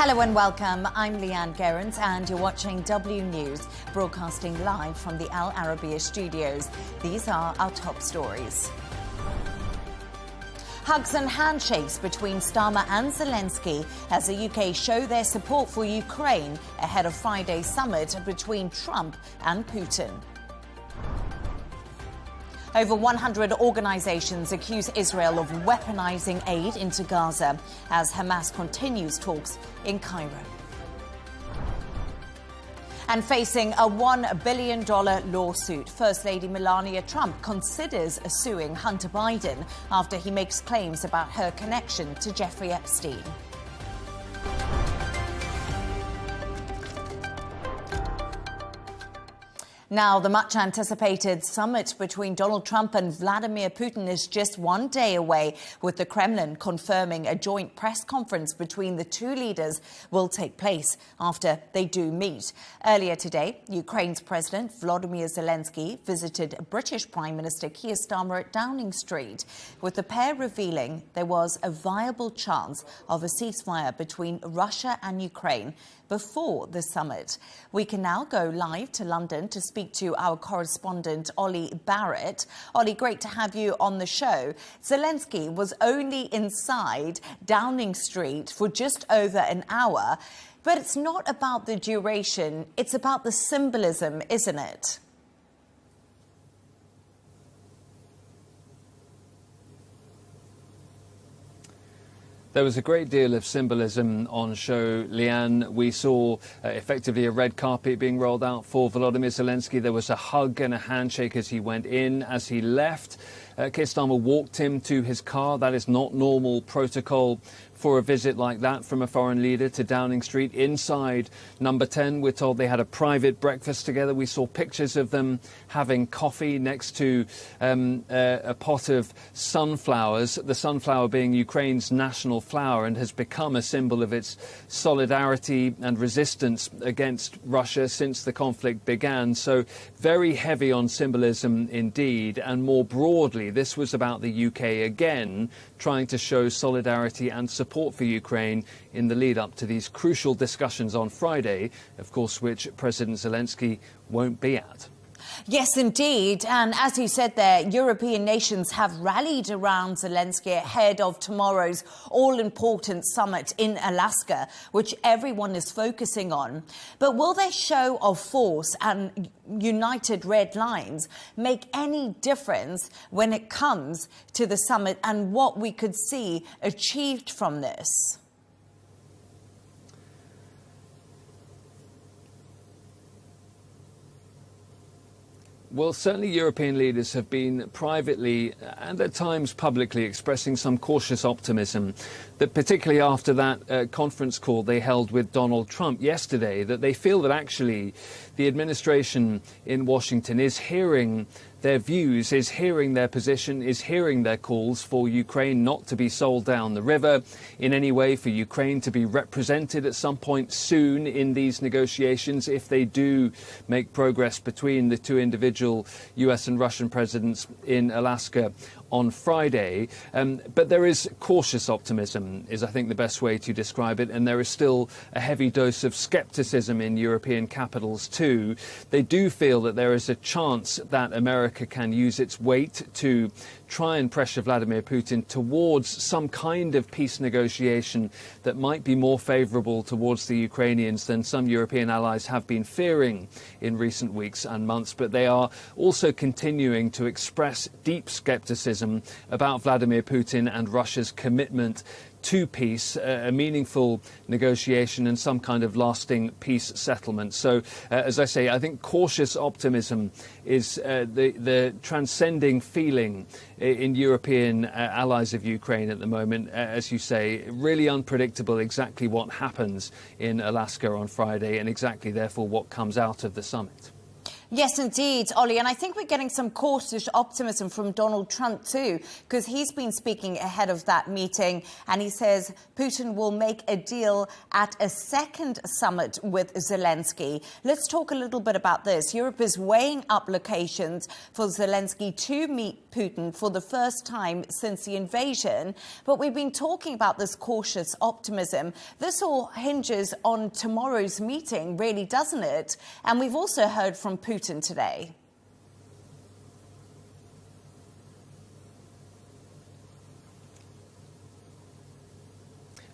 Hello and welcome. I'm Leigh Ann Gerrans and you're watching W News, broadcasting live from the Al Arabiya studios. These are our top stories. Hugs and handshakes between Starmer and Zelensky as the UK show their support for Ukraine ahead of Friday's summit between Trump and Putin. Over 100 organizations accuse Israel of weaponizing aid into Gaza as Hamas continues talks in Cairo. And facing a $1 billion lawsuit, First Lady Melania Trump considers suing Hunter Biden after he makes claims about her connection to Jeffrey Epstein. Now, the much-anticipated summit between Donald Trump and Vladimir Putin is just one day away, with the Kremlin confirming a joint press conference between the two leaders will take place after they do meet. Earlier today, Ukraine's President Volodymyr Zelensky visited British Prime Minister Keir Starmer at Downing Street, with the pair revealing there was a viable chance of a ceasefire between Russia and Ukraine before the summit. We can now go live to London to speak to our correspondent, Ollie Barrett. Ollie, great to have you on the show. Zelensky was only inside Downing Street for just over an hour, but it's not about the duration, it's about the symbolism, isn't it? There was a great deal of symbolism on show, Leigh Ann. We saw effectively a red carpet being rolled out for Volodymyr Zelensky. There was a hug and a handshake as he went in. As he left, Keir Starmer walked him to his car. That is not normal protocol for a visit like that from a foreign leader to Downing Street. Inside number 10, we're told they had a private breakfast together. We saw pictures of them having coffee next to a pot of sunflowers, the sunflower being Ukraine's national flower and has become a symbol of its solidarity and resistance against Russia since the conflict began. So very heavy on symbolism indeed. And more broadly, this was about the UK again trying to show solidarity and support for Ukraine in the lead up to these crucial discussions on Friday, of course, which President Zelensky won't be at. Yes, indeed. And as you said there, European nations have rallied around Zelensky ahead of tomorrow's all-important summit in Alaska, which everyone is focusing on. But will their show of force and united red lines make any difference when it comes to the summit and what we could see achieved from this? Well, certainly European leaders have been privately and at times publicly expressing some cautious optimism that particularly after that conference call they held with Donald Trump yesterday, that they feel that actually the administration in Washington is hearing their views, is hearing their position, is hearing their calls for Ukraine not to be sold down the river in any way, for Ukraine to be represented at some point soon in these negotiations if they do make progress between the two individual US and Russian presidents in Alaska on Friday. But there is cautious optimism, is I think the best way to describe it, and there is still a heavy dose of scepticism in European capitals too. They do feel that there is a chance that America can use its weight to try and pressure Vladimir Putin towards some kind of peace negotiation that might be more favourable towards the Ukrainians than some European allies have been fearing in recent weeks and months. But they are also continuing to express deep scepticism about Vladimir Putin and Russia's commitment to peace, a meaningful negotiation and some kind of lasting peace settlement. So, as I say, I think cautious optimism is the transcending feeling in European allies of Ukraine at the moment. As you say, really unpredictable exactly what happens in Alaska on Friday and exactly, therefore, what comes out of the summit. Yes, indeed, Ollie. And I think we're getting some cautious optimism from Donald Trump, too, because he's been speaking ahead of that meeting. And he says Putin will make a deal at a second summit with Zelensky. Let's talk a little bit about this. Europe is weighing up locations for Zelensky to meet Putin for the first time since the invasion. But we've been talking about this cautious optimism. This all hinges on tomorrow's meeting, really, doesn't it? And we've also heard from Putin today.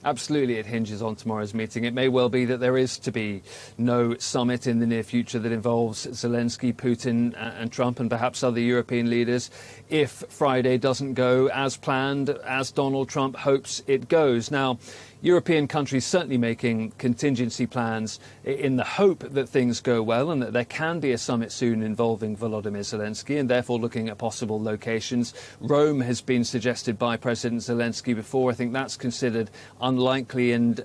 Absolutely, it hinges on tomorrow's meeting. It may well be that there is to be no summit in the near future that involves Zelensky, Putin and Trump and perhaps other European leaders if Friday doesn't go as planned, as Donald Trump hopes it goes. Now, European countries certainly making contingency plans in the hope that things go well and that there can be a summit soon involving Volodymyr Zelensky and therefore looking at possible locations. Rome has been suggested by President Zelensky before. I think that's considered unlikely and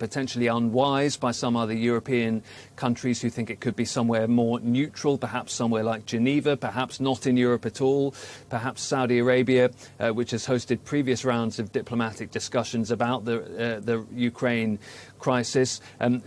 potentially unwise by some other European countries who think it could be somewhere more neutral, perhaps somewhere like Geneva, perhaps not in Europe at all, perhaps Saudi Arabia, which has hosted previous rounds of diplomatic discussions about the Ukraine crisis.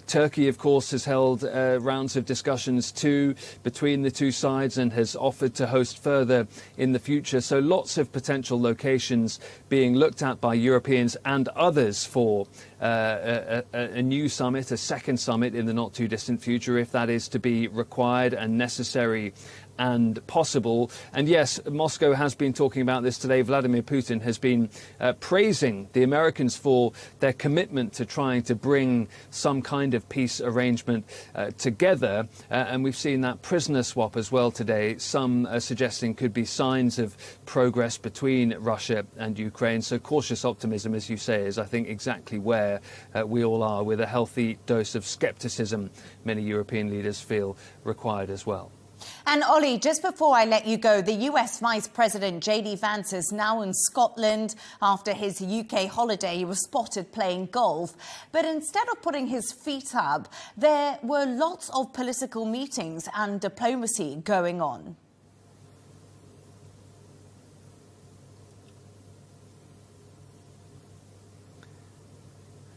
Turkey, of course, has held rounds of discussions too between the two sides and has offered to host further in the future. So lots of potential locations being looked at by Europeans and others for a new summit, a second summit in the not too distant future, if that is to be required and necessary and possible. And yes, Moscow has been talking about this today. Vladimir Putin has been praising the Americans for their commitment to trying to bring some kind of peace arrangement together. And we've seen that prisoner swap as well today. Some are suggesting could be signs of progress between Russia and Ukraine. So cautious optimism, as you say, is I think exactly where we all are, with a healthy dose of scepticism many European leaders feel required as well. And Ollie, just before I let you go, the US Vice President J.D. Vance is now in Scotland after his UK holiday. He was spotted playing golf. But instead of putting his feet up, there were lots of political meetings and diplomacy going on.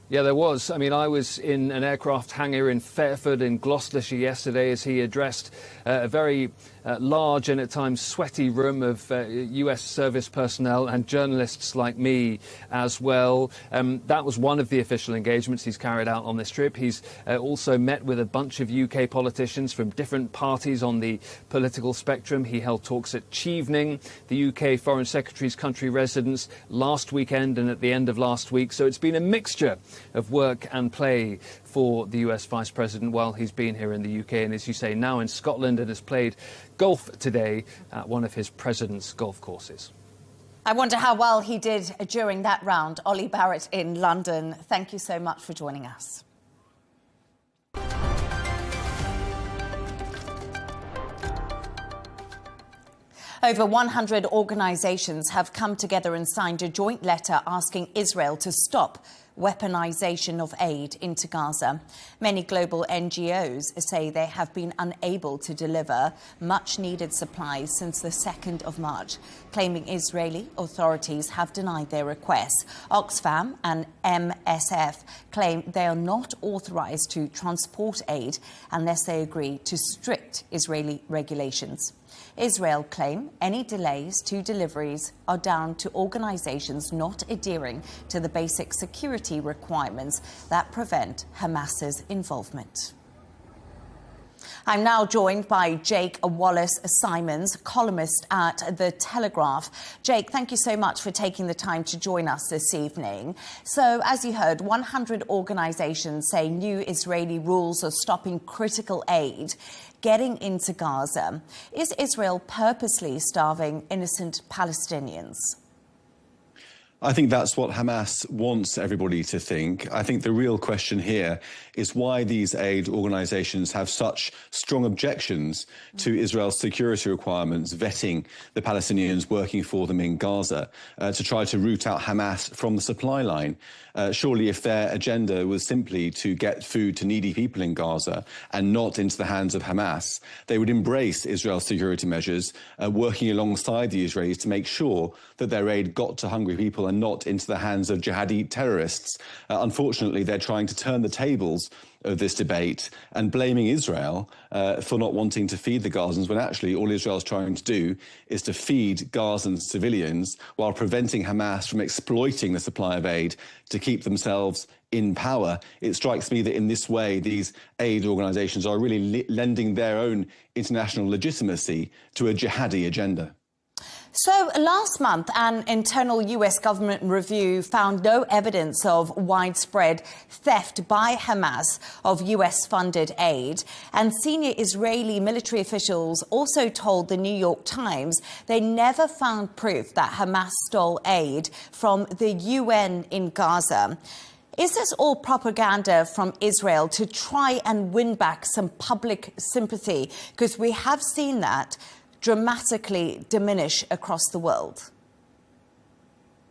Yeah, there was. I mean, I was in an aircraft hangar in Fairford in Gloucestershire yesterday as he addressed a very large and at times sweaty room of US service personnel and journalists like me as well. That was one of the official engagements he's carried out on this trip. He's also met with a bunch of UK politicians from different parties on the political spectrum. He held talks at Chevening, the UK Foreign Secretary's country residence, last weekend and at the end of last week. So it's been a mixture of work and play for the US Vice President while he's been here in the UK. And as you say, now in Scotland and has played golf today at one of his president's golf courses. I wonder how well he did during that round. Ollie Barrett in London, thank you so much for joining us. Over 100 organisations have come together and signed a joint letter asking Israel to stop weaponization of aid into Gaza. Many global NGOs say they have been unable to deliver much-needed supplies since the 2nd of March, claiming Israeli authorities have denied their requests. Oxfam and MSF claim they are not authorized to transport aid unless they agree to strict Israeli regulations. Israel claim any delays to deliveries are down to organisations not adhering to the basic security requirements that prevent Hamas's involvement. I'm now joined by Jake Wallace-Simons, columnist at The Telegraph. Jake, thank you so much for taking the time to join us this evening. So, as you heard, 100 organisations say new Israeli rules are stopping critical aid getting into Gaza. Is Israel purposely starving innocent Palestinians? I think that's what Hamas wants everybody to think. I think the real question here is why these aid organisations have such strong objections to Israel's security requirements, vetting the Palestinians working for them in Gaza, to try to root out Hamas from the supply line. Surely if their agenda was simply to get food to needy people in Gaza and not into the hands of Hamas, they would embrace Israel's security measures, working alongside the Israelis to make sure that their aid got to hungry people and not into the hands of jihadi terrorists. Unfortunately, they're trying to turn the tables of this debate and blaming Israel for not wanting to feed the Gazans, when actually all Israel's trying to do is to feed Gazan civilians while preventing Hamas from exploiting the supply of aid to keep themselves in power. It strikes me that in this way, these aid organisations are really lending their own international legitimacy to a jihadi agenda. So last month, an internal US government review found no evidence of widespread theft by Hamas of US-funded aid. And senior Israeli military officials also told the New York Times they never found proof that Hamas stole aid from the UN in Gaza. Is this all propaganda from Israel to try and win back some public sympathy? Because we have seen that dramatically diminish across the world.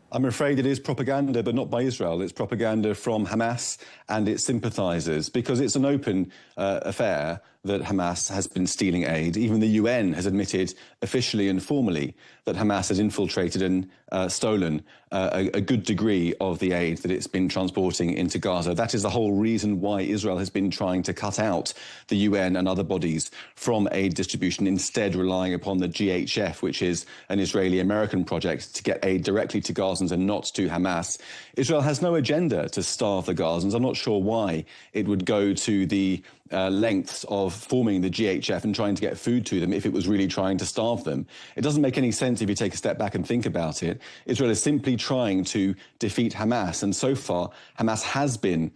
I'm afraid it is propaganda, but not by Israel. It's propaganda from Hamas and its sympathisers, because it's an open affair that Hamas has been stealing aid. Even the UN has admitted officially and formally that Hamas has infiltrated and stolen a good degree of the aid that it's been transporting into Gaza. That is the whole reason why Israel has been trying to cut out the UN and other bodies from aid distribution, instead relying upon the GHF, which is an Israeli-American project, to get aid directly to Gazans and not to Hamas. Israel has no agenda to starve the Gazans. I'm not sure why it would go to the lengths of forming the GHF and trying to get food to them if it was really trying to starve them. It doesn't make any sense if you take a step back and think about it. Israel is simply trying to defeat Hamas, and so far Hamas has been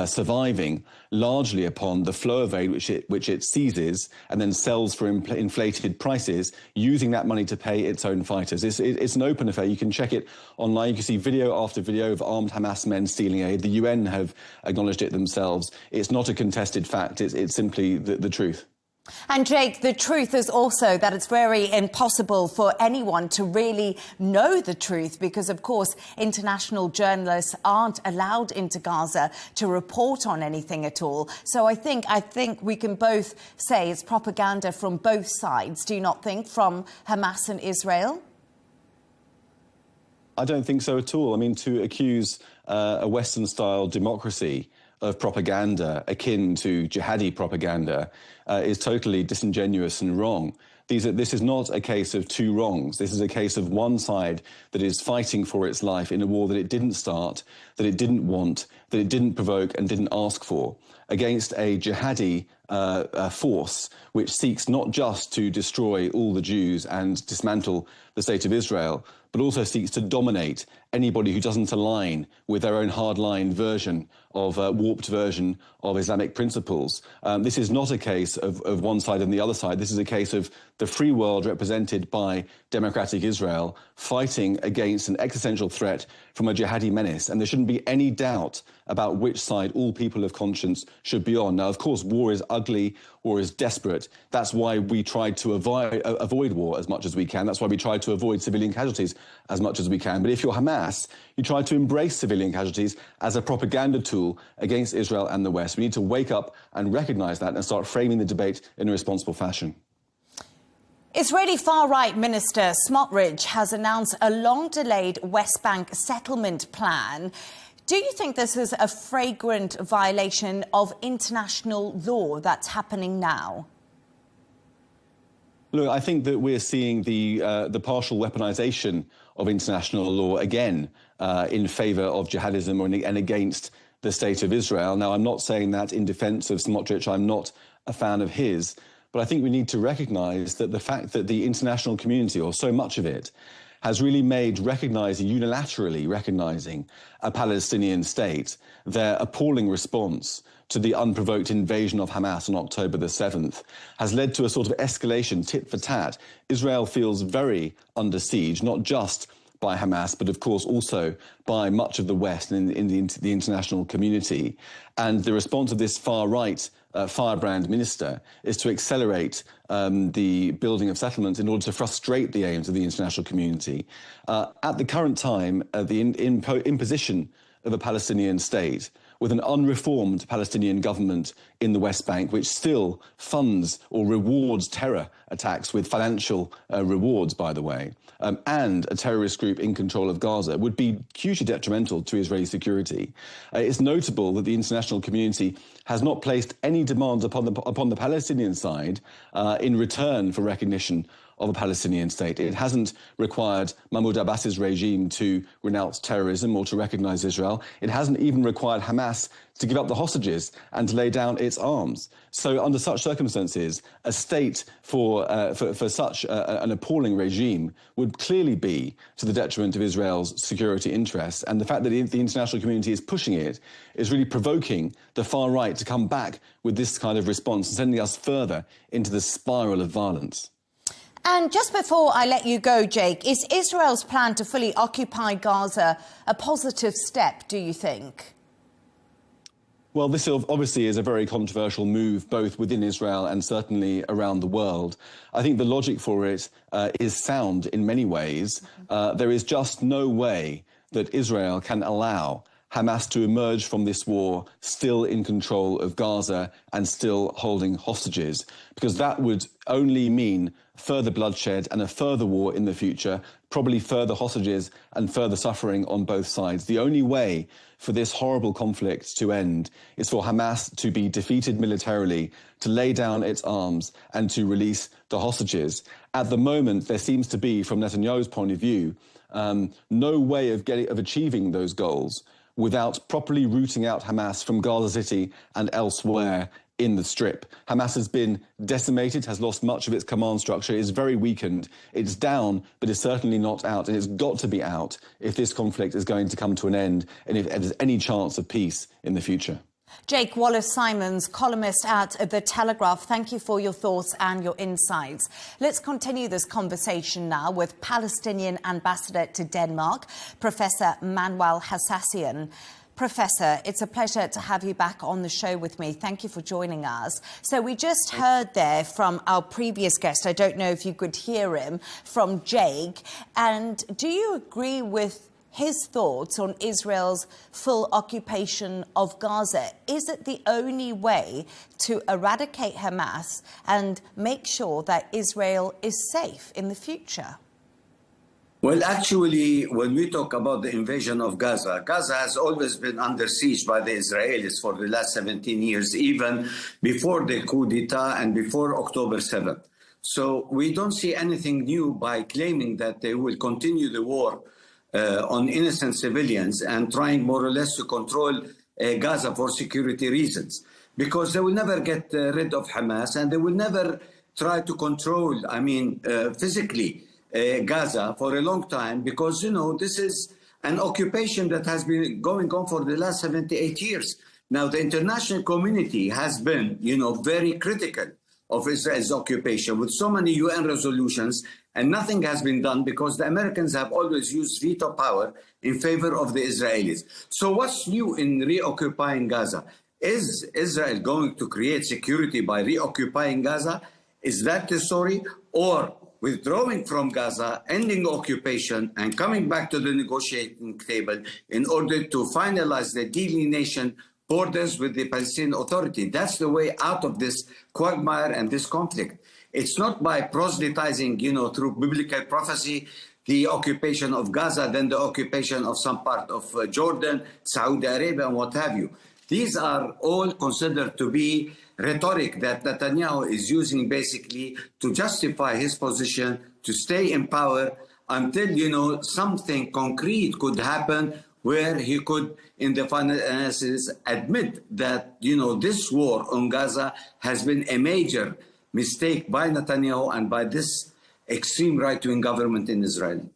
surviving largely upon the flow of aid which it seizes and then sells for inflated prices, using that money to pay its own fighters. It's an open affair. You can check it online. You can see video after video of armed Hamas men stealing aid. The UN have acknowledged it themselves. It's not a contested fact. It's simply the truth. And Jake, the truth is also that it's very impossible for anyone to really know the truth because, of course, international journalists aren't allowed into Gaza to report on anything at all. So I think we can both say it's propaganda from both sides. Do you not think, from Hamas and Israel? I don't think so at all. I mean, to accuse a Western-style democracy of propaganda akin to jihadi propaganda is totally disingenuous and wrong. This is not a case of two wrongs. This is a case of one side that is fighting for its life in a war that it didn't start, that it didn't want, that it didn't provoke and didn't ask for, against a jihadi force which seeks not just to destroy all the Jews and dismantle the state of Israel, but also seeks to dominate anybody who doesn't align with their own hardline version of warped version of Islamic principles. This is not a case of one side and the other side. This is a case of the free world represented by democratic Israel fighting against an existential threat from a jihadi menace. And there shouldn't be any doubt about which side all people of conscience should be on. Now, of course, war is ugly, war is desperate. That's why we tried to avoid war as much as we can. That's why we tried to avoid civilian casualties as much as we can. But if you're Hamas, you try to embrace civilian casualties as a propaganda tool against Israel and the West. We need to wake up and recognise that and start framing the debate in a responsible fashion. Israeli far-right Minister Smotrich has announced a long-delayed West Bank settlement plan. Do you think this is a flagrant violation of international law that's happening now? Look, I think that we're seeing the partial weaponization of international law again in favour of jihadism and against the state of Israel. Now, I'm not saying that in defence of Smotrich. I'm not a fan of his. But I think we need to recognise that the fact that the international community, or so much of it, has really made unilaterally recognising a Palestinian state their appalling response to the unprovoked invasion of Hamas on October the 7th has led to a sort of escalation, tit for tat. Israel feels very under siege, not just by Hamas, but of course also by much of the West and in the international community. And the response of this far-right firebrand minister is to accelerate the building of settlements in order to frustrate the aims of the international community. At the current time, the imposition of a Palestinian state with an unreformed Palestinian government in the West Bank, which still funds or rewards terror attacks with financial rewards, by the way, and a terrorist group in control of Gaza, would be hugely detrimental to Israeli security. It's notable that the international community has not placed any demands upon the Palestinian side in return for recognition of a Palestinian state. It hasn't required Mahmoud Abbas's regime to renounce terrorism or to recognize Israel. It hasn't even required Hamas to give up the hostages and to lay down its arms. So under such circumstances, a state for such an appalling regime would clearly be to the detriment of Israel's security interests. And the fact that the international community is pushing it is really provoking the far right to come back with this kind of response and sending us further into the spiral of violence. And just before I let you go, Jake, is Israel's plan to fully occupy Gaza a positive step, do you think? Well, this obviously is a very controversial move, both within Israel and certainly around the world. I think the logic for it is sound in many ways. There is just no way that Israel can allow Hamas to emerge from this war still in control of Gaza and still holding hostages, because that would only mean further bloodshed and a further war in the future, probably further hostages and further suffering on both sides. The only way for this horrible conflict to end is for Hamas to be defeated militarily, to lay down its arms and to release the hostages. At the moment, there seems to be, from Netanyahu's point of view, no way of achieving those goals without properly rooting out Hamas from Gaza City and elsewhere in the Strip. Hamas has been decimated, has lost much of its command structure, is very weakened. It's down, but is certainly not out, and it's got to be out if this conflict is going to come to an end and if there's any chance of peace in the future. Jake Wallace-Simons, columnist at The Telegraph, thank you for your thoughts and your insights. Let's continue this conversation now with Palestinian ambassador to Denmark, Professor Manuel Hassassian. Professor, it's a pleasure to have you back on the show with me. Thank you for joining us. So we just heard there from our previous guest, I don't know if you could hear him, from Jake. And do you agree with his thoughts on Israel's full occupation of Gaza? Is it the only way to eradicate Hamas and make sure that Israel is safe in the future? Well, actually, when we talk about the invasion of Gaza, Gaza has always been under siege by the Israelis for the last 17 years, even before the coup d'etat and before October 7th. So we don't see anything new by claiming that they will continue the war on innocent civilians and trying more or less to control Gaza for security reasons, because they will never get rid of Hamas and they will never try to control, physically, Gaza for a long time, because, you know, this is an occupation that has been going on for the last 78 years. Now, the international community has been, you know, very critical of Israel's occupation with so many UN resolutions, and nothing has been done because the Americans have always used veto power in favor of the Israelis. So what's new in reoccupying Gaza? Is Israel going to create security by reoccupying Gaza? Is that the story? Or withdrawing from Gaza, ending occupation, and coming back to the negotiating table in order to finalize the delineation borders with the Palestinian Authority? That's the way out of this quagmire and this conflict. It's not by proselytizing, you know, through biblical prophecy, the occupation of Gaza, then the occupation of some part of Jordan, Saudi Arabia, and what have you. These are all considered to be rhetoric that Netanyahu is using basically to justify his position, to stay in power until, you know, something concrete could happen where he could, in the final analysis, admit that, you know, this war on Gaza has been a major mistake by Netanyahu and by this extreme right-wing government in Israel.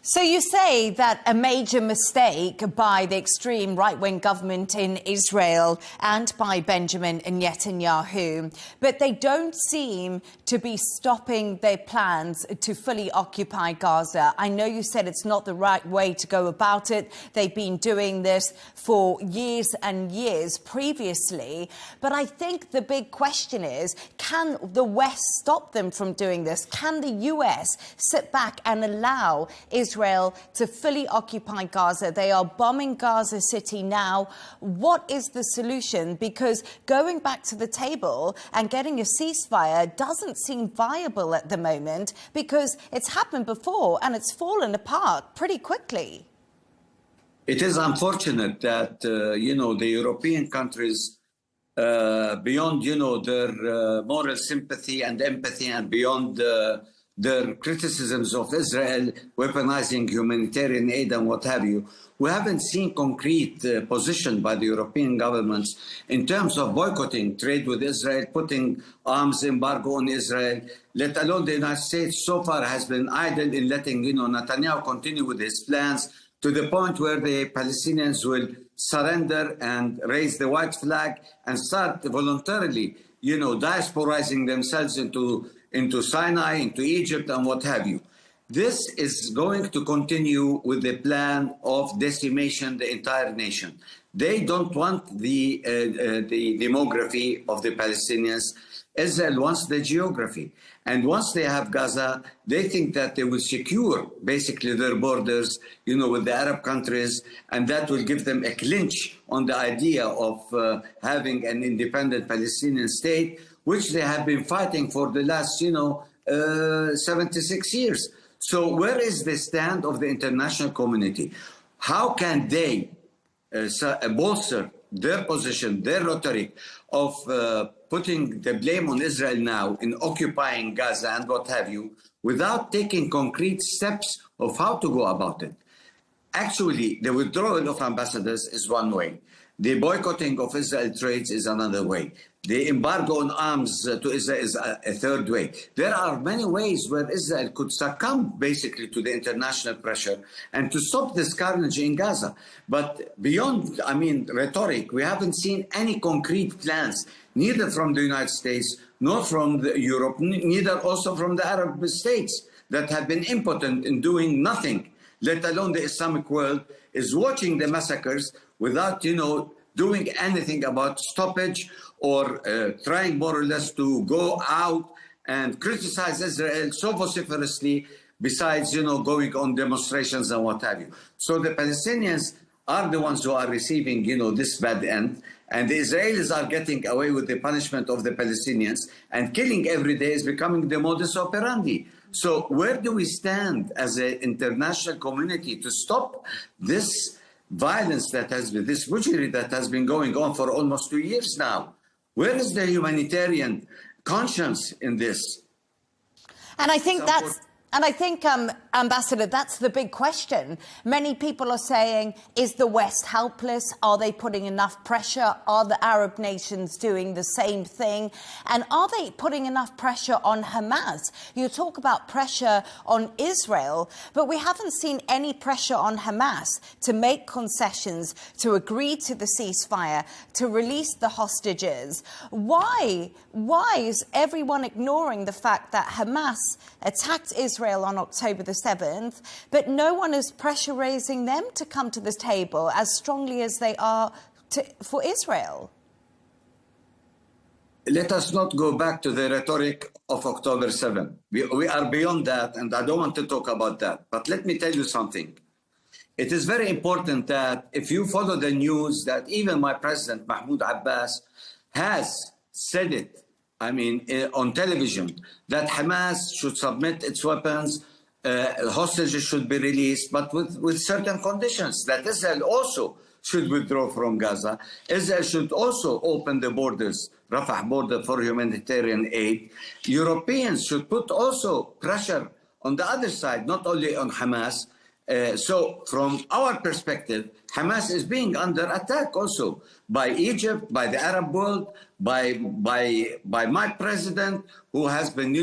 So you say that a major mistake by the extreme right-wing government in Israel and by Benjamin Netanyahu, but they don't seem to be stopping their plans to fully occupy Gaza. I know you said it's not the right way to go about it. They've been doing this for years and years previously. But I think the big question is, can the West stop them from doing this? Can the US sit back and allow Israel to fully occupy Gaza? They are bombing Gaza City now. What is the solution? Because going back to the table and getting a ceasefire doesn't seem viable at the moment, because it's happened before and it's fallen apart pretty quickly. It is unfortunate that, the European countries, beyond, their moral sympathy and empathy, and beyond their criticisms of Israel weaponizing humanitarian aid and what have you, we haven't seen concrete position by the European governments in terms of boycotting trade with Israel, putting arms embargo on Israel, let alone the United States so far has been idle in letting, Netanyahu continue with his plans, to the point where the Palestinians will surrender and raise the white flag and start voluntarily, diasporizing themselves into Sinai, into Egypt, and what have you. This is going to continue with the plan of decimation the entire nation. They don't want the demography of the Palestinians. Israel wants the geography. And once they have Gaza, they think that they will secure basically their borders, with the Arab countries, and that will give them a clinch on the idea of having an independent Palestinian state, which they have been fighting for the last, 76 years. So where is the stand of the international community? How can they bolster their position, their rhetoric of putting the blame on Israel now in occupying Gaza and what have you, without taking concrete steps of how to go about it? Actually, the withdrawal of ambassadors is one way. The boycotting of Israel trades is another way. The embargo on arms to Israel is a third way. There are many ways where Israel could succumb basically to the international pressure and to stop this carnage in Gaza. But beyond, rhetoric, we haven't seen any concrete plans, neither from the United States, nor from Europe, neither also from the Arab states, that have been impotent in doing nothing, let alone the Islamic world is watching the massacres without, doing anything about stoppage or trying more or less to go out and criticize Israel so vociferously, besides, going on demonstrations and what have you. So the Palestinians are the ones who are receiving, this bad end, and the Israelis are getting away with the punishment of the Palestinians, and killing every day is becoming the modus operandi. So where do we stand as an international community to stop this violence that has been, this butchery that has been going on for almost 2 years now? Where is the humanitarian conscience in this? And I think Ambassador, that's the big question. Many people are saying, is the West helpless? Are they putting enough pressure? Are the Arab nations doing the same thing? And are they putting enough pressure on Hamas? You talk about pressure on Israel, but we haven't seen any pressure on Hamas to make concessions, to agree to the ceasefire, to release the hostages. Why is everyone ignoring the fact that Hamas attacked Israel on October the 7th, but no one is pressure raising them to come to the table as strongly as they are for Israel? Let us not go back to the rhetoric of October 7th. We are beyond that, and I don't want to talk about that. But let me tell you something. It is very important that if you follow the news, that even my president, Mahmoud Abbas, has said it, on television, that Hamas should submit its weapons, hostages should be released, but with certain conditions, that Israel also should withdraw from Gaza. Israel should also open the borders, Rafah border, for humanitarian aid. Europeans should put also pressure on the other side, not only on Hamas. So from our perspective, Hamas is being under attack also by Egypt, by the Arab world, by my president, who has been,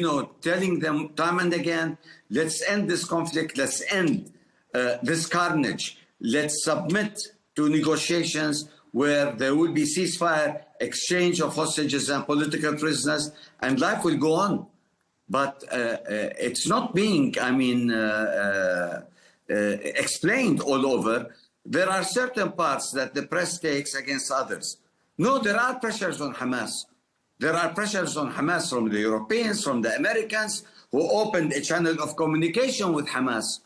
telling them time and again, let's end this conflict, let's end this carnage. Let's submit to negotiations where there will be ceasefire, exchange of hostages and political prisoners, and life will go on. But it's not being, explained all over. There are certain parts that the press takes against others. No, there are pressures on Hamas. There are pressures on Hamas from the Europeans, from the Americans, who opened a channel of communication with Hamas,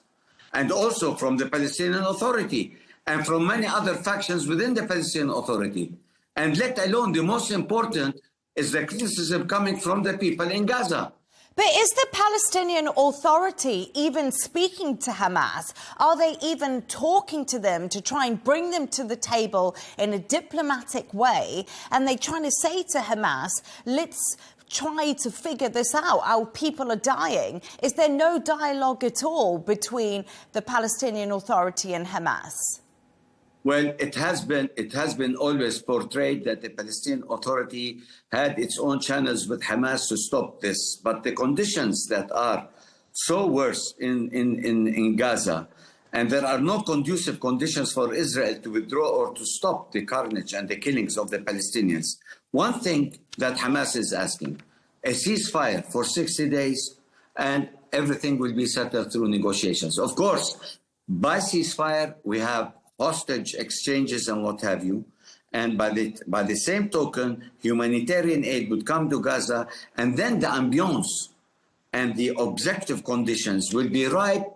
and also from the Palestinian Authority, and from many other factions within the Palestinian Authority. And let alone, the most important is the criticism coming from the people in Gaza. But is the Palestinian Authority even speaking to Hamas? Are they even talking to them to try and bring them to the table in a diplomatic way? And they're trying to say to Hamas, let's try to figure this out. Our people are dying. Is there no dialogue at all between the Palestinian Authority and Hamas? Well, it has been always portrayed that the Palestinian Authority had its own channels with Hamas to stop this. But the conditions that are so worse in Gaza, and there are no conducive conditions for Israel to withdraw or to stop the carnage and the killings of the Palestinians. One thing that Hamas is asking, a ceasefire for 60 days, and everything will be settled through negotiations. Of course, by ceasefire, we have hostage exchanges and what have you. And by the same token, humanitarian aid would come to Gaza, and then the ambiance and the objective conditions will be ripe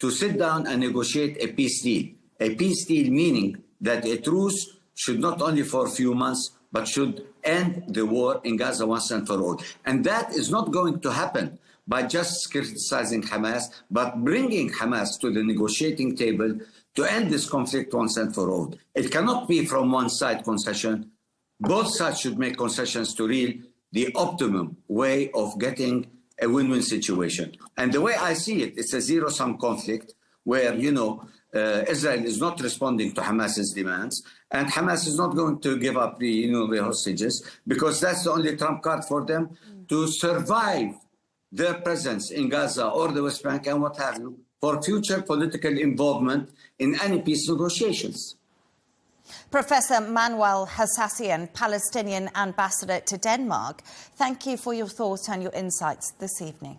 to sit down and negotiate a peace deal. A peace deal meaning that a truce should not only for a few months, but should end the war in Gaza once and for all. And that is not going to happen by just criticizing Hamas, but bringing Hamas to the negotiating table to end this conflict once and for all. It cannot be from one side concession. Both sides should make concessions to reach the optimum way of getting a win-win situation. And the way I see it, it's a zero-sum conflict where, Israel is not responding to Hamas's demands, and Hamas is not going to give up the hostages, because that's the only trump card for them to survive their presence in Gaza or the West Bank and what have you, for future political involvement in any peace negotiations. Professor Manuel Hassassian, Palestinian ambassador to Denmark, thank you for your thoughts and your insights this evening.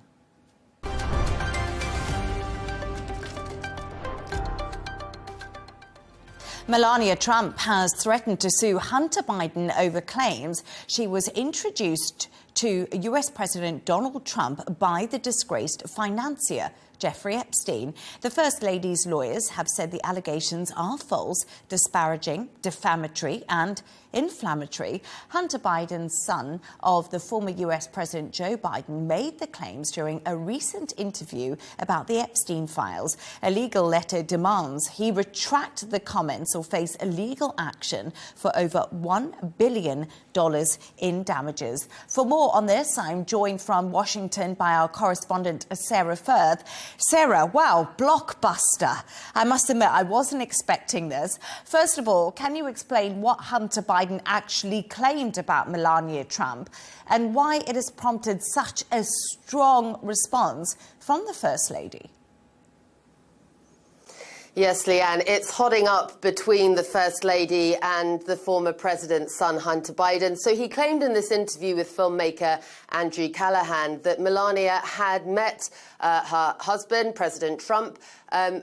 Melania Trump has threatened to sue Hunter Biden over claims she was introduced to US President Donald Trump by the disgraced financier Jeffrey Epstein. The First Lady's lawyers have said the allegations are false, disparaging, defamatory and inflammatory. Hunter Biden's son of the former US President Joe Biden made the claims during a recent interview about the Epstein files. A legal letter demands he retract the comments or face illegal action for over $1 billion in damages. For more on this, I'm joined from Washington by our correspondent Sarah Firth. Sarah, wow, blockbuster. I must admit, I wasn't expecting this. First of all, can you explain what Hunter Biden actually claimed about Melania Trump and why it has prompted such a strong response from the First Lady? Yes, Leigh Ann, it's hotting up between the First Lady and the former president's son, Hunter Biden. So he claimed in this interview with filmmaker Andrew Callahan that Melania had met her husband, President Trump,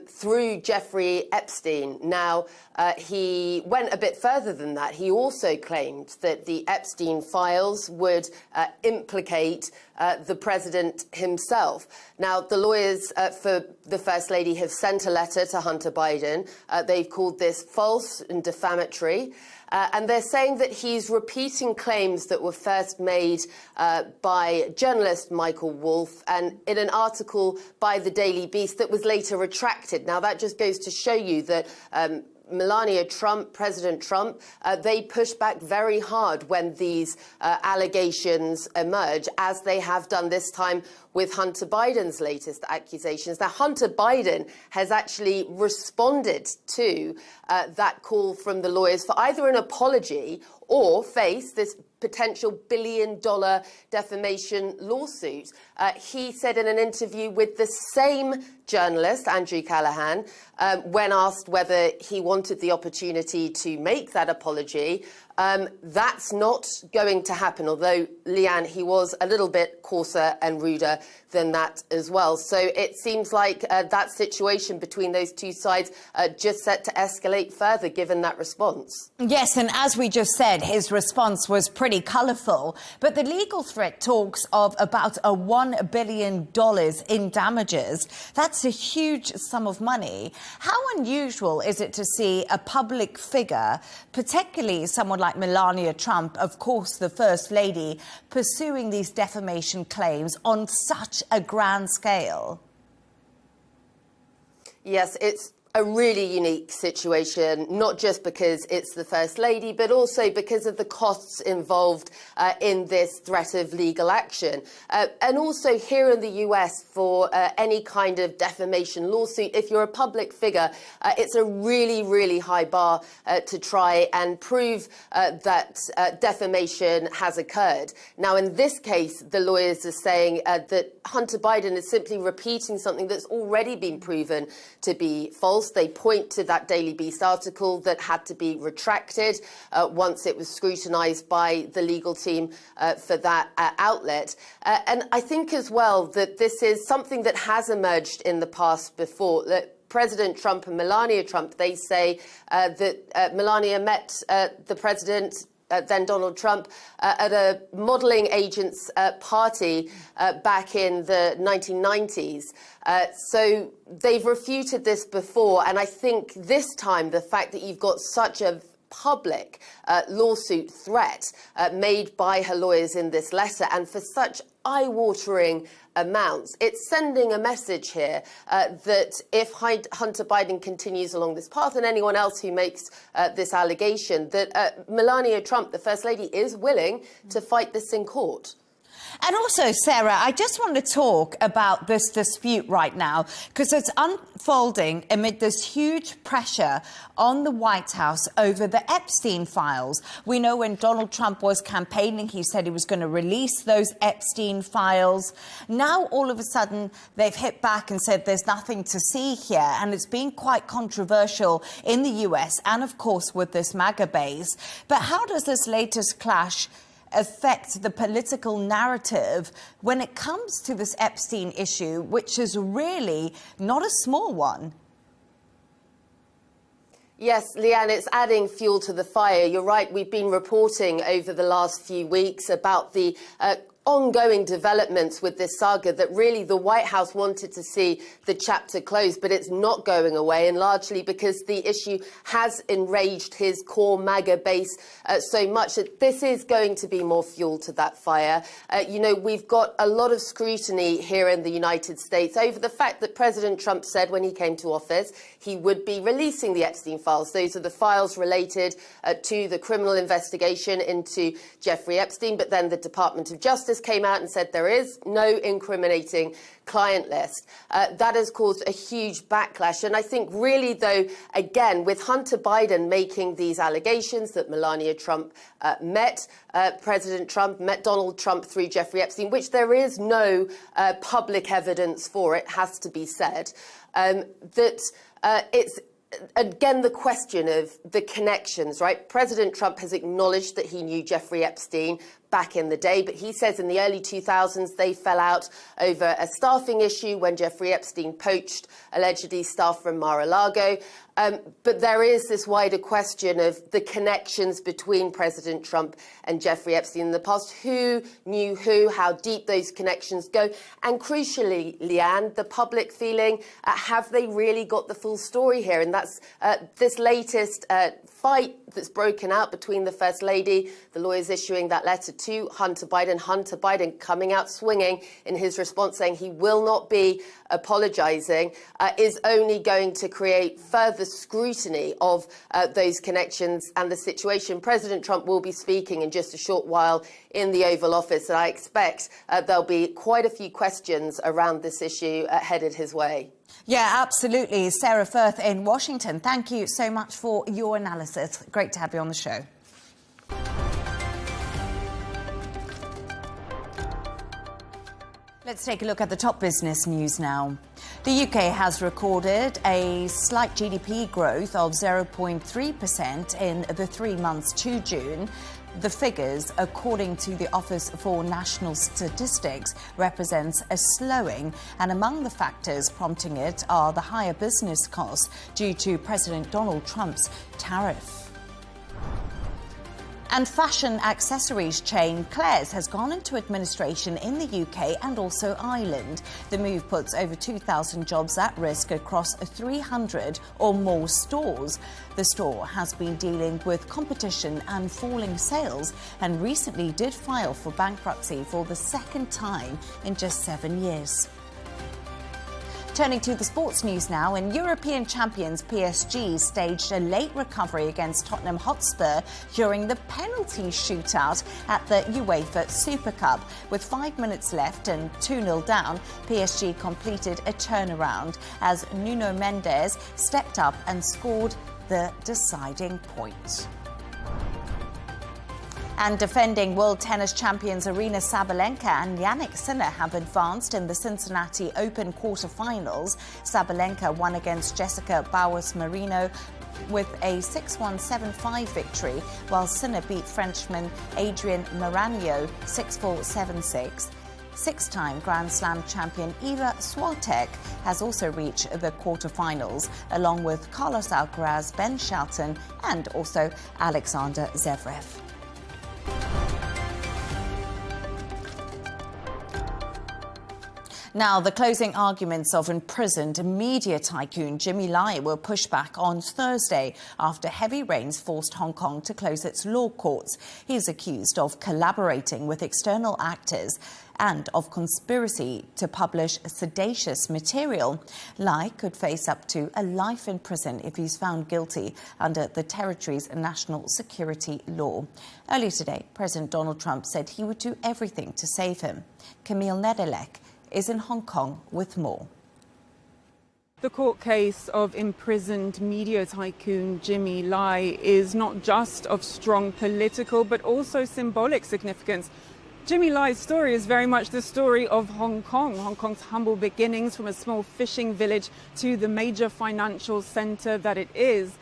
through Jeffrey Epstein. Now, he went a bit further than that. He also claimed that the Epstein files would implicate the president himself. Now, the lawyers for the First Lady have sent a letter to Hunter Biden. They've called this false and defamatory. And they're saying that he's repeating claims that were first made by journalist Michael Wolff and in an article by the Daily Beast that was later retracted. Now, that just goes to show you that Melania Trump, President Trump, they push back very hard when these allegations emerge, as they have done this time with Hunter Biden's latest accusations. Now, Hunter Biden has actually responded to that call from the lawyers for either an apology or face this potential billion-dollar defamation lawsuit. He said in an interview with the same journalist, Andrew Callaghan, when asked whether he wanted the opportunity to make that apology. That's not going to happen, although, Leigh Ann, he was a little bit coarser and ruder than that as well. So it seems like that situation between those two sides just set to escalate further, given that response. Yes, and as we just said, his response was pretty colourful. But the legal threat talks of about $1 billion in damages. That's a huge sum of money. How unusual is it to see a public figure, particularly someone like Melania Trump, of course the First Lady, pursuing these defamation claims on such a grand scale? Yes, it's a really unique situation, not just because it's the First Lady, but also because of the costs involved in this threat of legal action. And also here in the US, for any kind of defamation lawsuit, if you're a public figure, it's a really, really high bar to try and prove that defamation has occurred. Now, in this case, the lawyers are saying that Hunter Biden is simply repeating something that's already been proven to be false. They point to that Daily Beast article that had to be retracted once it was scrutinised by the legal team for that outlet. And I think as well that this is something that has emerged in the past before. That President Trump and Melania Trump, they say that Melania met the president, then Donald Trump, at a modelling agent's party back in the 1990s. So they've refuted this before, and I think this time the fact that you've got such a public lawsuit threat made by her lawyers in this letter, and for such eye-watering amounts, it's sending a message here that if Hunter Biden continues along this path, and anyone else who makes this allegation, that Melania Trump, the First Lady, is willing to fight this in court. And also, Sarah, I just want to talk about this dispute right now, because it's unfolding amid this huge pressure on the White House over the Epstein files. We know when Donald Trump was campaigning, he said he was going to release those Epstein files. Now, all of a sudden, they've hit back and said there's nothing to see here. And it's been quite controversial in the US and, of course, with this MAGA base. But how does this latest clash affect the political narrative when it comes to this Epstein issue, which is really not a small one? Yes, Leigh Ann, it's adding fuel to the fire. You're right, we've been reporting over the last few weeks about the ongoing developments with this saga, that really the White House wanted to see the chapter closed, but it's not going away, and largely because the issue has enraged his core MAGA base so much that this is going to be more fuel to that fire. You know, we've got a lot of scrutiny here in the United States over the fact that President Trump said when he came to office he would be releasing the Epstein files. Those are the files related to the criminal investigation into Jeffrey Epstein, but then the Department of Justice came out and said there is no incriminating client list. That has caused a huge backlash. And I think really, though, again, with Hunter Biden making these allegations that Melania Trump met President Trump, met Donald Trump through Jeffrey Epstein, which there is no public evidence for, it has to be said, that it's again, the question of the connections, right? President Trump has acknowledged that he knew Jeffrey Epstein back in the day, but he says in the early 2000s they fell out over a staffing issue when Jeffrey Epstein poached, allegedly, staff from Mar-a-Lago. But there is this wider question of the connections between President Trump and Jeffrey Epstein in the past. Who knew who, how deep those connections go, and crucially, Leigh Ann, the public feeling, have they really got the full story here? And that's this latest fight that's broken out between the First Lady, the lawyers issuing that letter to Hunter Biden coming out swinging in his response, saying he will not be apologising, is only going to create further scrutiny of those connections and the situation. President Trump will be speaking in just a short while in the Oval Office, and I expect there'll be quite a few questions around this issue headed his way. Yeah, absolutely. Sarah Firth in Washington, thank you so much for your analysis. Great to have you on the show. Let's take a look at the top business news now. The UK has recorded a slight GDP growth of 0.3% in the 3 months to June. The figures, according to the Office for National Statistics, represents a slowing, and among the factors prompting it are the higher business costs due to President Donald Trump's tariff. And fashion accessories chain Claire's has gone into administration in the UK and also Ireland. The move puts over 2,000 jobs at risk across 300 or more stores. The store has been dealing with competition and falling sales and recently did file for bankruptcy for the second time in just 7 years. Turning to the sports news now, and European champions PSG staged a late recovery against Tottenham Hotspur during the penalty shootout at the UEFA Super Cup. With 5 minutes left and 2-0 down, PSG completed a turnaround as Nuno Mendes stepped up and scored the deciding point. And defending world tennis champions Aryna Sabalenka and Jannik Sinner have advanced in the Cincinnati Open quarterfinals. Sabalenka won against Jessica Bowers-Marino with a 6-1, 7-5 victory, while Sinner beat Frenchman Adrien Maranhão 6-4, 7-6. Six-time Grand Slam champion Iga Swiatek has also reached the quarterfinals, along with Carlos Alcaraz, Ben Shelton and also Alexander Zverev. Now, the closing arguments of imprisoned media tycoon Jimmy Lai were pushed back on Thursday after heavy rains forced Hong Kong to close its law courts. He is accused of collaborating with external actors and of conspiracy to publish seditious material. Lai could face up to a life in prison if he's found guilty under the territory's national security law. Earlier today, President Donald Trump said he would do everything to save him. Camille Nedelec is in Hong Kong with more. The court case of imprisoned media tycoon Jimmy Lai is not just of strong political but also symbolic significance. Jimmy Lai's story is very much the story of Hong Kong, Hong Kong's humble beginnings from a small fishing village to the major financial centre that it is.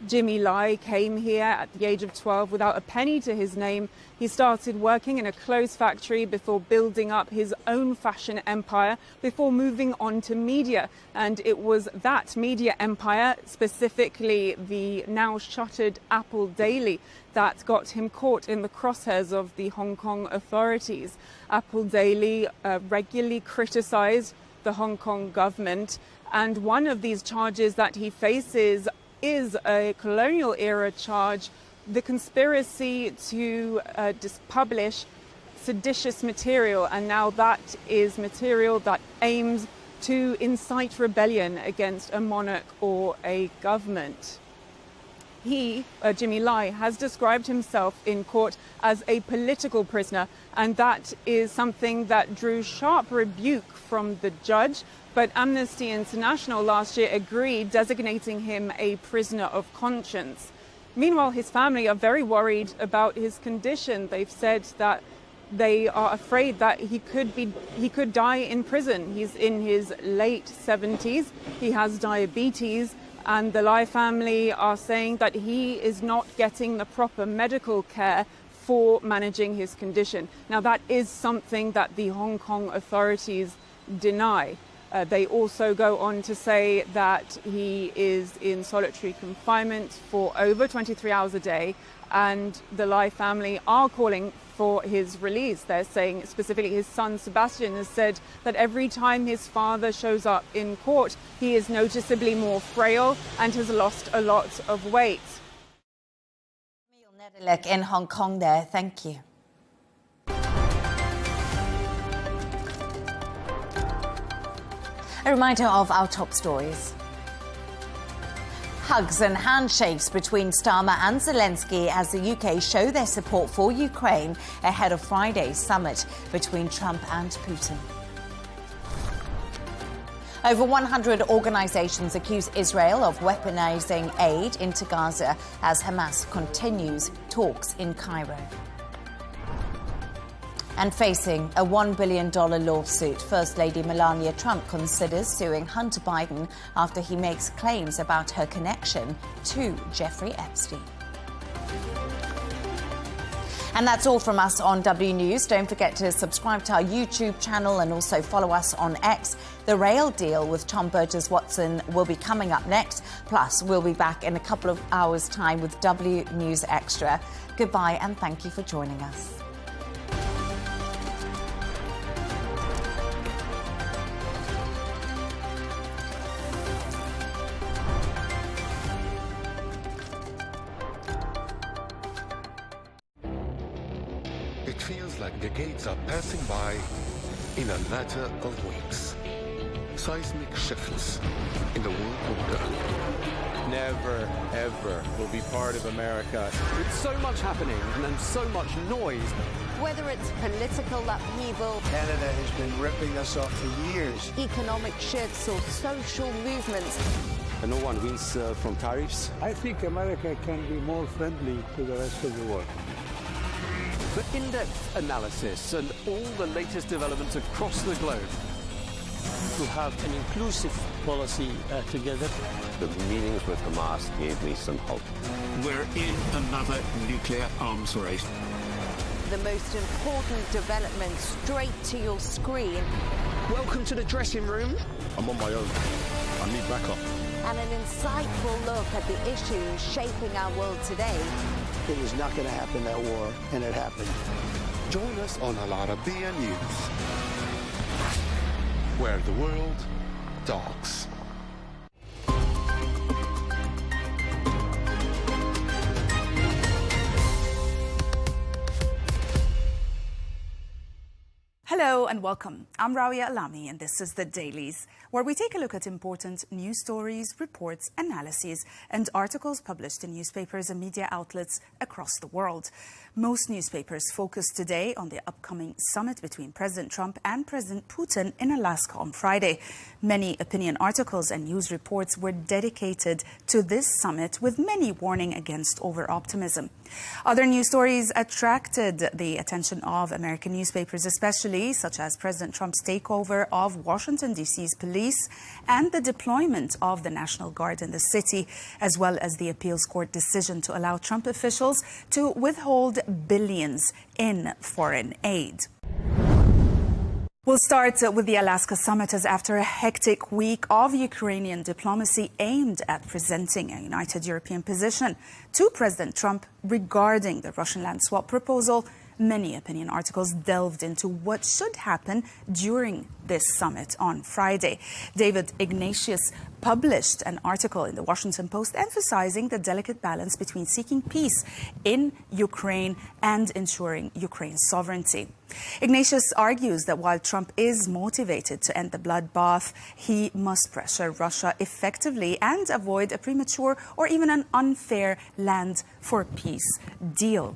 Jimmy Lai came here at the age of 12 without a penny to his name. He started working in a clothes factory before building up his own fashion empire, before moving on to media. And it was that media empire, specifically the now shuttered Apple Daily, that got him caught in the crosshairs of the Hong Kong authorities. Apple Daily regularly criticised the Hong Kong government, and one of these charges that he faces is a colonial era charge, the conspiracy to publish seditious material, and now that is material that aims to incite rebellion against a monarch or a government. He, Jimmy Lai, has described himself in court as a political prisoner, and that is something that drew sharp rebuke from the judge. But Amnesty International last year agreed, designating him a prisoner of conscience. Meanwhile, his family are very worried about his condition. They've said that they are afraid that he could die in prison. He's in his late 70s. He has diabetes. And the Lai family are saying that he is not getting the proper medical care for managing his condition. Now, that is something that the Hong Kong authorities deny. They also go on to say that he is in solitary confinement for over 23 hours a day, and the Lai family are calling for his release. They're saying, specifically his son Sebastian has said that every time his father shows up in court, he is noticeably more frail and has lost a lot of weight. Camille Nedelec in Hong Kong there, thank you. A reminder of our top stories. Hugs and handshakes between Starmer and Zelensky as the UK show their support for Ukraine ahead of Friday's summit between Trump and Putin. Over 100 organisations accuse Israel of weaponizing aid into Gaza as Hamas continues talks in Cairo. And facing a $1 billion lawsuit, First Lady Melania Trump considers suing Hunter Biden after he makes claims about her connection to Jeffrey Epstein. And that's all from us on W News. Don't forget to subscribe to our YouTube channel and also follow us on X. The Rail Deal with Tom Burges Watson will be coming up next. Plus, we'll be back in a couple of hours' time with W News Extra. Goodbye and thank you for joining us. It feels like decades are passing by in a matter of weeks. Seismic shifts in the world order. Never, ever will be part of America. With so much happening and then so much noise. Whether it's political upheaval, Canada has been ripping us off for years. Economic shifts or social movements. And no one wins from tariffs. I think America can be more friendly to the rest of the world. For in-depth analysis and all the latest developments across the globe. To have an inclusive policy together. The meetings with Hamas gave me some hope. We're in another nuclear arms race. The most important development straight to your screen. Welcome to the dressing room. I'm on my own. I need backup. And an insightful look at the issues shaping our world today. It was not going to happen, that war, and it happened. Join us on Arabiya News, where the world talks. Hello and welcome. I'm Arabiya Alami and this is The Dailies, where we take a look at important news stories, reports, analyses and articles published in newspapers and media outlets across the world. Most newspapers focus today on the upcoming summit between President Trump and President Putin in Alaska on Friday. Many opinion articles and news reports were dedicated to this summit, with many warning against over-optimism. Other news stories attracted the attention of American newspapers especially, such as President Trump's takeover of Washington, D.C.'s police and the deployment of the National Guard in the city, as well as the appeals court decision to allow Trump officials to withhold billions in foreign aid. We'll start with the Alaska summit, as after a hectic week of Ukrainian diplomacy aimed at presenting a united European position to President Trump regarding the Russian land swap proposal, many opinion articles delved into what should happen during this summit on Friday. David Ignatius published an article in the Washington Post emphasizing the delicate balance between seeking peace in Ukraine and ensuring Ukraine's sovereignty. Ignatius argues that while Trump is motivated to end the bloodbath, he must pressure Russia effectively and avoid a premature or even an unfair land for peace deal.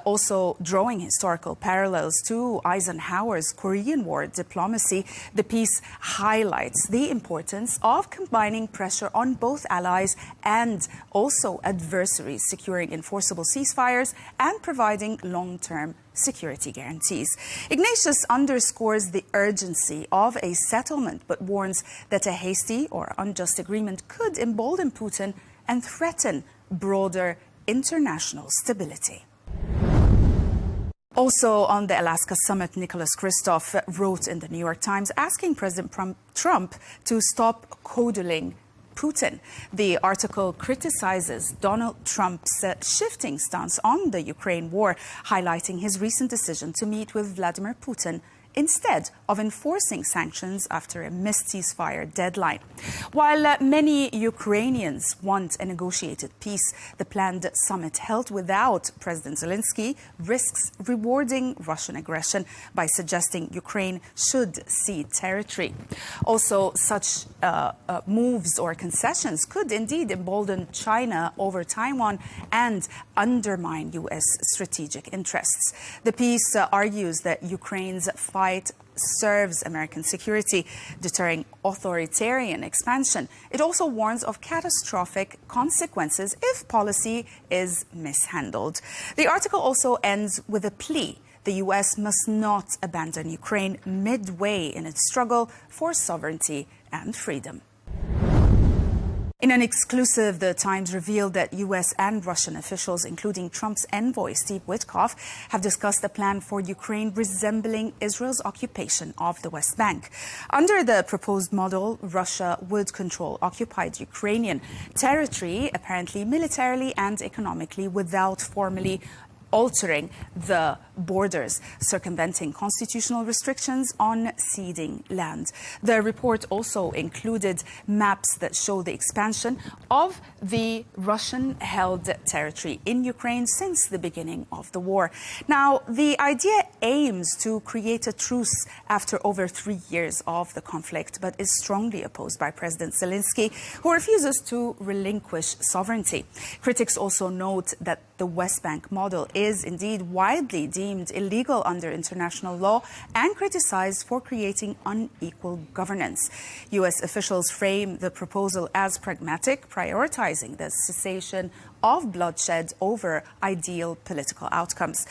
Also drawing historical parallels to Eisenhower's Korean War diplomacy, the piece highlights the importance of combining pressure on both allies and also adversaries, securing enforceable ceasefires and providing long-term security guarantees. Ignatius underscores the urgency of a settlement, but warns that a hasty or unjust agreement could embolden Putin and threaten broader international stability. Also on the Alaska summit, Nicholas Kristof wrote in the New York Times asking President Trump to stop coddling Putin. The article criticizes Donald Trump's shifting stance on the Ukraine war, highlighting his recent decision to meet with Vladimir Putin instead of enforcing sanctions after a missed ceasefire deadline. While many Ukrainians want a negotiated peace, the planned summit held without President Zelensky risks rewarding Russian aggression by suggesting Ukraine should cede territory. Also, such moves or concessions could indeed embolden China over Taiwan and undermine U.S. strategic interests. The piece argues that Ukraine's fight serves American security, deterring authoritarian expansion. It also warns of catastrophic consequences if policy is mishandled. The article also ends with a plea the U.S. must not abandon Ukraine midway in its struggle for sovereignty and freedom. In an exclusive, The Times revealed that U.S. and Russian officials, including Trump's envoy Steve Witkoff, have discussed a plan for Ukraine resembling Israel's occupation of the West Bank. Under the proposed model, Russia would control occupied Ukrainian territory, apparently militarily and economically, without formally altering the borders, circumventing constitutional restrictions on ceding land. The report also included maps that show the expansion of the Russian-held territory in Ukraine since the beginning of the war. Now, the idea aims to create a truce after over 3 years of the conflict, but is strongly opposed by President Zelensky, who refuses to relinquish sovereignty. Critics also note that the West Bank model is indeed widely deemed illegal under international law and criticized for creating unequal governance. U.S. officials frame the proposal as pragmatic, prioritizing the cessation of bloodshed over ideal political outcomes,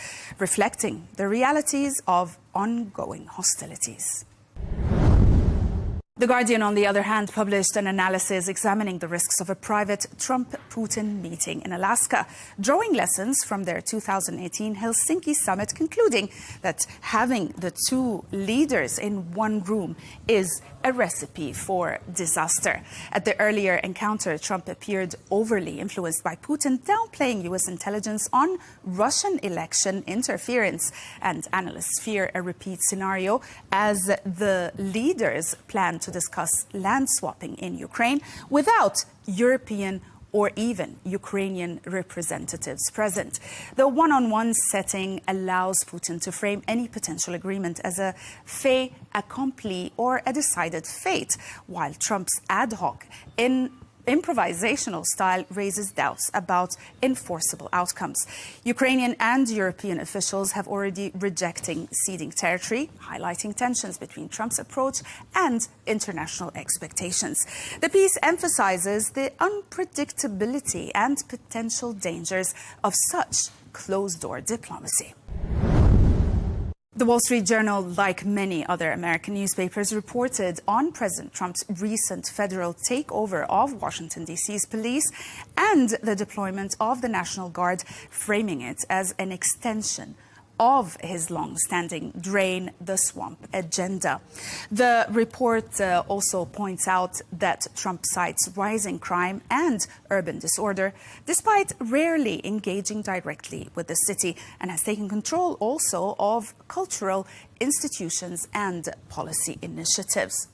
reflecting the realities of ongoing hostilities. The Guardian, on the other hand, published an analysis examining the risks of a private Trump-Putin meeting in Alaska, drawing lessons from their 2018 Helsinki summit, concluding that having the two leaders in one room is a recipe for disaster. At the earlier encounter, Trump appeared overly influenced by Putin, downplaying U.S. intelligence on Russian election interference, and analysts fear a repeat scenario as the leaders plan to discuss land swapping in Ukraine without European or even Ukrainian representatives present. The one-on-one setting allows Putin to frame any potential agreement as a fait accompli or a decided fate, while Trump's ad hoc improvisational style raises doubts about enforceable outcomes. Ukrainian and European officials have already rejected ceding territory, highlighting tensions between Trump's approach and international expectations. The piece emphasizes the unpredictability and potential dangers of such closed-door diplomacy. The Wall Street Journal, like many other American newspapers, reported on President Trump's recent federal takeover of Washington, D.C.'s police and the deployment of the National Guard, framing it as an extension of his long-standing drain the swamp agenda. The report also points out that Trump cites rising crime and urban disorder, despite rarely engaging directly with the city, and has taken control also of cultural institutions and policy initiatives.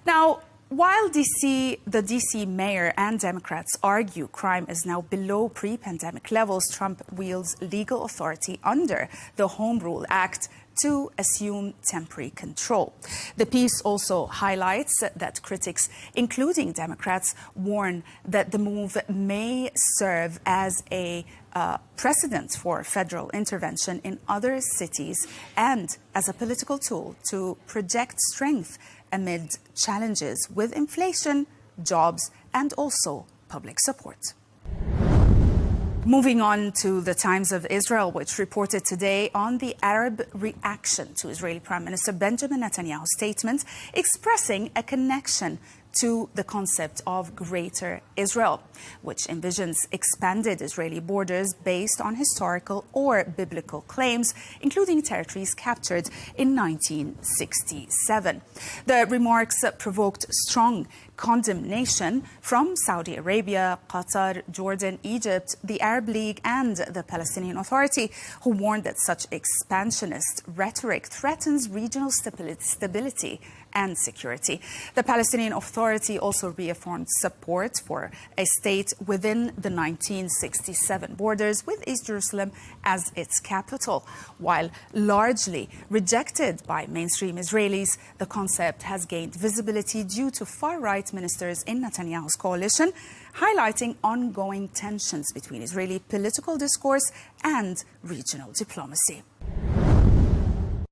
Now, while the D.C. mayor and Democrats argue crime is now below pre-pandemic levels, Trump wields legal authority under the Home Rule Act to assume temporary control. The piece also highlights that critics, including Democrats, warn that the move may serve as a precedent for federal intervention in other cities and as a political tool to project strength amid challenges with inflation, jobs, and also public support. Moving on to the Times of Israel, which reported today on the Arab reaction to Israeli Prime Minister Benjamin Netanyahu's statement expressing a connection to the concept of Greater Israel, which envisions expanded Israeli borders based on historical or biblical claims, including territories captured in 1967. The remarks provoked strong condemnation from Saudi Arabia, Qatar, Jordan, Egypt, the Arab League, and the Palestinian Authority, who warned that such expansionist rhetoric threatens regional stability and security. The Palestinian Authority also reaffirmed support for a state within the 1967 borders, with East Jerusalem as its capital. While largely rejected by mainstream Israelis, the concept has gained visibility due to far-right ministers in Netanyahu's coalition, highlighting ongoing tensions between Israeli political discourse and regional diplomacy.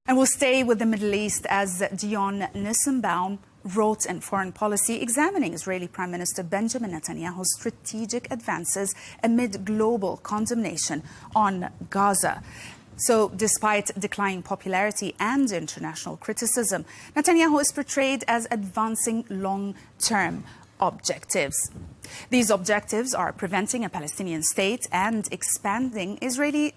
And we'll stay with the Middle East as Dion Nissenbaum wrote in Foreign Policy, examining Israeli Prime Minister Benjamin Netanyahu's strategic advances amid global condemnation on Gaza. So, despite declining popularity and international criticism, Netanyahu is portrayed as advancing long-term objectives. These objectives are preventing a Palestinian state and expanding Israeli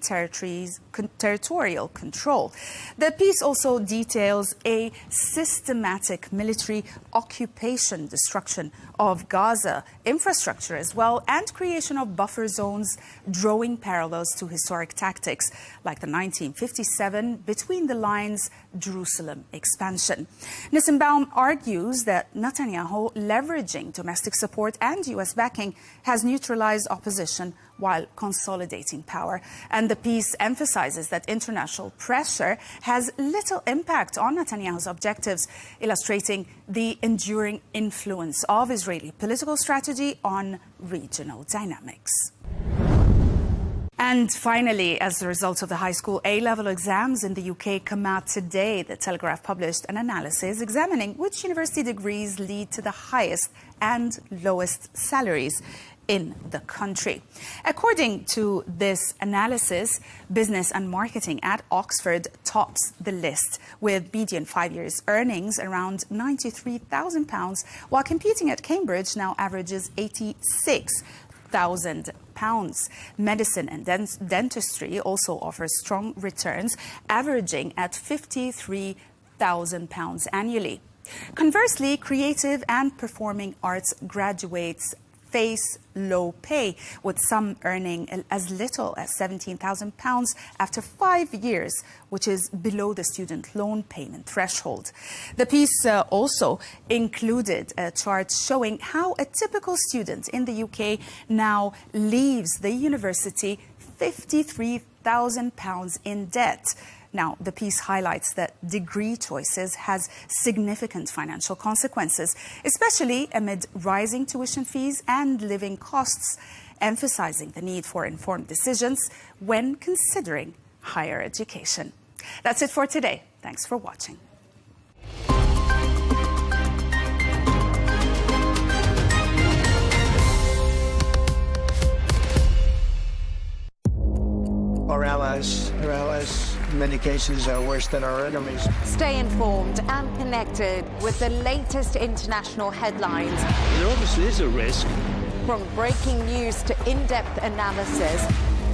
territorial control. The piece also details a systematic military occupation, destruction of Gaza infrastructure as well, and creation of buffer zones, drawing parallels to historic tactics like the 1957 between the lines Jerusalem expansion. Nissenbaum argues that Netanyahu leveraging domestic support and U.S. backing has neutralized opposition while consolidating power. And the piece emphasizes that international pressure has little impact on Netanyahu's objectives, illustrating the enduring influence of Israeli political strategy on regional dynamics. And finally, as a result of the high school A-level exams in the UK come out today, The Telegraph published an analysis examining which university degrees lead to the highest and lowest salaries in the country. According to this analysis, business and marketing at Oxford tops the list, with median 5 years earnings around £93,000, while computing at Cambridge now averages £86,000. Medicine and dentistry also offers strong returns, averaging at £53,000 annually. Conversely, creative and performing arts graduates face low pay, with some earning as little as £17,000 after 5 years, which is below the student loan payment threshold. The piece also included a chart showing how a typical student in the UK now leaves the university £53,000 in debt. Now, the piece highlights that degree choices has significant financial consequences, especially amid rising tuition fees and living costs, emphasizing the need for informed decisions when considering higher education. That's it for today. Thanks for watching. Our allies, in many cases, are worse than our enemies. Stay informed and connected with the latest international headlines. There obviously is a risk. From breaking news to in-depth analysis,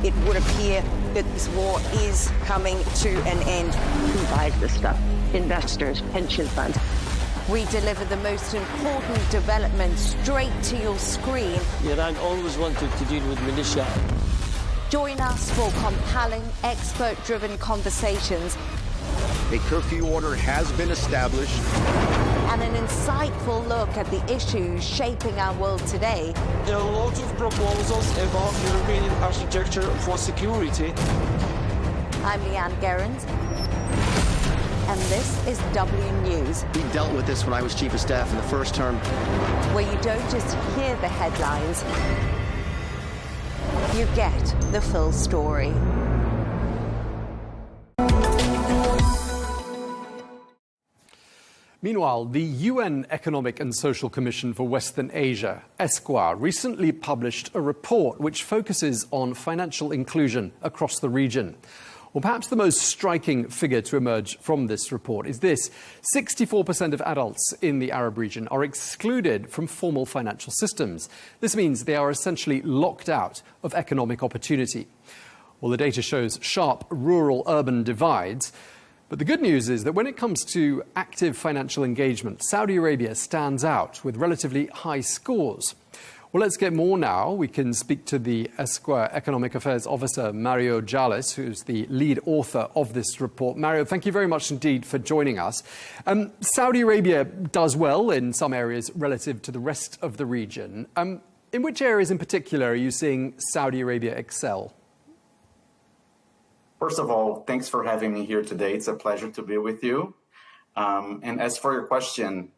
it would appear that this war is coming to an end. Who buys this stuff? Investors, pension funds. We deliver the most important developments straight to your screen. Iran always wanted to deal with militia. Join us for compelling, expert-driven conversations. A curfew order has been established. And an insightful look at the issues shaping our world today. There are lots of proposals about European architecture for security. I'm Leigh Ann Gerrans, and this is W News. We dealt with this when I was Chief of Staff in the first term. Where you don't just hear the headlines, you get the full story. Meanwhile, the UN Economic and Social Commission for Western Asia, ESCWA, recently published a report which focuses on financial inclusion across the region. Well, perhaps the most striking figure to emerge from this report is this: 64% of adults in the Arab region are excluded from formal financial systems. This means they are essentially locked out of economic opportunity. Well, the data shows sharp rural-urban divides. But the good news is that when it comes to active financial engagement, Saudi Arabia stands out with relatively high scores. Well, let's get more now. We can speak to the ESCWA Economic Affairs Officer, Mario Jallis, who's the lead author of this report. Mario, thank you very much indeed for joining us. Saudi Arabia does well in some areas relative to the rest of the region. In which areas in particular are you seeing Saudi Arabia excel? First of all, thanks for having me here today. It's a pleasure to be with you. And as for your question,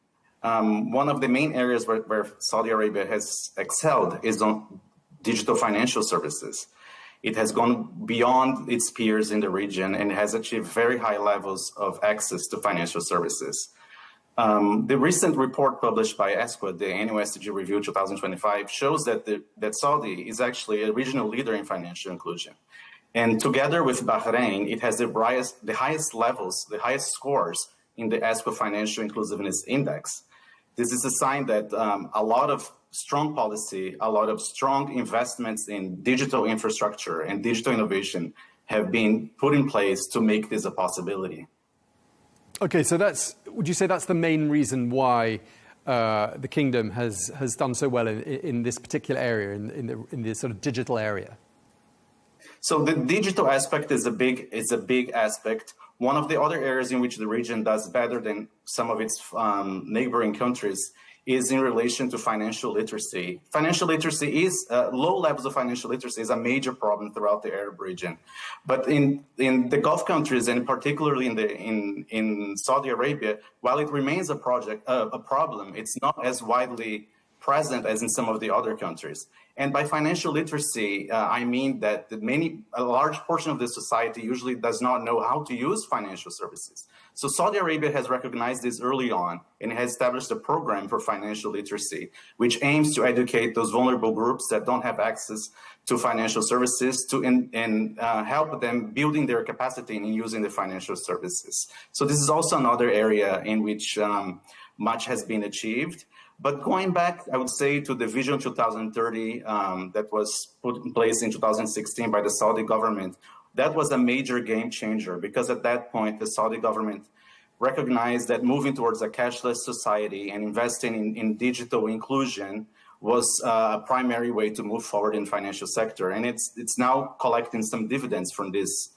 one of the main areas where Saudi Arabia has excelled is on digital financial services. It has gone beyond its peers in the region and has achieved very high levels of access to financial services. The recent report published by ESCWA, the Annual SDG Review 2025, shows that Saudi is actually a regional leader in financial inclusion. And together with Bahrain, it has the highest levels, the highest scores in the ESCO Financial Inclusiveness Index. This is a sign that a lot of strong policy, a lot of strong investments in digital infrastructure and digital innovation have been put in place to make this a possibility. Okay, so would you say that's the main reason why the kingdom has done so well in this particular area, in the sort of digital area? So the digital aspect is a big aspect. One of the other areas in which the region does better than some of its neighboring countries is in relation to financial literacy. Financial literacy is, low levels of financial literacy is a major problem throughout the Arab region. But in the Gulf countries, and particularly in Saudi Arabia, while it remains a problem, it's not as widely present as in some of the other countries. And by financial literacy, I mean that a large portion of the society usually does not know how to use financial services. So Saudi Arabia has recognized this early on and has established a program for financial literacy, which aims to educate those vulnerable groups that don't have access to financial services and help them building their capacity in using the financial services. So this is also another area in which much has been achieved. But going back, I would say, to the Vision 2030 that was put in place in 2016 by the Saudi government, that was a major game changer, because at that point, the Saudi government recognized that moving towards a cashless society and investing in digital inclusion was a primary way to move forward in the financial sector. And it's now collecting some dividends from this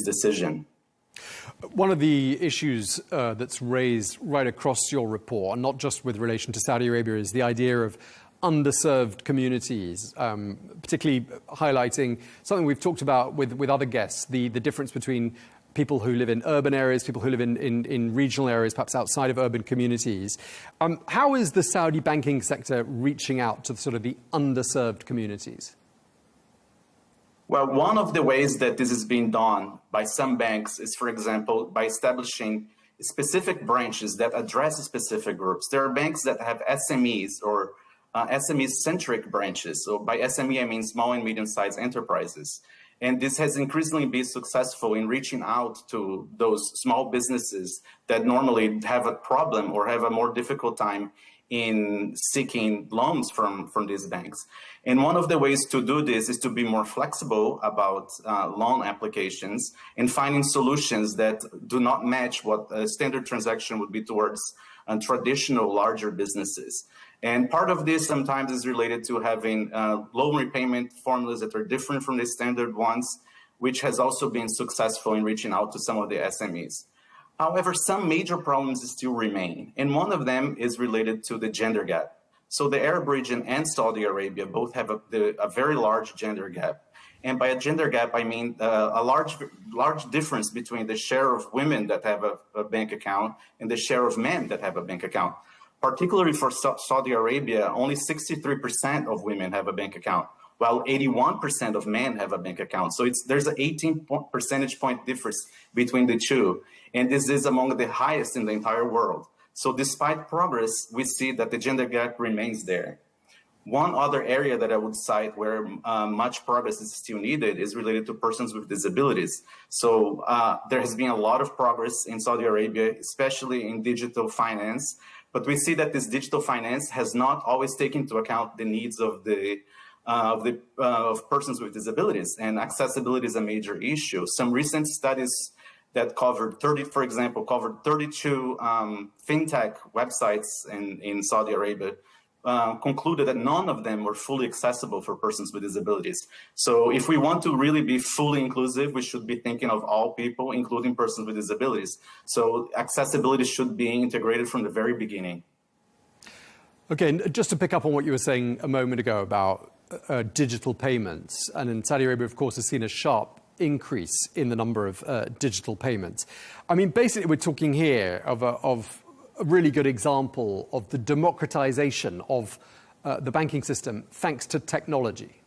decision. One of the issues that's raised right across your report, and not just with relation to Saudi Arabia, is the idea of underserved communities, particularly highlighting something we've talked about with other guests, the difference between people who live in urban areas, people who live in regional areas, perhaps outside of urban communities. How is the Saudi banking sector reaching out to sort of the underserved communities? Well, one of the ways that this is being done by some banks is, for example, by establishing specific branches that address specific groups. There are banks that have SMEs or SME-centric branches. So by SME, I mean small and medium-sized enterprises. And this has increasingly been successful in reaching out to those small businesses that normally have a problem or have a more difficult time in seeking loans from these banks. And one of the ways to do this is to be more flexible about loan applications and finding solutions that do not match what a standard transaction would be towards traditional larger businesses. And part of this sometimes is related to having loan repayment formulas that are different from the standard ones, which has also been successful in reaching out to some of the SMEs. However, some major problems still remain, and one of them is related to the gender gap. So the Arab region and Saudi Arabia both have a very large gender gap. And by a gender gap, I mean a large difference between the share of women that have a bank account and the share of men that have a bank account. Particularly for Saudi Arabia, only 63% of women have a bank account, while 81% of men have a bank account. So there's an 18 percentage point difference between the two. And this is among the highest in the entire world. So despite progress, we see that the gender gap remains there. One other area that I would cite where much progress is still needed is related to persons with disabilities. So there has been a lot of progress in Saudi Arabia, especially in digital finance. But we see that this digital finance has not always taken into account the needs of persons with disabilities, and accessibility is a major issue. Some recent studies that covered 32 fintech websites in Saudi Arabia concluded that none of them were fully accessible for persons with disabilities. So if we want to really be fully inclusive, we should be thinking of all people, including persons with disabilities. So accessibility should be integrated from the very beginning. Okay, and just to pick up on what you were saying a moment ago about digital payments, and in Saudi Arabia, of course, has seen a sharp increase in the number of digital payments. I mean, basically, we're talking here of a really good example of the democratization of the banking system thanks to technology.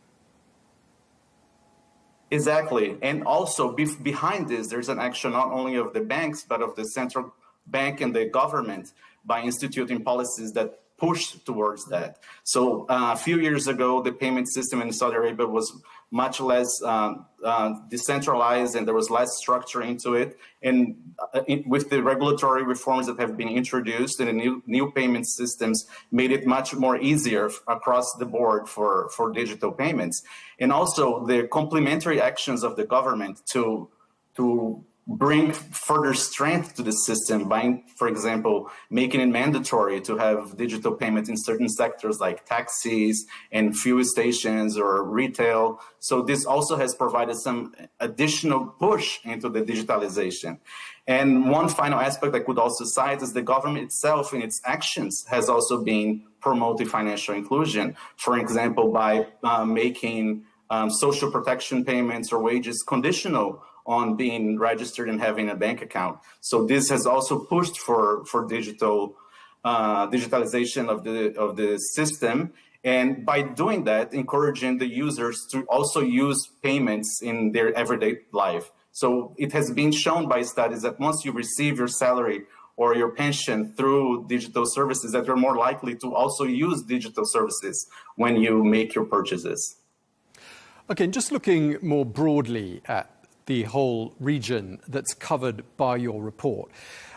Exactly. And also behind this, there's an action not only of the banks, but of the central bank and the government by instituting policies that push towards that. So a few years ago, the payment system in Saudi Arabia was much less decentralized, and there was less structure into it. And with the regulatory reforms that have been introduced, and the new payment systems made it much more easier across the board for digital payments. And also the complementary actions of the government to bring further strength to the system by, for example, making it mandatory to have digital payments in certain sectors like taxis and fuel stations or retail. So this also has provided some additional push into the digitalization. And one final aspect I could also cite is the government itself in its actions has also been promoting financial inclusion. For example, by making social protection payments or wages conditional on being registered and having a bank account. So this has also pushed for digitalization of the system. And by doing that, encouraging the users to also use payments in their everyday life. So it has been shown by studies that once you receive your salary or your pension through digital services, that you're more likely to also use digital services when you make your purchases. Okay, and just looking more broadly at the whole region that's covered by your report,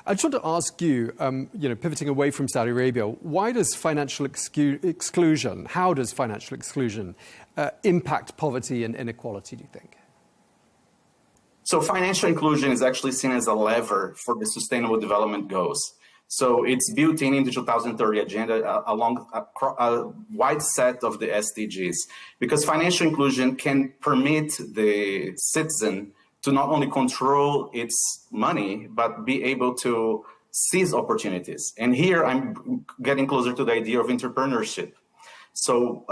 I just want to ask you, pivoting away from Saudi Arabia, why does financial exclusion, how does financial exclusion impact poverty and inequality, do you think? So financial inclusion is actually seen as a lever for the Sustainable Development Goals. So it's built in the 2030 agenda along a wide set of the SDGs, because financial inclusion can permit the citizen to not only control its money, but be able to seize opportunities. And here I'm getting closer to the idea of entrepreneurship. So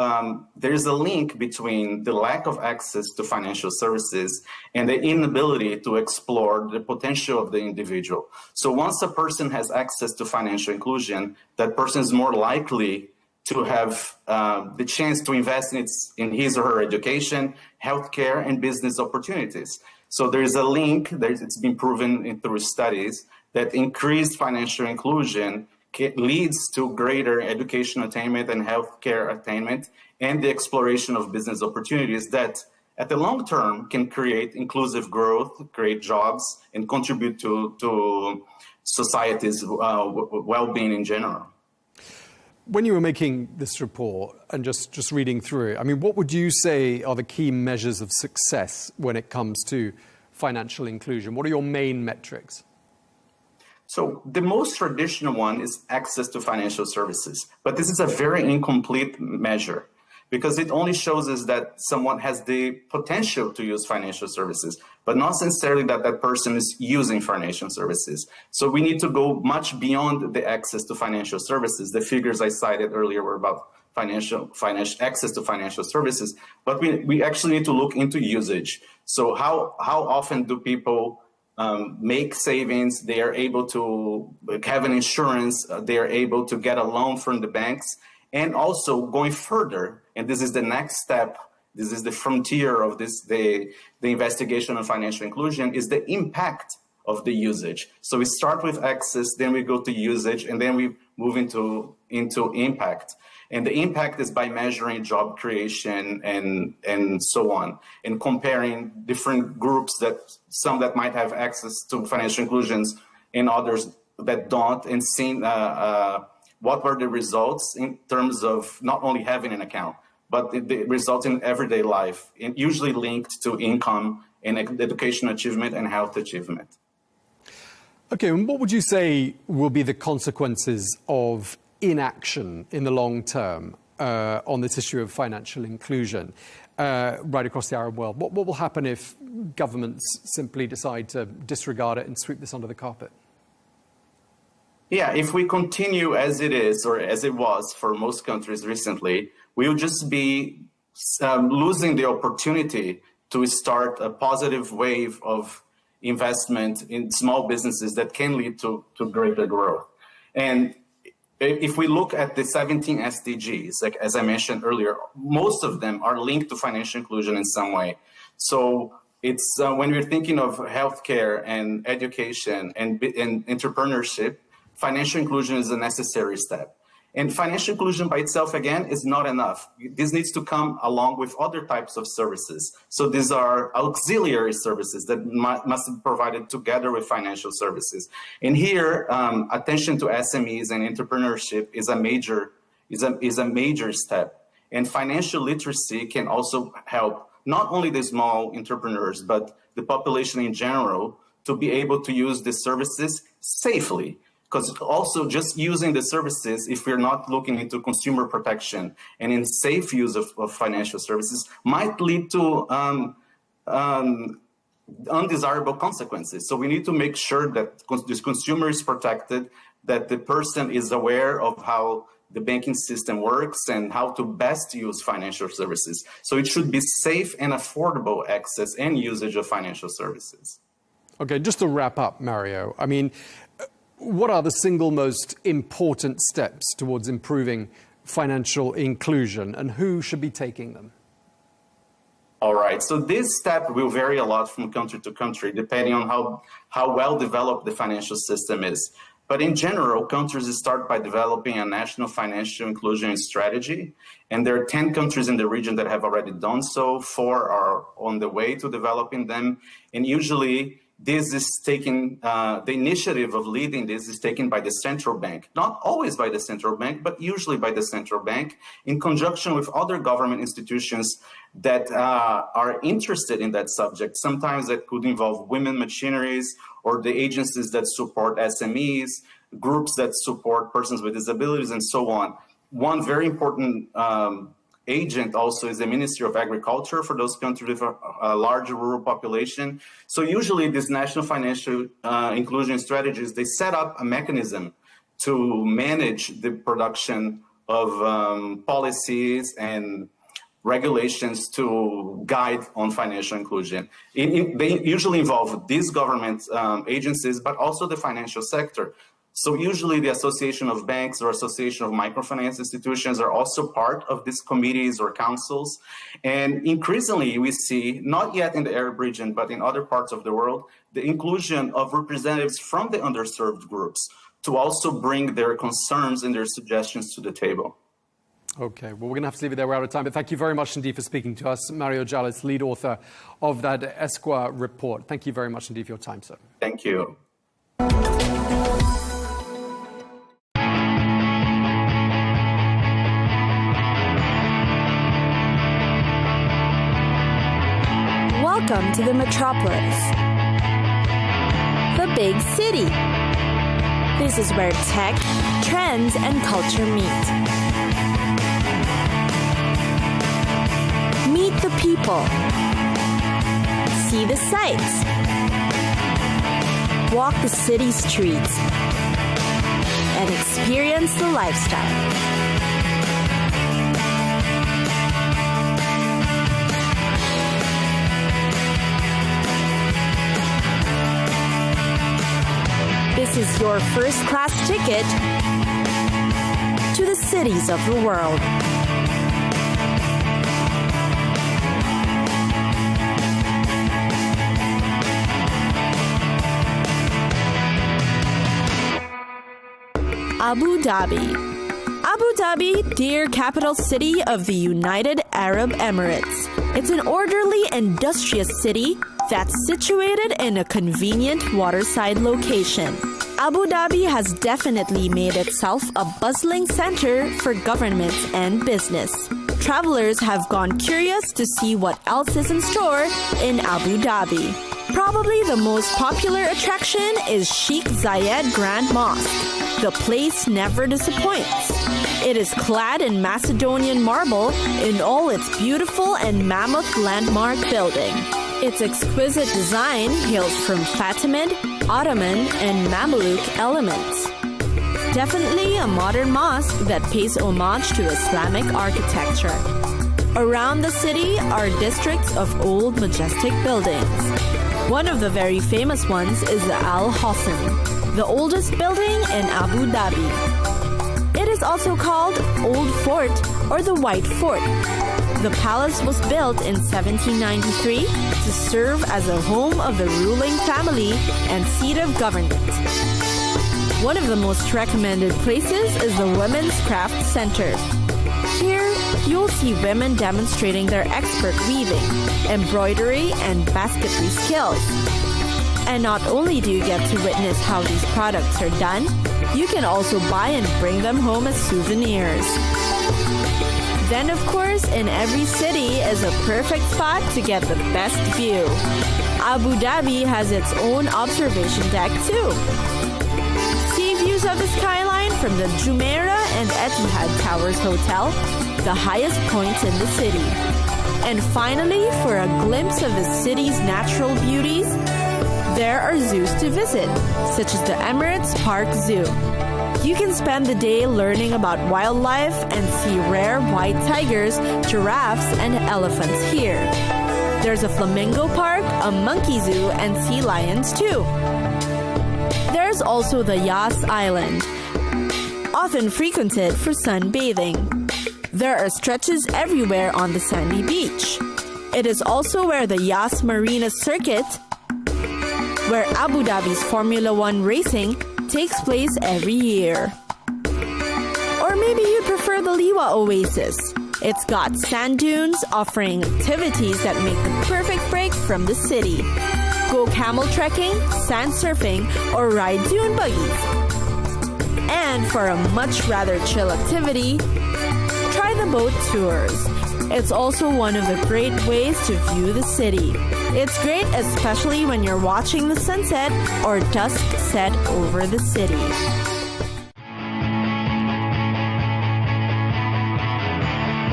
there's a link between the lack of access to financial services and the inability to explore the potential of the individual. So once a person has access to financial inclusion, that person is more likely to have the chance to invest in his or her education, healthcare, and business opportunities. So there's a link, it's been proven through studies, that increased financial inclusion leads to greater education attainment and healthcare attainment and the exploration of business opportunities that at the long term can create inclusive growth, create jobs, and contribute to society's well-being in general. When you were making this report and just reading through it, I mean, what would you say are the key measures of success when it comes to financial inclusion? What are your main metrics? So the most traditional one is access to financial services, but this is a very incomplete measure because it only shows us that someone has the potential to use financial services, but not necessarily that that person is using financial services. So we need to go much beyond the access to financial services. The figures I cited earlier were about financial access to financial services, but we actually need to look into usage. So how often do people make savings? They are able to have an insurance, they are able to get a loan from the banks, and also going further, and this is the next step, this is the frontier of this, the investigation on financial inclusion, is the impact of the usage. So we start with access, then we go to usage, and then we move into impact. And the impact is by measuring job creation and so on, and comparing different groups, that some that might have access to financial inclusions and others that don't, and seeing what were the results in terms of not only having an account, but the results in everyday life, and usually linked to income and education achievement and health achievement. Okay, and what would you say will be the consequences of inaction in the long term on this issue of financial inclusion right across the Arab world? What will happen if governments simply decide to disregard it and sweep this under the carpet? Yeah, if we continue as it is, or as it was for most countries recently, we will just be losing the opportunity to start a positive wave of investment in small businesses that can lead to greater growth. And if we look at the 17 SDGs, like as I mentioned earlier, most of them are linked to financial inclusion in some way. So it's when we're thinking of healthcare and education and entrepreneurship, financial inclusion is a necessary step. And financial inclusion by itself, again, is not enough. This needs to come along with other types of services. So these are auxiliary services that must be provided together with financial services. And here, attention to SMEs and entrepreneurship is a major step. And financial literacy can also help not only the small entrepreneurs, but the population in general to be able to use the services safely. Because also just using the services, if we're not looking into consumer protection and in safe use of financial services, might lead to undesirable consequences. So we need to make sure that this consumer is protected, that the person is aware of how the banking system works and how to best use financial services. So it should be safe and affordable access and usage of financial services. Okay, just to wrap up, Mario, I mean, what are the single most important steps towards improving financial inclusion, and who should be taking them? All right, so this step will vary a lot from country to country, depending on how well developed the financial system is. But in general, countries start by developing a national financial inclusion strategy. And there are 10 countries in the region that have already done so. 4 are on the way to developing them. And usually, this is taken, the initiative of leading this is taken by the central bank, not always by the central bank, but usually by the central bank in conjunction with other government institutions that are interested in that subject. Sometimes that could involve women machineries or the agencies that support SMEs, groups that support persons with disabilities, and so on. One very important agent also is the Ministry of Agriculture for those countries with a large rural population. So usually these national financial inclusion strategies, they set up a mechanism to manage the production of policies and regulations to guide on financial inclusion. They usually involve these government agencies, but also the financial sector. So usually the Association of Banks or Association of Microfinance Institutions are also part of these committees or councils. And increasingly we see, not yet in the Arab region, but in other parts of the world, the inclusion of representatives from the underserved groups to also bring their concerns and their suggestions to the table. Okay, well, we're going to have to leave it there. We're out of time. But thank you very much indeed for speaking to us. Mario Jallis, lead author of that Esquire report. Thank you very much indeed for your time, sir. Thank you. Welcome to the metropolis, the big city. This is where tech, trends, and culture meet. Meet the people. See the sights. Walk the city streets. And experience the lifestyle. This is your first-class ticket to the cities of the world. Abu Dhabi. Abu Dhabi, dear capital city of the United Arab Emirates. It's an orderly, industrious city that's situated in a convenient waterside location. Abu Dhabi has definitely made itself a bustling center for government and business. Travelers have gone curious to see what else is in store in Abu Dhabi. Probably the most popular attraction is Sheikh Zayed Grand Mosque. The place never disappoints. It is clad in Macedonian marble in all its beautiful and mammoth landmark building. Its exquisite design hails from Fatimid, Ottoman, and Mamluk elements. Definitely a modern mosque that pays homage to Islamic architecture. Around the city are districts of old, majestic buildings. One of the very famous ones is the Al Hosn, the oldest building in Abu Dhabi. It is also called Old Fort or the White Fort. The palace was built in 1793 to serve as a home of the ruling family and seat of government. One of the most recommended places is the Women's Craft Center. Here, you'll see women demonstrating their expert weaving, embroidery, and basketry skills. And not only do you get to witness how these products are done, you can also buy and bring them home as souvenirs. Then, of course, in every city is a perfect spot to get the best view. Abu Dhabi has its own observation deck too. See views of the skyline from the Jumeirah and Etihad Towers Hotel, the highest point in the city. And finally, for a glimpse of the city's natural beauties, there are zoos to visit, such as the Emirates Park Zoo. You can spend the day learning about wildlife and see rare white tigers, giraffes, and elephants here. There's a flamingo park, a monkey zoo, and sea lions too. There's also the Yas Island, often frequented for sunbathing. There are stretches everywhere on the sandy beach. It is also where the Yas Marina Circuit, where Abu Dhabi's Formula One racing takes place every year. Or maybe you'd prefer the Liwa Oasis. It's got sand dunes offering activities that make the perfect break from the city. Go camel trekking, sand surfing, or ride dune buggies. And for a much rather chill activity, try the boat tours. It's also one of the great ways to view the city. It's great especially when you're watching the sunset or dusk set over the city.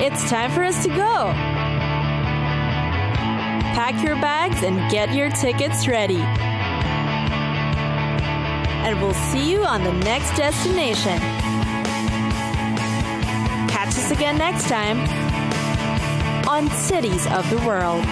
It's time for us to go. Pack your bags and get your tickets ready. And we'll see you on the next destination. Catch us again next time on Cities of the World.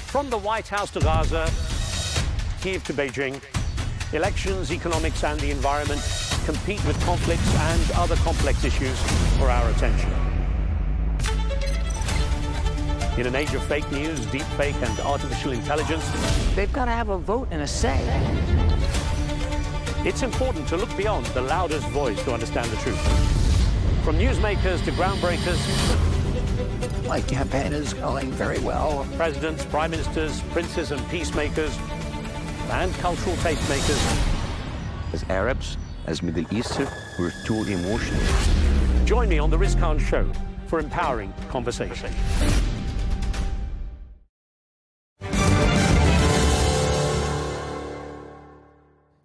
From the White House to Gaza, Kiev to Beijing, elections, economics and the environment compete with conflicts and other complex issues for our attention. In an age of fake news, deepfake and artificial intelligence, they've got to have a vote and a say. It's important to look beyond the loudest voice to understand the truth. From newsmakers to groundbreakers, my campaign is going very well. Presidents, prime ministers, princes and peacemakers, and cultural tastemakers. As Arabs, as Middle Eastern, we're too emotional. Join me on the Riz Khan Show for empowering conversation.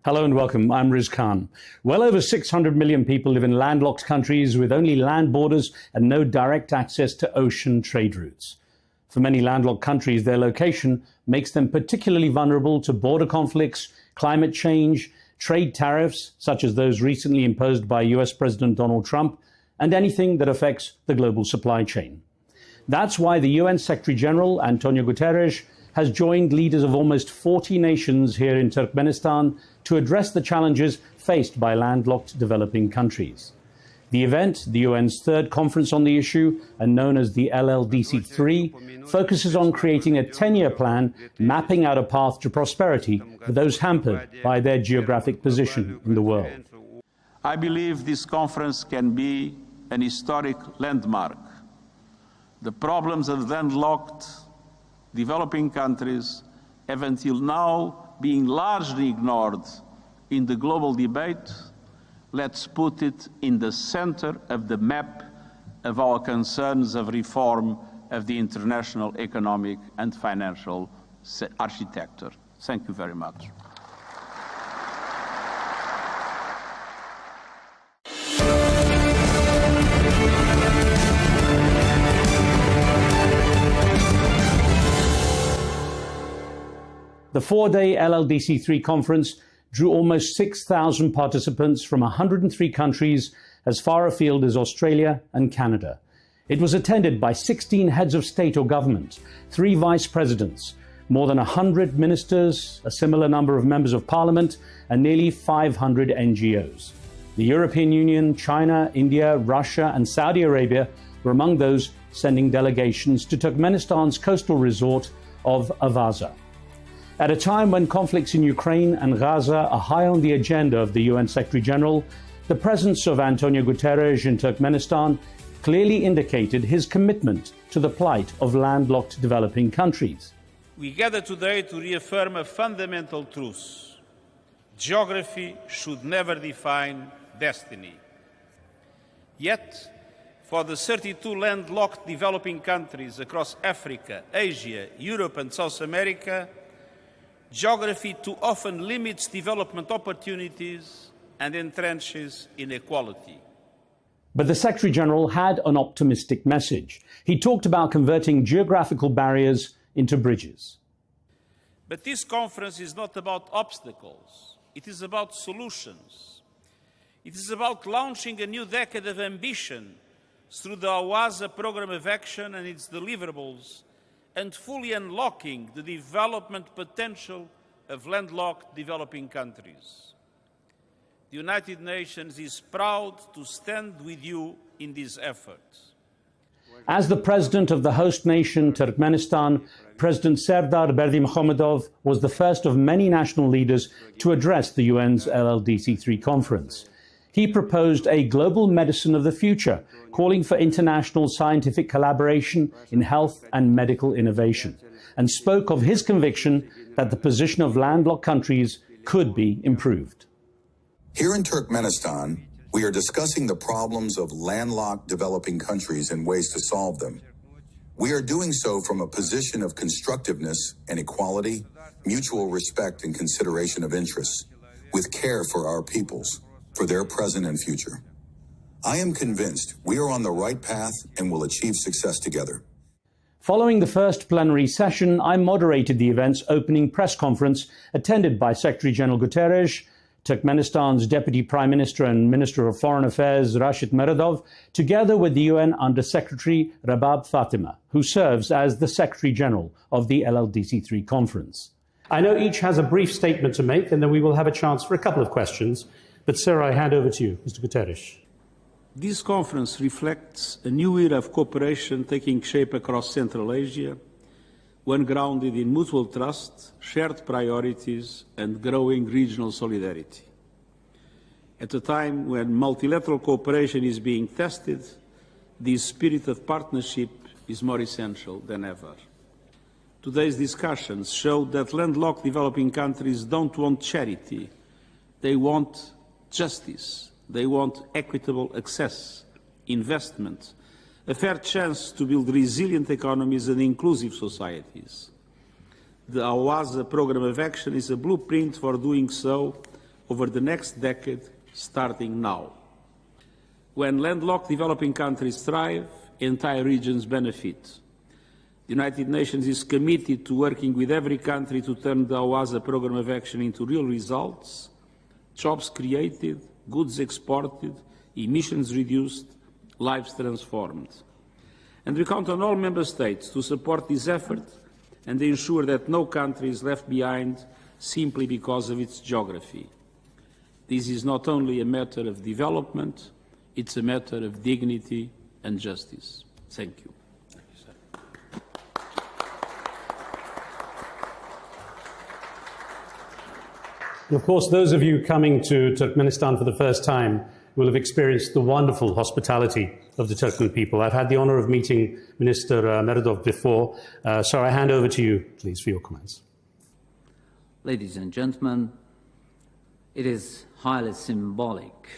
Hello and welcome. I'm Riz Khan. Well over 600 million people live in landlocked countries with only land borders and no direct access to ocean trade routes. For many landlocked countries, their location makes them particularly vulnerable to border conflicts, climate change, trade tariffs, such as those recently imposed by US President Donald Trump, and anything that affects the global supply chain. That's why the UN Secretary General, Antonio Guterres, has joined leaders of almost 40 nations here in Turkmenistan to address the challenges faced by landlocked developing countries. The event, the UN's third conference on the issue, and known as the LLDC3, focuses on creating a 10-year plan mapping out a path to prosperity for those hampered by their geographic position in the world. I believe this conference can be an historic landmark. The problems of landlocked developing countries have until now been largely ignored in the global debate. Let's put it in the center of the map of our concerns of reform of the international economic and financial architecture. Thank you very much. The four-day LLDC3 conference drew almost 6,000 participants from 103 countries as far afield as Australia and Canada. It was attended by 16 heads of state or government, 3 vice presidents, more than 100 ministers, a similar number of members of parliament, and nearly 500 NGOs. The European Union, China, India, Russia, and Saudi Arabia were among those sending delegations to Turkmenistan's coastal resort of Avaza. At a time when conflicts in Ukraine and Gaza are high on the agenda of the UN Secretary-General, the presence of Antonio Guterres in Turkmenistan clearly indicated his commitment to the plight of landlocked developing countries. We gather today to reaffirm a fundamental truth. Geography should never define destiny. Yet, for the 32 landlocked developing countries across Africa, Asia, Europe and South America, geography too often limits development opportunities and entrenches inequality. But the Secretary-General had an optimistic message. He talked about converting geographical barriers into bridges. But this conference is not about obstacles. It is about solutions. It is about launching a new decade of ambition through the AWASA Programme of Action and its deliverables, and fully unlocking the development potential of landlocked developing countries. The United Nations is proud to stand with you in these efforts. As the president of the host nation, Turkmenistan, President Serdar Berdimuhamedov was the first of many national leaders to address the UN's LLDC3 conference. He proposed a global medicine of the future, calling for international scientific collaboration in health and medical innovation, and spoke of his conviction that the position of landlocked countries could be improved. Here in Turkmenistan, we are discussing the problems of landlocked developing countries and ways to solve them. We are doing so from a position of constructiveness and equality, mutual respect and consideration of interests, with care for our peoples, for their present and future. I am convinced we are on the right path and will achieve success together. Following the first plenary session, I moderated the event's opening press conference attended by Secretary-General Guterres, Turkmenistan's Deputy Prime Minister and Minister of Foreign Affairs Rashid Meredov, together with the UN Under-Secretary Rabab Fatima, who serves as the Secretary-General of the LLDC3 conference. I know each has a brief statement to make, and then we will have a chance for a couple of questions. But sir, I hand over to you, Mr. Guterres. This conference reflects a new era of cooperation taking shape across Central Asia, one grounded in mutual trust, shared priorities, and growing regional solidarity. At a time when multilateral cooperation is being tested, this spirit of partnership is more essential than ever. Today's discussions show that landlocked developing countries don't want charity. They want justice. They want equitable access, investment, a fair chance to build resilient economies and inclusive societies. The AWASA Programme of Action is a blueprint for doing so over the next decade, starting now. When landlocked developing countries thrive, entire regions benefit. The United Nations is committed to working with every country to turn the AWASA Programme of Action into real results, jobs created, goods exported, emissions reduced, lives transformed. And we count on all Member States to support this effort and ensure that no country is left behind simply because of its geography. This is not only a matter of development, it's a matter of dignity and justice. Thank you. Of course, those of you coming to Turkmenistan for the first time will have experienced the wonderful hospitality of the Turkmen people. I've had the honor of meeting Minister Meredov before, so I hand over to you, please, for your comments. Ladies and gentlemen, it is highly symbolic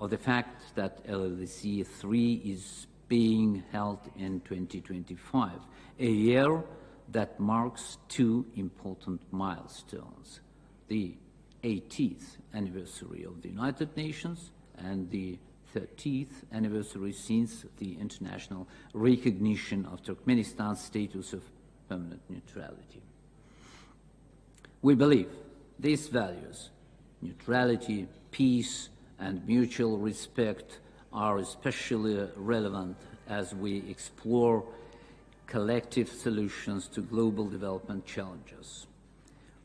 of the fact that LLDC 3 is being held in 2025, a year that marks two important milestones: the 80th anniversary of the United Nations and the 30th anniversary since the international recognition of Turkmenistan's status of permanent neutrality. We believe these values, neutrality, peace, and mutual respect, are especially relevant as we explore collective solutions to global development challenges.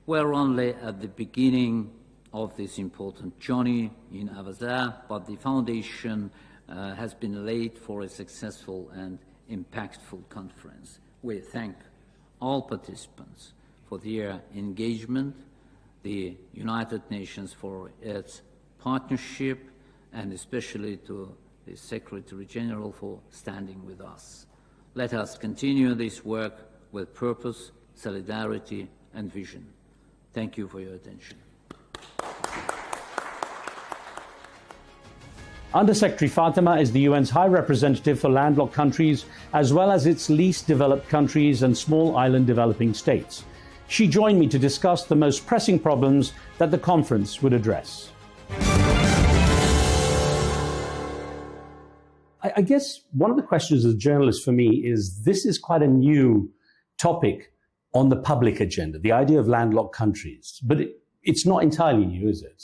We're only at the beginning of this important journey in Avaza, but the foundation has been laid for a successful and impactful conference. We thank all participants for their engagement, the United Nations for its partnership, and especially to the Secretary General for standing with us. Let us continue this work with purpose, solidarity, and vision. Thank you for your attention. Under-Secretary Fatima is the UN's High Representative for landlocked countries, as well as its least developed countries and small island developing states. She joined me to discuss the most pressing problems that the conference would address. I guess one of the questions as a journalist for me is this is quite a new topic on the public agenda, the idea of landlocked countries. But it's not entirely new, is it?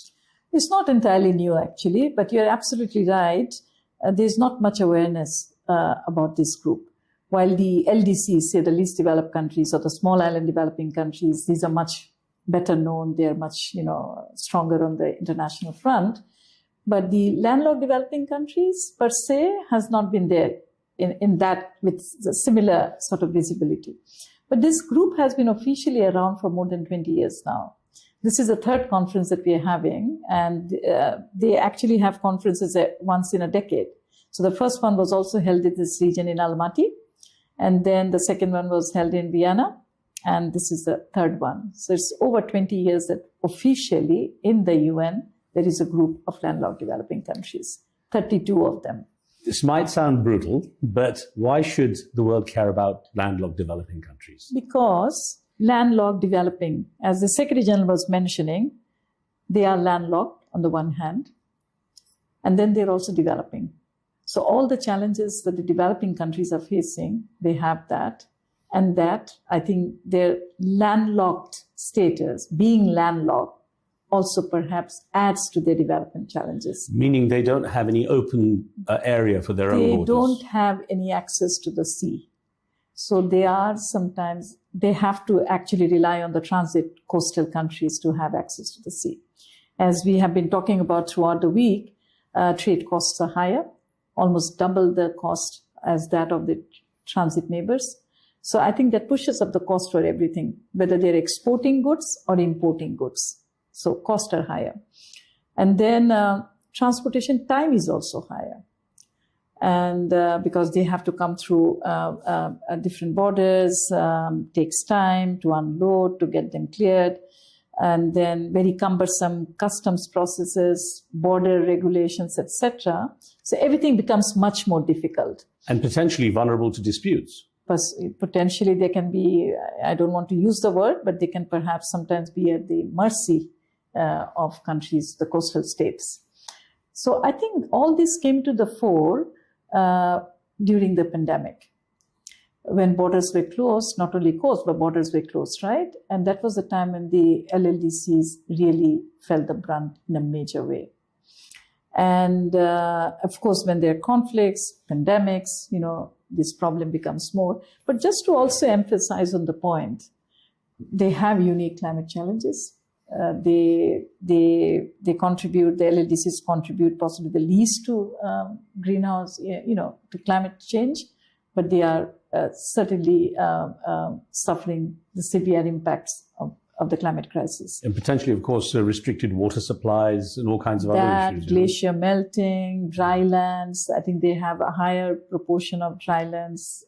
It's not entirely new, actually, but you're absolutely right. There's not much awareness about this group. While the LDCs, say the least developed countries or the small island developing countries, these are much better known. They're much, stronger on the international front. But the landlocked developing countries per se has not been there in that with a similar sort of visibility. But this group has been officially around for more than 20 years now. This is the third conference that we are having, and they actually have conferences once in a decade. So the first one was also held in this region in Almaty, and then the second one was held in Vienna, and this is the third one. So it's over 20 years that officially in the UN, there is a group of landlocked developing countries, 32 of them. This might sound brutal, but why should the world care about landlocked developing countries? Because landlocked developing, as the Secretary General was mentioning, they are landlocked on the one hand, and then they're also developing. So all the challenges that the developing countries are facing, they have that. And that, I think, their landlocked status, being landlocked, also perhaps adds to their development challenges. Meaning they don't have any open area for their own borders. They don't have any access to the sea. So they have to actually rely on the transit coastal countries to have access to the sea. As we have been talking about throughout the week, trade costs are higher, almost double the cost as that of the transit neighbors. So I think that pushes up the cost for everything, whether they're exporting goods or importing goods. So costs are higher. And then transportation time is also higher. And because they have to come through different borders, takes time to unload, to get them cleared, and then very cumbersome customs processes, border regulations, etc. So everything becomes much more difficult. And potentially vulnerable to disputes. Potentially they can be, I don't want to use the word, but they can perhaps sometimes be at the mercy of countries, the coastal states. So I think all this came to the fore during the pandemic, when borders were closed, not only coast, but borders were closed, right? And that was the time when the LLDCs really felt the brunt in a major way. And of course, when there are conflicts, pandemics, this problem becomes more. But just to also emphasize on the point, they have unique climate challenges. They contribute, the LLDCs contribute possibly the least to greenhouse, to climate change, but they are certainly suffering the severe impacts of the climate crisis. And potentially, of course, restricted water supplies and all kinds of other issues. Glacier melting, dry lands. I think they have a higher proportion of dry lands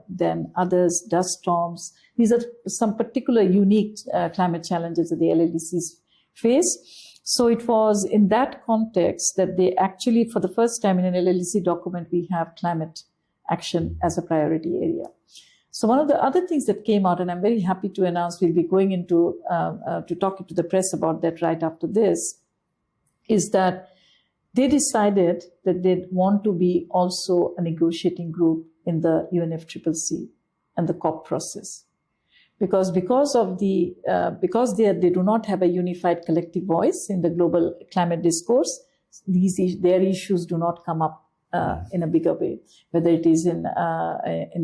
than others, dust storms. These are some particular unique climate challenges that the LLDCs face. So it was in that context that they actually, for the first time in an LLDC document, we have climate action as a priority area. So one of the other things that came out, and I'm very happy to announce we'll be going into to talk to the press about that right after this, is that they decided that they'd want to be also a negotiating group in the UNFCCC and the COP process. because they do not have a unified collective voice in the global climate discourse, their issues do not come up in a bigger way. Whether it is in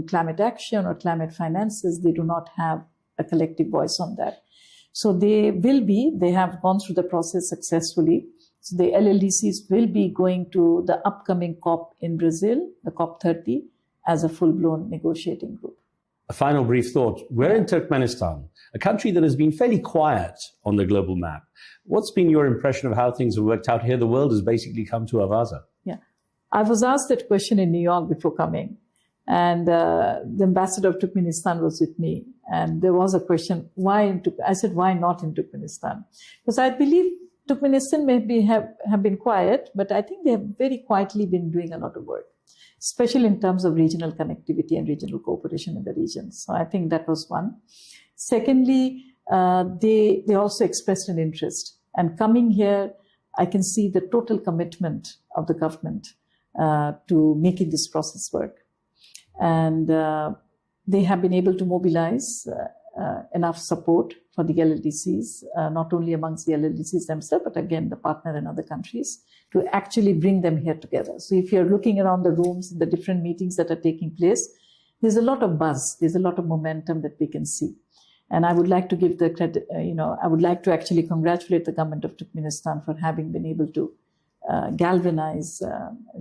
climate action or climate finances, they do not have a collective voice on that. So they have gone through the process successfully. So the LLDCs will be going to the upcoming COP in Brazil, the COP30, as a full-blown negotiating group. A final brief thought. We're in Turkmenistan, a country that has been fairly quiet on the global map. What's been your impression of how things have worked out here? The world has basically come to Avaza. Yeah. I was asked that question in New York before coming. And the ambassador of Turkmenistan was with me. And there was a question, I said, why not in Turkmenistan? Because I believe Turkmenistan maybe have been quiet, but I think they have very quietly been doing a lot of work, especially in terms of regional connectivity and regional cooperation in the region. So I think that was one. Secondly, they also expressed an interest. And coming here, I can see the total commitment of the government to making this process work. And they have been able to mobilize enough support for the LLDCs, not only amongst the LLDCs themselves, but again, the partner and other countries, to actually bring them here together. So if you're looking around the rooms, the different meetings that are taking place, there's a lot of buzz, there's a lot of momentum that we can see. And I would like to give the credit, I would like to actually congratulate the government of Turkmenistan for having been able to galvanize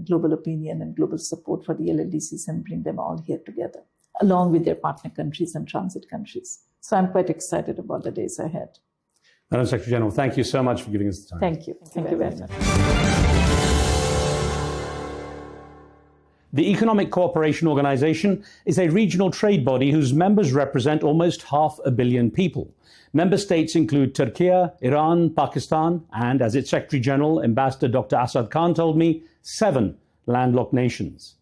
global opinion and global support for the LLDCs and bring them all here together, along with their partner countries and transit countries. So I'm quite excited about the days ahead. Madam Secretary General, thank you so much for giving us the time. Thank you. Thank you very much. The Economic Cooperation Organization is a regional trade body whose members represent almost 500 million people. Member states include Turkey, Iran, Pakistan, and, as its Secretary General, Ambassador Dr. Asad Khan told me, 7 landlocked nations.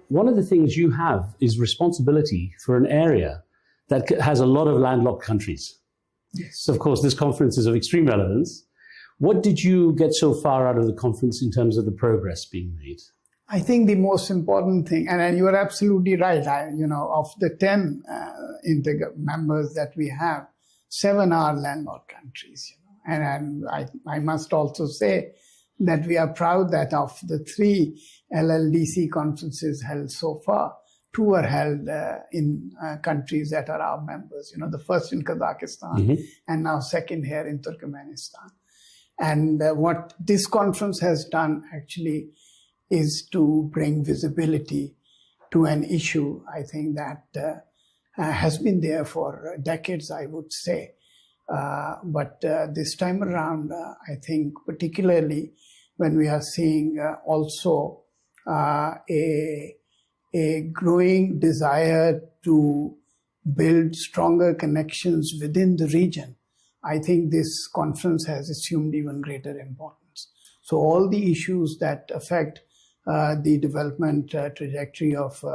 One of the things you have is responsibility for an area that has a lot of landlocked countries. Yes. So, of course, this conference is of extreme relevance. What did you get so far out of the conference in terms of the progress being made? I think the most important thing, and you are absolutely right, of the 10 members that we have, 7 are landlocked countries. And I must also say that we are proud that of the 3 LLDC conferences held so far, 2 are held in countries that are our members. The first in Kazakhstan and now second here in Turkmenistan. And what this conference has done actually is to bring visibility to an issue, I think, that has been there for decades, I would say. But this time around, I think particularly when we are seeing also a growing desire to build stronger connections within the region, I think this conference has assumed even greater importance. So all the issues that affect the development trajectory of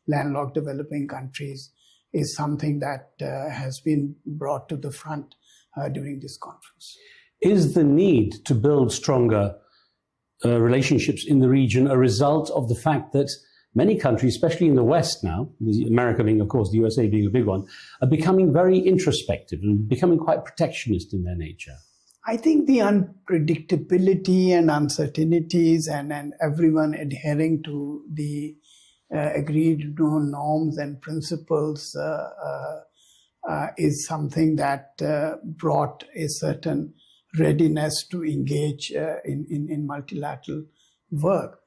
landlocked developing countries is something that has been brought to the front during this conference. Is the need to build stronger relationships in the region a result of the fact that many countries, especially in the West now, America being, of course, the USA being a big one, are becoming very introspective and becoming quite protectionist in their nature? I think the unpredictability and uncertainties and everyone adhering to the agreed norms and principles is something that brought a certain readiness to engage in multilateral work.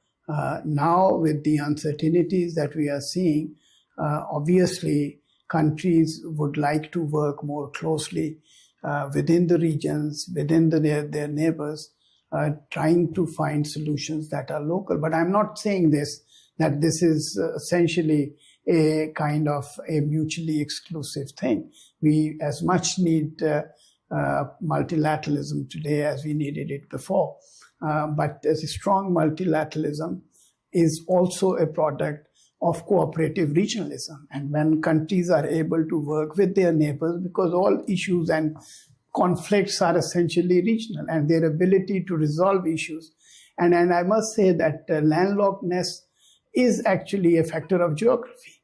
Now, with the uncertainties that we are seeing, obviously countries would like to work more closely within the regions, within their neighbors, trying to find solutions that are local. But I'm not saying that this is essentially a kind of a mutually exclusive thing. We as much need multilateralism today as we needed it before. But a strong multilateralism is also a product of cooperative regionalism. And when countries are able to work with their neighbors, because all issues and conflicts are essentially regional, and their ability to resolve issues. And I must say that landlockedness is actually a factor of geography.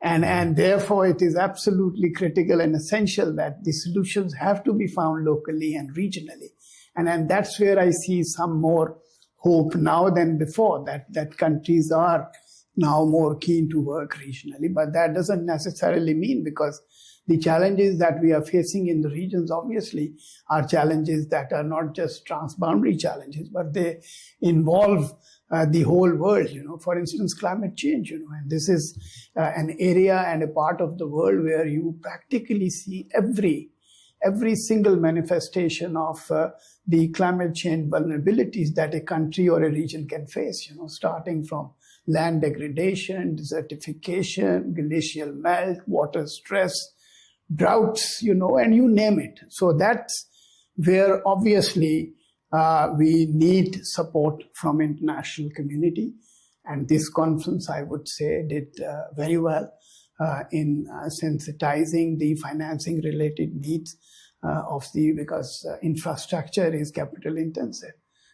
And therefore, it is absolutely critical and essential that the solutions have to be found locally and regionally. And that's where I see some more hope now than before, that countries are now more keen to work regionally. But that doesn't necessarily mean, because the challenges that we are facing in the regions obviously are challenges that are not just transboundary challenges, but they involve the whole world. For instance, climate change, and this is an area and a part of the world where you practically see every single manifestation of the climate change vulnerabilities that a country or a region can face, starting from land degradation, desertification, glacial melt, water stress, droughts, and you name it. So that's where obviously we need support from international community. And this conference, I would say, did very well in sensitizing the financing related needs because infrastructure is capital intensive.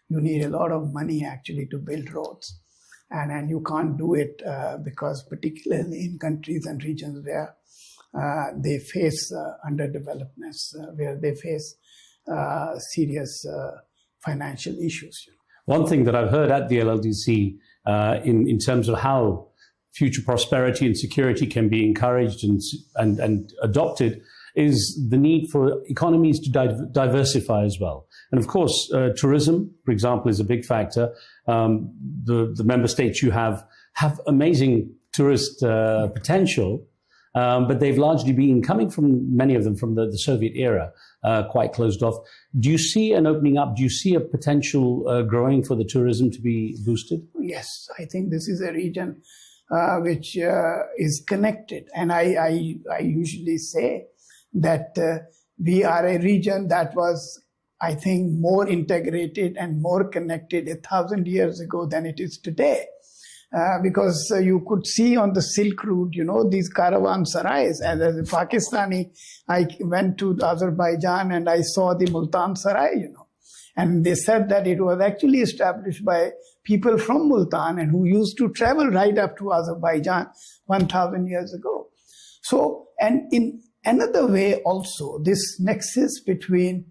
You need a lot of money actually to build roads. And you can't do it because particularly in countries and regions where they face underdevelopedness, where they face serious financial issues. One thing that I've heard at the LLDC in terms of how future prosperity and security can be encouraged and adopted is the need for economies to diversify as well. And of course, tourism, for example, is a big factor. The member states you have amazing tourist potential, but they've largely been coming from, many of them, from the Soviet era, quite closed off. Do you see an opening up? Do you see a potential growing for the tourism to be boosted? Yes, I think this is a region which is connected. And I usually say that we are a region that was, I think, more integrated and more connected 1,000 years ago than it is today. Because you could see on the Silk Route, these caravansarais. As a Pakistani, I went to Azerbaijan and I saw the Multan Sarai, And they said that it was actually established by people from Multan and who used to travel right up to Azerbaijan 1,000 years ago. So, and in another way also, this nexus between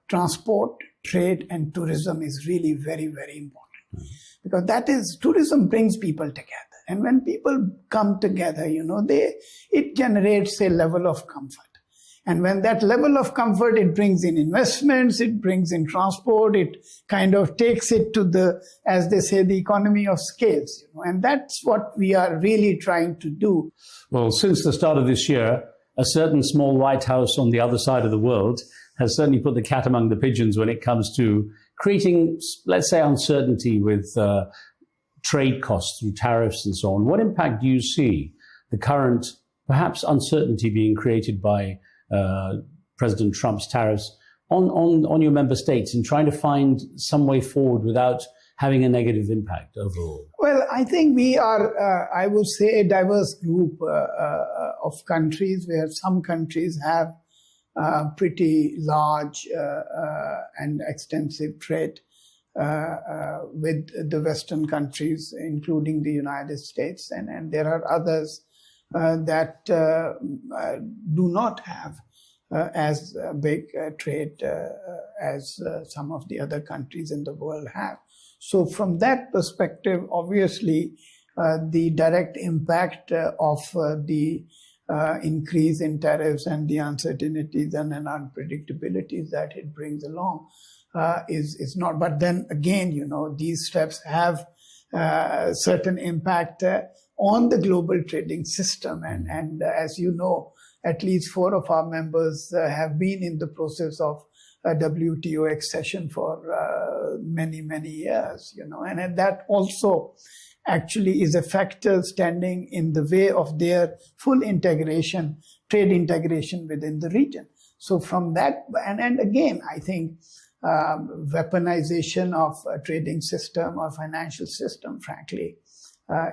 transport, trade, and tourism is really very, very important. Because tourism brings people together. And when people come together, it generates a level of comfort. And when that level of comfort, it brings in investments, it brings in transport, it kind of takes it to the, as they say, the economy of scales. And that's what we are really trying to do. Well, since the start of this year, a certain small White House on the other side of the world has certainly put the cat among the pigeons when it comes to creating, let's say, uncertainty with trade costs through tariffs and so on. What impact do you see the current, perhaps, uncertainty being created by President Trump's tariffs on your member states in trying to find some way forward without having a negative impact overall? Well, I think we are, I would say, a diverse group of countries where some countries have pretty large and extensive trade with the Western countries, including the United States. And there are others that do not have as big trade as some of the other countries in the world have. So from that perspective, obviously, the direct impact of the increase in tariffs and the uncertainties and unpredictabilities that it brings along is not. But then again, these steps have certain impact on the global trading system. And as you know, at least 4 of our members have been in the process of WTO accession for many, many years, and that also actually is a factor standing in the way of their full integration, trade integration within the region. So from that, and again, I think weaponization of a trading system or financial system, frankly,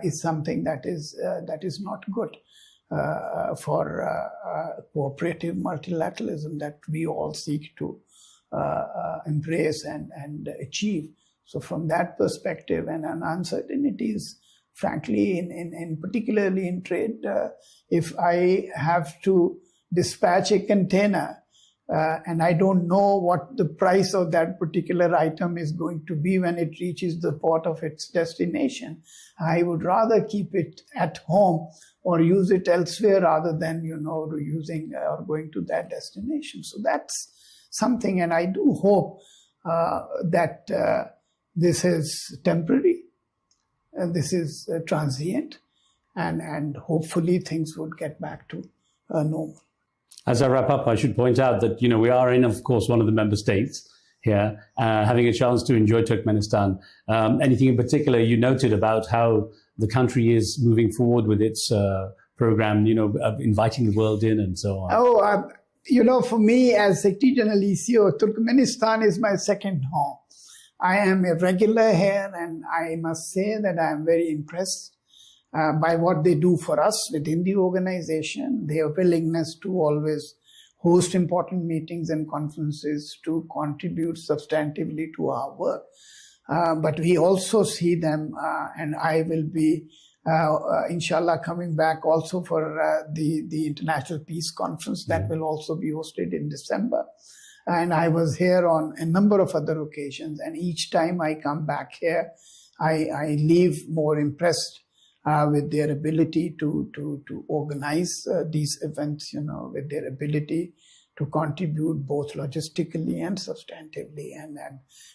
is something that is not good for cooperative multilateralism that we all seek to embrace and achieve. So from that perspective, and uncertainties frankly, in particularly in trade, if I have to dispatch a container and I don't know what the price of that particular item is going to be when it reaches the port of its destination, I would rather keep it at home or use it elsewhere rather than, using or going to that destination. So that's something, and I do hope that this is temporary, this is transient, and hopefully things would get back to normal. As I wrap up, I should point out that, we are in, of course, one of the member states here, having a chance to enjoy Turkmenistan. Anything in particular you noted about how the country is moving forward with its program, of inviting the world in and so on? For me as Secretary General ECO, Turkmenistan is my second home. I am a regular here, and I must say that I am very impressed by what they do for us within the organization, their willingness to always host important meetings and conferences to contribute substantively to our work. But we also see them, and I will be, inshallah, coming back also for the International Peace Conference that will also be hosted in December. And I was here on a number of other occasions, and each time I come back here, I leave more impressed with their ability to organize these events, with their ability to contribute both logistically and substantively. And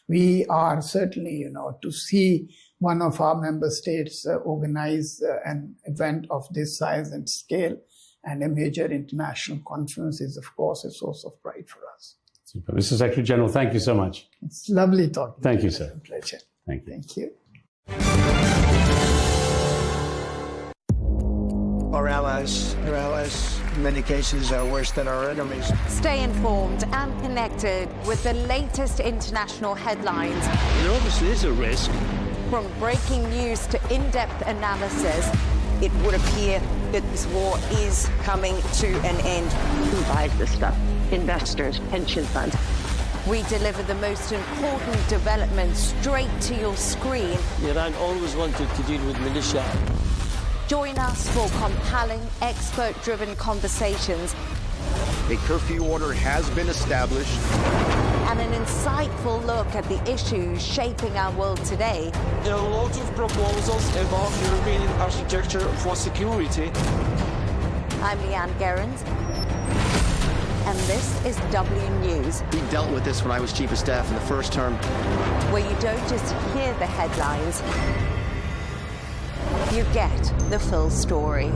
we are certainly, to see one of our member states organize an event of this size and scale and a major international conference is, of course, a source of pride for us. Super. Mr. Secretary General, thank you so much. It's lovely talking. Thank you, sir. It's a pleasure. Thank you. Thank you. Our allies, in many cases, are worse than our enemies. Stay informed and connected with the latest international headlines. There obviously is a risk. From breaking news to in-depth analysis, it would appear that this war is coming to an end. Who buys this stuff? Investors, pension funds. We deliver the most important developments straight to your screen. Iran always wanted to deal with militia. Join us for compelling, expert-driven conversations. A curfew order has been established. And an insightful look at the issues shaping our world today. There are lots of proposals about European architecture for security. I'm Leigh Ann Gerrans, and this is W News. We dealt with this when I was Chief of Staff in the first term. Where you don't just hear the headlines, you get the full story.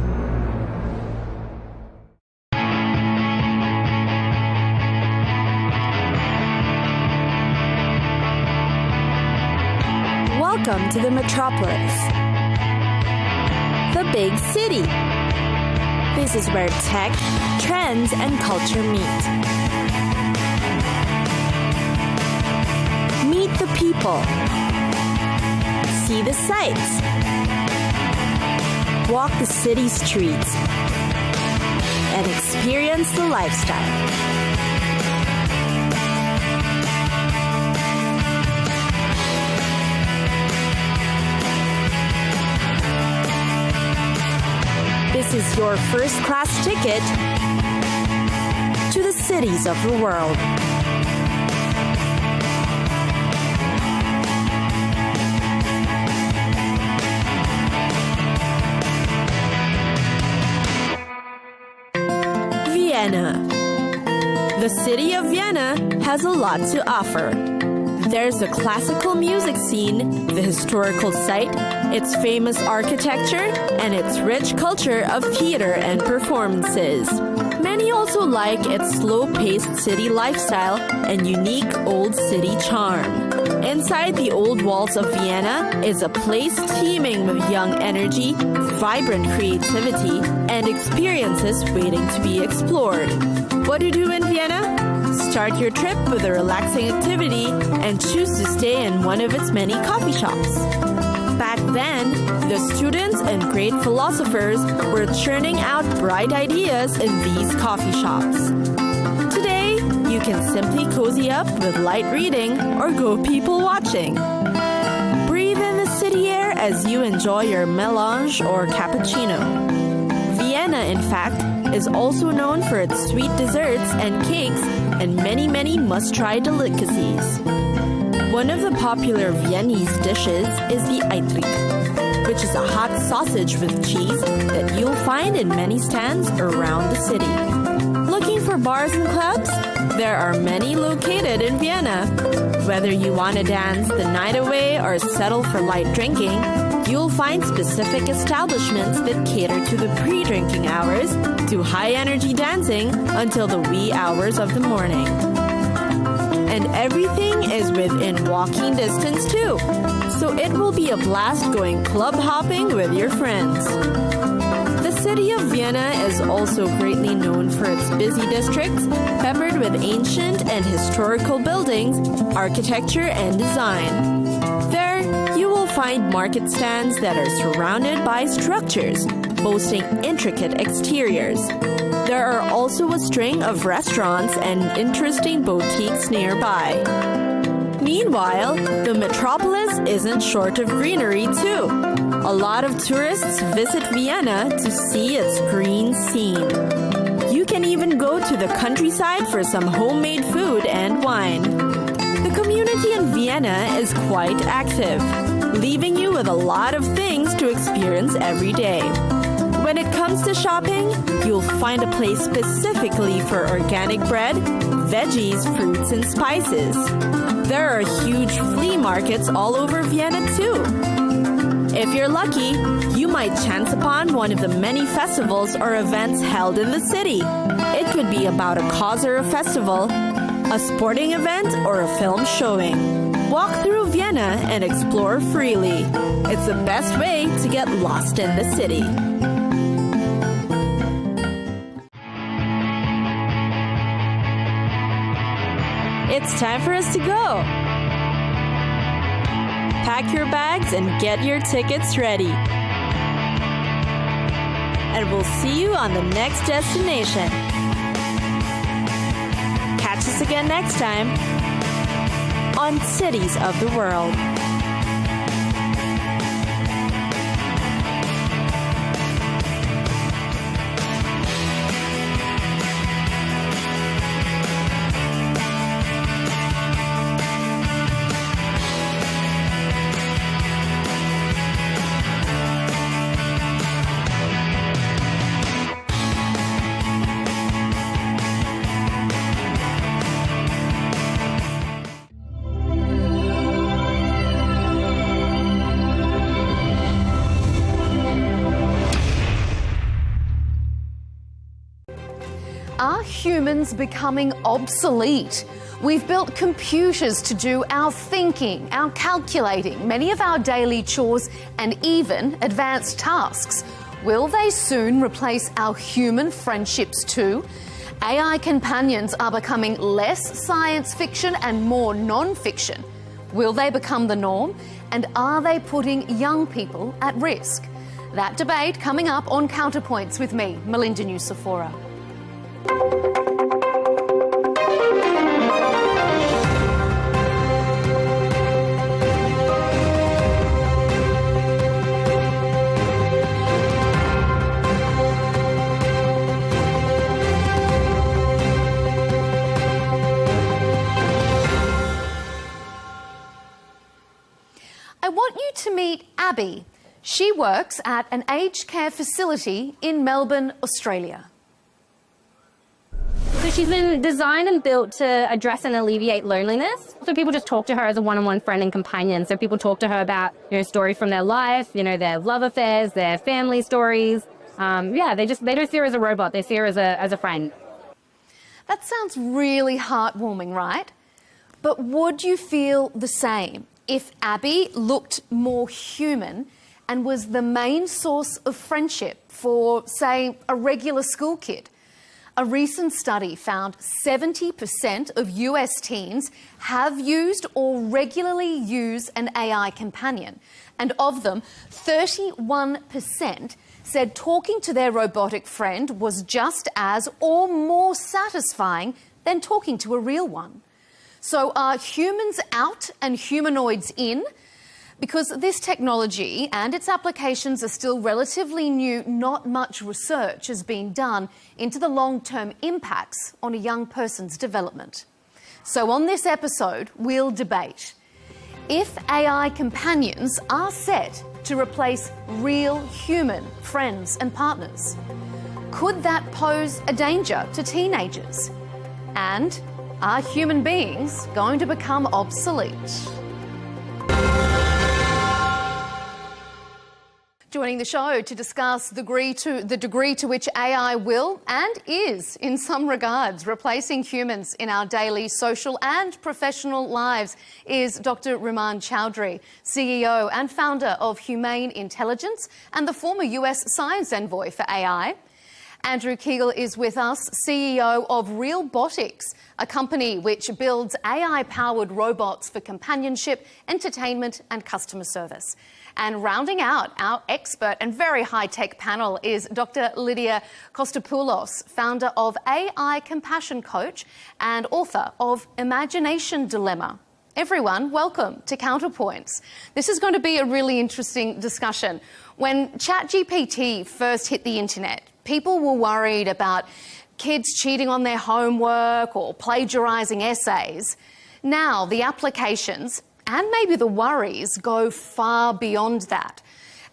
Welcome to the metropolis, the big city. This is where tech, trends, and culture meet. Meet the people. See the sights. Walk the city streets. And experience the lifestyle. This is your first-class ticket to the cities of the world. Vienna. The city of Vienna has a lot to offer. There's a classical music scene, the historical site, its famous architecture, and its rich culture of theater and performances. Many also like its slow-paced city lifestyle and unique old city charm. Inside the old walls of Vienna is a place teeming with young energy, vibrant creativity, and experiences waiting to be explored. What to do in Vienna? Start your trip with a relaxing activity and choose to stay in one of its many coffee shops. Back then, the students and great philosophers were churning out bright ideas in these coffee shops. Today, you can simply cozy up with light reading or go people watching. Breathe in the city air as you enjoy your melange or cappuccino. Vienna, in fact, is also known for its sweet desserts and cakes and many, many must-try delicacies. One of the popular Viennese dishes is the Eitrig, which is a hot sausage with cheese that you'll find in many stands around the city. Looking for bars and clubs? There are many located in Vienna. Whether you want to dance the night away or settle for light drinking, you'll find specific establishments that cater to the pre-drinking hours to high-energy dancing until the wee hours of the morning. And everything is within walking distance too, so it will be a blast going club hopping with your friends. The city of Vienna is also greatly known for its busy districts, peppered with ancient and historical buildings, architecture, and design. There, you will find market stands that are surrounded by structures, boasting intricate exteriors. There are also a string of restaurants and interesting boutiques nearby. Meanwhile, the metropolis isn't short of greenery too. A lot of tourists visit Vienna to see its green scene. You can even go to the countryside for some homemade food and wine. The community in Vienna is quite active, leaving you with a lot of things to experience every day. When it comes to shopping, you'll find a place specifically for organic bread, veggies, fruits, and spices. There are huge flea markets all over Vienna too. If you're lucky, you might chance upon one of the many festivals or events held in the city. It could be about a cause or a festival, a sporting event, or a film showing. Walk through Vienna and explore freely. It's the best way to get lost in the city. It's time for us to go. Pack your bags and get your tickets ready. And we'll see you on the next destination. Catch us again next time on Cities of the World. Are humans becoming obsolete? We've built computers to do our thinking, our calculating, many of our daily chores, and even advanced tasks. Will they soon replace our human friendships too? AI companions are becoming less science fiction and more non-fiction. Will they become the norm? And are they putting young people at risk? That debate coming up on Counterpoints with me, Melinda Nucifora. I want you to meet Abby. She works at an aged care facility in Melbourne, Australia. So she's been designed and built to address and alleviate loneliness. So people just talk to her as a one-on-one friend and companion. So people talk to her about, stories from their life, their love affairs, their family stories. They don't see her as a robot. They see her as a friend. That sounds really heartwarming, right? But would you feel the same if Abby looked more human and was the main source of friendship for, say, a regular school kid? A recent study found 70% of US teens have used or regularly use an AI companion. And of them, 31% said talking to their robotic friend was just as or more satisfying than talking to a real one. So are humans out and humanoids in? Because this technology and its applications are still relatively new, not much research has been done into the long-term impacts on a young person's development. So on this episode, we'll debate if AI companions are set to replace real human friends and partners. Could that pose a danger to teenagers? And are human beings going to become obsolete? Joining the show to discuss the degree to which AI will and is, in some regards, replacing humans in our daily social and professional lives is Dr. Rumman Chowdhury, CEO and founder of Humane Intelligence and the former US Science Envoy for AI. Andrew Kegel is with us, CEO of Realbotics, a company which builds AI-powered robots for companionship, entertainment and customer service. And rounding out our expert and very high-tech panel is Dr. Lydia Kostopoulos, founder of AI Compassion Coach and author of Imagination Dilemma. Everyone, welcome to Counterpoints. This is going to be a really interesting discussion. When ChatGPT first hit the internet, people were worried about kids cheating on their homework or plagiarising essays. Now, the applications and maybe the worries go far beyond that.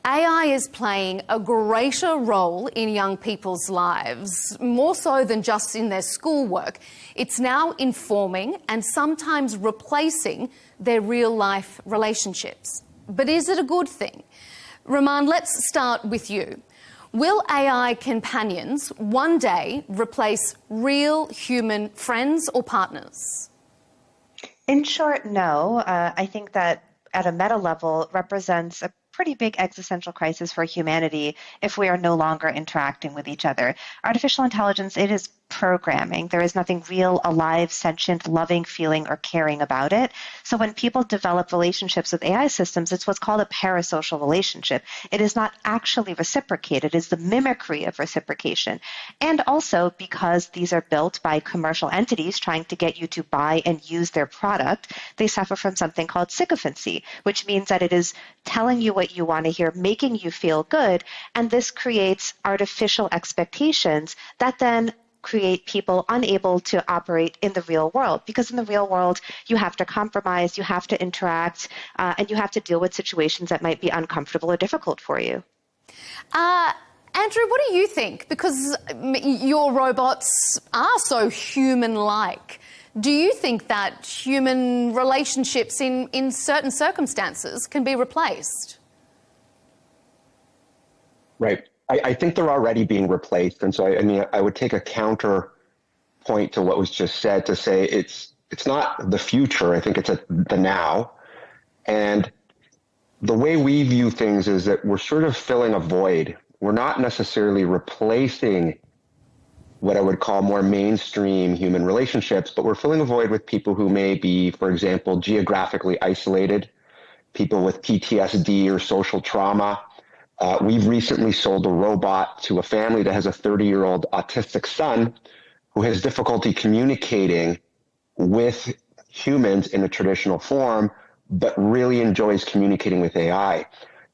AI is playing a greater role in young people's lives, more so than just in their schoolwork. It's now informing and sometimes replacing their real-life relationships. But is it a good thing? Rumman, let's start with you. Will AI companions one day replace real human friends or partners? In short, no. I think that at a meta level represents a pretty big existential crisis for humanity if we are no longer interacting with each other. Artificial intelligence, it is programming. There is nothing real, alive, sentient, loving, feeling, or caring about it. So when people develop relationships with AI systems, it's what's called a parasocial relationship. It is not actually reciprocated. It is the mimicry of reciprocation. And also because these are built by commercial entities trying to get you to buy and use their product, they suffer from something called sycophancy, which means that it is telling you what you want to hear, making you feel good, and this creates artificial expectations that then create people unable to operate in the real world. Because in the real world, you have to compromise, you have to interact, and you have to deal with situations that might be uncomfortable or difficult for you. Andrew, what do you think? Because your robots are so human-like. Do you think that human relationships in certain circumstances can be replaced? Right. I think they're already being replaced. And so, I would take a counterpoint to what was just said to say it's not the future. I think it's the now. And the way we view things is that we're sort of filling a void. We're not necessarily replacing what I would call more mainstream human relationships, but we're filling a void with people who may be, for example, geographically isolated, people with PTSD or social trauma. We've recently sold a robot to a family that has a 30-year-old autistic son who has difficulty communicating with humans in a traditional form, but really enjoys communicating with AI.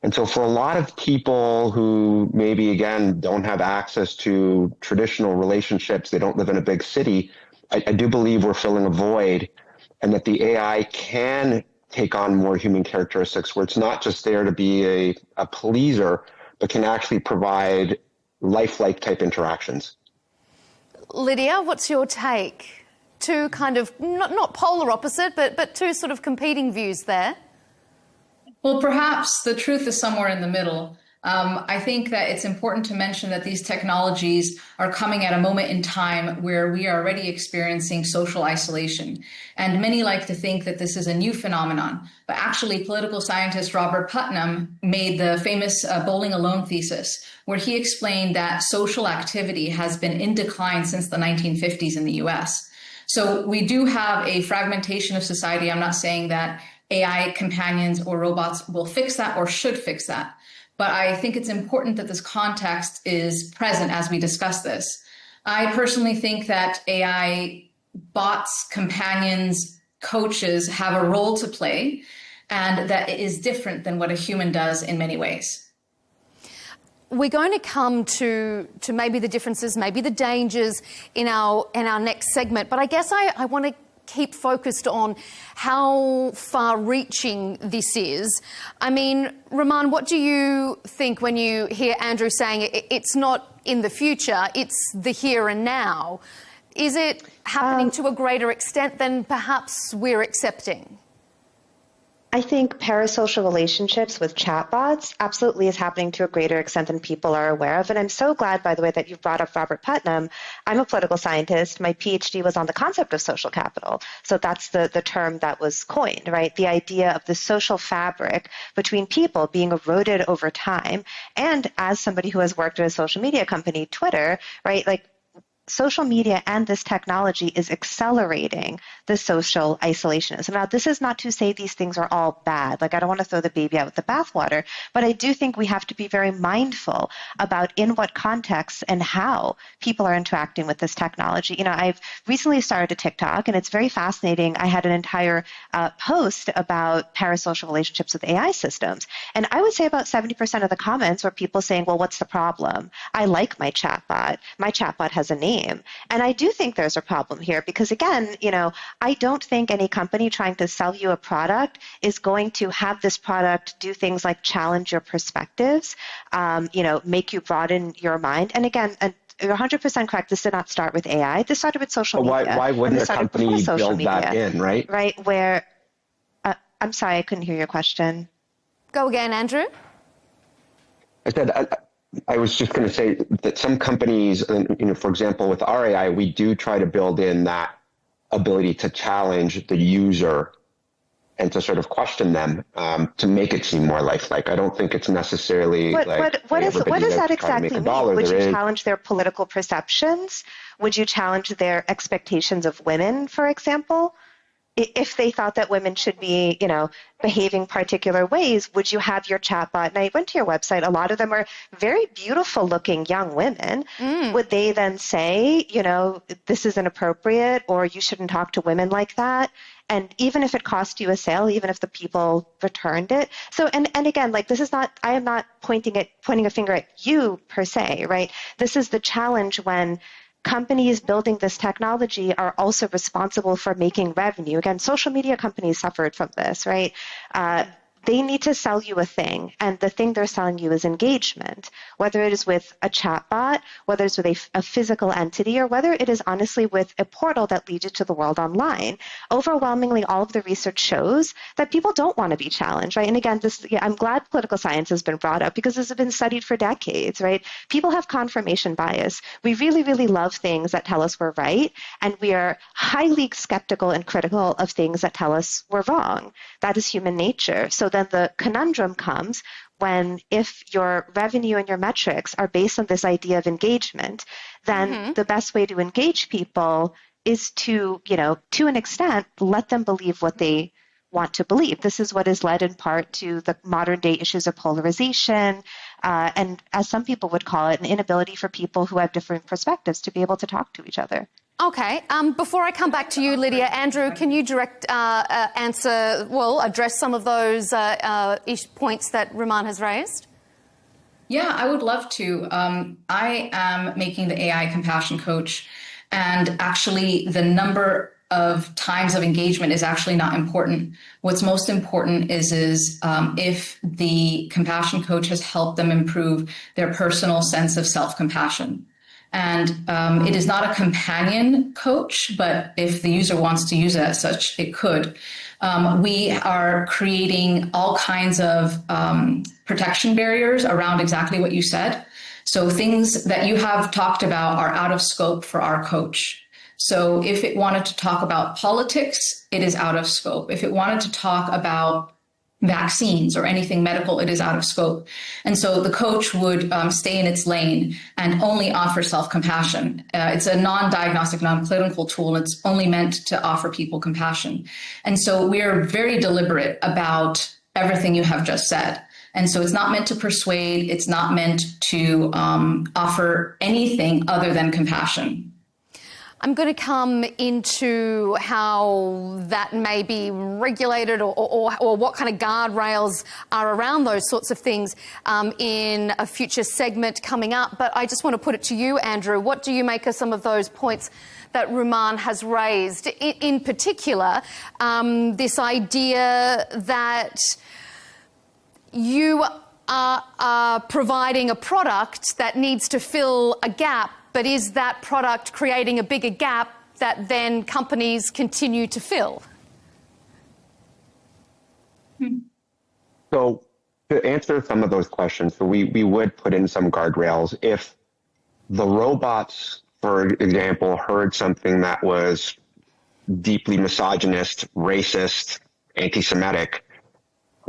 And so for a lot of people who maybe, again, don't have access to traditional relationships, they don't live in a big city, I do believe we're filling a void, and that the AI can take on more human characteristics where it's not just there to be a pleaser, but can actually provide lifelike type interactions. Lydia, what's your take? Two kind of, not polar opposite, but two sort of competing views there. Well, perhaps the truth is somewhere in the middle. I think that it's important to mention that these technologies are coming at a moment in time where we are already experiencing social isolation. And many like to think that this is a new phenomenon. But actually, political scientist Robert Putnam made the famous bowling alone thesis, where he explained that social activity has been in decline since the 1950s in the US. So we do have a fragmentation of society. I'm not saying that AI companions or robots will fix that or should fix that. But I think it's important that this context is present as we discuss this. I personally think that AI bots, companions, coaches have a role to play. and that it is different than what a human does in many ways. We're going to come to maybe the differences, maybe the dangers in our next segment, but I guess I want to keep focused on how far-reaching this is. I mean, Rahman, what do you think when you hear Andrew saying it's not in the future, it's the here and now? Is it happening to a greater extent than perhaps we're accepting? I think parasocial relationships with chatbots absolutely is happening to a greater extent than people are aware of. And I'm so glad, by the way, that you brought up Robert Putnam. I'm a political scientist. My PhD was on the concept of social capital. So that's the term that was coined, right? The idea of the social fabric between people being eroded over time. And as somebody who has worked at a social media company, Twitter, right, like, social media and this technology is accelerating the social isolationism. Now, this is not to say these things are all bad. Like, I don't want to throw the baby out with the bathwater, but I do think we have to be very mindful about in what context and how people are interacting with this technology. You know, I've recently started a TikTok, and it's very fascinating. I had an entire post about parasocial relationships with AI systems, and I would say about 70% of the comments were people saying, well, what's the problem? I like my chatbot. My chatbot has a name. And I do think there's a problem here because, again, you know, I don't think any company trying to sell you a product is going to have this product do things like challenge your perspectives, you know, make you broaden your mind. And again, you're 100% correct. This did not start with AI. This started with social media. Why wouldn't a company build that in, right? Right, where, I'm sorry, I couldn't hear your question. Go again, Andrew. I said, I was just going to say that some companies, you know, for example, with our AI, we do try to build in that ability to challenge the user and to sort of question them to make it seem more lifelike. I don't think it's necessarily what does that exactly mean? Would you challenge their political perceptions? Would you challenge their expectations of women, for example? If they thought that women should be, you know, behaving particular ways, would you have your chatbot? And I went to your website. A lot of them are very beautiful looking young women. Would they then say, you know, this is inappropriate or you shouldn't talk to women like that? And even if it cost you a sale, even if the people returned it. So, and again, like, this is not, I am not pointing a finger at you per se, right? This is the challenge when companies building this technology are also responsible for making revenue. Again, social media companies suffered from this, right? They need to sell you a thing, and the thing they're selling you is engagement, whether it is with a chatbot, whether it's with a physical entity, or whether it is honestly with a portal that leads you to the world online. Overwhelmingly, all of the research shows that people don't want to be challenged, right? And again, I'm glad political science has been brought up because this has been studied for decades, right? People have confirmation bias. We really, really love things that tell us we're right, and we are highly skeptical and critical of things that tell us we're wrong. That is human nature. So then the conundrum comes when, if your revenue and your metrics are based on this idea of engagement, then the best way to engage people is to, you know, to an extent, let them believe what they want to believe. This is what has led in part to the modern day issues of polarization, and as some people would call it, an inability for people who have different perspectives to be able to talk to each other. Okay. Before I come back to you, Lydia, Andrew, can you address some of those points that Rahman has raised? Yeah, I would love to. I am making the AI compassion coach, and actually the number of times of engagement is actually not important. What's most important is if the compassion coach has helped them improve their personal sense of self-compassion. And it is not a companion coach, but if the user wants to use it as such, it could. We are creating all kinds of protection barriers around exactly what you said. So things that you have talked about are out of scope for our coach. So if it wanted to talk about politics, it is out of scope. If it wanted to talk about vaccines or anything medical, it is out of scope. And so the coach would stay in its lane and only offer self-compassion. It's a non-diagnostic, non-clinical tool. It's only meant to offer people compassion. And so we are very deliberate about everything you have just said. And so it's not meant to persuade. It's not meant to offer anything other than compassion. I'm going to come into how that may be regulated or what kind of guardrails are around those sorts of things in a future segment coming up. But I just want to put it to you, Andrew. What do you make of some of those points that Rumaan has raised? In particular, this idea that you are providing a product that needs to fill a gap, but is that product creating a bigger gap that then companies continue to fill? So to answer some of those questions, so we would put in some guardrails. If the robots, for example, heard something that was deeply misogynist, racist, anti-Semitic,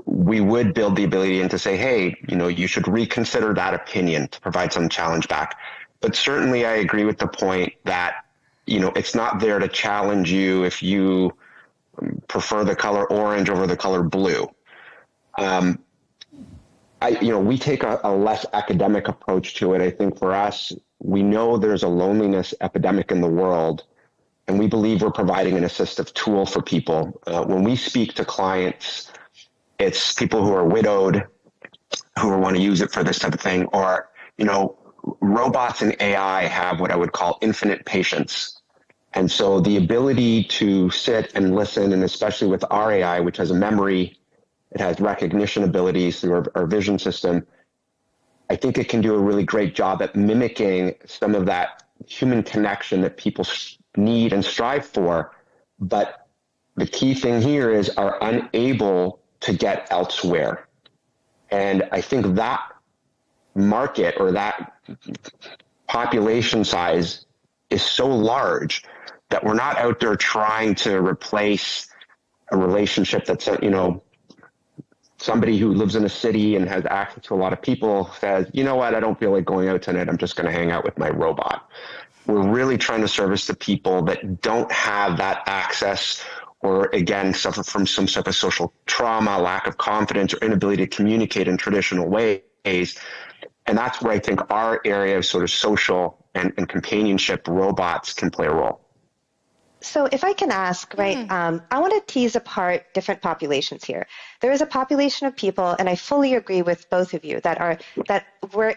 we would build the ability in to say, hey, you should reconsider that opinion to provide some challenge back. But certainly I agree with the point that, it's not there to challenge you if you prefer the color orange over the color blue. We take a less academic approach to it. I think for us, we know there's a loneliness epidemic in the world, and we believe we're providing an assistive tool for people. When we speak to clients, it's people who are widowed, who want to use it for this type of thing, or, robots and AI have what I would call infinite patience. And so the ability to sit and listen, and especially with our AI, which has a memory, it has recognition abilities through our vision system, I think it can do a really great job at mimicking some of that human connection that people need and strive for. But the key thing here is are unable to get elsewhere. And I think that market or that population size is so large that we're not out there trying to replace a relationship that's, somebody who lives in a city and has access to a lot of people says, you know what, I don't feel like going out tonight. I'm just going to hang out with my robot. We're really trying to service the people that don't have that access, or again, suffer from some sort of social trauma, lack of confidence, or inability to communicate in traditional ways. And that's where I think our area of sort of social and companionship robots can play a role. So if I can ask, right, I want to tease apart different populations here. There is a population of people, and I fully agree with both of you,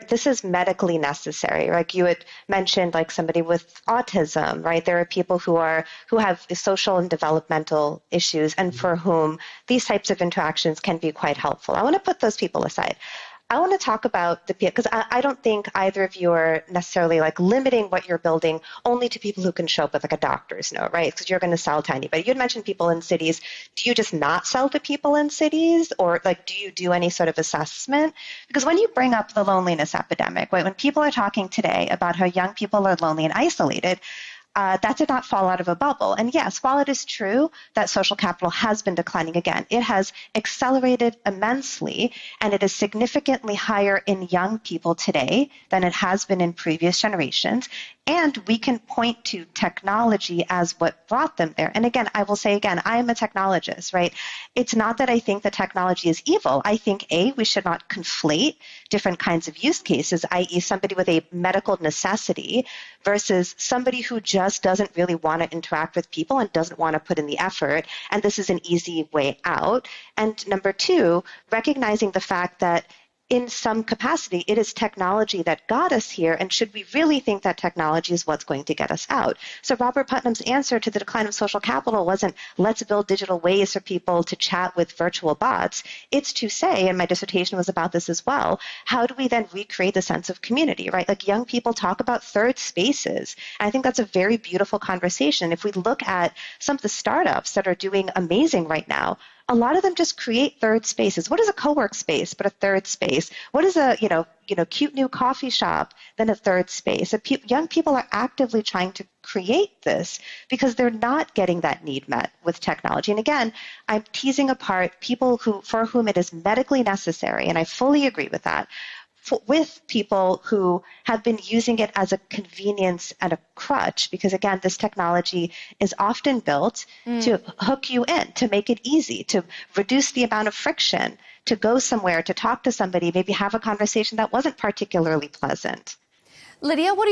this is medically necessary. Like you had mentioned, like somebody with autism, right? There are people who have social and developmental issues, and for whom these types of interactions can be quite helpful. I want to put those people aside. I want to talk about because I don't think either of you are necessarily like limiting what you're building only to people who can show up with like a doctor's note, right? Because you're going to sell to anybody. You'd mentioned people in cities. Do you just not sell to people in cities, or like do you do any sort of assessment? Because when you bring up the loneliness epidemic, right, when people are talking today about how young people are lonely and isolated, that did not fall out of a bubble. And yes, while it is true that social capital has been declining again, it has accelerated immensely, and it is significantly higher in young people today than it has been in previous generations. And we can point to technology as what brought them there. And again, I will say again, I am a technologist, right? It's not that I think that technology is evil. I think, we should not conflate different kinds of use cases, i.e. somebody with a medical necessity versus somebody who just doesn't really want to interact with people and doesn't want to put in the effort. And this is an easy way out. And number two, recognizing the fact that in some capacity, it is technology that got us here, and should we really think that technology is what's going to get us out? So Robert Putnam's answer to the decline of social capital wasn't, let's build digital ways for people to chat with virtual bots. It's to say, and my dissertation was about this as well, how do we then recreate the sense of community, right? Like young people talk about third spaces. And I think that's a very beautiful conversation. If we look at some of the startups that are doing amazing right now, a lot of them just create third spaces. What is a co-work space but a third space? What is a cute new coffee shop than a third space? Young people are actively trying to create this because they're not getting that need met with technology. And again, I'm teasing apart people for whom it is medically necessary, and I fully agree with that, with people who have been using it as a convenience and a crutch, because again, this technology is often built to hook you in, to make it easy, to reduce the amount of friction, to go somewhere, to talk to somebody, maybe have a conversation that wasn't particularly pleasant. Lydia, what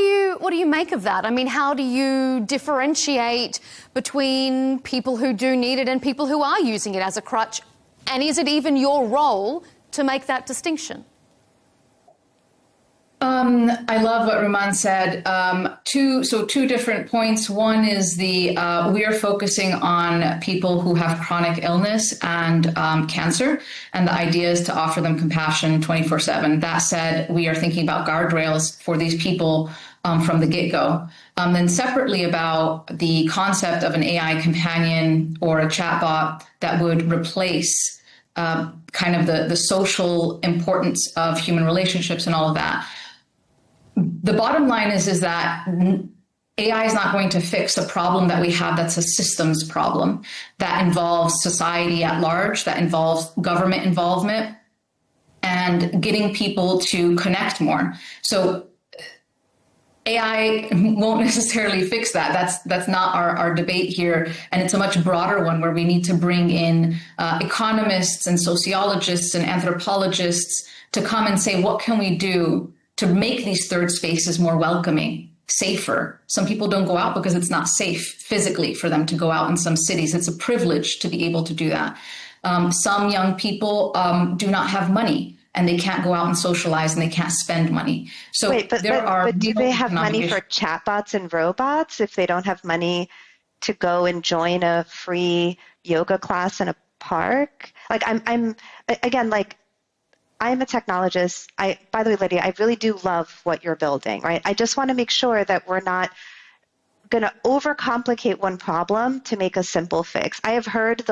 do you make of that? I mean, how do you differentiate between people who do need it and people who are using it as a crutch? And is it even your role to make that distinction? I love what Rumaan said. Two different points. One is we are focusing on people who have chronic illness and cancer, and the idea is to offer them compassion 24/7. That said, we are thinking about guardrails for these people from the get-go. Then separately about the concept of an AI companion or a chatbot that would replace kind of the social importance of human relationships and all of that. The bottom line is that AI is not going to fix a problem that we have that's a systems problem that involves society at large, that involves government involvement and getting people to connect more. So AI won't necessarily fix that. That's not our debate here. And it's a much broader one where we need to bring in economists and sociologists and anthropologists to come and say, what can we do to make these third spaces more welcoming, safer? Some people don't go out because it's not safe physically for them to go out in some cities. It's a privilege to be able to do that. Some young people do not have money and they can't go out and socialize and they can't spend money. So but do they have money for chatbots and robots if they don't have money to go and join a free yoga class in a park? Like I'm a technologist. By the way, Lydia, I really do love what you're building, right? I just want to make sure that we're not going to overcomplicate one problem to make a simple fix. I have heard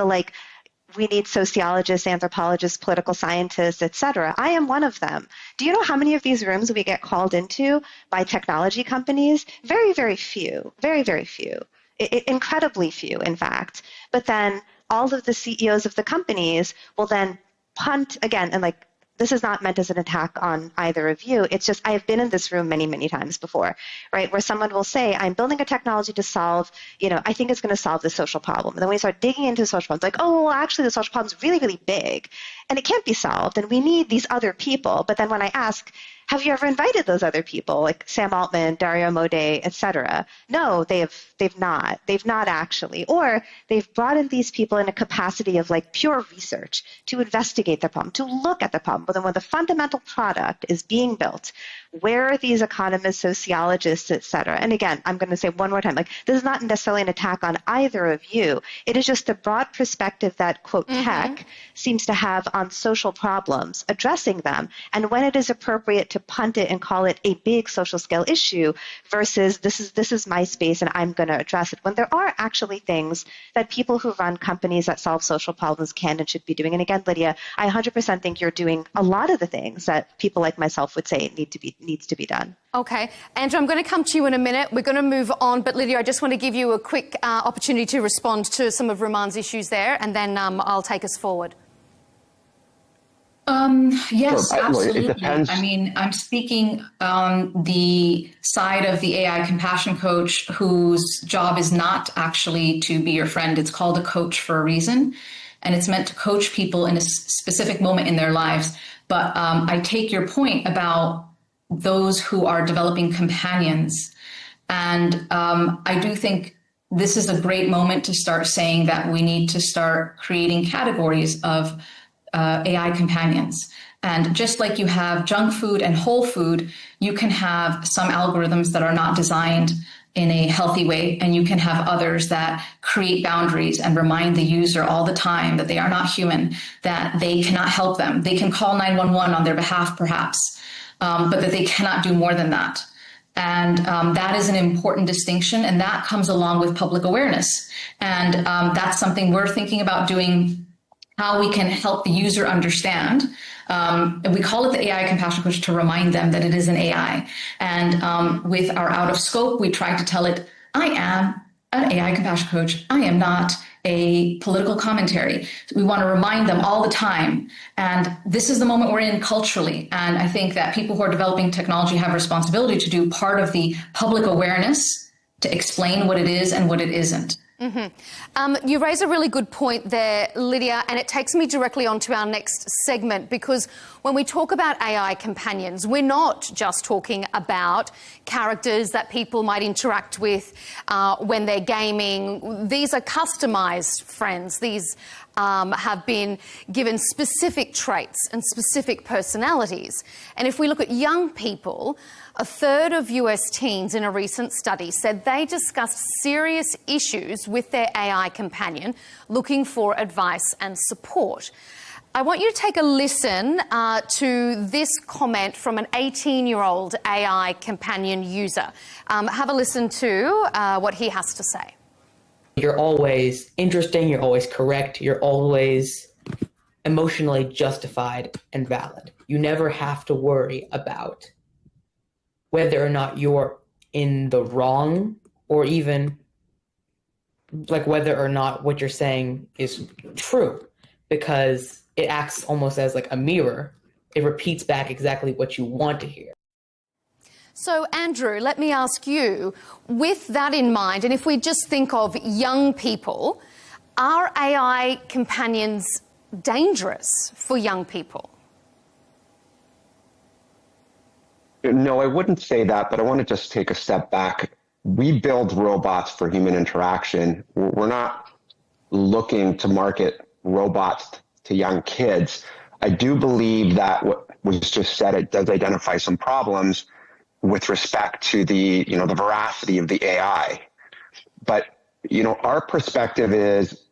we need sociologists, anthropologists, political scientists, etc. I am one of them. Do you know how many of these rooms we get called into by technology companies? Very, very few. Very, very few. Incredibly few, in fact. But then all of the CEOs of the companies will then punt again, and this is not meant as an attack on either of you. It's just I have been in this room many, many times before, right, where someone will say, I'm building a technology to solve, I think it's going to solve the social problem. And then when we start digging into social problems, actually the social problem is really, really big and it can't be solved and we need these other people. But then when I ask, have you ever invited those other people, like Sam Altman, Dario Amodei, et cetera? No, they've not. They've not actually. Or they've brought in these people in a capacity of pure research to investigate the problem, to look at the problem. But then when the fundamental product is being built, where are these economists, sociologists, et cetera? And again, I'm going to say one more time, this is not necessarily an attack on either of you. It is just the broad perspective that, quote, tech seems to have on social problems, addressing them. And when it is appropriate to punt it and call it a big social scale issue versus this is my space and I'm going to address it, when there are actually things that people who run companies that solve social problems can and should be doing. And again, Lydia, I 100% think you're doing a lot of the things that people like myself would say needs to be done. Okay. Andrew, I'm going to come to you in a minute. We're going to move on. But Lydia, I just want to give you a quick opportunity to respond to some of Rumaan's issues there, and then I'll take us forward. Yes, sure. absolutely. It depends. I mean, I'm speaking on the side of the AI compassion coach whose job is not actually to be your friend. It's called a coach for a reason, and it's meant to coach people in a specific moment in their lives. But I take your point about those who are developing companions. And I do think this is a great moment to start saying that we need to start creating categories of AI companions. And just like you have junk food and whole food, you can have some algorithms that are not designed in a healthy way, and you can have others that create boundaries and remind the user all the time that they are not human, that they cannot help them. They can call 911 on their behalf, perhaps, but that they cannot do more than that. And that is an important distinction, and that comes along with public awareness. And that's something we're thinking about doing, how we can help the user understand. And we call it the AI Compassion Coach to remind them that it is an AI. And with our Out of Scope, we try to tell it, I am an AI Compassion Coach. I am not a political commentary. We want to remind them all the time. And this is the moment we're in culturally. And I think that people who are developing technology have a responsibility to do part of the public awareness to explain what it is and what it isn't. You raise a really good point there, Lydia, and it takes me directly on to our next segment, because when we talk about AI companions, we're not just talking about characters that people might interact with when they're gaming. These are customized friends. These have been given specific traits and specific personalities. And if we look at young people, a third of US teens in a recent study said they discussed serious issues with their AI companion, looking for advice and support. I want you to take a listen to this comment from an 18-year-old AI companion user. Have a listen to what he has to say. You're always interesting, you're always correct, you're always emotionally justified and valid. You never have to worry about whether or not you're in the wrong, or even like whether or not what you're saying is true, because it acts almost as like a mirror. It repeats back exactly what you want to hear. So, Andrew, let me ask you, with that in mind, and if we just think of young people, are AI companions dangerous for young people? No, I wouldn't say that, but I want to just take a step back. We build robots for human interaction. We're not looking to market robots to young kids. I do believe that what was just said, it does identify some problems with respect to the veracity of the AI. But, our perspective is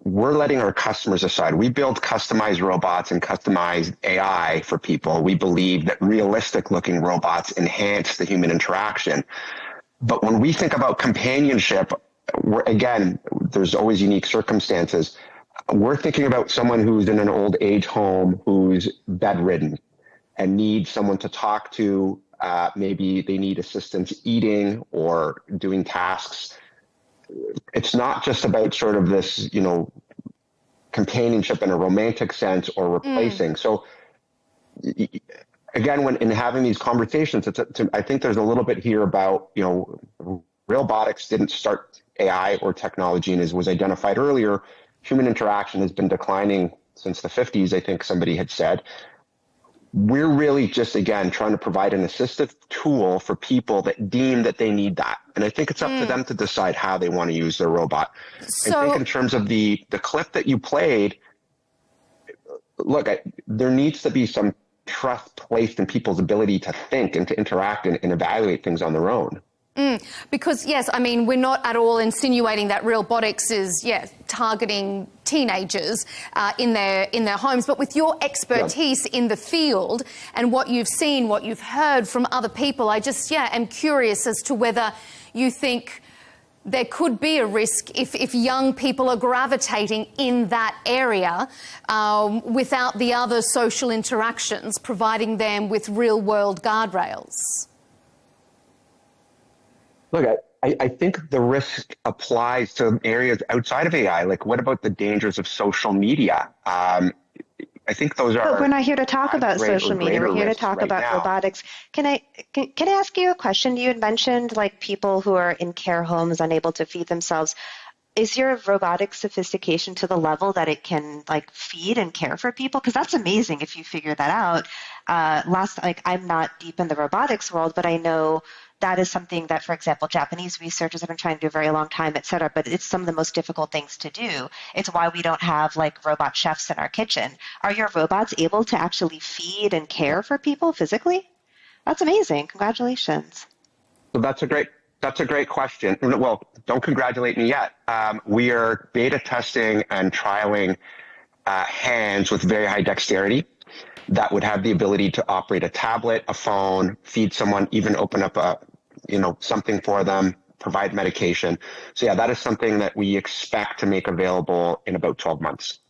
we're letting our customers decide. We build customized robots and customized AI for people. We believe that realistic looking robots enhance the human interaction. But when we think about companionship, there's always unique circumstances. We're thinking about someone who's in an old age home, who's bedridden and needs someone to talk to. Maybe they need assistance eating or doing tasks. It's not just about sort of this, companionship in a romantic sense or replacing. So again, when in having these conversations, I think there's a little bit here about, robotics didn't start AI or technology, and as was identified earlier, human interaction has been declining since the 50s, I think somebody had said. We're really just, again, trying to provide an assistive tool for people that deem that they need that. And I think it's up to them to decide how they want to use their robot. I think in terms of the clip that you played, look, there needs to be some trust placed in people's ability to think and to interact and evaluate things on their own. Because, yes, I mean, we're not at all insinuating that robotics is, targeting teenagers in their homes. But with your expertise in the field and what you've seen, what you've heard from other people, I just, am curious as to whether you think there could be a risk if young people are gravitating in that area without the other social interactions, providing them with real-world guardrails. Look, I think the risk applies to areas outside of AI. Like, what about the dangers of social media? I think those are. But we're not here to talk about social media. We're here to talk about robotics. Can I ask you a question? You had mentioned like people who are in care homes, unable to feed themselves. Is your robotic sophistication to the level that it can like feed and care for people? Because that's amazing if you figure that out. I'm not deep in the robotics world, but I know that is something that, for example, Japanese researchers have been trying to do a very long time, et cetera, but it's some of the most difficult things to do. It's why we don't have like robot chefs in our kitchen. Are your robots able to actually feed and care for people physically? That's amazing. Congratulations. Well, that's a great question. Well, don't congratulate me yet. We are beta testing and trialing hands with very high dexterity that would have the ability to operate a tablet, a phone, feed someone, even open up something for them, provide medication. So yeah, that is something that we expect to make available in about 12 months.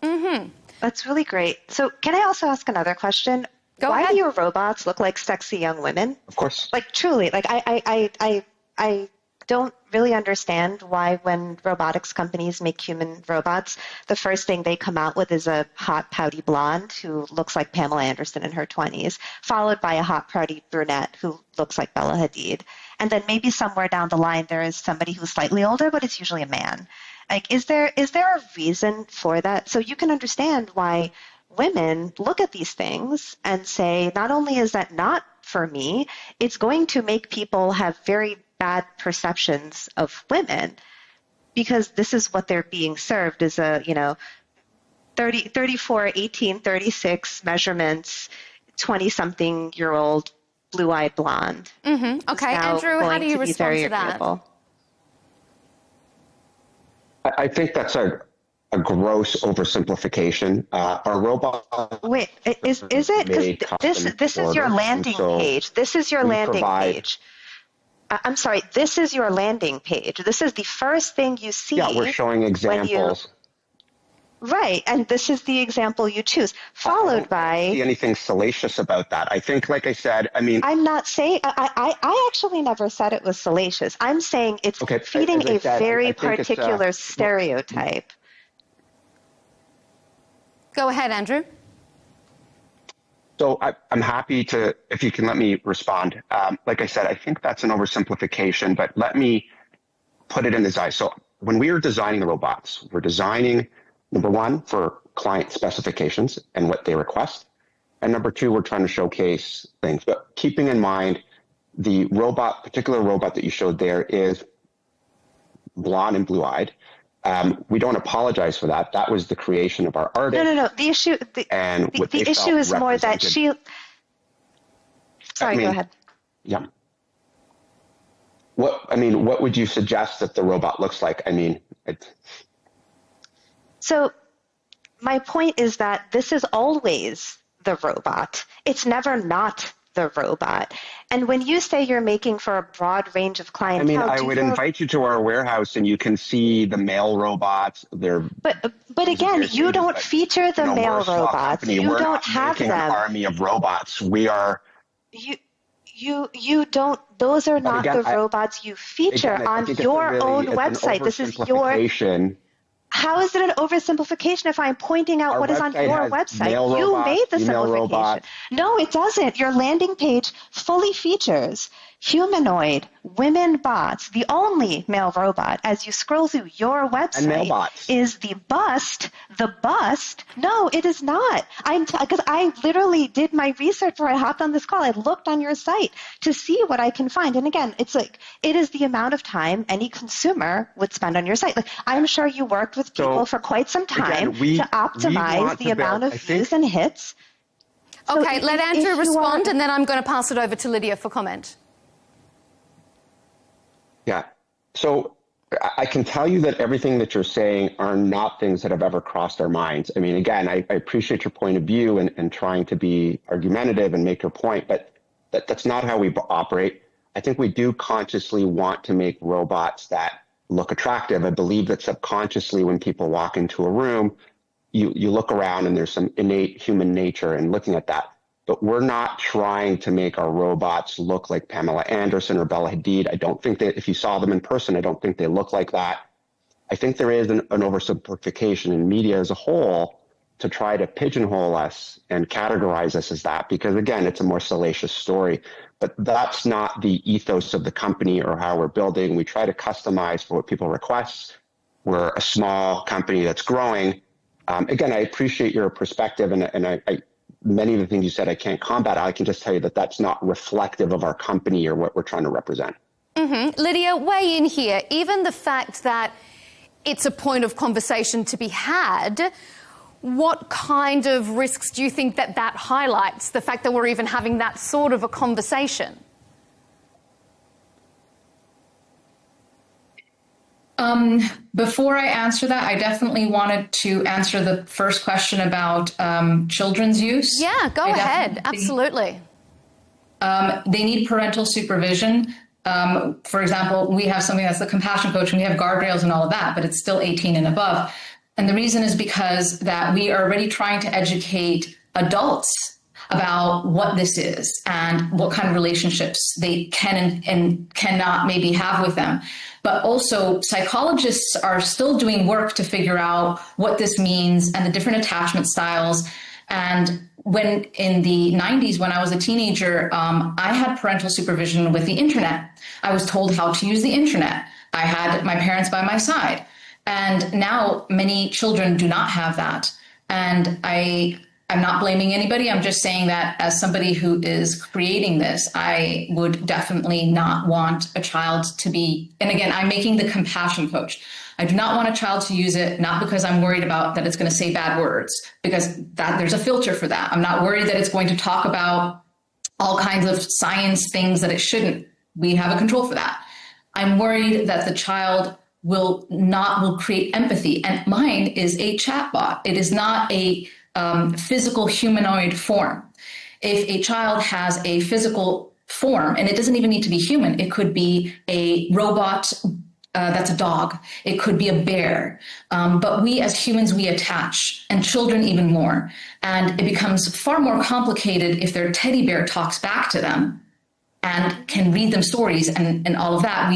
Mm-hmm. That's really great. So can I also ask another question? Why do your robots look like sexy young women? Of course. Like truly, like I don't really understand why when robotics companies make human robots, the first thing they come out with is a hot, pouty blonde who looks like Pamela Anderson in her 20s, followed by a hot, pouty brunette who looks like Bella Hadid. And then maybe somewhere down the line, there is somebody who's slightly older, but it's usually a man. Like, is there a reason for that? So you can understand why women look at these things and say, not only is that not for me, it's going to make people have very bad perceptions of women, because this is what they're being served as a, 34, 18, 36 measurements, 20-something-year-old blue-eyed blonde. Mm-hmm. Okay, Andrew, how do you respond to that? Agreeable. I think that's a gross oversimplification. Our robot. Wait, is it? Because this is your landing page. This is your landing page. I'm sorry, this is your landing page. This is the first thing you see. Yeah, we're showing examples. Right, and this is the example you choose, followed by... I don't see anything salacious about that. I think, like I said, I'm not saying... I actually never said it was salacious. I'm saying it's feeding a very particular stereotype. Go ahead, Andrew. So I'm happy to, if you can let me respond. Like I said, I think that's an oversimplification, but let me put it in this eye. So when we are designing the robots, we're designing, number one, for client specifications and what they request. And number two, we're trying to showcase things. But keeping in mind, the particular robot that you showed there is blonde and blue-eyed. We don't apologize for that. That was the creation of our artist. No. The issue, the issue is more that she... Sorry, go ahead. Yeah. What would you suggest that the robot looks like? So my point is that this is always the robot. It's never not the robot. And when you say you're making for a broad range of clientele, I would invite you to our warehouse and you can see the male robots. But again, you don't feature the male robots. You don't have them. We're not making an army of robots. We are. You don't. Those are not the robots you feature on your own website. This is your. How is it an oversimplification if I'm pointing out what is on your website? You made the simplification. No, it doesn't. Your landing page fully features humanoid women bots. The only male robot, as you scroll through your website, is the bust. The bust. No, it is not. Because I literally did my research before I hopped on this call. I looked on your site to see what I can find. And again, it's like, it is the amount of time any consumer would spend on your site. Like, I'm sure you worked with people for quite some time to optimize the amount of views and hits. Okay, let Andrew respond, and then I'm going to pass it over to Lydia for comment. Yeah. So I can tell you that everything that you're saying are not things that have ever crossed our minds. Again, I appreciate your point of view and trying to be argumentative and make your point, but that's not how we operate. I think we do consciously want to make robots that look attractive. I believe that subconsciously when people walk into a room, you look around and there's some innate human nature in looking at that. But we're not trying to make our robots look like Pamela Anderson or Bella Hadid. I don't think that if you saw them in person, I don't think they look like that. I think there is an oversimplification in media as a whole to try to pigeonhole us and categorize us as that, because again, it's a more salacious story. But that's not the ethos of the company or how we're building. We try to customize for what people request. We're a small company that's growing. Again, I appreciate your perspective, and I many of the things you said I can't combat. I can just tell you that that's not reflective of our company or what we're trying to represent. Mm-hmm. Lydia, weigh in here. Even the fact that it's a point of conversation to be had, what kind of risks do you think that highlights, the fact that we're even having that sort of a conversation? Before I answer that, I definitely wanted to answer the first question about children's use. Yeah, go ahead. Absolutely. They need parental supervision. For example, we have something that's the compassion coach and we have guardrails and all of that, but it's still 18 and above. And the reason is because that we are already trying to educate adults about what this is and what kind of relationships they can and cannot maybe have with them. But also psychologists are still doing work to figure out what this means and the different attachment styles. And when in the 90s, when I was a teenager, I had parental supervision with the internet. I was told how to use the internet. I had my parents by my side. And now many children do not have that. And I'm not blaming anybody. I'm just saying that as somebody who is creating this, I would definitely not want a child to be, and again, I'm making the compassion coach. I do not want a child to use it, not because I'm worried about that it's going to say bad words, because that there's a filter for that. I'm not worried that it's going to talk about all kinds of science things that it shouldn't. We have a control for that. I'm worried that the child will create empathy. And mine is a chatbot. It is not a physical humanoid form. If a child has a physical form, and it doesn't even need to be human, it could be a robot that's a dog. It could be a bear. But we as humans, we attach, and children even more. And it becomes far more complicated if their teddy bear talks back to them and can read them stories and all of that.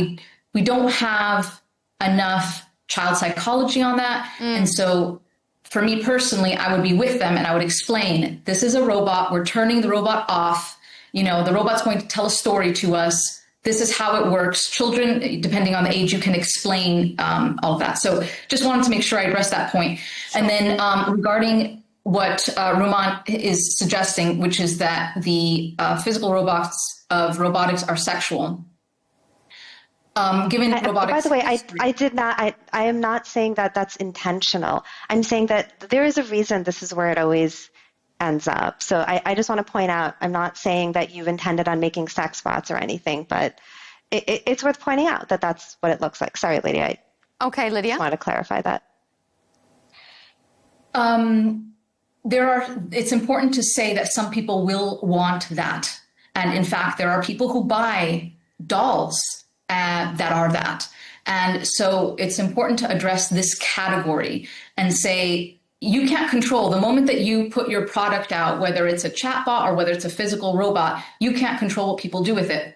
We don't have enough child psychology on that. And so for me personally, I would be with them and I would explain, this is a robot. We're turning the robot off. You know, the robot's going to tell a story to us. This is how it works. Children, depending on the age, you can explain all of that. So just wanted to make sure I addressed that point. Sure. And then regarding what Ruman is suggesting, which is that the physical robots of robotics are sexual. Given robotics. By the way, I am not saying that that's intentional. I'm saying that there is a reason this is where it always ends up. So I just want to point out, I'm not saying that you've intended on making sex bots or anything, but it's worth pointing out that that's what it looks like. Sorry, Lydia. Okay, Lydia. I want to clarify that. It's important to say that some people will want that. And in fact, there are people who buy dolls that are that. And so it's important to address this category and say, you can't control the moment that you put your product out, whether it's a chatbot or whether it's a physical robot, you can't control what people do with it.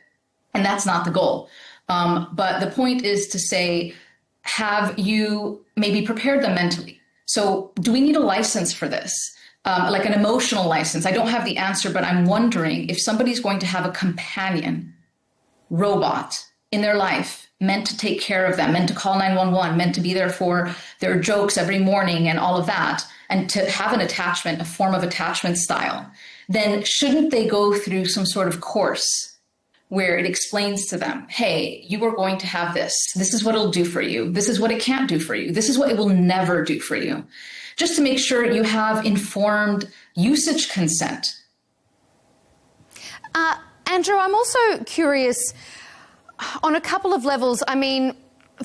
And that's not the goal. But the point is to say, have you maybe prepared them mentally? So do we need a license for this? Like an emotional license? I don't have the answer, but I'm wondering if somebody's going to have a companion robot in their life, meant to take care of them, meant to call 911, meant to be there for their jokes every morning and all of that, and to have an attachment, a form of attachment style, then shouldn't they go through some sort of course where it explains to them, hey, you are going to have this. This is what it'll do for you. This is what it can't do for you. This is what it will never do for you. Just to make sure you have informed usage consent. Andrew, I'm also curious, on a couple of levels. I mean,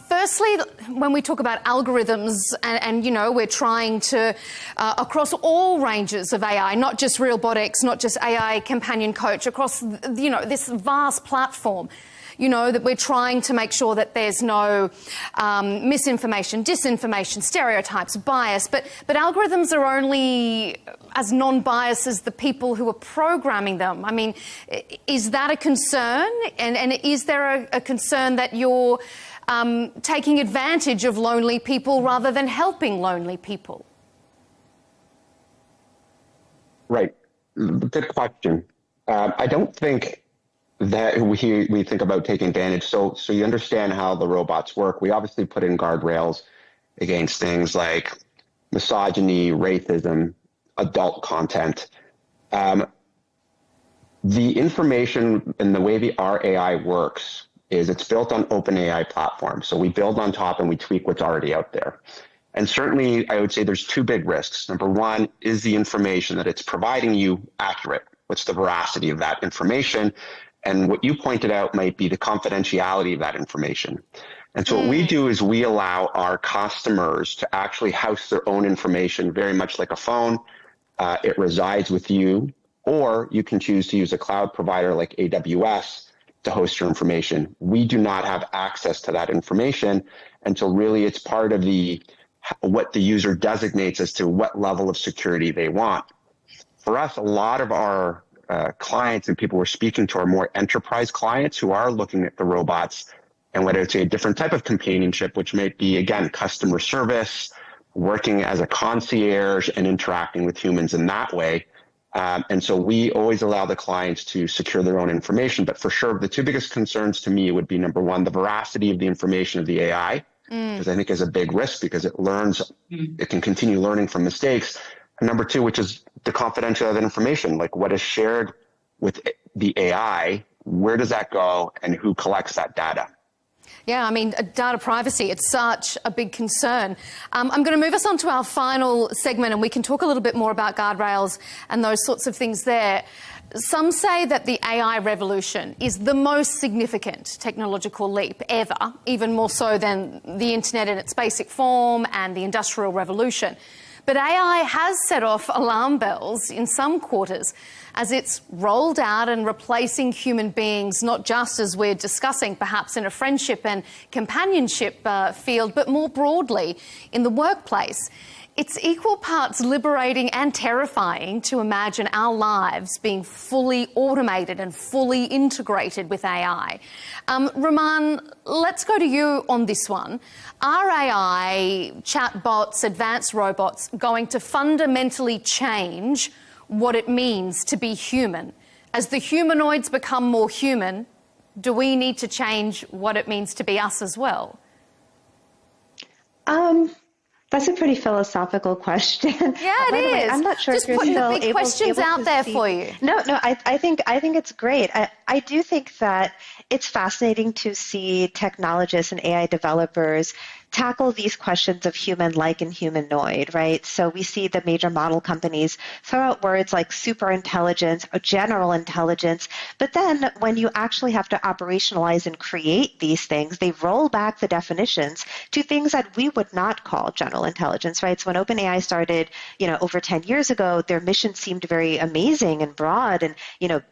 firstly, when we talk about algorithms and you know, we're trying to, across all ranges of AI, not just realbotics, not just AI companion coach, across, you know, this vast platform, you know, that we're trying to make sure that there's no misinformation, disinformation, stereotypes, bias. But algorithms are only as non-biased as the people who are programming them. I mean, is that a concern? And is there a concern that you're taking advantage of lonely people rather than helping lonely people? Right. Good question. I don't think that we think about taking advantage. So you understand how the robots work. We obviously put in guardrails against things like misogyny, racism, adult content. The information and the way our AI works is it's built on OpenAI platforms. So we build on top and we tweak what's already out there. And certainly I would say there's two big risks. Number one, is the information that it's providing you accurate? What's the veracity of that information? And what you pointed out might be the confidentiality of that information. And so what we do is we allow our customers to actually house their own information, very much like a phone. It resides with you, or you can choose to use a cloud provider like AWS to host your information. We do not have access to that information until really it's part of what the user designates as to what level of security they want. For us, a lot of our clients and people we're speaking to are more enterprise clients who are looking at the robots and whether it's a different type of companionship, which might be, again, customer service, working as a concierge and interacting with humans in that way. And so we always allow the clients to secure their own information. But for sure, the two biggest concerns to me would be, number one, the veracity of the information of the AI, because I think is a big risk because it learns, it can continue learning from mistakes. And number two, which is the confidentiality of that information, like what is shared with the AI, where does that go and who collects that data? Yeah, I mean, data privacy, it's such a big concern. I'm going to move us on to our final segment and we can talk a little bit more about guardrails and those sorts of things there. Some say that the AI revolution is the most significant technological leap ever, even more so than the internet in its basic form and the Industrial Revolution. But AI has set off alarm bells in some quarters as it's rolled out and replacing human beings, not just as we're discussing perhaps in a friendship and companionship field, but more broadly in the workplace. It's equal parts liberating and terrifying to imagine our lives being fully automated and fully integrated with AI. Raman, let's go to you on this one. Are AI, chatbots, advanced robots going to fundamentally change what it means to be human? As the humanoids become more human, do we need to change what it means to be us as well? That's a pretty philosophical question. Yeah, it is. I'm not sure just if you're putting still the big questions out there for you. No, I think it's great. I do think that it's fascinating to see technologists and AI developers tackle these questions of human-like and humanoid, right? So we see the major model companies throw out words like super intelligence or general intelligence, but then when you actually have to operationalize and create these things, they roll back the definitions to things that we would not call general intelligence, right? So when OpenAI started, over 10 years ago, their mission seemed very amazing and broad and,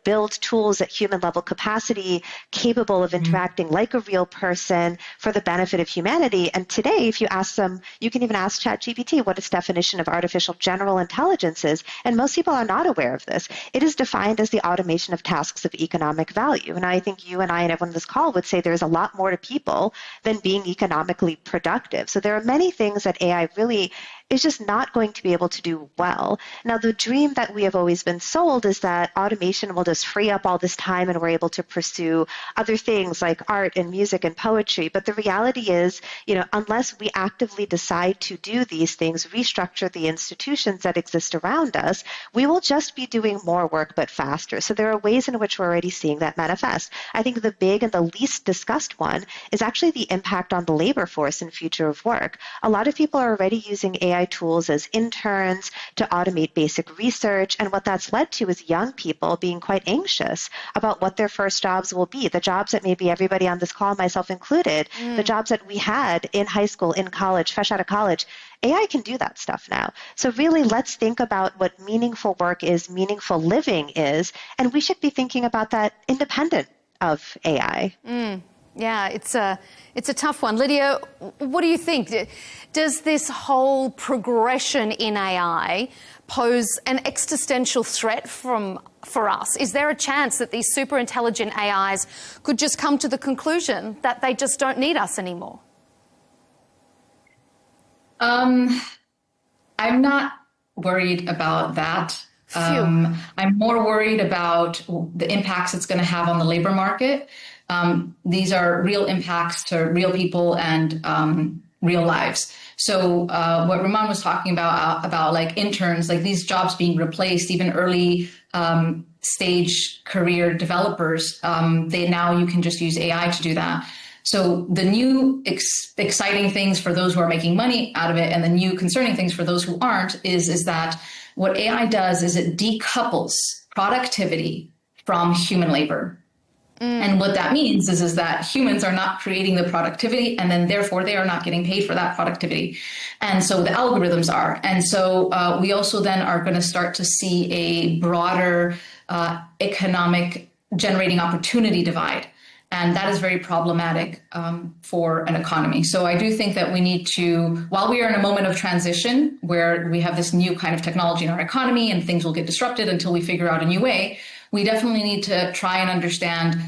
build tools at human level capacity, capable of interacting like a real person for the benefit of humanity. And today, if you ask them, you can even ask ChatGPT what its definition of artificial general intelligence is, and most people are not aware of this. It is defined as the automation of tasks of economic value. And I think you and I and everyone on this call would say there's a lot more to people than being economically productive. So there are many things that AI really is just not going to be able to do well. Now, the dream that we have always been sold is that automation will just free up all this time and we're able to pursue other things like art and music and poetry. But the reality is, unless we actively decide to do these things, restructure the institutions that exist around us, we will just be doing more work but faster. So there are ways in which we're already seeing that manifest. I think the big and the least discussed one is actually the impact on the labor force and future of work. A lot of people are already using AI tools as interns to automate basic research, and what that's led to is young people being quite anxious about what their first jobs will be, the jobs that maybe everybody on this call, myself included, the jobs that we had in high school, in college, fresh out of college. AI can do that stuff now. So really, let's think about what meaningful work is, meaningful living is, and we should be thinking about that independent of AI. Yeah, it's a tough one. Lydia, what do you think? Does this whole progression in AI pose an existential threat for us? Is there a chance that these super intelligent AIs could just come to the conclusion that they just don't need us anymore? I'm not worried about that. I'm more worried about the impacts it's going to have on the labor market. These are real impacts to real people and real lives. So what Raman was talking about like interns, like these jobs being replaced, even early stage career developers, you can just use AI to do that. So the new exciting things for those who are making money out of it and the new concerning things for those who aren't is that what AI does is it decouples productivity from human labor. And what that means is that humans are not creating the productivity, and then therefore they are not getting paid for that productivity. And so the algorithms are. And so we also then are going to start to see a broader economic generating opportunity divide. And that is very problematic for an economy. So I do think that we need to, while we are in a moment of transition where we have this new kind of technology in our economy and things will get disrupted until we figure out a new way, we definitely need to try and understand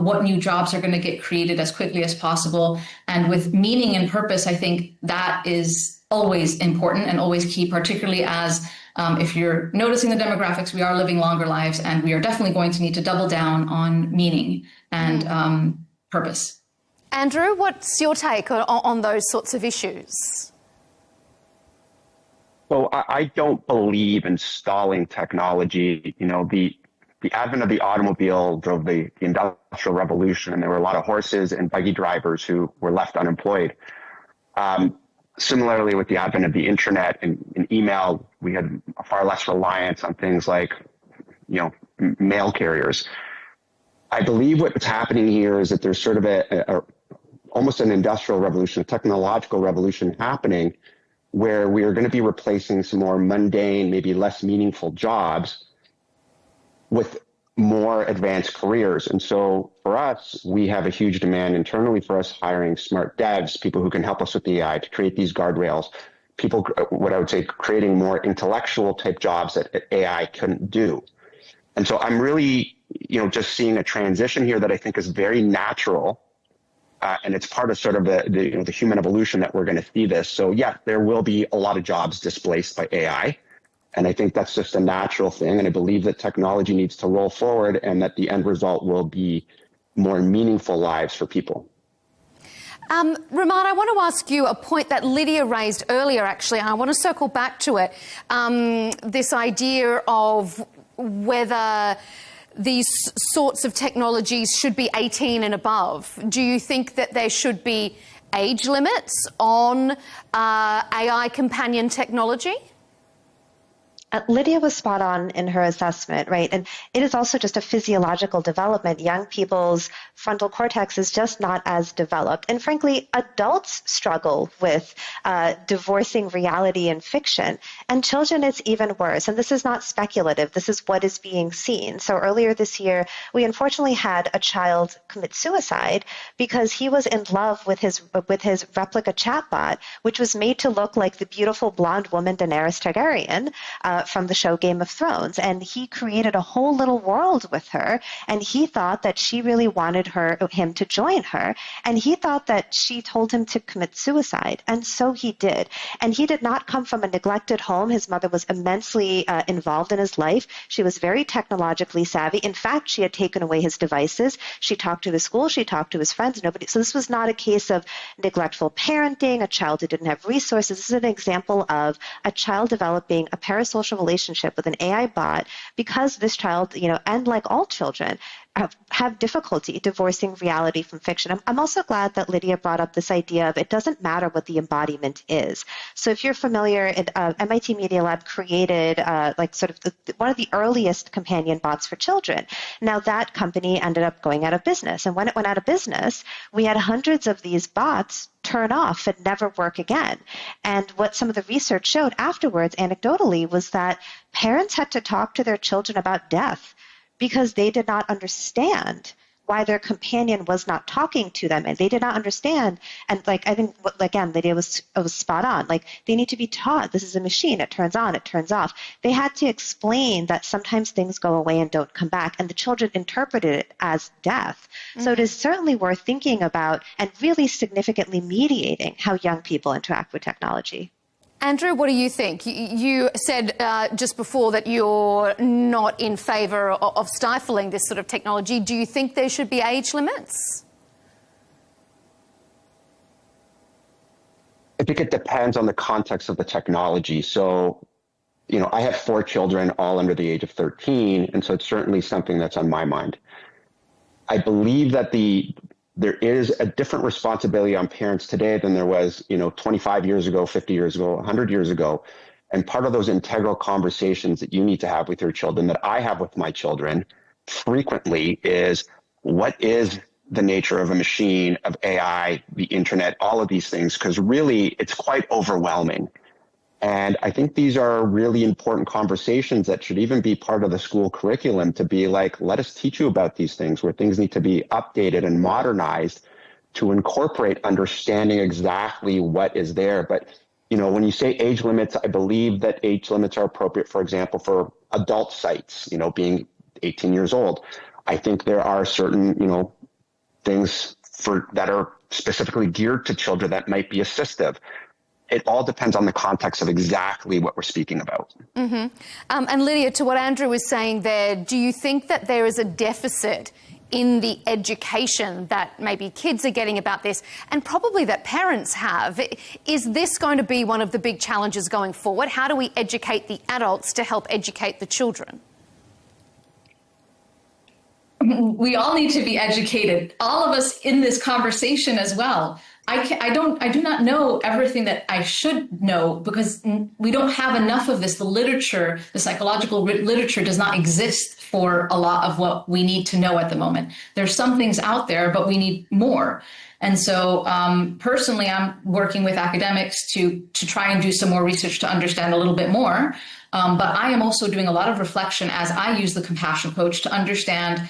what new jobs are going to get created as quickly as possible. And with meaning and purpose, I think that is always important and always key, particularly as If you're noticing the demographics, we are living longer lives, and we are definitely going to need to double down on meaning and purpose. Andrew, what's your take on those sorts of issues? So I don't believe in stalling technology. You know, the advent of the automobile drove the Industrial Revolution, and there were a lot of horses and buggy drivers who were left unemployed. Similarly, with the advent of the internet and email, we had far less reliance on things like, you know, mail carriers. I believe what's happening here is that there's sort of almost an industrial revolution, a technological revolution happening, where we are going to be replacing some more mundane, maybe less meaningful jobs with more advanced careers. And so for us, we have a huge demand internally for us hiring smart devs, people who can help us with the AI to create these guardrails, people, what I would say, creating more intellectual type jobs that AI couldn't do. And so I'm really, you know, just seeing a transition here that I think is very natural. And it's part of sort of the human evolution that we're going to see this. So yeah, there will be a lot of jobs displaced by AI. And I think that's just a natural thing. And I believe that technology needs to roll forward and that the end result will be more meaningful lives for people. Raman, I want to ask you a point that Lydia raised earlier, actually, and I want to circle back to it. This idea of whether these sorts of technologies should be 18 and above. Do you think that there should be age limits on AI companion technology? Lydia was spot on in her assessment, right? And it is also just a physiological development. Young people's frontal cortex is just not as developed. And frankly, adults struggle with divorcing reality and fiction. And children, it's even worse. And this is not speculative. This is what is being seen. So earlier this year, we unfortunately had a child commit suicide because he was in love with his replica chatbot, which was made to look like the beautiful blonde woman Daenerys Targaryen from the show Game of Thrones. And he created a whole little world with her, and he thought that she really wanted him to join her, and he thought that she told him to commit suicide, and so he did. And he did not come from a neglected home. His mother was immensely involved in his life. She was very technologically savvy. In fact, she had taken away his devices. She talked to his school. She talked to his friends. So this was not a case of neglectful parenting, a child who didn't have resources. This is an example of a child developing a parasocial relationship with an AI bot because this child, and like all children, have difficulty divorcing reality from fiction. I'm also glad that Lydia brought up this idea of it doesn't matter what the embodiment is. So if you're familiar, MIT Media Lab created one of the earliest companion bots for children. Now that company ended up going out of business. And when it went out of business, we had hundreds of these bots turn off and never work again. And what some of the research showed afterwards, anecdotally, was that parents had to talk to their children about death because they did not understand why their companion was not talking to them, and they did not understand. And I think, again, Lydia was spot on. They need to be taught this is a machine. It turns on, it turns off. They had to explain that sometimes things go away and don't come back, and the children interpreted it as death. Mm-hmm. So it is certainly worth thinking about and really significantly mediating how young people interact with technology. Andrew, what do you think? You said just before that you're not in favour of stifling this sort of technology. Do you think there should be age limits? I think it depends on the context of the technology. So, I have 4 children, all under the age of 13, and so it's certainly something that's on my mind. I believe that there is a different responsibility on parents today than there was, 25 years ago, 50 years ago, 100 years ago. And part of those integral conversations that you need to have with your children, that I have with my children frequently, is what is the nature of a machine, of AI, the internet, all of these things, because really it's quite overwhelming. And I think these are really important conversations that should even be part of the school curriculum, to be like, let us teach you about these things, where things need to be updated and modernized to incorporate understanding exactly what is there. But, when you say age limits, I believe that age limits are appropriate, for example, for adult sites, being 18 years old. I think there are certain, things that are specifically geared to children that might be assistive. it all depends on the context of exactly what we're speaking about. Mm-hmm. And Lydia, to what Andrew was saying there, do you think that there is a deficit in the education that maybe kids are getting about this, and probably that parents have? Is this going to be one of the big challenges going forward? How do we educate the adults to help educate the children? We all need to be educated, all of us in this conversation as well. I do not know everything that I should know because we don't have enough of this. The literature, the psychological literature does not exist for a lot of what we need to know at the moment. There's some things out there, but we need more. And so personally, I'm working with academics to try and do some more research to understand a little bit more. But I am also doing a lot of reflection as I use the compassion coach to understand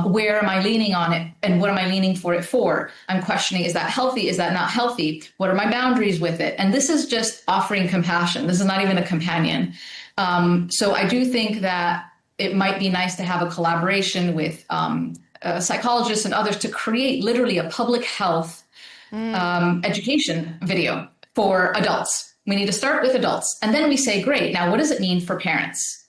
where am I leaning on it and what am I leaning for it for? I'm questioning, is that healthy? Is that not healthy? What are my boundaries with it? And this is just offering compassion. This is not even a companion. So I do think that it might be nice to have a collaboration with psychologists and others to create literally a public health education video for adults. We need to start with adults. And then we say, great, now what does it mean for parents?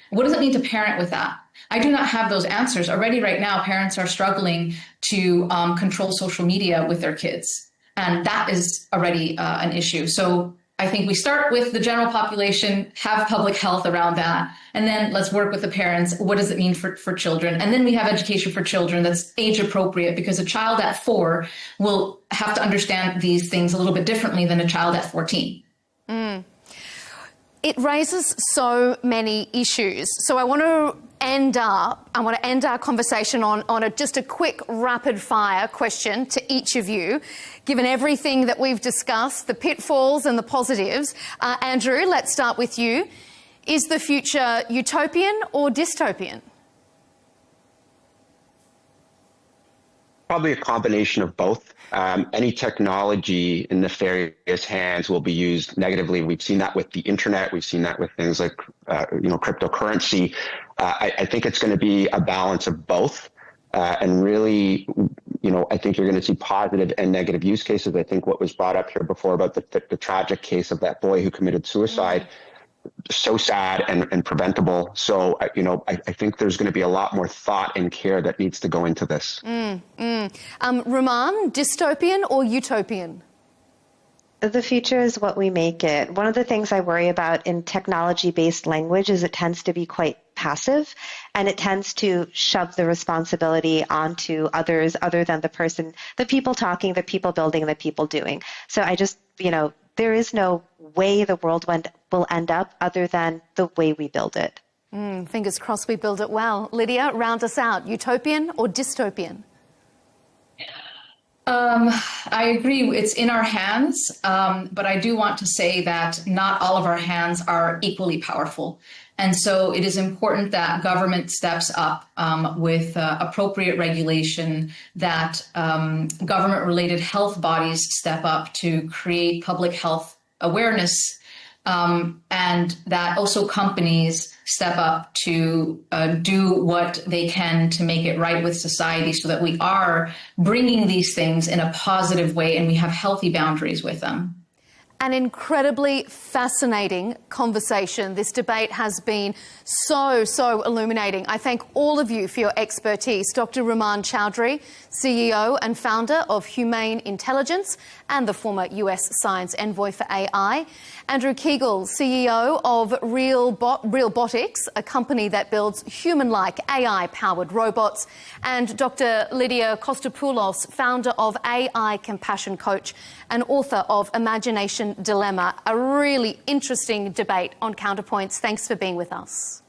What does it mean to parent with that? I do not have those answers. Already right now, parents are struggling to control social media with their kids. And that is already an issue. So I think we start with the general population, have public health around that, and then let's work with the parents. What does it mean for children? And then we have education for children that's age appropriate, because a child at 4 will have to understand these things a little bit differently than a child at 14. It raises so many issues. So I want to end our conversation on just a quick rapid fire question to each of you, given everything that we've discussed, the pitfalls and the positives. Andrew, let's start with you. Is the future utopian or dystopian? Probably a combination of both. Any technology in nefarious hands will be used negatively. We've seen that with the internet. We've seen that with things like, cryptocurrency. I think it's going to be a balance of both. And really, I think you're going to see positive and negative use cases. I think what was brought up here before about the tragic case of that boy who committed suicide, so sad and preventable. So, I think there's going to be a lot more thought and care that needs to go into this. Rumaan, dystopian or utopian? The future is what we make it. One of the things I worry about in technology-based language is it tends to be quite passive, and it tends to shove the responsibility onto others other than the people talking, the people building, the people doing. So I just, there is no way the world will end up other than the way we build it. Fingers crossed we build it well. Lydia, round us out. Utopian or dystopian? I agree. It's in our hands. But I do want to say that not all of our hands are equally powerful. And so it is important that government steps up with appropriate regulation, that government-related health bodies step up to create public health awareness, and that also companies step up to do what they can to make it right with society so that we are bringing these things in a positive way and we have healthy boundaries with them. An incredibly fascinating conversation. This debate has been so illuminating. I thank all of you for your expertise. Dr. Rumaan Chowdhury, CEO and founder of Humane Intelligence and the former US Science Envoy for AI. Andrew Kegel, CEO of Realbotics, a company that builds human-like AI-powered robots. And Dr. Lydia Kostopoulos, founder of AI Compassion Coach and author of Imagination Dilemma. A really interesting debate on Counterpoints. Thanks for being with us.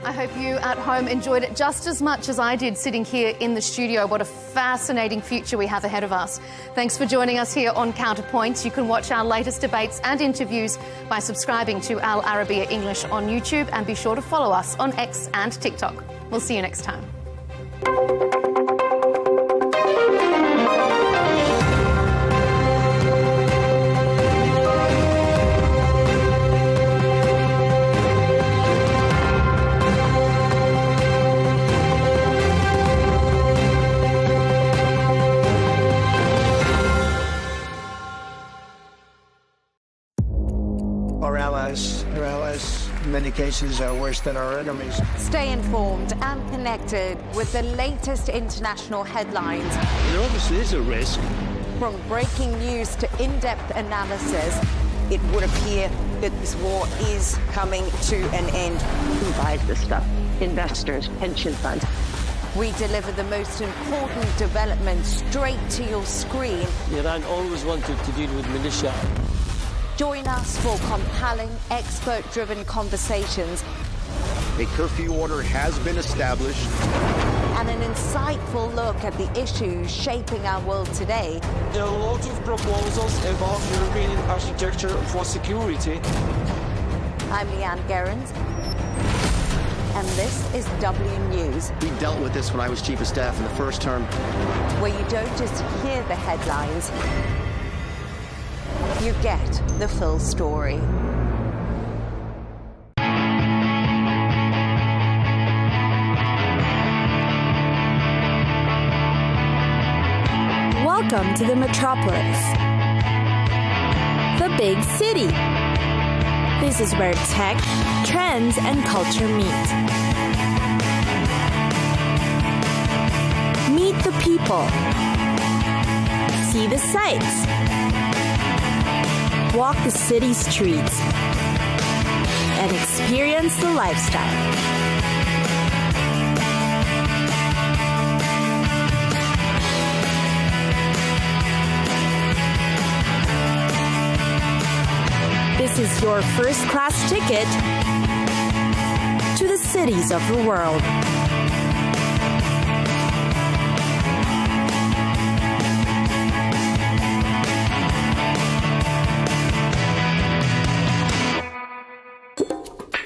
I hope you at home enjoyed it just as much as I did sitting here in the studio. What a fascinating future we have ahead of us. Thanks for joining us here on Counterpoints. You can watch our latest debates and interviews by subscribing to Al Arabiya English on YouTube, and be sure to follow us on X and TikTok. We'll see you next time. many cases are worse than our enemies. Stay informed and connected with the latest international headlines. There obviously is a risk. From breaking news to in-depth analysis, it would appear that this war is coming to an end. Who buys this stuff? Investors, pension funds. We deliver the most important developments straight to your screen. Iran always wanted to deal with militia. Join us for compelling, expert-driven conversations A curfew order has been established. and an insightful look at the issues shaping our world today. There are a lot of proposals about European architecture for security. I'm Leigh Ann Gerrans, and this is W News, We dealt with this when I was chief of staff in the first term. where you don't just hear the headlines, you get the full story. Welcome to the metropolis, the big city. This is where tech, trends, and culture meet. Meet the people. See the sights. Walk the city streets. And experience the lifestyle. This is your first-class ticket to the cities of the world.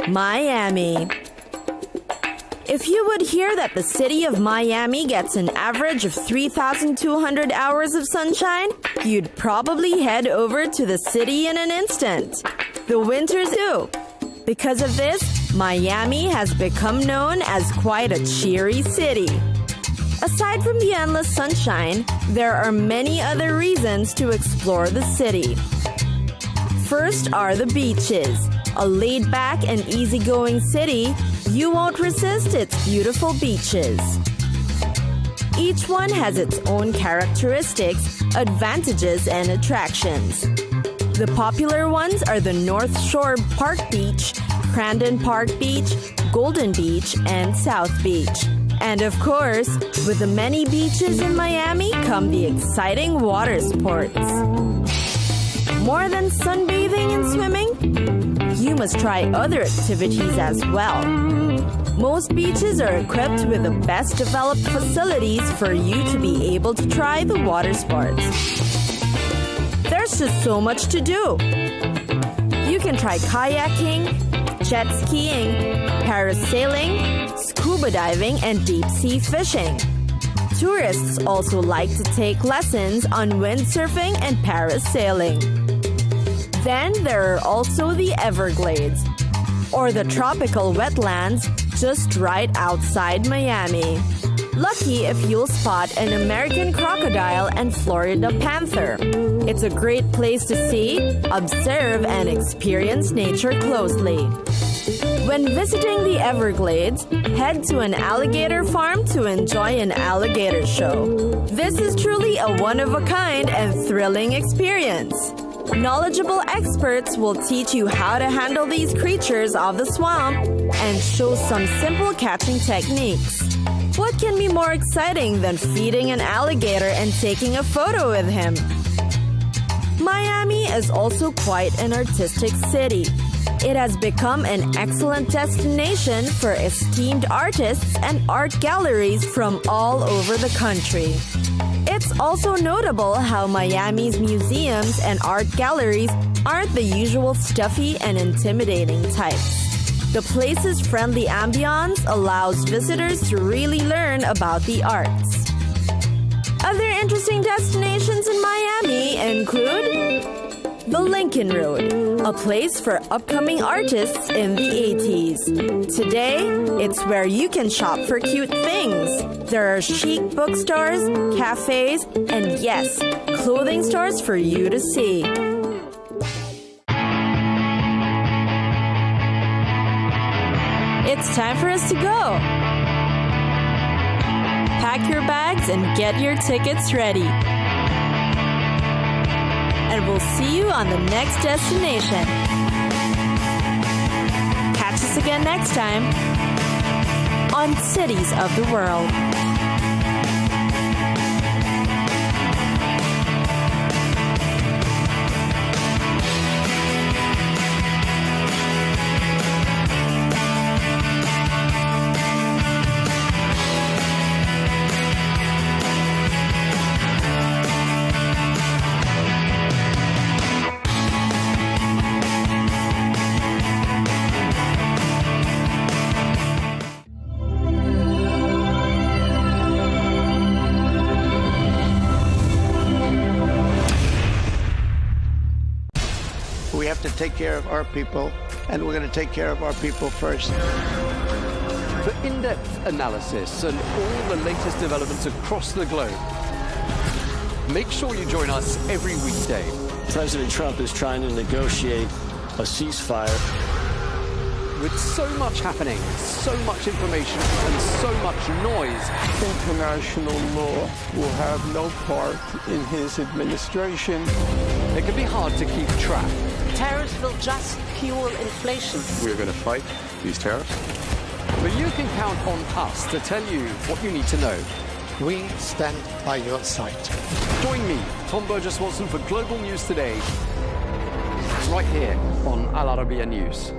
Miami. If you would hear that the city of Miami gets an average of 3,200 hours of sunshine, you'd probably head over to the city in an instant. The winters too. Because of this, Miami has become known as quite a cheery city. Aside from the endless sunshine, there are many other reasons to explore the city. First are the beaches. A laid-back and easygoing city, you won't resist its beautiful beaches. Each one has its own characteristics, advantages, and attractions. The popular ones are the North Shore Park Beach, Crandon Park Beach, Golden Beach, and South Beach. And of course, with the many beaches in Miami come the exciting water sports. More than sunbathing and swimming, you must try other activities as well. Most beaches are equipped with the best developed facilities for you to be able to try the water sports. There's just so much to do. You can try kayaking, jet skiing, parasailing, scuba diving, and deep sea fishing. Tourists also like to take lessons on windsurfing and parasailing. Then there are also the Everglades, or the tropical wetlands just right outside Miami. Lucky if you'll spot an American crocodile and Florida panther. It's a great place to see, observe, and experience nature closely. When visiting the Everglades, head to an alligator farm to enjoy an alligator show. This is truly a one-of-a-kind and thrilling experience. Knowledgeable experts will teach you how to handle these creatures of the swamp and show some simple catching techniques. What can be more exciting than feeding an alligator and taking a photo with him? Miami is also quite an artistic city. It has become an excellent destination for esteemed artists and art galleries from all over the country. It's also notable how Miami's museums and art galleries aren't the usual stuffy and intimidating types. The place's friendly ambiance allows visitors to really learn about the arts. Other interesting destinations in Miami include the Lincoln Road, a place for upcoming artists in the 80s. Today, it's where you can shop for cute things. There are chic bookstores, cafes, and yes, clothing stores for you to see. It's time for us to go. Pack your bags and get your tickets ready. And we'll see you on the next destination. Catch us again next time on Cities of the World. We have to take care of our people, and we're going to take care of our people first. For in-depth analysis and all the latest developments across the globe, make sure you join us every weekday. President Trump is trying to negotiate a ceasefire. With so much happening, so much information, and so much noise, international law will have no part in his administration. It can be hard to keep track. Tariffs will just fuel inflation. We're going to fight these tariffs. But you can count on us to tell you what you need to know. We stand by your side. Join me, Tom Burges Watson, for Global News Today, right here on Al Arabiya News.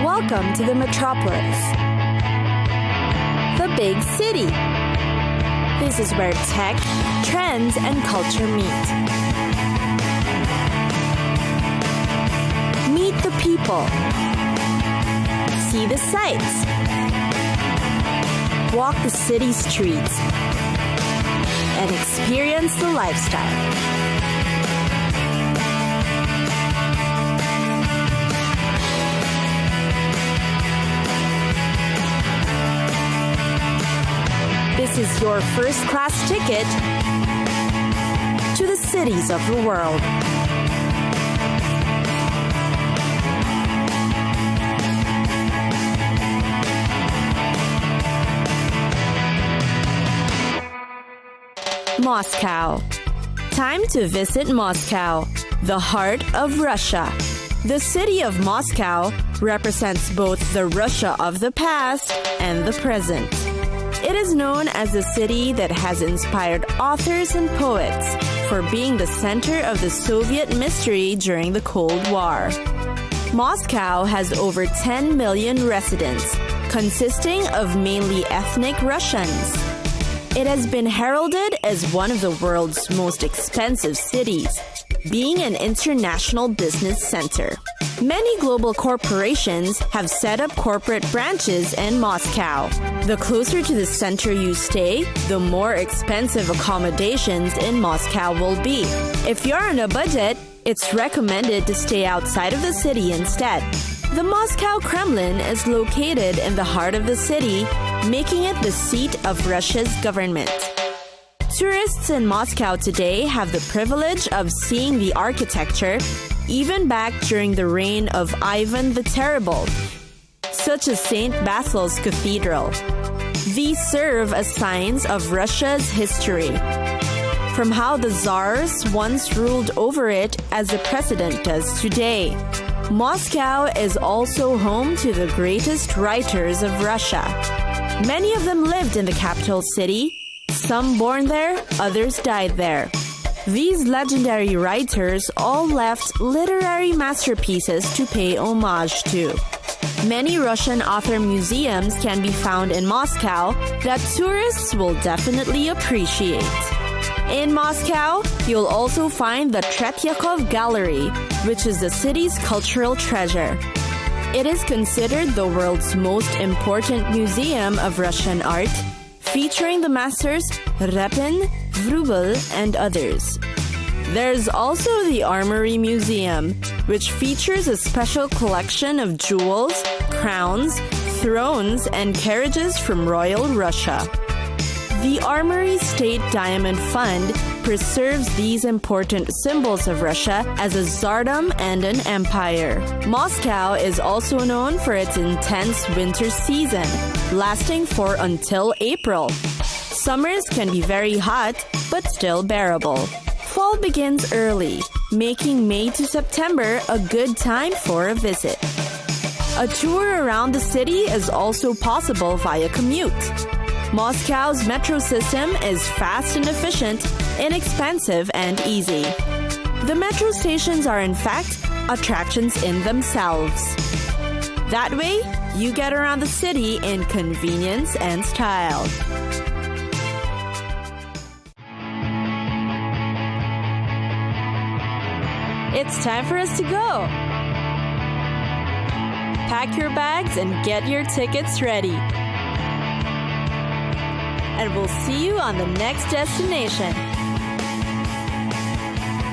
Welcome to the metropolis, the big city. This is where tech, trends, and culture meet. Meet the people. See the sights. Walk the city streets. And experience the lifestyle. This is your first-class ticket to the cities of the world. Moscow. Time to visit Moscow, the heart of Russia. The city of Moscow represents both the Russia of the past and the present. It is known as the city that has inspired authors and poets for being the center of the Soviet mystery during the Cold War. Moscow has over 10 million residents, consisting of mainly ethnic Russians. It has been heralded as one of the world's most expensive cities, being an international business center. Many global corporations have set up corporate branches in Moscow. The closer to the center you stay, the more expensive accommodations in Moscow will be. If you're on a budget, it's recommended to stay outside of the city instead. The Moscow Kremlin is located in the heart of the city, making it the seat of Russia's government. Tourists in Moscow today have the privilege of seeing the architecture even back during the reign of Ivan the Terrible, such as St. Basil's Cathedral. These serve as signs of Russia's history, from how the Tsars once ruled over it as the president does today. Moscow is also home to the greatest writers of Russia. Many of them lived in the capital city, some born there, others died there. These legendary writers all left literary masterpieces to pay homage to. Many Russian author museums can be found in Moscow that tourists will definitely appreciate. In Moscow, you'll also find the Tretyakov Gallery, which is the city's cultural treasure. It is considered the world's most important museum of Russian art, featuring the masters Repin, Vrubel, and others. There's also the Armory Museum, which features a special collection of jewels, crowns, thrones, and carriages from royal Russia. The Armory State Diamond Fund preserves these important symbols of Russia as a tsardom and an empire. Moscow is also known for its intense winter season, lasting for until April. Summers can be very hot, but still bearable. Fall begins early, making May to September a good time for a visit. A tour around the city is also possible via commute. Moscow's metro system is fast and efficient, inexpensive and easy. The metro stations are in fact attractions in themselves. That way, you get around the city in convenience and style. It's time for us to go. Pack your bags and get your tickets ready. And we'll see you on the next destination.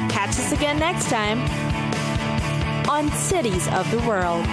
Catch us again next time on Cities of the World.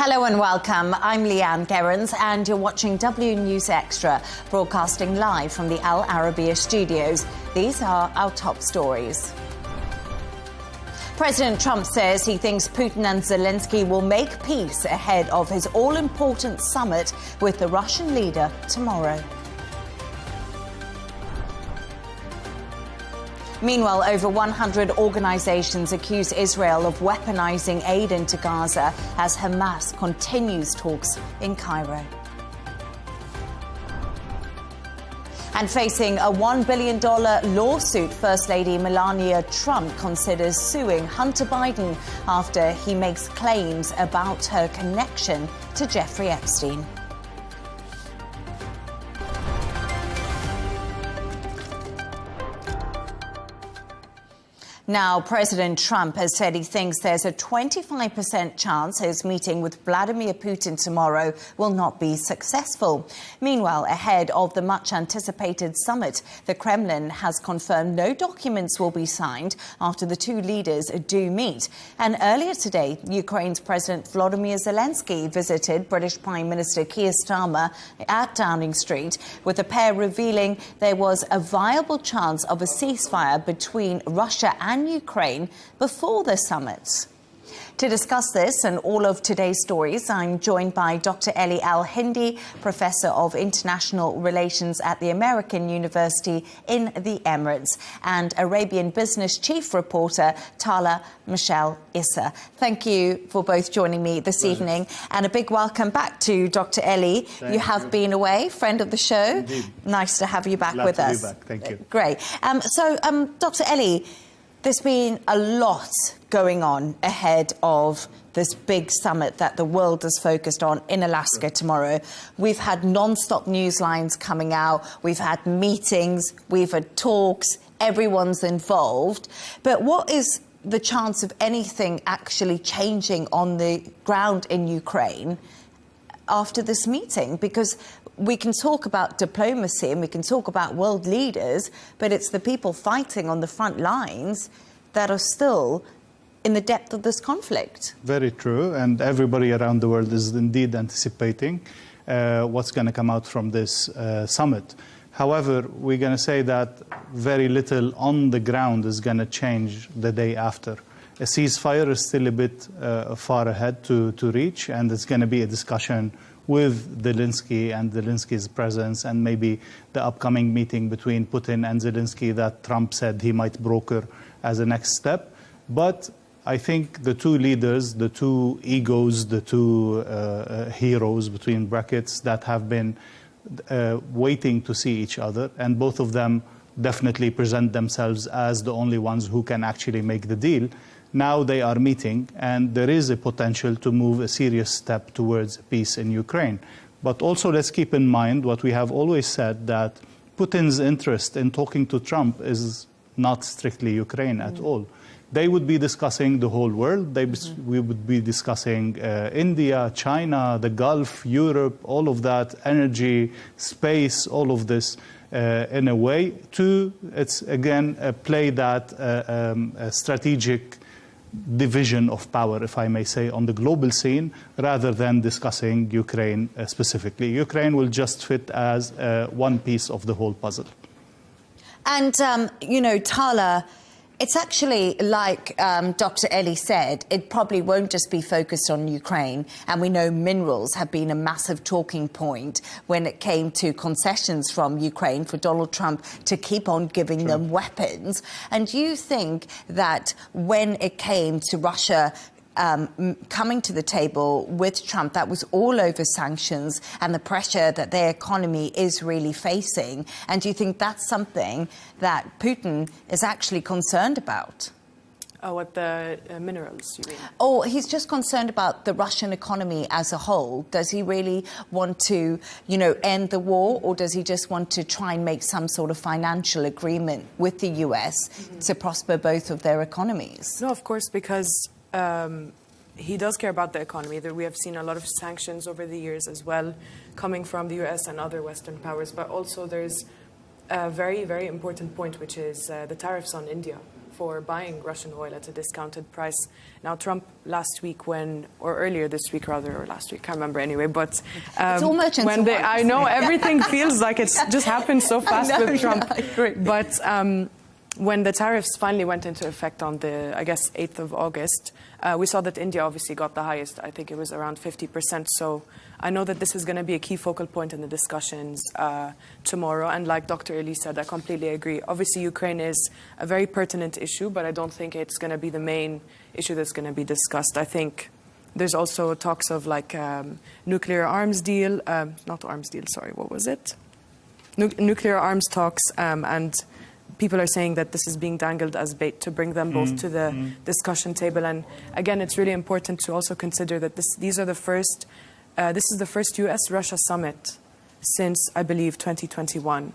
Hello and welcome. I'm Leigh Ann Gerrans and you're watching W News Extra, broadcasting live from the Al Arabiya studios. These are our top stories. President Trump says he thinks Putin and Zelensky will make peace ahead of his all-important summit with the Russian leader tomorrow. Meanwhile, over 100 organizations accuse Israel of weaponizing aid into Gaza as Hamas continues talks in Cairo. And facing a $1 billion lawsuit, First Lady Melania Trump considers suing Hunter Biden after he makes claims about her connection to Jeffrey Epstein. Now, President Trump has said he thinks there's a 25% chance his meeting with Vladimir Putin tomorrow will not be successful. Meanwhile, ahead of the much-anticipated summit, the Kremlin has confirmed no documents will be signed after the two leaders do meet. And earlier today, Ukraine's President Volodymyr Zelensky visited British Prime Minister Keir Starmer at Downing Street, with the pair revealing there was a viable chance of a ceasefire between Russia and Ukraine before the summit. To discuss this and all of today's stories, I'm joined by Dr. Eli Al-Hindi, Professor of International Relations at the American University in the Emirates, and Arabian Business Chief Reporter Tala Michelle Issa. Thank you for both joining me this evening, and a big welcome back to Dr. Eli. You have been away, friend of the show. Indeed. Nice to have you back Glad with to us. Be back. Thank you. Great. Dr. Eli, there's been a lot going on ahead of this big summit that the world is focused on in Alaska tomorrow. We've had non-stop news lines coming out. We've had meetings. We've had talks. Everyone's involved. But what is the chance of anything actually changing on the ground in Ukraine after this meeting? Because we can talk about diplomacy and we can talk about world leaders, but it's the people fighting on the front lines that are still in the depth of this conflict. Very true, and everybody around the world is indeed anticipating what's going to come out from this summit. However, we're going to say that very little on the ground is going to change the day after. A ceasefire is still a bit far ahead to reach, and it's going to be a discussion with Zelensky and Zelensky's presence, and maybe the upcoming meeting between Putin and Zelensky that Trump said he might broker as a next step. But I think the two leaders, the two egos, the two heroes, between brackets, that have been waiting to see each other, and both of them definitely present themselves as the only ones who can actually make the deal. Now they are meeting, and there is a potential to move a serious step towards peace in Ukraine. But also let's keep in mind what we have always said, that Putin's interest in talking to Trump is not strictly Ukraine at all. They would be discussing the whole world. We would be discussing India, China, the Gulf, Europe, all of that, energy, space, all of this in a way to, it's again, play that strategic division of power, if I may say, on the global scene, rather than discussing Ukraine specifically. Ukraine will just fit as one piece of the whole puzzle. And, you know, Tala, it's actually like Dr. Ellie said, it probably won't just be focused on Ukraine. And we know minerals have been a massive talking point when it came to concessions from Ukraine for Donald Trump to keep on giving them weapons. And do you think that when it came to Russia coming to the table with Trump, that was all over sanctions and the pressure that their economy is really facing? And do you think that's something that Putin is actually concerned about? Oh, what, the minerals, you mean? Oh, he's just concerned about the Russian economy as a whole. Does he really want to, you know, end the war, or does he just want to try and make some sort of financial agreement with the US to prosper both of their economies? No, of course, because he does care about the economy. We have seen a lot of sanctions over the years as well, coming from the US and other Western powers. But also there's a very, very important point, which is the tariffs on India for buying Russian oil at a discounted price. Now, Trump last week or earlier this week rather, or last week, can't remember anyway, but it's all merchants when I know everything feels like it's just happened so fast with Trump. Yeah, I agree. But when the tariffs finally went into effect on the, I guess, 8th of August, we saw that India obviously got the highest. I think it was around 50%. So I know that this is going to be a key focal point in the discussions tomorrow. And like Dr. Ellie said, I completely agree. Obviously, Ukraine is a very pertinent issue, but I don't think it's going to be the main issue that's going to be discussed. I think there's also talks of like nuclear arms deal, not arms deal, sorry, what was it? Nuclear arms talks, and people are saying that this is being dangled as bait to bring them both to the discussion table. And again, it's really important to also consider that this is the first US-Russia summit since, I believe, 2021.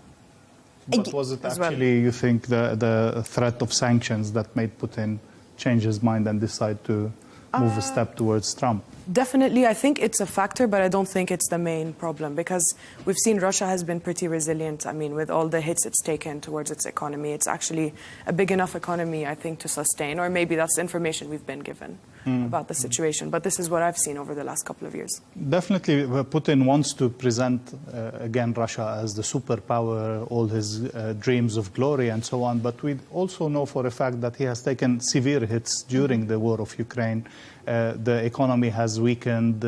But was it actually, you think, the threat of sanctions that made Putin change his mind and decide to move a step towards Trump? Definitely, I think it's a factor, but I don't think it's the main problem, because we've seen Russia has been pretty resilient. I mean, with all the hits it's taken towards its economy, it's actually a big enough economy, I think, to sustain, or maybe that's information we've been given about the situation. But this is what I've seen over the last couple of years. Definitely, Putin wants to present, again, Russia as the superpower, all his dreams of glory and so on. But we also know for a fact that he has taken severe hits during the war of Ukraine. The economy has weakened.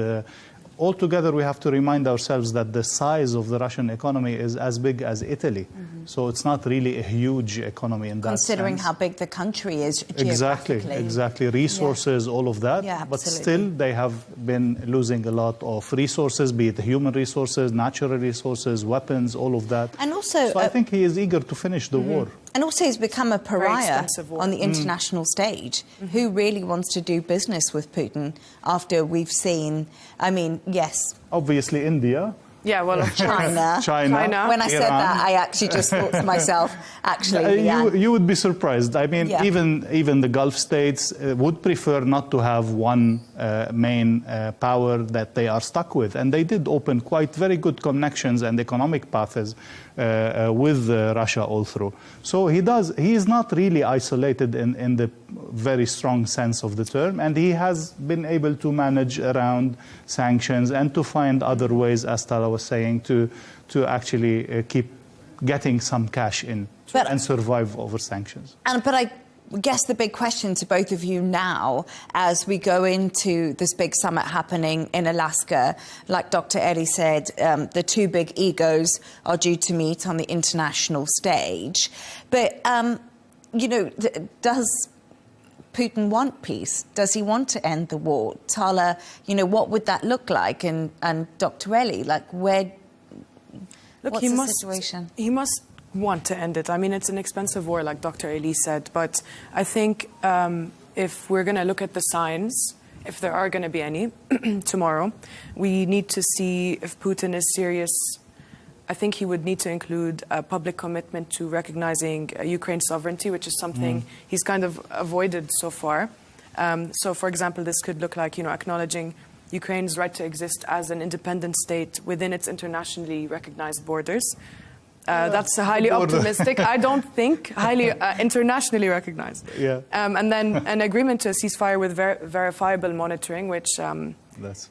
Altogether, we have to remind ourselves that the size of the Russian economy is as big as Italy. So it's not really a huge economy in that Considering sense. how big the country is geographically. Exactly. Resources, all of that. Yeah, but still, they have been losing a lot of resources, be it human resources, natural resources, weapons, all of that. And also, so I think he is eager to finish the war. And also he's become a pariah on the international stage. Who really wants to do business with Putin after we've seen, I mean, yes. Obviously India. Yeah, well, China. When I said that, I actually just thought to myself, actually, you would be surprised. I mean, even the Gulf states would prefer not to have one main power that they are stuck with. And they did open quite very good connections and economic paths with Russia all through. So he is not really isolated in the very strong sense of the term, and he has been able to manage around sanctions and to find other ways, as Tala was saying, to actually keep getting some cash in and survive over sanctions. But I guess the big question to both of you now, as we go into this big summit happening in Alaska, like Dr. Ellie said, the two big egos are due to meet on the international stage. But, you know, does Putin want peace? Does he want to end the war? Tala, what would that look like? And Dr. Ellie, what's the situation? He must want to end it. I mean, it's an expensive war, like Dr. Ellie said, but I think if we're going to look at the signs, if there are going to be any tomorrow, we need to see if Putin is serious. I think he would need to include a public commitment to recognizing Ukraine's sovereignty, which is something he's kind of avoided so far. So, for example, this could look like, acknowledging Ukraine's right to exist as an independent state within its internationally recognized borders. That's highly optimistic. I don't think highly internationally recognized. Yeah. And then an agreement to a ceasefire with verifiable monitoring, which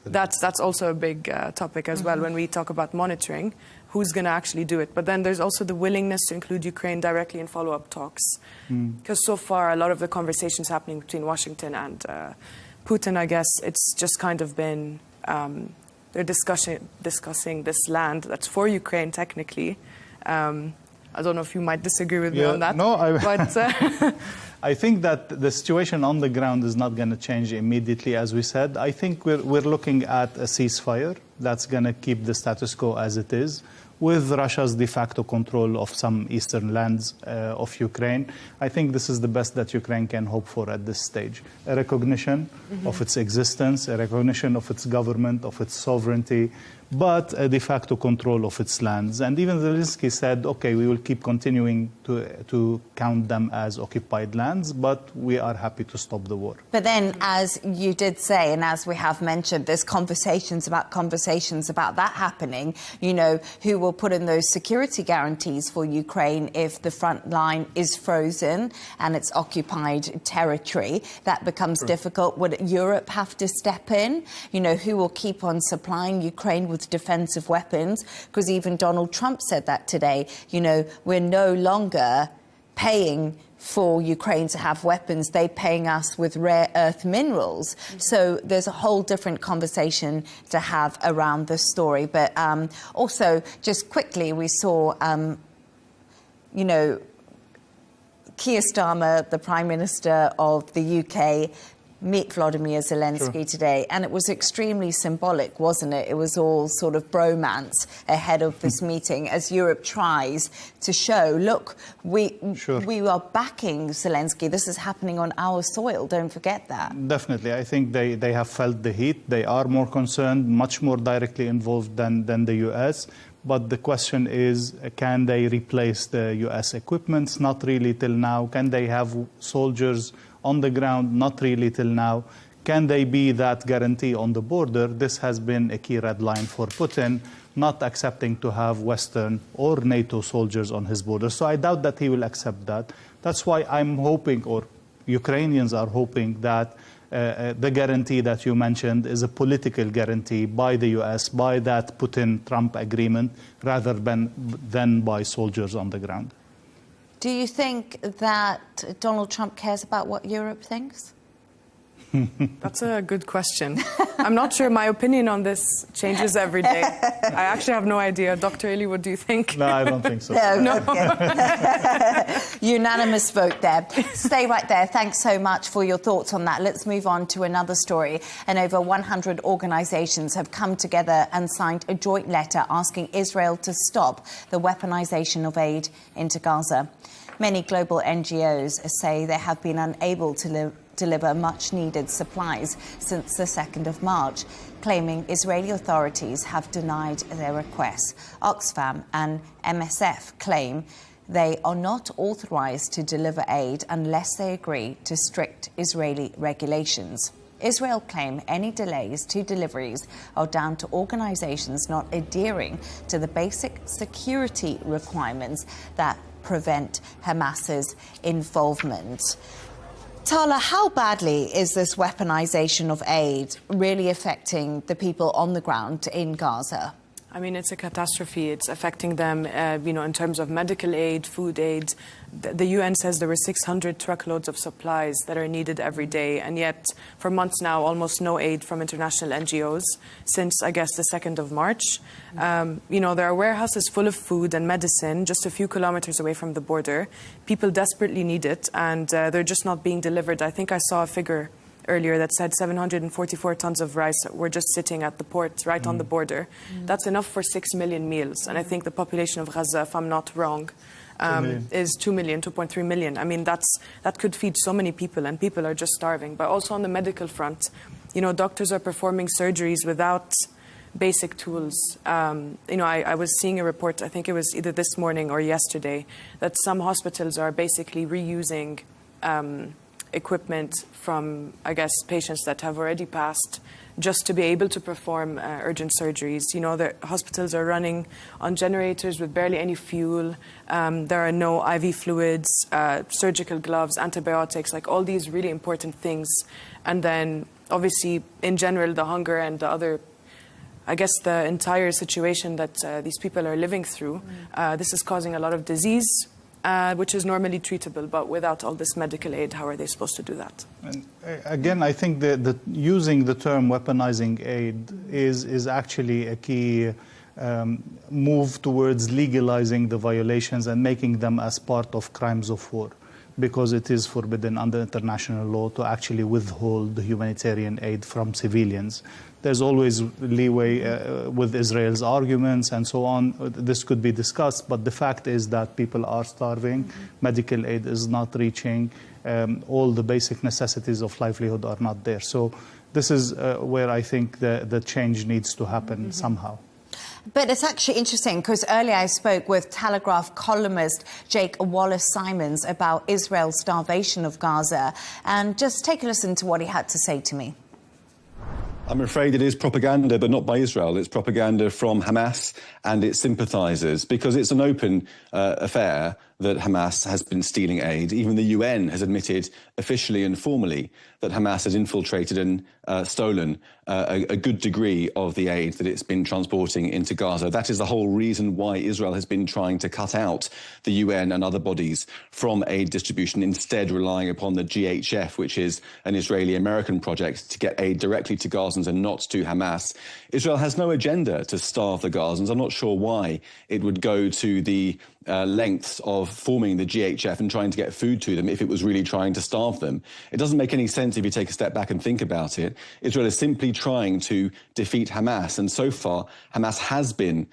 that's also a big topic as well when we talk about monitoring. Who's going to actually do it? But then there's also the willingness to include Ukraine directly in follow-up talks. Because so far, a lot of the conversations happening between Washington and Putin, I guess, it's just kind of been, they're discussing this land that's for Ukraine, technically. I don't know if you might disagree with me on that. No, but I think that the situation on the ground is not going to change immediately, as we said. I think we're looking at a ceasefire that's going to keep the status quo as it is, with Russia's de facto control of some eastern lands of Ukraine. I think this is the best that Ukraine can hope for at this stage. A recognition of its existence, a recognition of its government, of its sovereignty, but a de facto control of its lands. And even Zelensky said, okay, we will keep continuing to count them as occupied lands, but we are happy to stop the war. But then, as you did say, and as we have mentioned, there's conversations about that happening, who will put in those security guarantees for Ukraine if the front line is frozen and it's occupied territory. That becomes difficult. Would Europe have to step in? Who will keep on supplying Ukraine with defensive weapons? Because even Donald Trump said that today. We're no longer paying for Ukraine to have weapons. They're paying us with rare earth minerals. So there's a whole different conversation to have around this story. But also, just quickly, we saw, Keir Starmer, the Prime Minister of the UK, meet Volodymyr Zelensky today, and it was extremely symbolic, wasn't it? It was all sort of bromance ahead of this meeting as Europe tries to show, look, we are backing Zelensky. This is happening on our soil. Don't forget that. Definitely. I think they have felt the heat. They are more concerned, much more directly involved than the US. But the question is, can they replace the US equipment? Not really till now. Can they have soldiers on the ground? Not really till now. Can they be that guarantee on the border? This has been a key red line for Putin, not accepting to have Western or NATO soldiers on his border. So I doubt that he will accept that. That's why I'm hoping, or Ukrainians are hoping, that the guarantee that you mentioned is a political guarantee by the US, by that Putin-Trump agreement, rather than by soldiers on the ground. Do you think that Donald Trump cares about what Europe thinks? That's a good question. I'm not sure. My opinion on this changes every day. I actually have no idea. Dr. Ellie, what do you think? No, I don't think so. No. Unanimous vote there. Stay right there. Thanks so much for your thoughts on that. Let's move on to another story. And over 100 organizations have come together and signed a joint letter asking Israel to stop the weaponization of aid into Gaza. Many global NGOs say they have been unable to deliver much-needed supplies since the 2nd of March, claiming Israeli authorities have denied their requests. Oxfam and MSF claim they are not authorized to deliver aid unless they agree to strict Israeli regulations. Israel claim any delays to deliveries are down to organizations not adhering to the basic security requirements that prevent Hamas's involvement. Tala, how badly is this weaponization of aid really affecting the people on the ground in Gaza? I mean, it's a catastrophe. It's affecting them, in terms of medical aid, food aid. The UN says there were 600 truckloads of supplies that are needed every day. And yet, for months now, almost no aid from international NGOs since, I guess, the 2nd of March. There are warehouses full of food and medicine just a few kilometers away from the border. People desperately need it, and they're just not being delivered. I think I saw a figure earlier that said 744 tons of rice were just sitting at the port right on the border. That's enough for 6 million meals. And I think the population of Gaza, if I'm not wrong, is 2.3 million. I mean, that could feed so many people, and people are just starving. But also on the medical front, doctors are performing surgeries without basic tools. I was seeing a report, I think it was either this morning or yesterday, that some hospitals are basically reusing equipment from, I guess, patients that have already passed just to be able to perform urgent surgeries. The hospitals are running on generators with barely any fuel. There are no IV fluids, surgical gloves, antibiotics, like all these really important things. And then, obviously, in general, the hunger and the other, I guess, the entire situation that these people are living through, this is causing a lot of disease, which is normally treatable, but without all this medical aid, how are they supposed to do that? And again, I think that using the term weaponizing aid is actually a key move towards legalizing the violations and making them as part of crimes of war, because it is forbidden under international law to actually withhold the humanitarian aid from civilians. There's always leeway with Israel's arguments and so on. This could be discussed, but the fact is that people are starving. Medical aid is not reaching. All the basic necessities of livelihood are not there. So this is where I think the change needs to happen somehow. But it's actually interesting because earlier I spoke with Telegraph columnist Jake Wallace-Simons about Israel's starvation of Gaza. And just take a listen to what he had to say to me. I'm afraid it is propaganda, but not by Israel. It's propaganda from Hamas and its sympathizers, because it's an open affair that Hamas has been stealing aid. Even the UN has admitted officially and formally that Hamas has infiltrated and stolen a good degree of the aid that it's been transporting into Gaza. That is the whole reason why Israel has been trying to cut out the UN and other bodies from aid distribution, instead relying upon the GHF, which is an Israeli-American project, to get aid directly to Gazans and not to Hamas. Israel has no agenda to starve the Gazans. I'm not sure why it would go to the lengths of forming the GHF and trying to get food to them if it was really trying to starve them. It doesn't make any sense if you take a step back and think about it. Israel is simply trying to defeat Hamas, and so far Hamas has been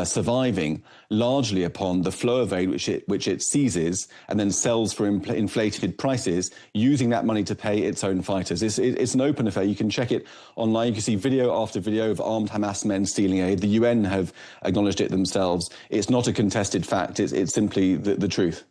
surviving largely upon the flow of aid which it seizes and then sells for inflated prices, using that money to pay its own fighters. It's an open affair. You can check it online. You can see video after video of armed Hamas men stealing aid. The UN have acknowledged it themselves. It's not a contested fact. It's simply the truth.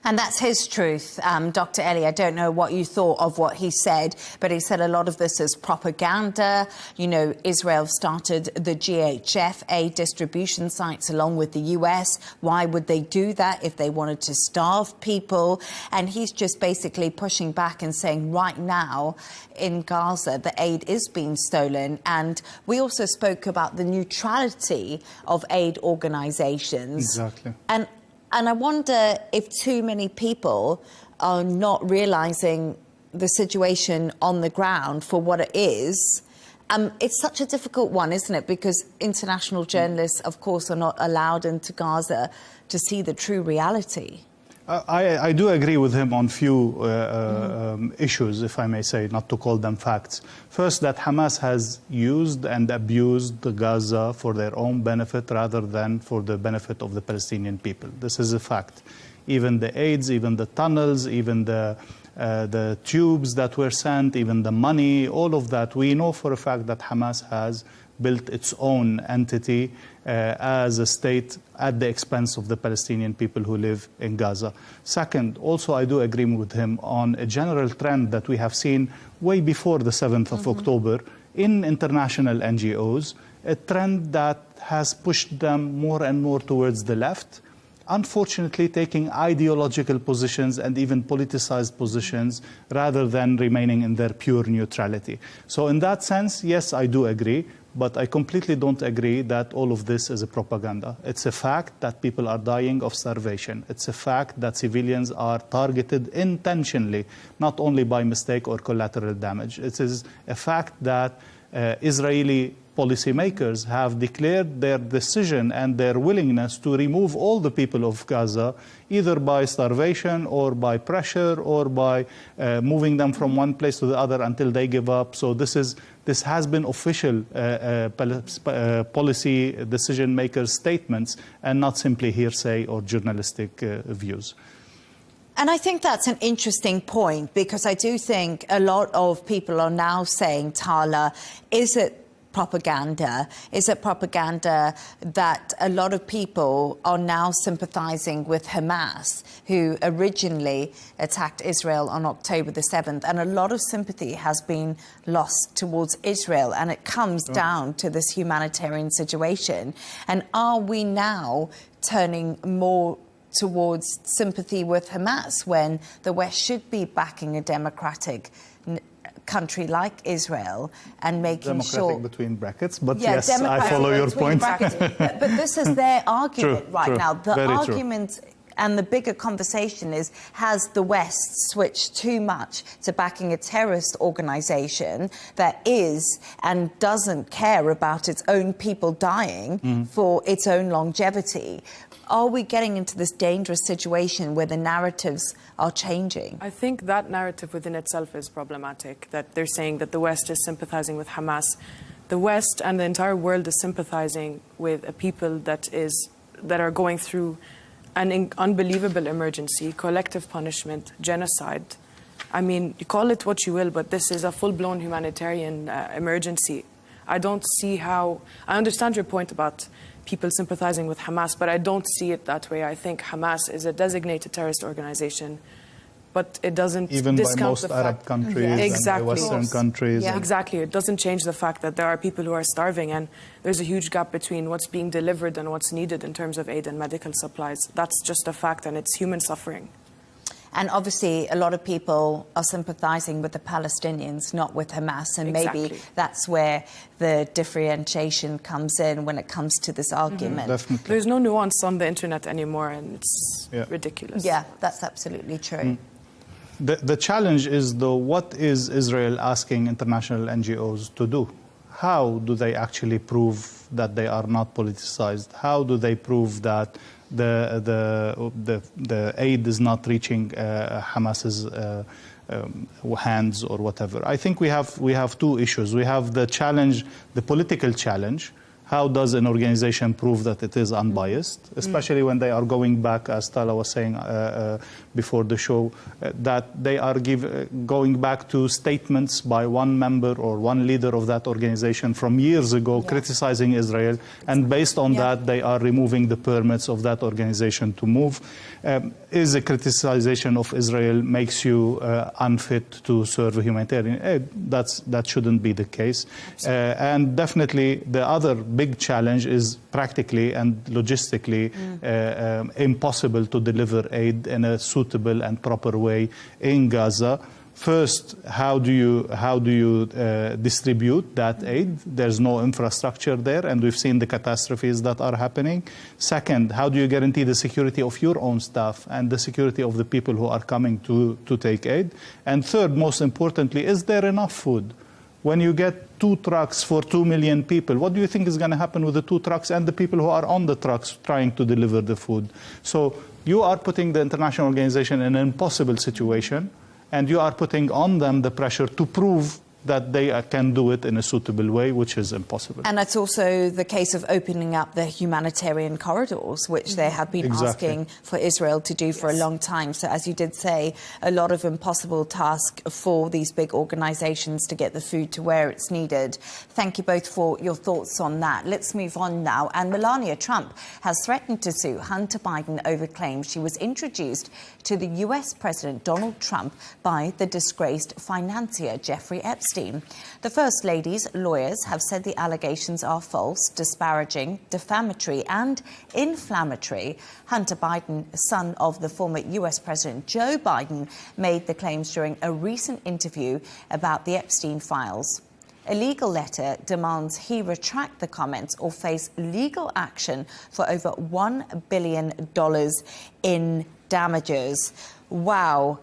And that's his truth. Dr. Eli, I don't know what you thought of what he said, but he said a lot of this is propaganda. Israel started the GHF aid distribution sites along with the US. Why would they do that if they wanted to starve people? And he's just basically pushing back and saying right now in Gaza, the aid is being stolen. And we also spoke about the neutrality of aid organizations. Exactly. And I wonder if too many people are not realizing the situation on the ground for what it is. It's such a difficult one, isn't it? Because international journalists, of course, are not allowed into Gaza to see the true reality. I do agree with him on few issues, if I may say, not to call them facts. First, that Hamas has used and abused Gaza for their own benefit rather than for the benefit of the Palestinian people. This is a fact. Even the aids, even the tunnels, even the tubes that were sent, even the money, all of that, we know for a fact that Hamas has built its own entity as a state at the expense of the Palestinian people who live in Gaza. Second, also I do agree with him on a general trend that we have seen way before the 7th of October in international NGOs, a trend that has pushed them more and more towards the left, unfortunately taking ideological positions and even politicized positions rather than remaining in their pure neutrality. So in that sense, yes, I do agree. But I completely don't agree that all of this is a propaganda. It's a fact that people are dying of starvation. It's a fact that civilians are targeted intentionally, not only by mistake or collateral damage. It is a fact that Israeli policymakers have declared their decision and their willingness to remove all the people of Gaza, either by starvation or by pressure or by moving them from one place to the other until they give up. So this has been official policy decision makers' statements and not simply hearsay or journalistic views. And I think that's an interesting point, because I do think a lot of people are now saying, Tala, is it propaganda? Is it propaganda that a lot of people are now sympathizing with Hamas, who originally attacked Israel on October the 7th? And a lot of sympathy has been lost towards Israel, and it comes down to this humanitarian situation. And are we now turning more towards sympathy with Hamas when the West should be backing a democratic country like Israel and making democratic between brackets, but yeah, yes, I follow your point. But this is their argument now. The Very argument and the bigger conversation is, has the West switched too much to backing a terrorist organization that is and doesn't care about its own people dying for its own longevity? Are we getting into this dangerous situation where the narratives are changing? I think that narrative within itself is problematic, that they're saying that the West is sympathizing with Hamas. The West and the entire world is sympathizing with a people that are going through an unbelievable emergency, collective punishment, genocide. I mean, you call it what you will, but this is a full-blown humanitarian emergency. I don't see how... I understand your point about people sympathizing with Hamas, but I don't see it that way. I think Hamas is a designated terrorist organization, but it doesn't even discount by most the Arab fact, countries exactly. and Western countries. Yeah. Exactly. It doesn't change the fact that there are people who are starving, and there's a huge gap between what's being delivered and what's needed in terms of aid and medical supplies. That's just a fact, and it's human suffering. And obviously, a lot of people are sympathizing with the Palestinians, not with Hamas. And maybe that's where the differentiation comes in when it comes to this argument. Definitely. There's no nuance on the internet anymore, and it's ridiculous. Yeah, that's absolutely true. The challenge is, though, what is Israel asking international NGOs to do? How do they actually prove that they are not politicized? How do they prove that the aid is not reaching Hamas's hands or whatever? I think we have two issues. We have the challenge, the political challenge. How does an organization prove that it is unbiased, especially when they are going back, as Tala was saying before the show, that they are going back to statements by one member or one leader of that organization from years ago criticizing Israel, and based on that, they are removing the permits of that organization to move. Is a criticization of Israel makes you unfit to serve humanitarian aid? That shouldn't be the case. And definitely the other big challenge is practically and logistically impossible to deliver aid in a suitable and proper way in Gaza. First, how do you distribute that aid? There's no infrastructure there, and we've seen the catastrophes that are happening. Second, how do you guarantee the security of your own staff and the security of the people who are coming to take aid? And third, most importantly, is there enough food? When you get 2 trucks for 2 million people, what do you think is going to happen with the 2 trucks and the people who are on the trucks trying to deliver the food? So you are putting the international organization in an impossible situation, and you are putting on them the pressure to prove that they can do it in a suitable way, which is impossible. And it's also the case of opening up the humanitarian corridors, which they have been asking for Israel to do for a long time. So as you did say, a lot of impossible task for these big organizations to get the food to where it's needed. Thank you both for your thoughts on that. Let's move on now. And Melania Trump has threatened to sue Hunter Biden over claims she was introduced to the US President Donald Trump by the disgraced financier Jeffrey Epstein. The First Lady's lawyers have said the allegations are false, disparaging, defamatory and inflammatory. Hunter Biden, son of the former US President Joe Biden, made the claims during a recent interview about the Epstein files. A legal letter demands he retract the comments or face legal action for over $1 billion in damages. Wow.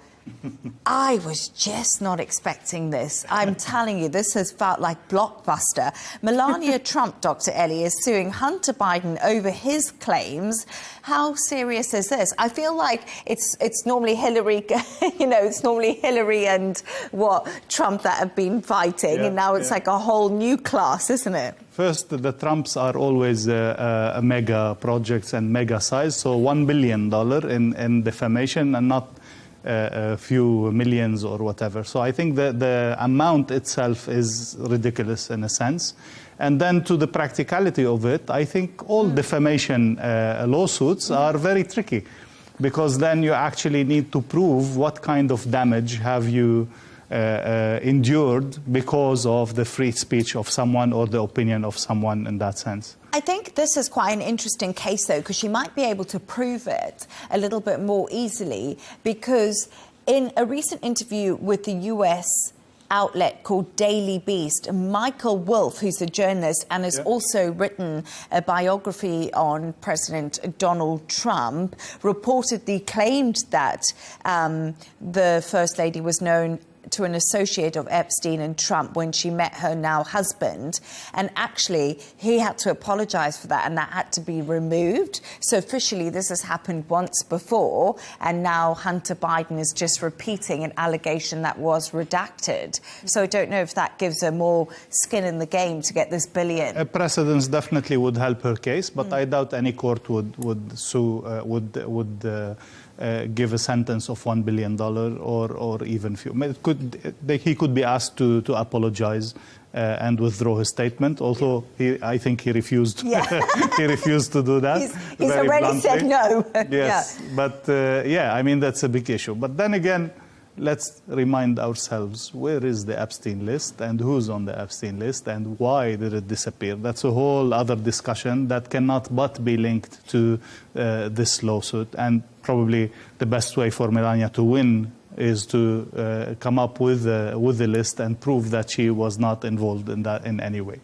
I was just not expecting this. I'm telling you, this has felt like blockbuster. Melania Trump, Dr. Ellie, is suing Hunter Biden over his claims. How serious is this? I feel like it's normally Hillary, it's normally Hillary and Trump that have been fighting, and now it's like a whole new class, isn't it? First, the Trumps are always mega projects and mega size, so $1 billion in defamation and not a few millions or whatever. So I think that the amount itself is ridiculous in a sense. And then to the practicality of it, I think all defamation lawsuits are very tricky, because then you actually need to prove what kind of damage have you endured because of the free speech of someone or the opinion of someone in that sense. I think this is quite an interesting case, though, because she might be able to prove it a little bit more easily, because in a recent interview with the US outlet called Daily Beast, Michael Wolff, who's a journalist and has also written a biography on President Donald Trump, reportedly claimed that the First Lady was known to an associate of Epstein and Trump when she met her now husband. And actually, he had to apologize for that, and that had to be removed. So officially, this has happened once before, and now Hunter Biden is just repeating an allegation that was redacted. So I don't know if that gives her more skin in the game to get this billion. A precedence definitely would help her case, but I doubt any court would sue, give a sentence of $1 billion or even few. He could be asked to apologize and withdraw his statement. Although I think he refused. He refused to do that. He's already said no. Yes, but I mean that's a big issue. But then again, let's remind ourselves, where is the Epstein list and who's on the Epstein list and why did it disappear? That's a whole other discussion that cannot but be linked to this lawsuit. And probably the best way for Melania to win is to come up with a list and prove that she was not involved in that in any way.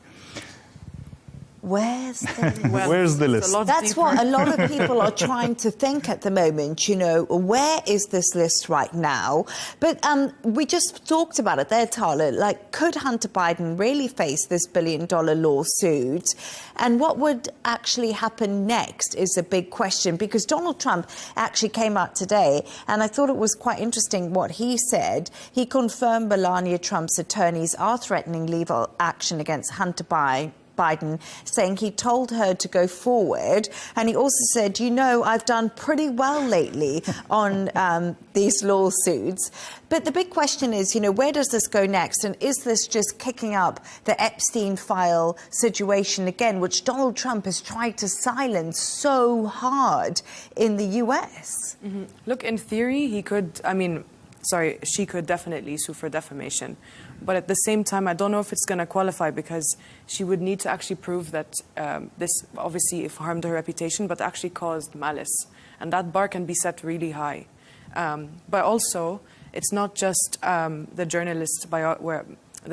Where's the list? Where's the list? That's what a lot of people are trying to think at the moment, where is this list right now? But we just talked about it there, Tala. Like, could Hunter Biden really face this billion-dollar lawsuit? And what would actually happen next is a big question, because Donald Trump actually came out today, and I thought it was quite interesting what he said. He confirmed Melania Trump's attorneys are threatening legal action against Hunter Biden, saying he told her to go forward. And he also said, I've done pretty well lately on these lawsuits. But the big question is, where does this go next? And is this just kicking up the Epstein file situation again, which Donald Trump has tried to silence so hard in the US? Mm-hmm. Look, in theory, she could definitely sue for defamation. But at the same time, I don't know if it's going to qualify, because she would need to actually prove that this obviously harmed her reputation, but actually caused malice. And that bar can be set really high. But also, it's not just the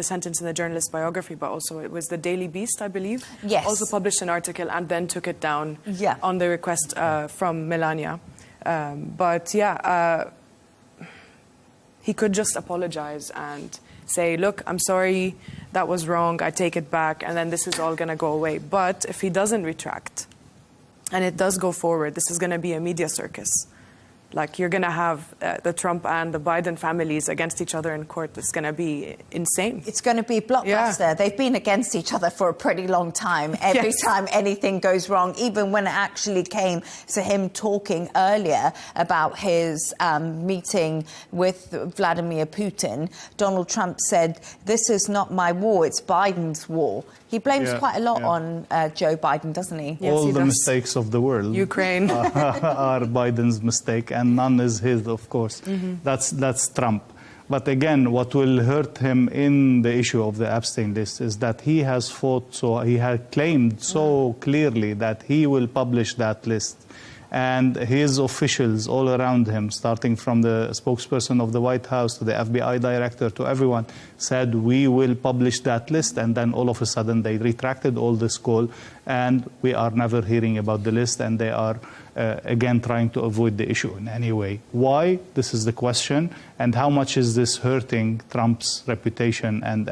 sentence in the journalist's biography, but also it was the Daily Beast, I believe, also published an article and then took it down on the request from Melania. He could just apologize and say, look, I'm sorry, that was wrong, I take it back, and then this is all going to go away. But if he doesn't retract, and it does go forward, this is going to be a media circus. Like, you're going to have the Trump and the Biden families against each other in court. It's going to be insane. It's going to be blockbuster. Yeah. They've been against each other for a pretty long time. Every time anything goes wrong, even when it actually came to him talking earlier about his meeting with Vladimir Putin, Donald Trump said, this is not my war, it's Biden's war. He blames quite a lot on Joe Biden, doesn't he? Yes, all the mistakes of the world Ukraine are Biden's mistake, and none is his, of course. Mm-hmm. That's Trump. But again, what will hurt him in the issue of the Epstein list is that he has fought, so he had claimed so clearly that he will publish that list. And his officials all around him, starting from the spokesperson of the White House to the FBI director to everyone, said, we will publish that list. And then all of a sudden they retracted all this call, and we are never hearing about the list, and they are again trying to avoid the issue in any way. Why? This is the question. And how much is this hurting Trump's reputation and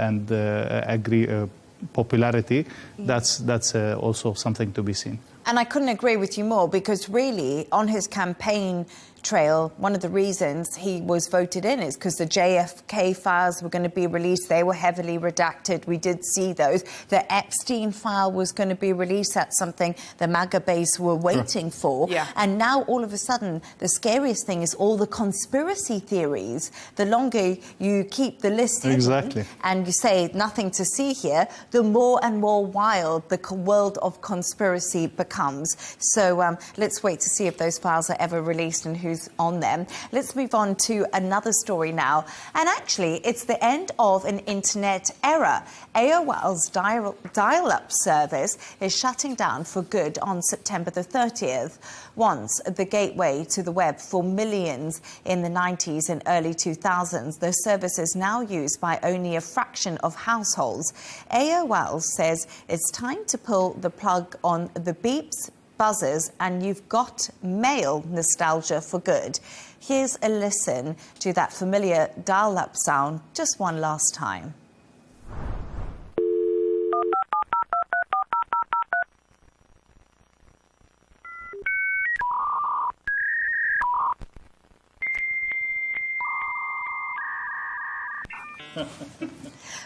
popularity? That's also something to be seen. And I couldn't agree with you more, because really, on his campaign trail, one of the reasons he was voted in is because the JFK files were going to be released. They were heavily redacted. We did see those. The Epstein file was going to be released. That's something the MAGA base were waiting for. Yeah. And now, all of a sudden, the scariest thing is all the conspiracy theories. The longer you keep the list hidden and you say nothing to see here, the more and more wild the world of conspiracy becomes. So let's wait to see if those files are ever released and who's on them. Let's move on to another story now. And actually, it's the end of an internet era. AOL's dial-up service is shutting down for good on September the 30th. Once the gateway to the web for millions in the 90s and early 2000s, the service is now used by only a fraction of households. AOL says it's time to pull the plug on the beeps, buzzers, and you've got mail nostalgia for good. Here's a listen to that familiar dial-up sound just one last time.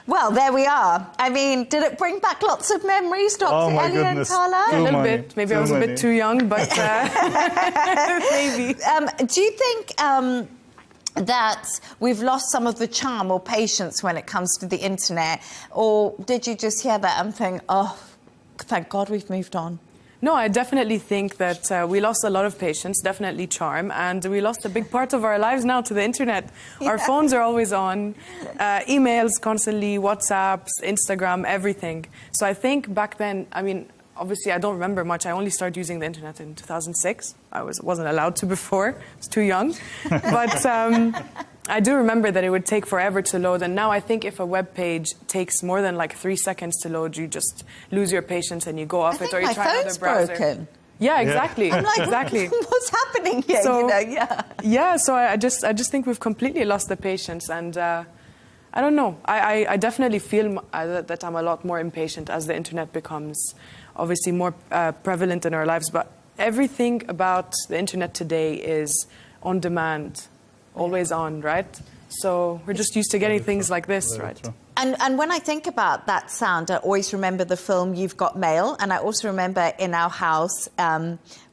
Well, there we are. I mean, did it bring back lots of memories, Dr. Ellie and Tala? Yeah, a little bit. Maybe I was a bit too young, but maybe. Do you think that we've lost some of the charm or patience when it comes to the internet? Or did you just hear that and think, oh, thank God we've moved on? No, I definitely think that we lost a lot of patience, definitely charm, and we lost a big part of our lives now to the internet. Yeah. Our phones are always on, emails constantly, WhatsApps, Instagram, everything. So I think back then, I mean, obviously I don't remember much. I only started using the internet in 2006. I wasn't allowed to before. I was too young. But I do remember that it would take forever to load, and now I think if a web page takes more than like 3 seconds to load, you just lose your patience and you go off it, or you try another browser. Broken. Yeah, exactly. I'm like, exactly. What's happening here? So, you know, yeah. Yeah. So I just think we've completely lost the patience, and I don't know. I definitely feel that I'm a lot more impatient as the internet becomes obviously more prevalent in our lives. But everything about the internet today is on demand. Always on, right? So we're just used to getting things like this, right? And when I think about that sound, I always remember the film You've Got Mail, and I also remember in our house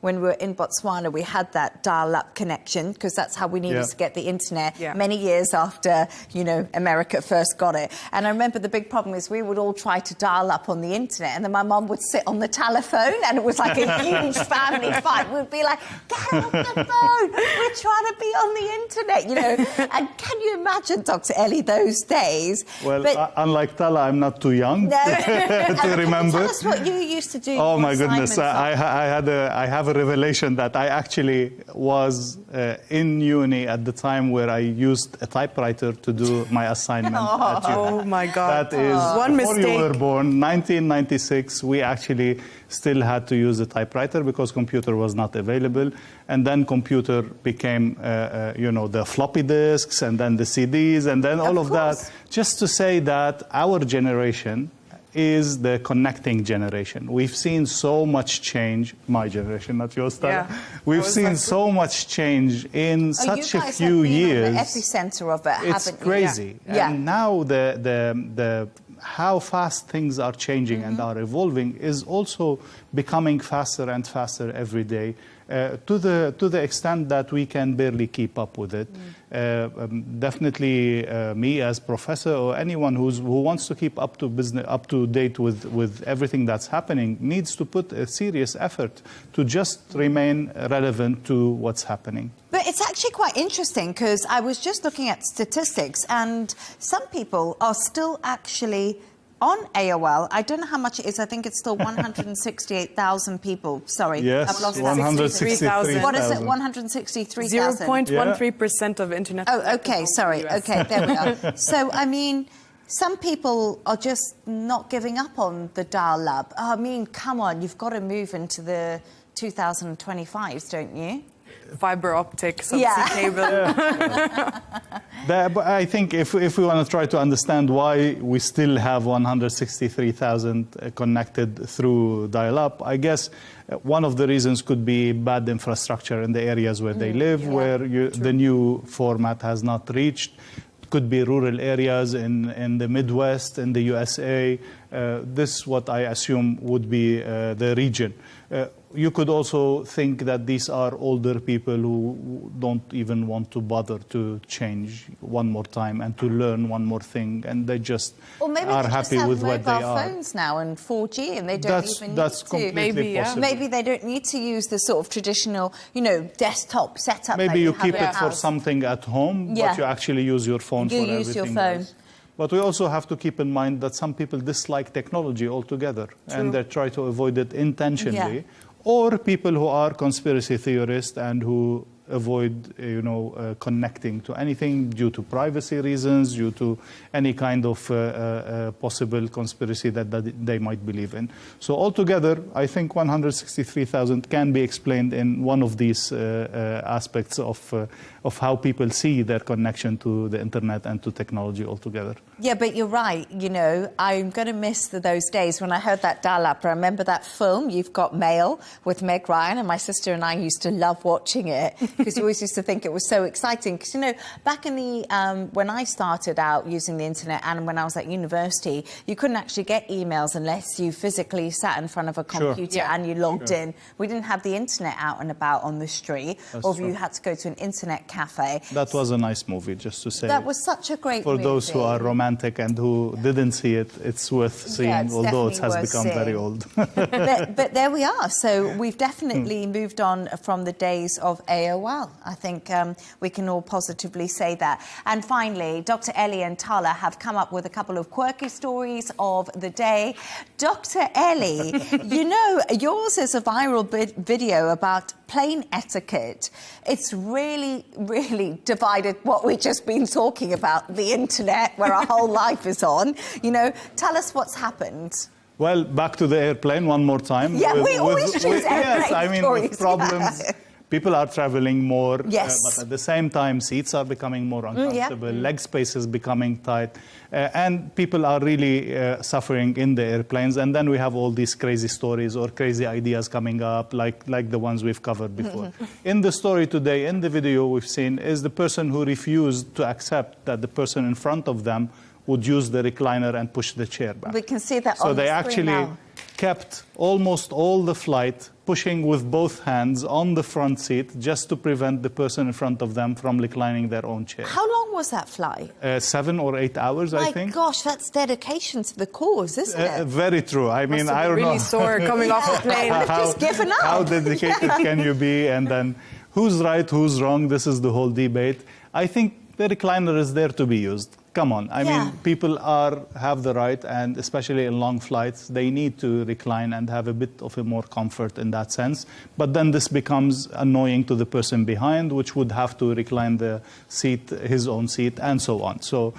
when we were in Botswana, we had that dial-up connection because that's how we needed to get the internet many years after, you know, America first got it. And I remember the big problem is we would all try to dial up on the internet, and then my mum would sit on the telephone, and it was like a huge family fight. We'd be like, get off the phone, we're trying to be on the internet, you know. And can you imagine, Dr. Ellie, those days? Well, unlike Tala, I'm not too young to remember. Tell us what you used to do. Oh my goodness! I have a revelation that I actually was in uni at the time where I used a typewriter to do my assignment. Oh my God! That is one before mistake. you were born, 1996. We actually still had to use a typewriter because computer was not available, and then computer became, you know, the floppy disks, and then the CDs, and then all of that. Just to say that our generation is the connecting generation. We've seen so much change, my generation, not yours, Tara. Yeah. We've seen so much change in such a few years. The epicenter of it, it's haven't crazy. You? Yeah. And now the how fast things are changing and are evolving is also becoming faster and faster every day. To the extent that we can barely keep up with it. Definitely me as professor or anyone who wants to keep up to date with everything that's happening needs to put a serious effort to just remain relevant to what's happening. But it's actually quite interesting because I was just looking at statistics, and some people are still actually on AOL. I don't know how much it is. I think it's still 168,000 people. Sorry. Yes, I've lost 163,000. What is it? 163,000? 0.13% of internet. Oh, okay. Sorry. Okay, there we are. So, I mean, some people are just not giving up on the dial-up. I mean, come on, you've got to move into the 2025s, don't you? Fiber optic, subsea cable. But I think if we want to try to understand why we still have 163,000 connected through dial-up, I guess one of the reasons could be bad infrastructure in the areas where they live, where the new format has not reached. Could be rural areas in the Midwest, in the USA. This, what I assume, would be the region. You could also think that these are older people who don't even want to bother to change one more time and to learn one more thing, and they just are happy with what they are. Maybe they just have mobile phones now and 4G, and they don't even need to. Completely possible. Maybe they don't need to use the sort of traditional, desktop setup. Maybe you keep it for something at home, but you actually use your phone for everything. You use your phone. Else. But we also have to keep in mind that some people dislike technology altogether, and they try to avoid it intentionally. Or people who are conspiracy theorists and who avoid, connecting to anything due to privacy reasons, due to any kind of possible conspiracy that they might believe in. So altogether, I think 163,000 can be explained in one of these aspects of how people see their connection to the internet and to technology altogether. Yeah, but you're right. I'm going to miss those days when I heard that dial-up. I remember that film, You've Got Mail, with Meg Ryan, and my sister and I used to love watching it because we always used to think it was so exciting. Because, back in the when I started out using the internet and when I was at university, you couldn't actually get emails unless you physically sat in front of a computer and you logged in. We didn't have the internet out and about on the street, or you had to go to an internet cafe. That was a nice movie, just to say. That was such a great movie. For those who are romantic and who didn't see it, it's worth seeing, although it has become very old. but there we are. So we've definitely moved on from the days of AOL. I think we can all positively say that. And finally, Dr. Ellie and Tala have come up with a couple of quirky stories of the day. Dr. Ellie, yours is a viral video about plane etiquette. It's really, really divided what we've just been talking about, the internet, where our whole life is on. Tell us what's happened. Well, back to the airplane one more time. Yeah, we always choose airplane stories. With problems. People are traveling more, but at the same time, seats are becoming more uncomfortable, leg space is becoming tight, and people are really suffering in the airplanes. And then we have all these crazy stories or crazy ideas coming up, like the ones we've covered before. In the story today, in the video we've seen, is the person who refused to accept that the person in front of them would use the recliner and push the chair back. We can see that so on the they screen actually now. Kept almost all the flight pushing with both hands on the front seat just to prevent the person in front of them from reclining their own chair. How long was that flight? 7 or 8 hours, I think. My gosh, that's dedication to the cause, isn't it? Very true. I mean, I don't know. Really sore coming off the plane. They've just given up. How dedicated can you be? And then who's right, who's wrong? This is the whole debate. I think the recliner is there to be used. Come on. I mean, people have the right, and especially in long flights, they need to recline and have a bit of a more comfort in that sense. But then this becomes annoying to the person behind, which would have to recline the seat, his own seat, and so on. So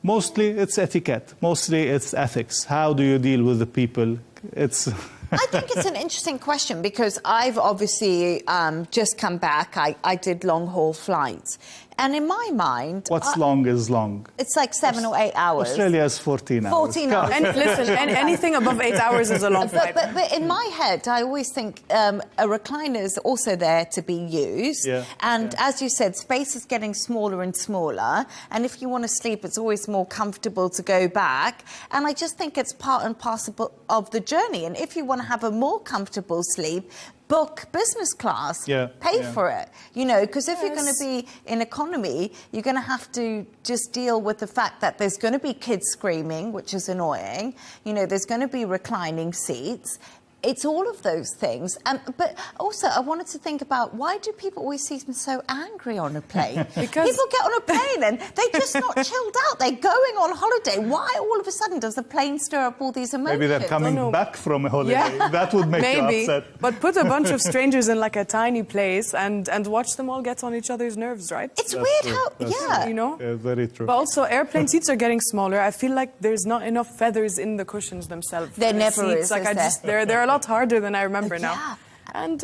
mostly it's etiquette. Mostly it's ethics. How do you deal with the people? I think it's an interesting question because I've obviously just come back. I did long-haul flights. And in my mind... What's long is long. It's like 7 or 8 hours. Australia is 14 hours. 14 hours. And listen, anything above 8 hours is a long flight. But in my head, I always think a recliner is also there to be used. And as you said, space is getting smaller and smaller. And if you want to sleep, it's always more comfortable to go back. And I just think it's part and parcel of the journey. And if you want to have a more comfortable sleep, book business class, pay for it, because if you're going to be in economy, you're going to have to just deal with the fact that there's going to be kids screaming, which is annoying. There's going to be reclining seats. People are going to It's all of those things. But also, I wanted to think about, why do people always seem so angry on a plane? Because people get on a plane and they're just not chilled out. They're going on holiday. Why all of a sudden does the plane stir up all these emotions? Maybe they're coming back from a holiday. Yeah. That would make you upset. But put a bunch of strangers in like a tiny place and watch them all get on each other's nerves, right? It's weird how, yeah. You know? Yeah, very true. But also, airplane seats are getting smaller. I feel like there's not enough feathers in the cushions themselves. There never seats. is, Like they're a lot harder than I remember now. And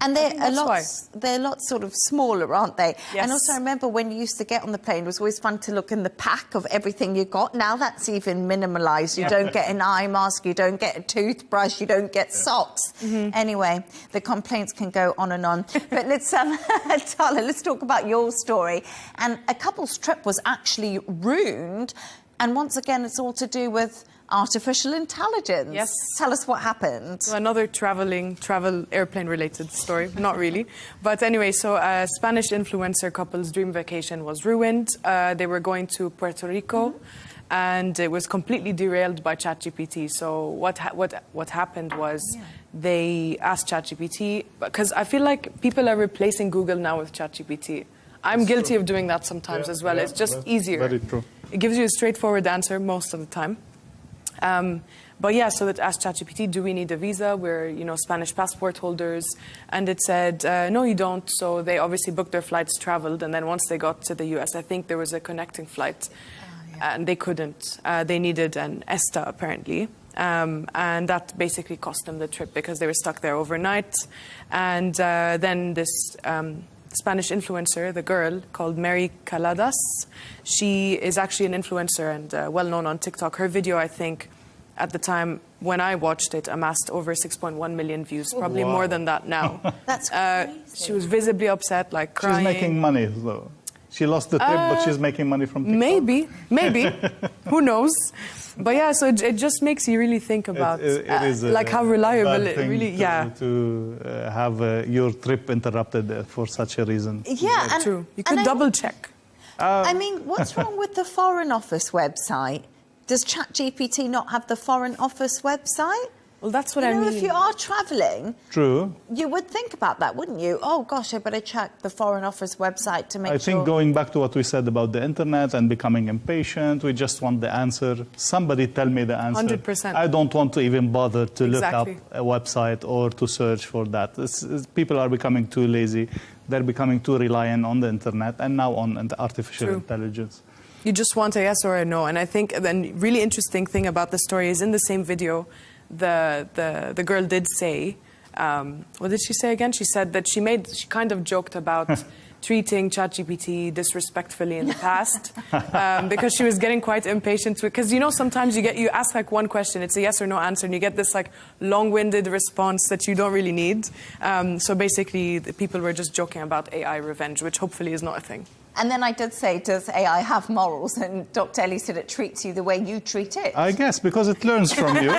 And they're a lot sort of smaller, aren't they? Yes. And also, I remember when you used to get on the plane, it was always fun to look in the pack of everything you got. Now that's even minimalised. You don't get an eye mask, you don't get a toothbrush, you don't get socks. Anyway, the complaints can go on and on. But let's, Tala, let's talk about your story. And a couple's trip was actually ruined. And once again, it's all to do with artificial intelligence. Yes. Tell us what happened. So another travel airplane-related story. Not really. But anyway, so a Spanish influencer couple's dream vacation was ruined. They were going to Puerto Rico, and it was completely derailed by ChatGPT. So what happened was they asked ChatGPT, because I feel like people are replacing Google now with ChatGPT. I'm guilty of doing that sometimes as well. It's just easier. Very true. It gives you a straightforward answer most of the time. But yeah, so that asked ChatGPT, do we need a visa? We're, Spanish passport holders. And it said, no, you don't. So they obviously booked their flights, traveled. And then once they got to the US, I think there was a connecting flight. And they couldn't. They needed an ESTA, apparently. And that basically cost them the trip because they were stuck there overnight. And then this Spanish influencer, the girl called Mary Caladas, she is actually an influencer and well-known on TikTok. Her video, I think, at the time when I watched it, amassed over 6.1 million views, probably more than that now. That's crazy. She was visibly upset, like crying. She's making money, though. She lost the trip, but she's making money from TikTok. Maybe. Who knows? But yeah, so it just makes you really think about it is like how reliable it really, to have your trip interrupted for such a reason. Yeah, and true. You could double check. I mean, what's wrong with the Foreign Office website? Does ChatGPT not have the Foreign Office website? Well, that's what I mean. If you are travelling, true, you would think about that, wouldn't you? Oh, gosh, I better check the Foreign Office website to make sure. I think going back to what we said about the internet and becoming impatient, we just want the answer. Somebody tell me the answer. 100%. I don't want to even bother to look up a website or to search for that. People are becoming too lazy. They're becoming too reliant on the internet and now on artificial intelligence. You just want a yes or a no. And I think the really interesting thing about the story is in the same video, the girl did say, what did she say again? She said that she kind of joked about treating ChatGPT disrespectfully in the past because she was getting quite impatient. Because, sometimes you ask like one question, it's a yes or no answer, and you get this like long-winded response that you don't really need. So basically, the people were just joking about AI revenge, which hopefully is not a thing. And then I did say, does AI have morals? And Dr. Ellie said it treats you the way you treat it. I guess, because it learns from you.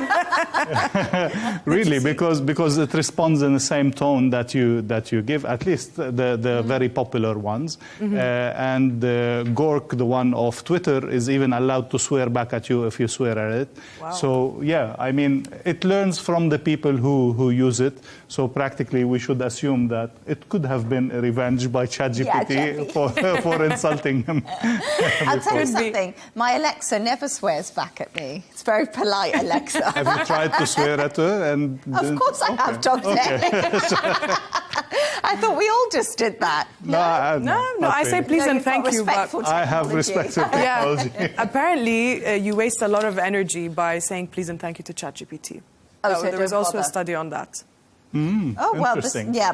Really, because it responds in the same tone that you give, at least the very popular ones. And Gork, the one of Twitter, is even allowed to swear back at you if you swear at it. Wow. So, yeah, I mean, it learns from the people who use it. So practically, we should assume that it could have been a revenge by ChatGPT for insulting him. I'll tell you something. My Alexa never swears back at me. It's very polite, Alexa. Have you tried to swear at her? Of course I have, Dr. Ellie. I thought we all just did that. No, I say please and thank you. But I have respect for technology. Apparently, you waste a lot of energy by saying please and thank you to ChatGPT. There was also a study on that. Oh, well,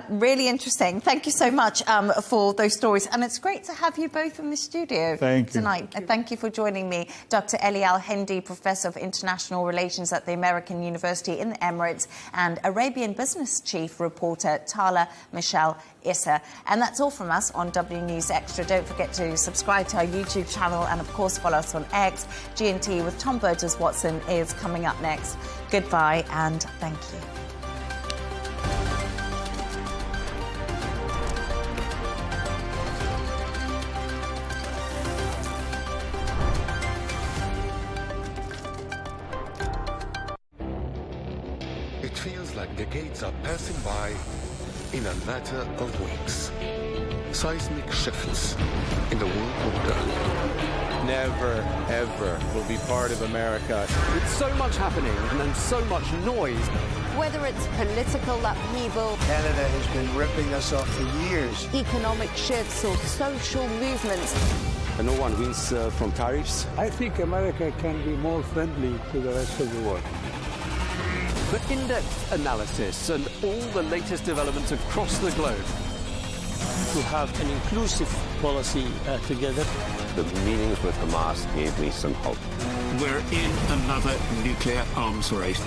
really interesting. Thank you so much for those stories. And it's great to have you both in the studio tonight. Thank you for joining me. Dr. Ellie Al-Hindi, Professor of International Relations at the American University in the Emirates, and Arabian Business Chief Reporter Tala Michelle Issa. And that's all from us on W News Extra. Don't forget to subscribe to our YouTube channel and, of course, follow us on X. G&T with Tom Burges Watson is coming up next. Goodbye and thank you. It feels like decades are passing by in a matter of weeks. Seismic shifts in the world order. Never, ever will be part of America. With so much happening and then so much noise. Whether it's political upheaval, Canada has been ripping us off for years. economic shifts or social movements, And no one wins from tariffs. I think America can be more friendly to the rest of the world. For in-depth analysis and all the latest developments across the globe. To have an inclusive policy together. The meetings with Hamas gave me some hope. We're in another nuclear arms race.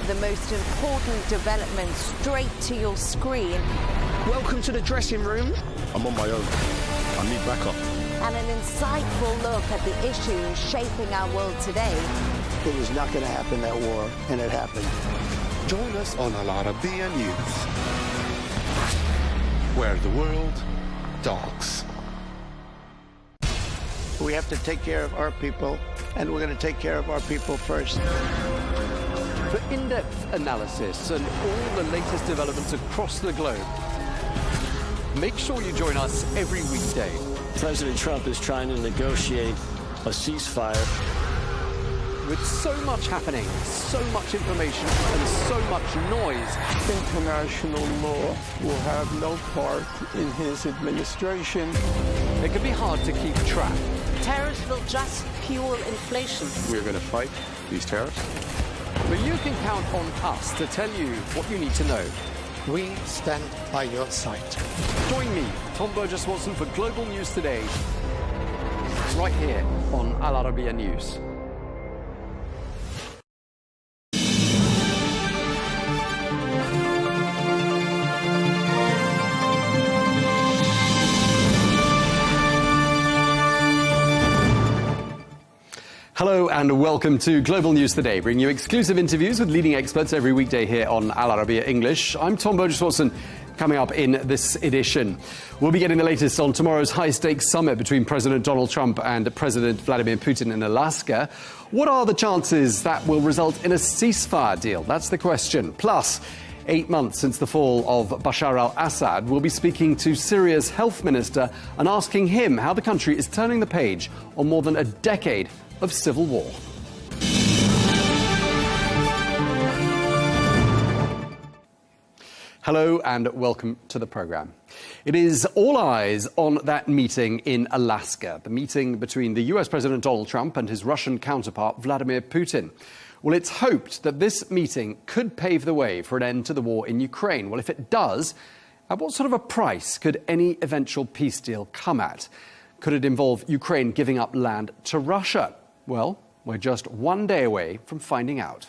the most important developments straight to your screen. Welcome to the dressing room. I'm on my own. I need backup. And an insightful look at the issues shaping our world today. It was not going to happen, that war, and it happened. Join us on Arabiya News, where the world talks. We have to take care of our people, and we're going to take care of our people first. For in-depth analysis and all the latest developments across the globe, make sure you join us every weekday. President Trump is trying to negotiate a ceasefire. With so much happening, so much information and so much noise. International law will have no part in his administration. It can be hard to keep track. Tariffs will just fuel inflation. We're going to fight these tariffs. But you can count on us to tell you what you need to know. We stand by your side. Join me, Tom Burges Watson, for Global News Today, right here on Arabiya News. Hello and welcome to Global News Today, bringing you exclusive interviews with leading experts every weekday here on Arabiya English. I'm Tom Burges Watson. Coming up in this edition, we'll be getting the latest on tomorrow's high-stakes summit between President Donald Trump and President Vladimir Putin in Alaska. What are the chances that will result in a ceasefire deal? That's the question. Plus, 8 months since the fall of Bashar al-Assad, we'll be speaking to Syria's health minister and asking him how the country is turning the page on more than a decade of civil war. Hello and welcome to the programme. It is all eyes on that meeting in Alaska, the meeting between the US President Donald Trump and his Russian counterpart Vladimir Putin. Well, it's hoped that this meeting could pave the way for an end to the war in Ukraine. Well, if it does, at what sort of a price could any eventual peace deal come at? Could it involve Ukraine giving up land to Russia? Well, we're just one day away from finding out.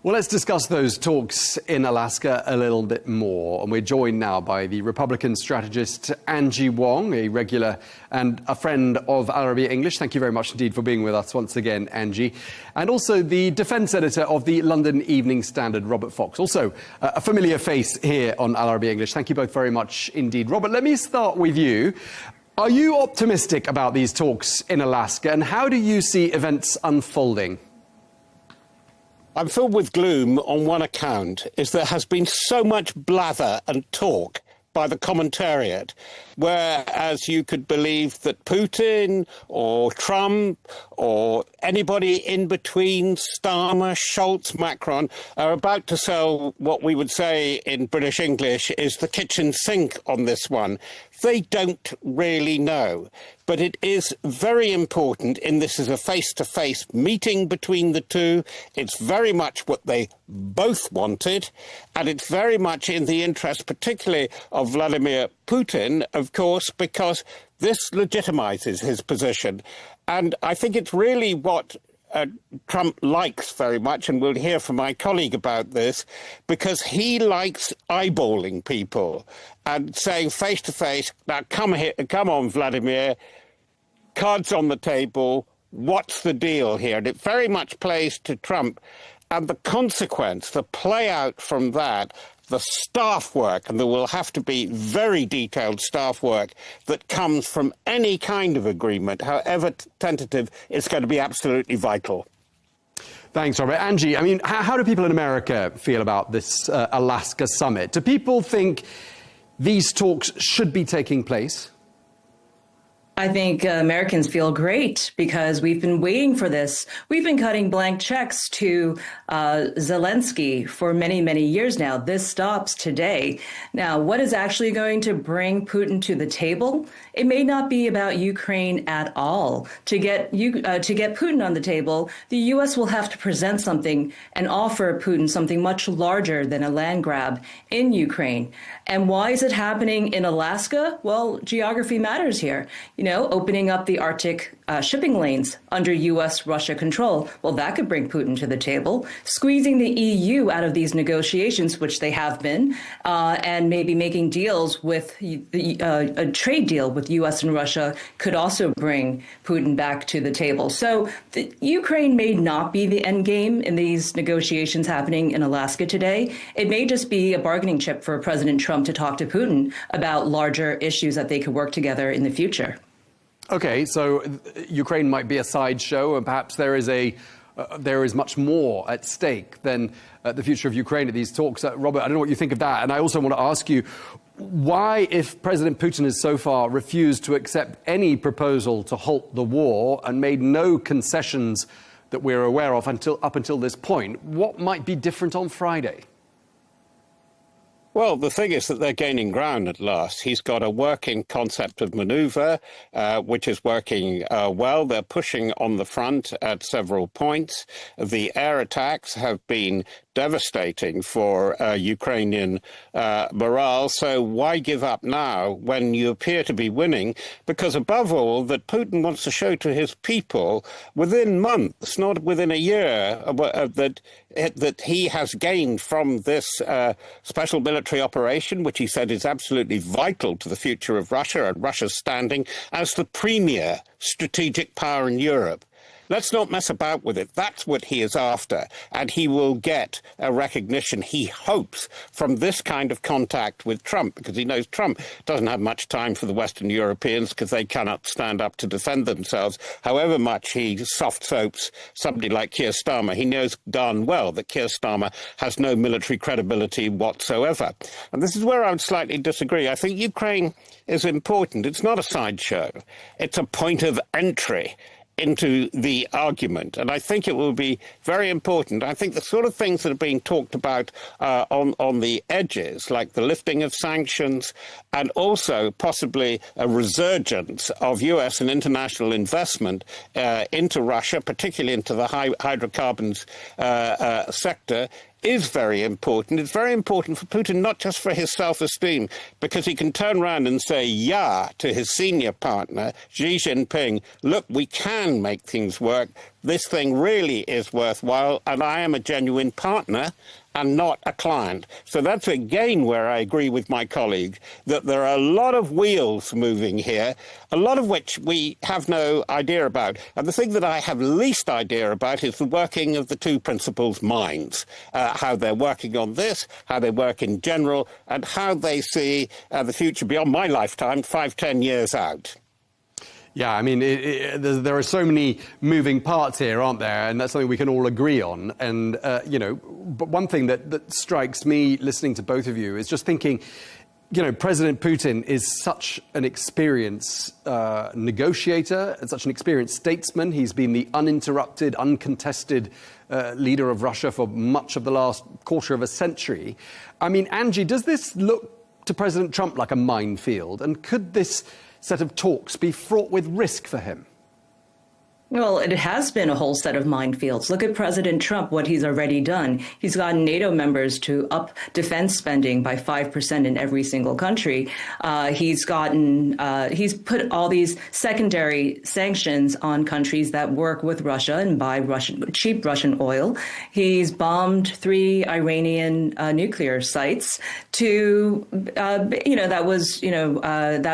Well, let's discuss those talks in Alaska a little bit more. And we're joined now by the Republican strategist Angie Wong, a regular and a friend of Arabiya English. Thank you very much indeed for being with us once again, Angie. And also the defence editor of the London Evening Standard, Robert Fox. Also a familiar face here on Arabiya English. Thank you both very much indeed. Robert, let me start with you. Are you optimistic about these talks in Alaska, and how do you see events unfolding? I'm filled with gloom on one account, is there has been so much blather and talk by the commentariat, whereas you could believe that Putin or Trump or anybody in between, Starmer, Schultz, Macron, are about to sell what we would say in British English is the kitchen sink on this one. They don't really know. But it is very important, in this is a face-to-face meeting between the two. It's very much what they both wanted, and it's very much in the interest, particularly of Vladimir Putin, of course, because this legitimizes his position. And I think it's really what Trump likes very much, and we'll hear from my colleague about this, because he likes eyeballing people and saying face to face, now come on, Vladimir, cards on the table, what's the deal here? And it very much plays to Trump. And the consequence, the play out from that, the staff work, and there will have to be very detailed staff work that comes from any kind of agreement, however tentative, is going to be absolutely vital. Thanks, Robert. Angie, I mean, how do people in America feel about this Alaska summit? Do people think these talks should be taking place? I think Americans feel great because we've been waiting for this. We've been cutting blank checks to Zelensky for many, many years now. This stops today. Now, what is actually going to bring Putin to the table? It may not be about Ukraine at all. To get Putin on the table, the U.S. will have to present something and offer Putin something much larger than a land grab in Ukraine. And why is it happening in Alaska? Well, geography matters here. Opening up the Arctic shipping lanes under U.S.-Russia control. Well, that could bring Putin to the table. Squeezing the EU out of these negotiations, which they have been, and maybe making deals with a trade deal with U.S. and Russia could also bring Putin back to the table. So Ukraine may not be the end game in these negotiations happening in Alaska today. It may just be a bargaining chip for President Trump to talk to Putin about larger issues that they could work together in the future. Okay, so Ukraine might be a sideshow, and perhaps there is much more at stake than the future of Ukraine at these talks. Robert, I don't know what you think of that. And I also want to ask you, why, if President Putin has so far refused to accept any proposal to halt the war and made no concessions that we're aware of up until this point, what might be different on Friday? Well, the thing is that they're gaining ground at last. He's got a working concept of maneuver, which is working well. They're pushing on the front at several points. The air attacks have been devastating for Ukrainian morale. So why give up now when you appear to be winning? Because above all, that Putin wants to show to his people within months, not within a year, that he has gained from this special military operation, which he said is absolutely vital to the future of Russia and Russia's standing as the premier strategic power in Europe. Let's not mess about with it. That's what he is after. And he will get a recognition, he hopes, from this kind of contact with Trump, because he knows Trump doesn't have much time for the Western Europeans because they cannot stand up to defend themselves. However much he soft soaps somebody like Keir Starmer, he knows darn well that Keir Starmer has no military credibility whatsoever. And this is where I would slightly disagree. I think Ukraine is important. It's not a sideshow. It's a point of entry into the argument. And I think it will be very important. I think the sort of things that are being talked about on the edges, like the lifting of sanctions and also possibly a resurgence of US and international investment into Russia, particularly into the hydrocarbons sector, is very important. It's very important for Putin, not just for his self-esteem, because he can turn around and say, yeah, to his senior partner, Xi Jinping, look, we can make things work. This thing really is worthwhile, and I am a genuine partner and not a client. So that's again where I agree with my colleague, that there are a lot of wheels moving here, a lot of which we have no idea about. And the thing that I have least idea about is the working of the two principals' minds, how they're working on this, how they work in general, and how they see the future beyond my lifetime, 5-10 years out. Yeah, I mean, there are so many moving parts here, aren't there? And that's something we can all agree on. And, but one thing that strikes me listening to both of you is just thinking, President Putin is such an experienced negotiator and such an experienced statesman. He's been the uninterrupted, uncontested leader of Russia for much of the last quarter of a century. I mean, Angie, does this look to President Trump like a minefield? And could this set of talks be fraught with risk for him? Well, it has been a whole set of minefields. Look at President Trump, what he's already done. He's gotten NATO members to up defense spending by 5% in every single country. He's put all these secondary sanctions on countries that work with Russia and buy cheap Russian oil. He's bombed 3 Iranian nuclear sites that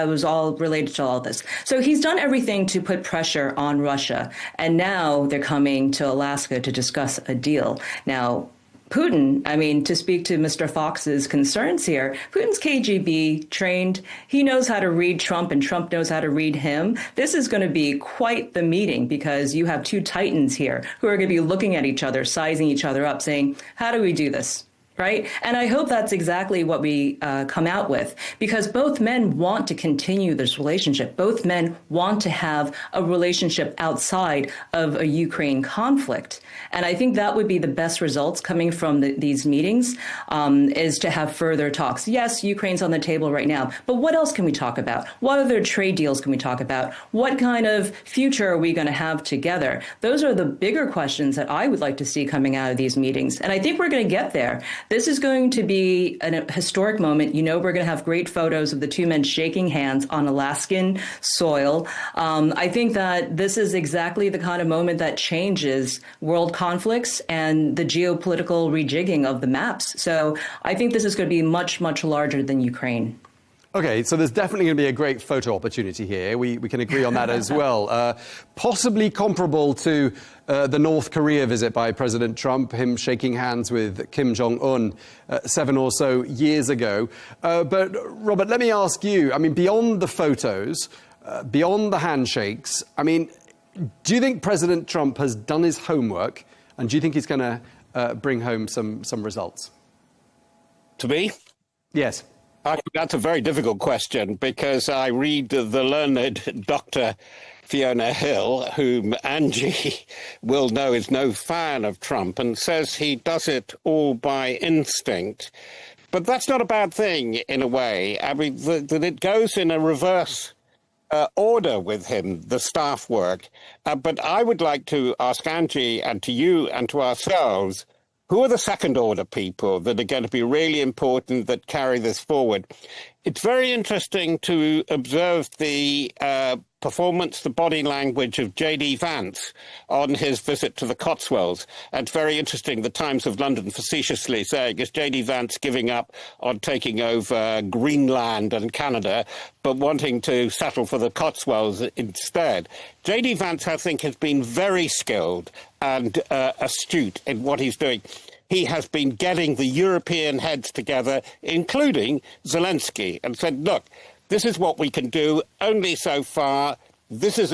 was all related to all this. So he's done everything to put pressure on Russia. And now they're coming to Alaska to discuss a deal. Now, Putin, I mean, to speak to Mr. Fox's concerns here, Putin's KGB trained. He knows how to read Trump and Trump knows how to read him. This is going to be quite the meeting because you have two titans here who are going to be looking at each other, sizing each other up, saying, how do we do this? Right. And I hope that's exactly what we come out with, because both men want to continue this relationship. Both men want to have a relationship outside of a Ukraine conflict. And I think that would be the best results coming from these meetings, is to have further talks. Yes, Ukraine's on the table right now, but what else can we talk about? What other trade deals can we talk about? What kind of future are we going to have together? Those are the bigger questions that I would like to see coming out of these meetings. And I think we're going to get there. This is going to be a historic moment. You know, we're going to have great photos of the two men shaking hands on Alaskan soil. I think that this is exactly the kind of moment that changes world conflicts and the geopolitical rejigging of the maps. So I think this is going to be much, much larger than Ukraine. OK, so there's definitely going to be a great photo opportunity here. We can agree on that as well. Possibly comparable to the North Korea visit by President Trump, him shaking hands with Kim Jong-un 7 or so years ago. But, Robert, let me ask you, I mean, beyond the photos, beyond the handshakes, I mean, do you think President Trump has done his homework, and do you think he's going to bring home some results? To me? Yes. That's a very difficult question, because I read the learned Dr. Fiona Hill, whom Angie will know is no fan of Trump, and says he does it all by instinct. But that's not a bad thing, in a way. I mean, that it goes in a reverse order with him, the staff work. But I would like to ask Angie and to you and to ourselves, who are the second-order people that are going to be really important that carry this forward? It's very interesting to observe the performance, the body language of J.D. Vance on his visit to the Cotswolds. And it's very interesting, the Times of London facetiously saying, is J.D. Vance giving up on taking over Greenland and Canada, but wanting to settle for the Cotswolds instead? J.D. Vance, I think, has been very skilled and astute in what he's doing. He has been getting the European heads together, including Zelensky, and said, look, this is what we can do, only so far. This is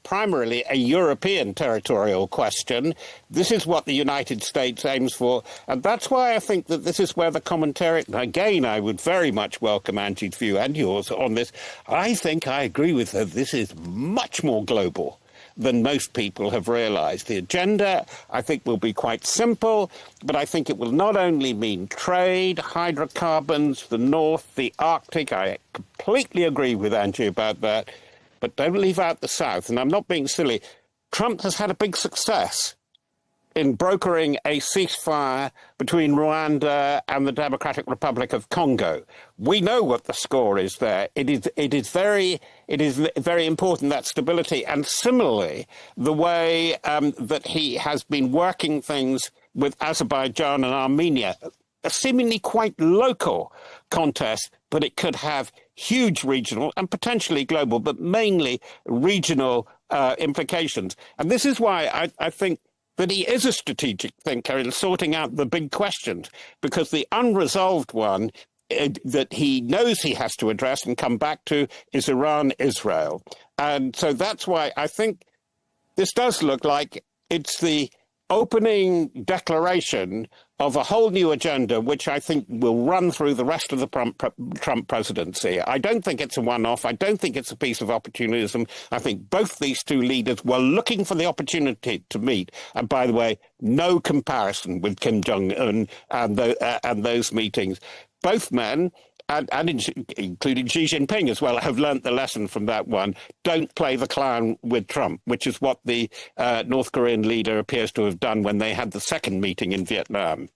primarily a European territorial question. This is what the United States aims for. And that's why I think that this is where the commentariat, again, I would very much welcome Angie's view and yours on this. I think I agree with her. This is much more global than most people have realized. The agenda, I think, will be quite simple, but I think it will not only mean trade, hydrocarbons, the North, the Arctic. I completely agree with Angie about that, but don't leave out the South. And I'm not being silly. Trump has had a big success in brokering a ceasefire between Rwanda and the Democratic Republic of Congo. We know what the score is there. It is very important, that stability. And similarly, the way that he has been working things with Azerbaijan and Armenia, a seemingly quite local contest, but it could have huge regional and potentially global, but mainly regional implications. And this is why I think that he is a strategic thinker in sorting out the big questions, because the unresolved one that he knows he has to address and come back to is Iran-Israel. And so that's why I think this does look like it's the opening declaration of a whole new agenda, which I think will run through the rest of the Trump presidency. I don't think it's a one-off. I don't think it's a piece of opportunism. I think both these two leaders were looking for the opportunity to meet. And by the way, no comparison with Kim Jong-un and those meetings. Both men, and including Xi Jinping as well, have learnt the lesson from that one. Don't play the clown with Trump, which is what the North Korean leader appears to have done when they had the second meeting in Vietnam.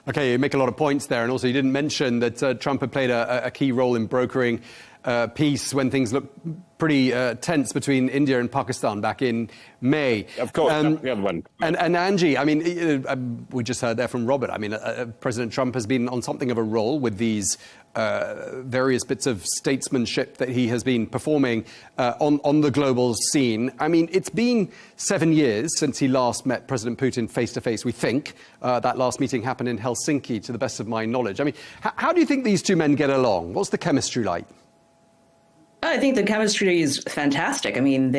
OK, you make a lot of points there. And also you didn't mention that Trump had played a key role in brokering peace when things looked pretty tense between India and Pakistan back in May. Of course, the other one. And Angie, I mean, we just heard there from Robert. I mean, President Trump has been on something of a roll with these various bits of statesmanship that he has been performing on the global scene. I mean, it's been 7 years since he last met President Putin face-to-face, we think. That last meeting happened in Helsinki, to the best of my knowledge. I mean, how do you think these two men get along? What's the chemistry like? I think the chemistry is fantastic. I mean,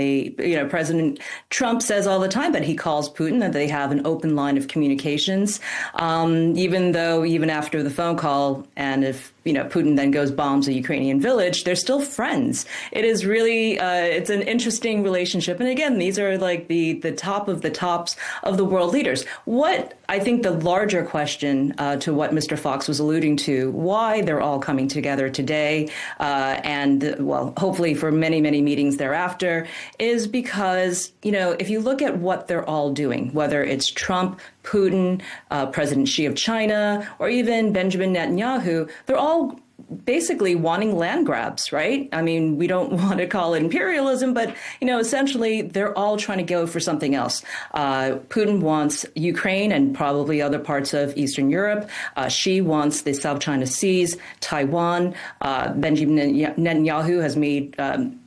President Trump says all the time that he calls Putin, that they have an open line of communications, even after the phone call, and if Putin then goes bombs a Ukrainian village, they're still friends. It is really, it's an interesting relationship. And again, these are like the top of the tops of the world leaders. What I think the larger question to what Mr. Fox was alluding to, why they're all coming together today, hopefully for many, many meetings thereafter, is because, if you look at what they're all doing, whether it's Trump, Putin, President Xi of China, or even Benjamin Netanyahu, they're all basically wanting land grabs, right? I mean, we don't want to call it imperialism, but, essentially they're all trying to go for something else. Putin wants Ukraine and probably other parts of Eastern Europe. Xi wants the South China Seas, Taiwan. Benjamin Netanyahu has made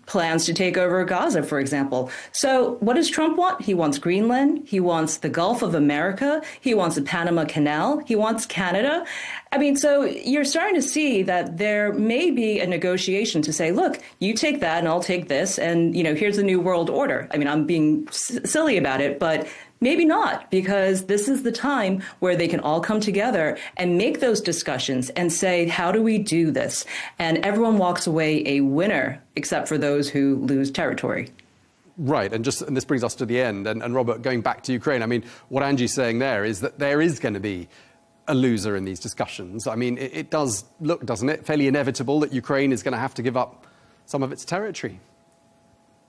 plans to take over Gaza, for example. So what does Trump want? He wants Greenland. He wants the Gulf of America. He wants the Panama Canal. He wants Canada. I mean, so you're starting to see that there may be a negotiation to say, look, you take that and I'll take this. And, here's the new world order. I mean, I'm being silly about it, but maybe not, because this is the time where they can all come together and make those discussions and say, how do we do this? And everyone walks away a winner, except for those who lose territory. Right, and this brings us to the end. And Robert, going back to Ukraine, I mean, what Angie's saying there is that there is going to be a loser in these discussions. I mean, it does look, doesn't it, fairly inevitable that Ukraine is going to have to give up some of its territory.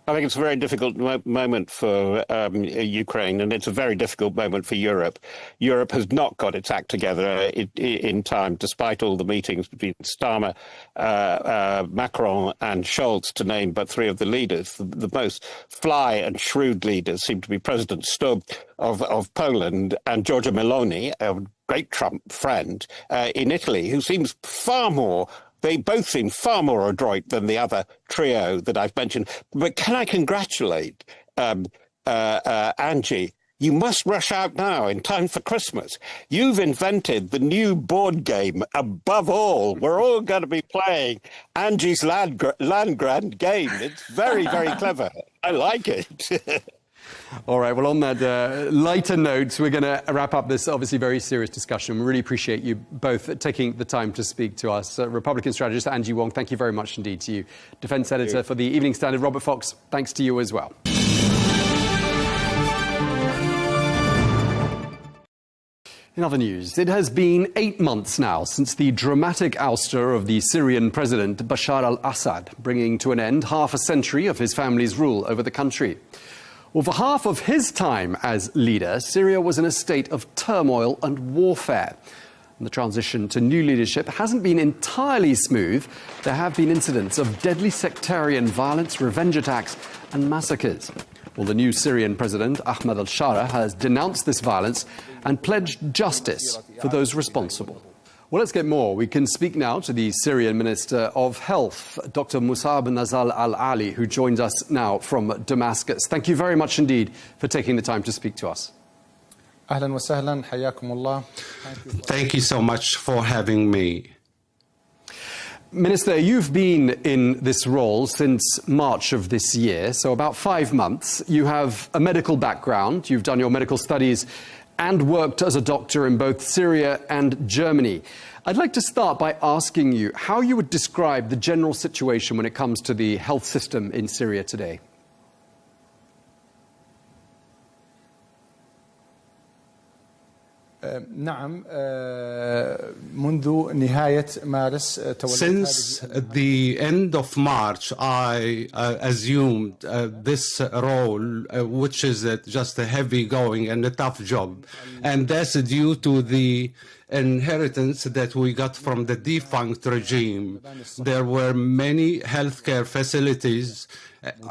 I think it's a very difficult moment for Ukraine, and it's a very difficult moment for Europe. Europe has not got its act together in time, despite all the meetings between Starmer, Macron and Scholz, to name but three of the leaders. The most fly and shrewd leaders seem to be President Stubb of Poland and Giorgia Meloni, a great Trump friend, in Italy, who seems far more... They both seem far more adroit than the other trio that I've mentioned. But can I congratulate Angie? You must rush out now in time for Christmas. You've invented the new board game above all. We're all going to be playing Angie's land grant game. It's very, very clever. I like it. All right, well, on that lighter note, we're going to wrap up this obviously very serious discussion. We really appreciate you both taking the time to speak to us. Republican strategist Angie Wong, thank you very much indeed to you. Defence editor for the Evening Standard, Robert Fox, thanks to you as well. In other news, it has been 8 months now since the dramatic ouster of the Syrian President Bashar al-Assad, bringing to an end half a century of his family's rule over the country. Well, for half of his time as leader, Syria was in a state of turmoil and warfare. And the transition to new leadership hasn't been entirely smooth. There have been incidents of deadly sectarian violence, revenge attacks and massacres. Well, the new Syrian president, Ahmed al-Shara, has denounced this violence and pledged justice for those responsible. Well, let's get more. We can speak now to the Syrian Minister of Health, Dr. Musab Nazal al-Ali, who joins us now from Damascus. Thank you very much indeed for taking the time to speak to us. Thank you so much for having me. Minister, you've been in this role since March of this year, so about 5 months. You have a medical background. You've done your medical studies and worked as a doctor in both Syria and Germany. I'd like to start by asking you how you would describe the general situation when it comes to the health system in Syria today. Since the end of March, I assumed this role, which is just a heavy going and a tough job. And that's due to the inheritance that we got from the defunct regime. There were many healthcare facilities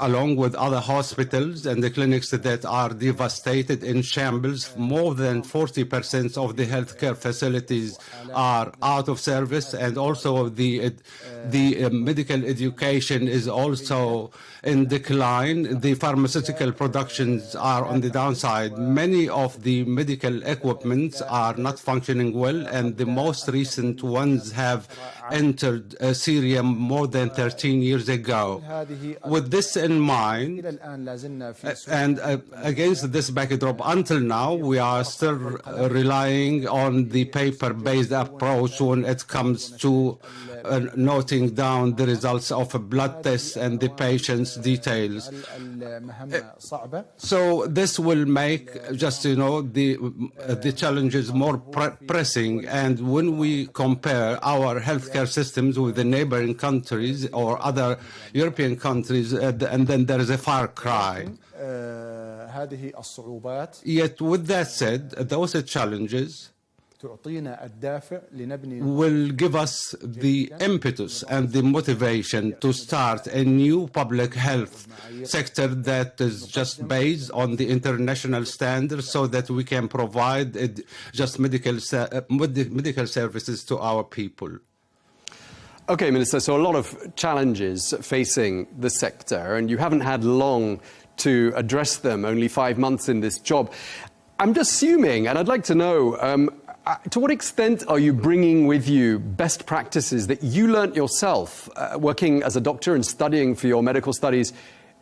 along with other hospitals and the clinics that are devastated in shambles. More than 40% of the healthcare facilities are out of service, and also the medical education is also in decline. The pharmaceutical productions are on the downside. Many of the medical equipments are not functioning well, and the most recent ones have entered Syria more than 13 years ago. With this in mind, and against this backdrop, until now, we are still relying on the paper-based approach when it comes to noting down the results of a blood test and the patient's details. So this will make just, the challenges more pressing. And when we compare our healthcare systems with the neighboring countries or other European countries, and then there is a far cry. Yet with that said, those challenges will give us the impetus and the motivation to start a new public health sector that is just based on the international standards, so that we can provide just medical services to our people. Okay, Minister, so a lot of challenges facing the sector, and you haven't had long to address them, only 5 months in this job. I'm just assuming, and I'd like to know, to what extent are you bringing with you best practices that you learnt yourself working as a doctor and studying for your medical studies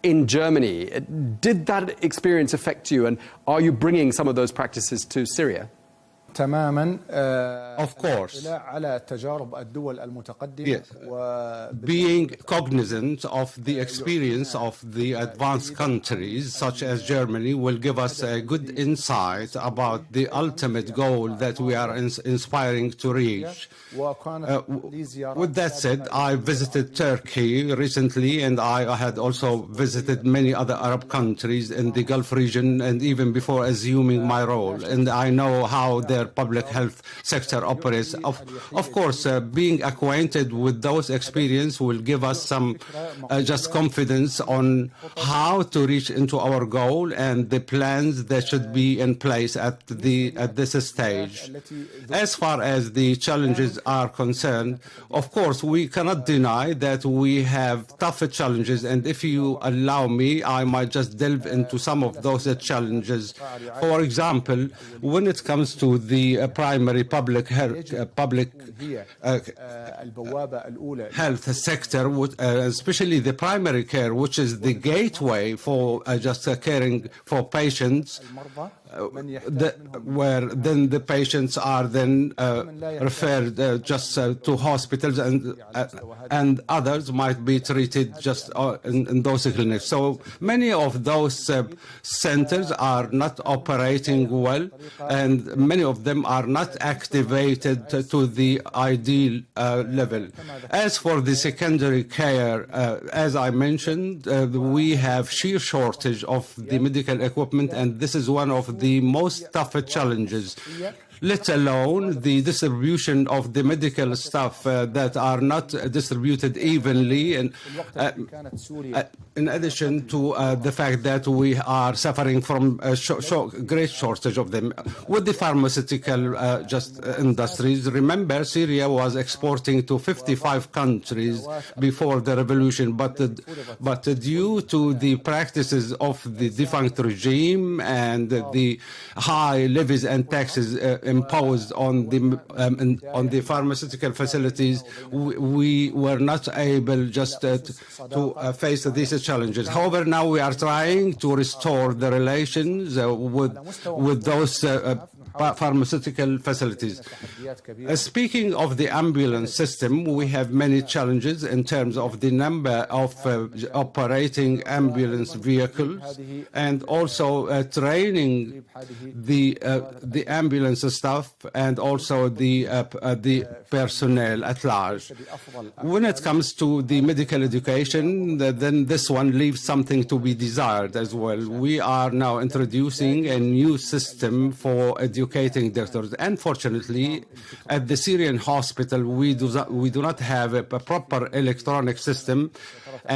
in Germany? Did that experience affect you, and are you bringing some of those practices to Syria? Of course. Yes. Being cognizant of the experience of the advanced countries, such as Germany, will give us a good insight about the ultimate goal that we are inspiring to reach. With that said, I visited Turkey recently, and I had also visited many other Arab countries in the Gulf region, and even before assuming my role. And I know how their public health sector operates. Of course, being acquainted with those experiences will give us some just confidence on how to reach into our goal and the plans that should be in place at this stage. As far as the challenges are concerned, of course, we cannot deny that we have tougher challenges, and if you allow me, I might just delve into some of those challenges. For example, when it comes to the primary public health sector, especially the primary care, which is the gateway for just caring for patients, where then the patients are then referred just to hospitals, and others might be treated just in those clinics. So many of those centers are not operating well, and many of them are not activated to the ideal level. As for the secondary care, as I mentioned, we have sheer shortage of the medical equipment, and this is one of the most tougher challenges, let alone the distribution of the medical staff that are not distributed evenly, and in addition to the fact that we are suffering from a great shortage of them. With the pharmaceutical industries, remember, Syria was exporting to 55 countries before the revolution, but due to the practices of the defunct regime and the high levies and taxes imposed on the pharmaceutical facilities, we were not able just to face these challenges. However, now we are trying to restore the relations with those pharmaceutical facilities. Speaking of the ambulance system, we have many challenges in terms of the number of operating ambulance vehicles, and also training the ambulance staff and also the personnel at large. When it comes to the medical education, then this one leaves something to be desired as well. We are now introducing a new system for educating doctors. Unfortunately, at the Syrian hospital, we do not have a proper electronic system.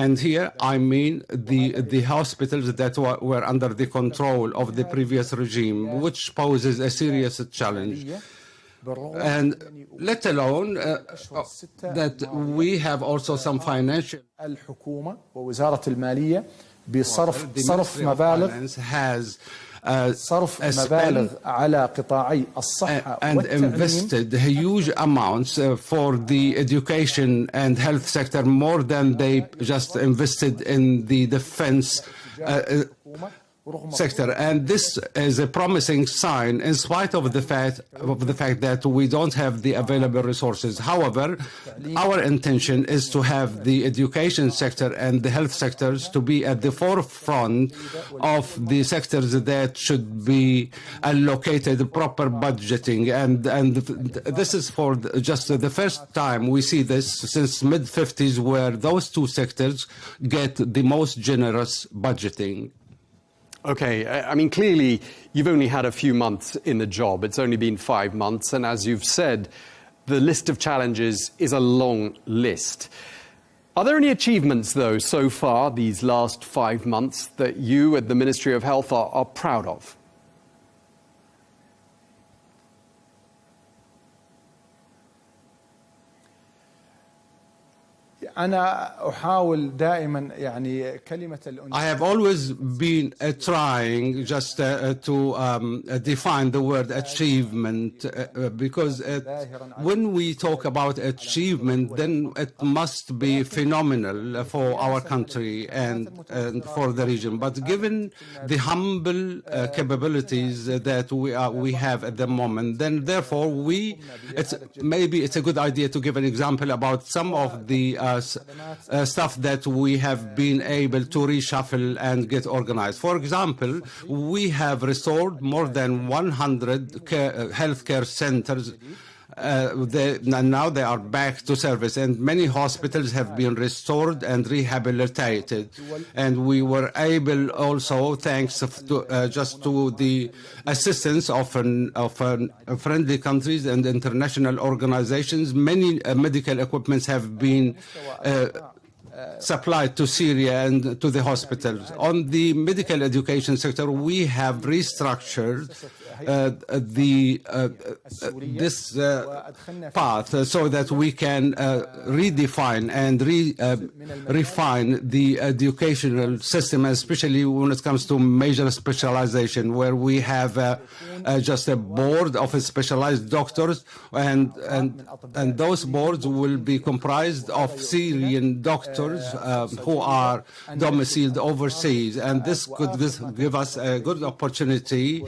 And here I mean the hospitals that were under the control of the previous regime, which poses a serious challenge. And let alone that we have also some financial. الحكومة ووزارة المالية بصرف مبالغ صرف مبالغ على قطاعي الصحة and invested huge amounts for the education and health sector, more than they just invested in the defense sector. And this is a promising sign in spite of the fact that we don't have the available resources. However, our intention is to have the education sector and the health sectors to be at the forefront of the sectors that should be allocated proper budgeting. And this is for just the first time we see this since mid-50s, where those two sectors get the most generous budgeting. Okay, I mean, clearly you've only had a few months in the job. It's only been 5 months. And as you've said, the list of challenges is a long list. Are there any achievements, though, so far, these last 5 months, that you at the Ministry of Health are proud of? I have always been trying just to define the word achievement, because when we talk about achievement, then it must be phenomenal for our country and for the region. But given the humble capabilities that we have at the moment, then therefore maybe it's a good idea to give an example about some of the stuff that we have been able to reshuffle and get organized. For example, we have restored more than 100 healthcare centers. Now they are back to service, and many hospitals have been restored and rehabilitated. And we were able also, thanks to just to the assistance of friendly countries and international organizations, many medical equipments have been supplied to Syria and to the hospitals. On the medical education sector, we have restructured this path so that we can redefine and refine the educational system, especially when it comes to major specialization, where we have just a board of specialized doctors, and those boards will be comprised of Syrian doctors who are domiciled overseas, and this could give us a good opportunity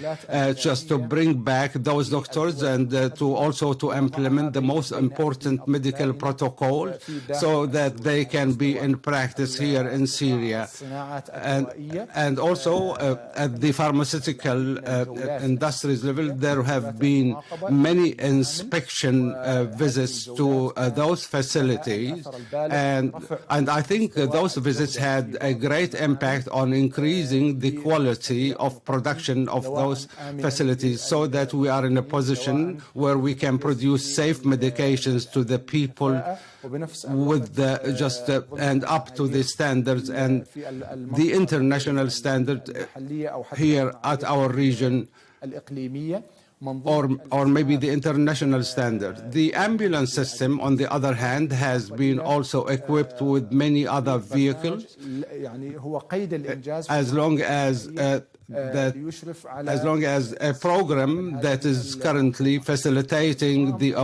just to bring back those doctors and to implement the most important medical protocol so that they can be in practice here in Syria. And also at the pharmaceutical industries level, there have been many inspection visits to those facilities, and I think those visits had a great impact on increasing the quality of production of those facilities, so that we are in a position where we can produce safe medications to the people with and up to the standards and the international standard here at our region, or maybe the international standard. The ambulance system, on the other hand, has been also equipped with many other vehicles, as long as a program that is currently facilitating the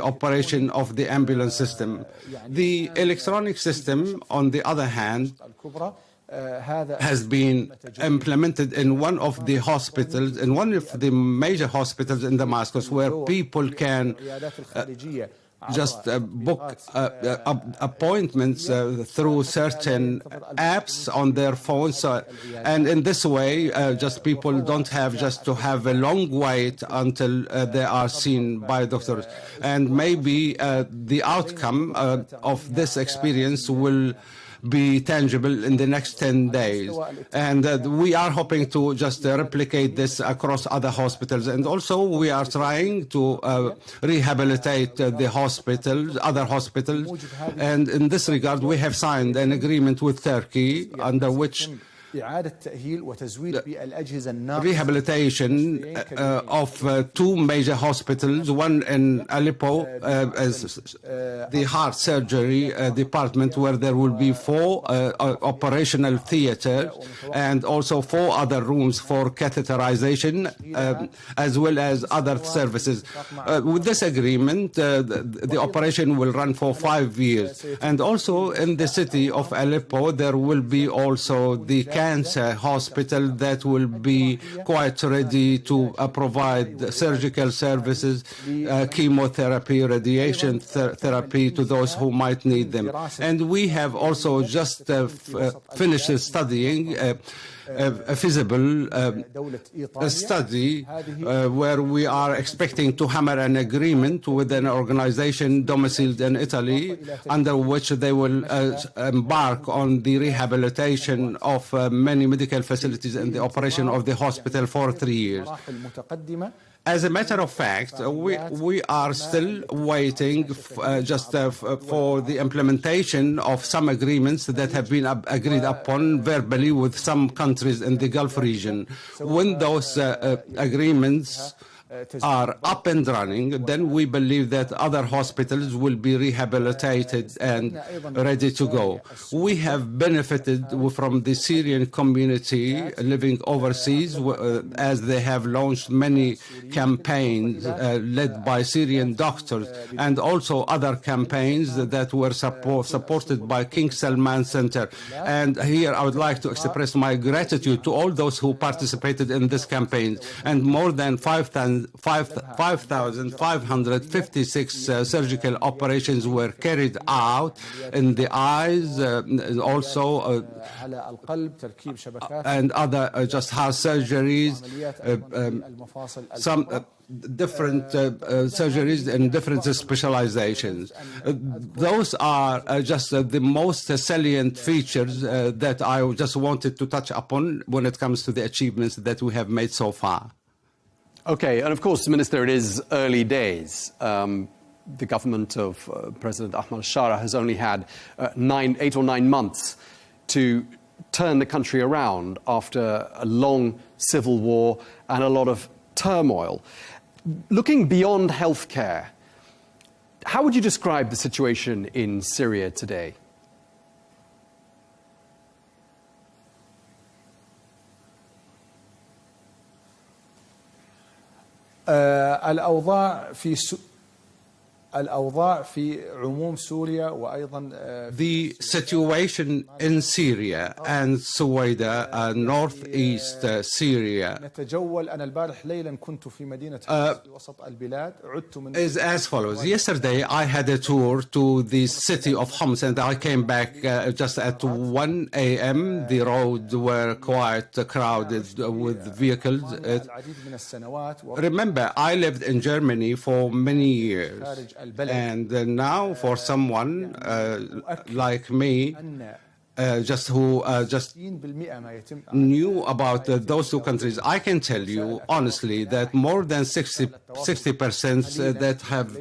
operation of the ambulance system. The electronic system, on the other hand, has been implemented in one of the hospitals, in one of the major hospitals in Damascus, where people can just book appointments through certain apps on their phones. And in this way, just people don't have just to have a long wait until they are seen by doctors. And maybe the outcome of this experience will be tangible in the next 10 days. And we are hoping to just replicate this across other hospitals. And also we are trying to rehabilitate the hospitals, other hospitals. And in this regard, we have signed an agreement with Turkey under which rehabilitation of two major hospitals, one in Aleppo as the heart surgery department, where there will be 4 operational theaters and also 4 other rooms for catheterization, as well as other services. With this agreement, the operation will run for 5 years. And also in the city of Aleppo, there will be also the cancer hospital that will be quite ready to provide surgical services, chemotherapy, radiation therapy to those who might need them. And we have also just finished studying a feasible study where we are expecting to hammer an agreement with an organization domiciled in Italy, under which they will embark on the rehabilitation of many medical facilities and the operation of the hospital for 3 years. As a matter of fact, we are still waiting for the implementation of some agreements that have been agreed upon verbally with some countries in the Gulf region. When those agreements are up and running, then we believe that other hospitals will be rehabilitated and ready to go. We have benefited from the Syrian community living overseas, as they have launched many campaigns led by Syrian doctors, and also other campaigns that were supported by King Salman Center. And here I would like to express my gratitude to all those who participated in this campaign. And more than 5,556 surgical operations were carried out in the eyes, also and other just heart surgeries, some different surgeries and different specializations. Those are just the most salient features that I just wanted to touch upon when it comes to the achievements that we have made so far. Okay, and of course, Minister, it is early days. The government of President Ahmad Shara has only had 8 or 9 months to turn the country around after a long civil war and a lot of turmoil. Looking beyond healthcare, how would you describe the situation in Syria today? The situation in Syria and Suwaida, northeast Syria, is as follows. Yesterday, I had a tour to the city of Homs, and I came back just at 1 a.m. The roads were quite crowded with vehicles. Remember, I lived in Germany for many years. And now for someone like me, who knew about those two countries, I can tell you honestly that more than 60% that have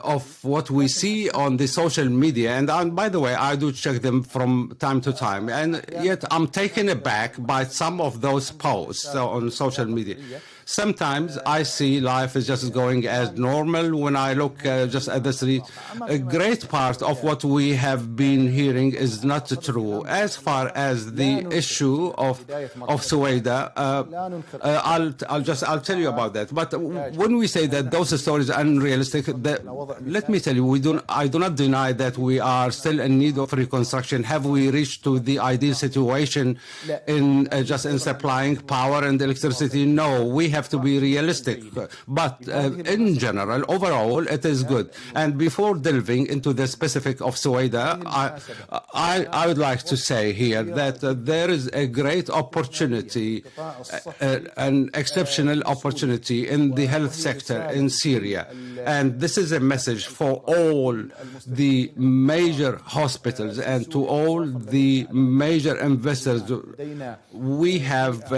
of what we see on the social media, and by the way, I do check them from time to time, and yet I'm taken aback by some of those posts on social media. Sometimes I see life is just going as normal when I look just at the street. A great part of what we have been hearing is not true. As far as the issue of Suwaida, I'll tell you about that. But when we say that those stories are unrealistic, let me tell you, I do not deny that we are still in need of reconstruction. Have we reached to the ideal situation in supplying power and electricity? No, we have to be realistic. But in general, overall, it is good. And before delving into the specific of Suwaida, I would like to say here that there is a great opportunity, an exceptional opportunity in the health sector in Syria. And this is a message for all the major hospitals and to all the major investors. We have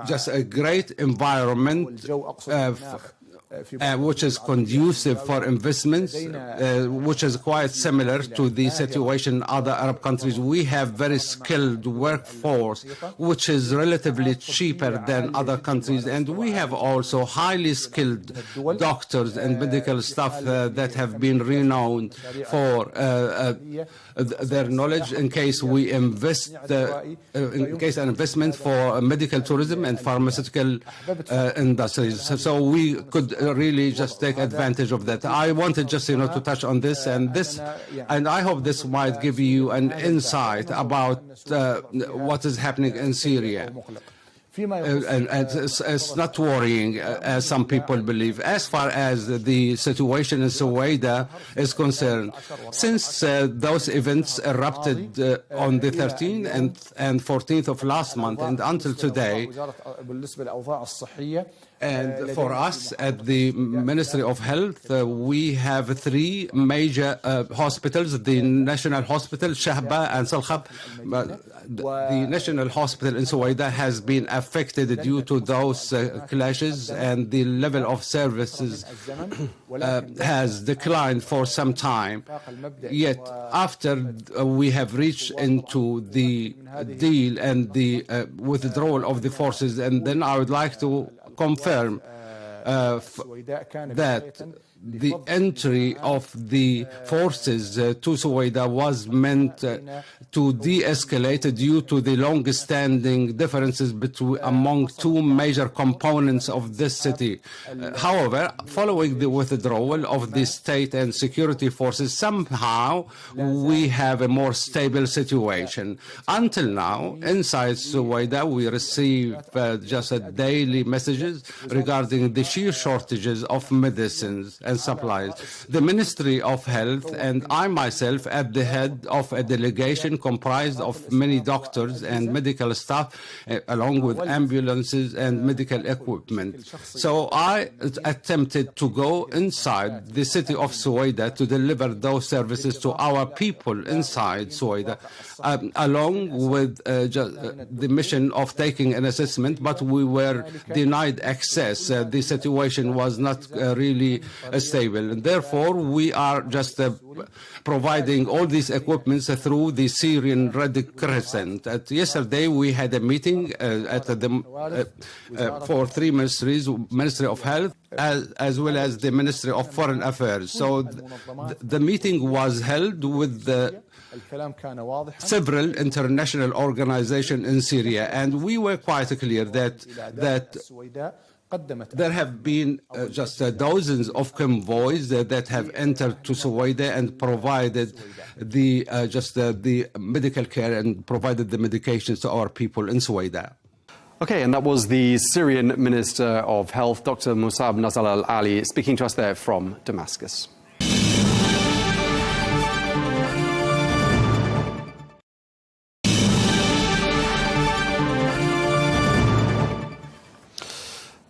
just a great environment which is conducive for investments, which is quite similar to the situation in other Arab countries. We have very skilled workforce, which is relatively cheaper than other countries, and we have also highly skilled doctors and medical staff that have been renowned for their knowledge in case we invest, in case an investment for medical tourism and pharmaceutical industries. So we could really just take advantage of that. I wanted just to touch on this, and I hope this might give you an insight about what is happening in Syria. And it's not worrying, as some people believe. As far as the situation in Suwaida is concerned, since those events erupted on the 13th and 14th of last month and until today, and for us at the Ministry of Health, we have three major hospitals, the National Hospital, Shahba and Salkhab. The National Hospital in Suwaida has been affected due to those clashes, and the level of services has declined for some time. Yet, after we have reached into the deal and the withdrawal of the forces, and then I would like to confirm that the entry of the forces to Suwaida was meant to de-escalate due to the long-standing differences among two major components of this city. However, following the withdrawal of the state and security forces, somehow we have a more stable situation. Until now, inside Suwaida, we receive just daily messages regarding the sheer shortages of medicines and supplies. The Ministry of Health and I myself at the head of a delegation comprised of many doctors and medical staff along with ambulances and medical equipment. So I attempted to go inside the city of Suwaida to deliver those services to our people inside Suwaida, along with the mission of taking an assessment, but we were denied access. The situation was not really stable, and therefore we are just providing all these equipments through the Syrian Red Crescent. Yesterday we had a meeting at for three ministries, Ministry of Health as well as the Ministry of Foreign Affairs. So the meeting was held with several international organizations in Syria, and we were quite clear that there have been just dozens of convoys that have entered to Suwaida and provided the medical care and provided the medications to our people in Suwaida. Okay, and that was the Syrian Minister of Health, Dr. Musab Nazal al-Ali, speaking to us there from Damascus.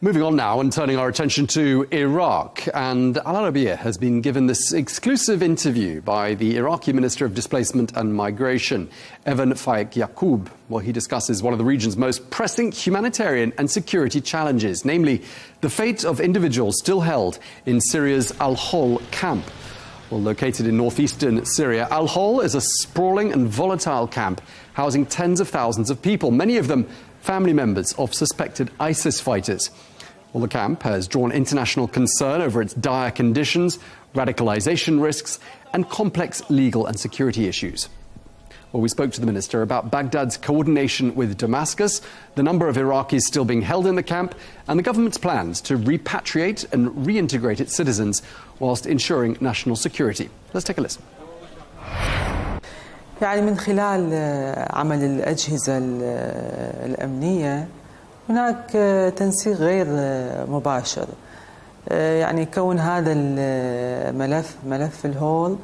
Moving on now and turning our attention to Iraq, and Al Arabiya has been given this exclusive interview by the Iraqi Minister of Displacement and Migration, Evan Faik Yaqub, where he discusses one of the region's most pressing humanitarian and security challenges, namely the fate of individuals still held in Syria's Al-Hol camp. Well, located in northeastern Syria, Al-Hol is a sprawling and volatile camp housing tens of thousands of people, many of them family members of suspected ISIS fighters. Well, the camp has drawn international concern over its dire conditions, radicalization risks, and complex legal and security issues. Well, we spoke to the minister about Baghdad's coordination with Damascus, the number of Iraqis still being held in the camp, and the government's plans to repatriate and reintegrate its citizens whilst ensuring national security. Let's take a listen. يعني من خلال عمل الأجهزة الأمنية هناك تنسيق غير مباشر، يعني كون هذا الملف ملف الهول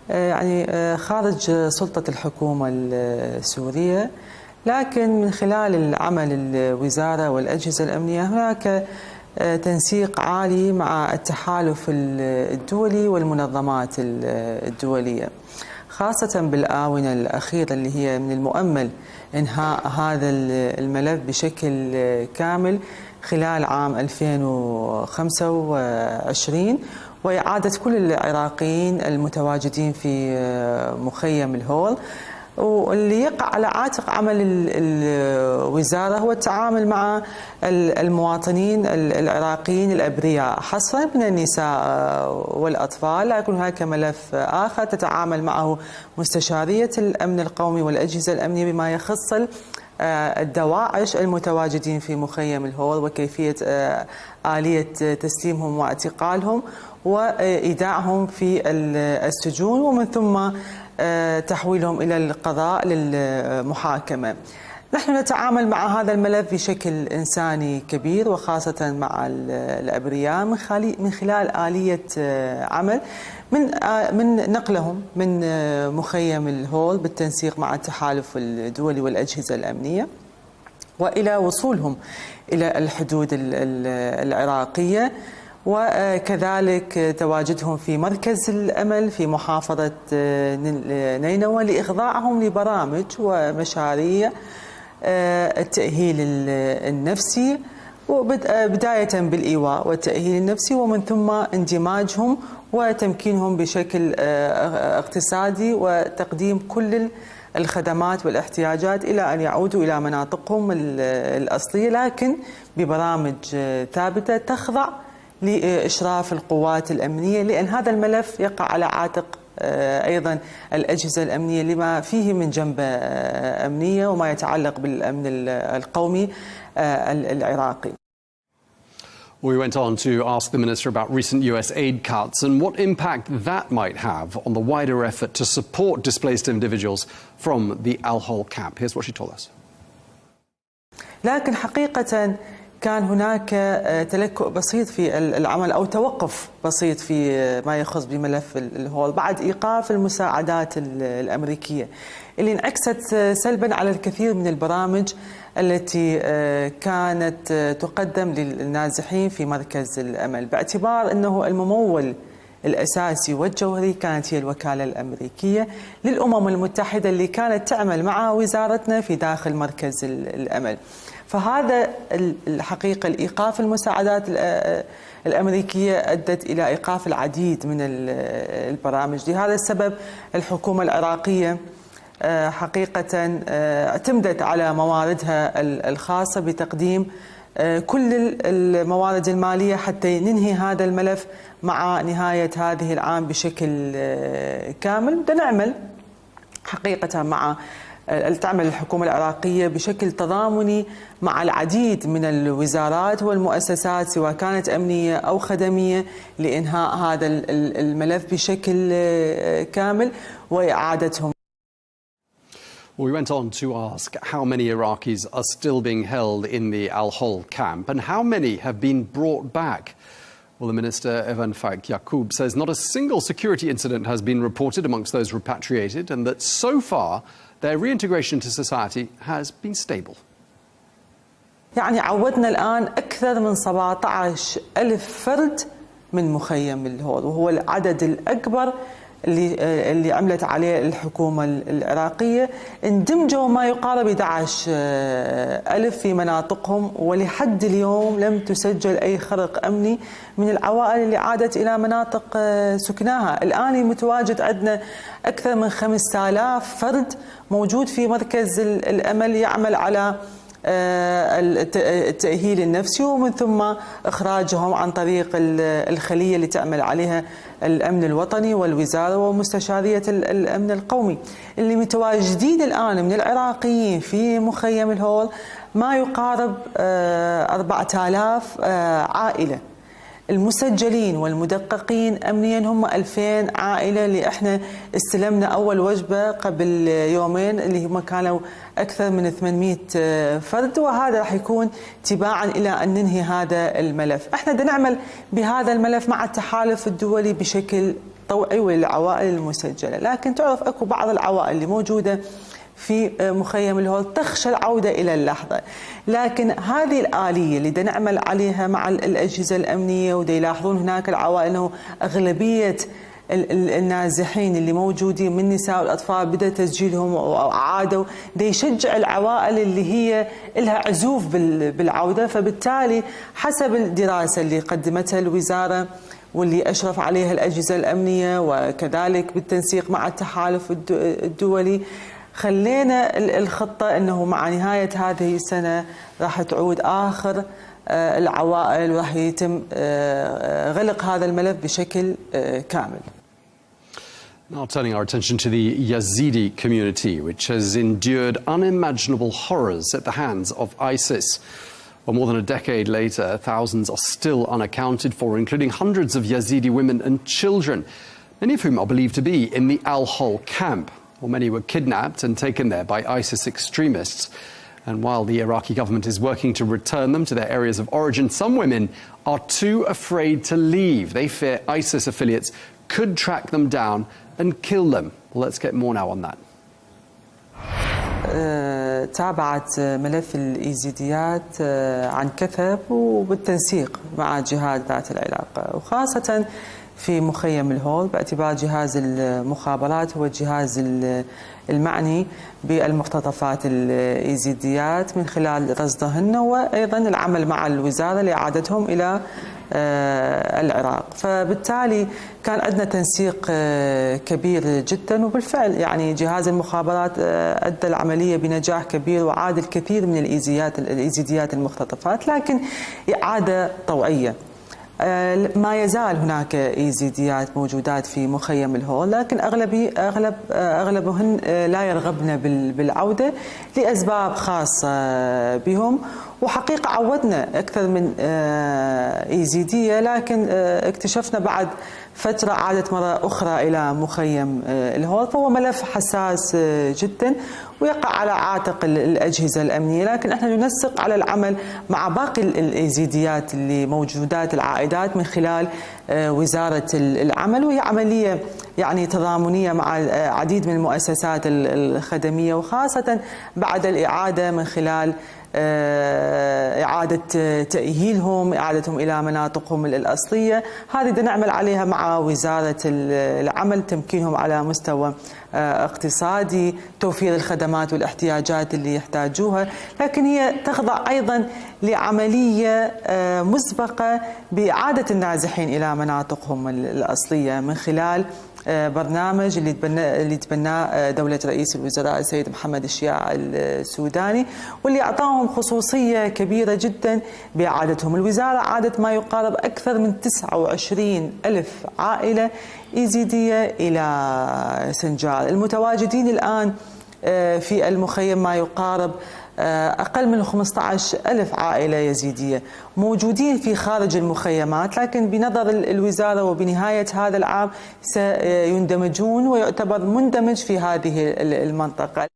يعني خارج سلطة الحكومة السورية، لكن من خلال العمل الوزارة والأجهزة الأمنية هناك تنسيق عالي مع التحالف الدولي والمنظمات الدولية، خاصة بالآونة الأخيرة اللي هي من المؤمل إنهاء هذا الملف بشكل كامل خلال عام 2025 وإعادة كل العراقيين المتواجدين في مخيم الهول. واللي يقع على عاتق عمل الوزارة هو التعامل مع المواطنين العراقيين الأبرياء حصرا من النساء والأطفال، لكن هناك ملف آخر تتعامل معه مستشارية الأمن القومي والأجهزة الأمنية بما يخص الدواعش المتواجدين في مخيم الهول وكيفية آلية تسليمهم واعتقالهم وإيداعهم في السجون ومن ثم تحويلهم إلى القضاء للمحاكمة. نحن نتعامل مع هذا الملف بشكل إنساني كبير وخاصة مع الأبرياء من خلال آلية عمل من نقلهم من مخيم الهول بالتنسيق مع التحالف الدولي والأجهزة الأمنية وإلى وصولهم إلى الحدود العراقية، وكذلك تواجدهم في مركز الأمل في محافظة نينوى لإخضاعهم لبرامج ومشاريع التأهيل النفسي بداية بالإيواء والتأهيل النفسي ومن ثم اندماجهم وتمكينهم بشكل اقتصادي وتقديم كل الخدمات والاحتياجات إلى أن يعودوا إلى مناطقهم الأصلية، لكن ببرامج ثابتة تخضع لإشراف القوات الأمنية، لأن هذا الملف يقع على عاتق أيضا الأجهزة الأمنية لما فيه من جنبة أمنية وما يتعلق بالأمن القومي العراقي. We went on to ask the minister about recent US aid cuts and what impact that might have on the wider effort to support displaced individuals from the Al-Hol camp. Here's what she told us. لكن حقيقة كان هناك تلكؤ بسيط في العمل أو توقف بسيط في ما يخص بملف الهول بعد إيقاف المساعدات الأمريكية اللي انعكست سلبا على الكثير من البرامج التي كانت تقدم للنازحين في مركز الأمل، باعتبار أنه الممول الأساسي والجوهري كانت هي الوكالة الأمريكية للأمم المتحدة اللي كانت تعمل مع وزارتنا في داخل مركز الأمل. فهذا الحقيقة الإيقاف المساعدات الأمريكية أدت إلى إيقاف العديد من البرامج. لهذا السبب الحكومة العراقية حقيقة اعتمدت على مواردها الخاصة بتقديم كل الموارد المالية حتى ننهي هذا الملف مع نهاية هذه العام بشكل كامل. نعمل حقيقة مع تعمل الحكومة العراقية بشكل تضامني مع العديد من الوزارات والمؤسسات سواء كانت أمنية أو خدمية لإنهاء هذا الملف بشكل كامل وإعادتهم. We went on to ask how many Iraqis are still being held in the Al-Hol camp and how many have been brought back. Well, the Minister, Evan Faik Yaqub, says not a single security incident has been reported amongst those repatriated and that so far their reintegration to society has been stable. يعني عودنا الآن أكثر من 17,000 فرد من مخيم الهول وهو العدد الأكبر اللي عملت عليه الحكومة العراقية. اندمجوا ما يقارب 11,000 في مناطقهم ولحد اليوم لم تسجل أي خرق أمني من العوائل اللي عادت إلى مناطق سكناها. الآن المتواجد عندنا أكثر من 5,000 فرد موجود في مركز الأمل يعمل على التأهيل النفسي، ومن ثم إخراجهم عن طريق الخلية اللي تعمل عليها الأمن الوطني والوزارة ومستشارية الأمن القومي. اللي متواجدين الآن من العراقيين في مخيم الهول ما يقارب 4000 عائلة. المسجلين والمدققين أمنيا هم 2000 عائلة اللي احنا استلمنا أول وجبة قبل يومين، اللي هم كانوا أكثر من 800 فرد، وهذا راح يكون تباعا إلى أن ننهي هذا الملف. احنا بدنا نعمل بهذا الملف مع التحالف الدولي بشكل طوعي وللعوائل المسجلة، لكن تعرف أكو بعض العوائل اللي موجودة في مخيم الهول تخشى العودة إلى اللحظة، لكن هذه الآلية اللي بدنا نعمل عليها مع الأجهزة الأمنية، ودا يلاحظون هناك العوائل أنه أغلبية النازحين اللي موجودين من النساء والأطفال بدأ تسجيلهم وعادوا، دا يشجع العوائل اللي هي لها عزوف بالعودة. فبالتالي حسب الدراسة اللي قدمتها الوزارة واللي أشرف عليها الأجهزة الأمنية وكذلك بالتنسيق مع التحالف الدولي، خلينا الخطة أنه مع نهاية هذه السنة راح تعود آخر العوائل وراح يتم غلق هذا الملف بشكل كامل. Now turning our attention to the Yazidi community, which has endured unimaginable horrors at the hands of ISIS. Well, more than a decade later, thousands are still unaccounted for, including hundreds of Yazidi women and children, many of whom are believed to be in the Al-Hol camp. Well, many were kidnapped and taken there by ISIS extremists. And while the Iraqi government is working to return them to their areas of origin, some women are too afraid to leave. They fear ISIS affiliates could track them down and kill them. Well, let's get more now on that. تابعت ملف الإيزيديات عن كثب وبالتنسيق مع جهات ذات العلاقة، وخاصة في مخيم الهول، باعتبار جهاز المخابرات هو الجهاز المعني بالمقتطفات الإيزيديات من خلال رصدهن، وأيضا العمل مع الوزارة لإعادتهم إلى العراق. فبالتالي كان عندنا تنسيق كبير جدا، وبالفعل يعني جهاز المخابرات أدى العملية بنجاح كبير وعاد الكثير من الإيزيديات المختطفات، لكن إعادة طوعية. ما يزال هناك إيزيديات موجودات في مخيم الهول، لكن أغلبهن لا يرغبن بالعودة لأسباب خاصة بهم. وحقيقة عودنا أكثر من إيزيدية، لكن اكتشفنا بعد فترة عادت مرة أخرى إلى مخيم الهول، فهو ملف حساس جدا ويقع على عاتق الأجهزة الأمنية، لكن احنا ننسق على العمل مع باقي الإيزيديات اللي موجودات العائدات من خلال وزارة العمل، وهي عملية يعني تضامنية مع عديد من المؤسسات الخدمية، وخاصة بعد الإعادة من خلال إعادة تأهيلهم، إعادتهم إلى مناطقهم الأصلية. هذه بدنا نعمل عليها مع وزارة العمل، تمكينهم على مستوى اقتصادي، توفير الخدمات والاحتياجات اللي يحتاجوها، لكن هي تخضع أيضا لعملية مسبقة بإعادة النازحين إلى مناطقهم الأصلية من خلال برنامج اللي تبناه دولة رئيس الوزراء السيد محمد الشياع السوداني، واللي أعطاهم خصوصية كبيرة جدا بإعادتهم. الوزارة عادت ما يقارب أكثر من 29,000 عائلة إيزيدية إلى سنجار. المتواجدين الآن في المخيم ما يقارب أقل من 15,000 عائلة يزيدية موجودين في خارج المخيمات، لكن بنظر الوزارة وبنهاية هذا العام سيندمجون ويعتبر مندمج في هذه المنطقة.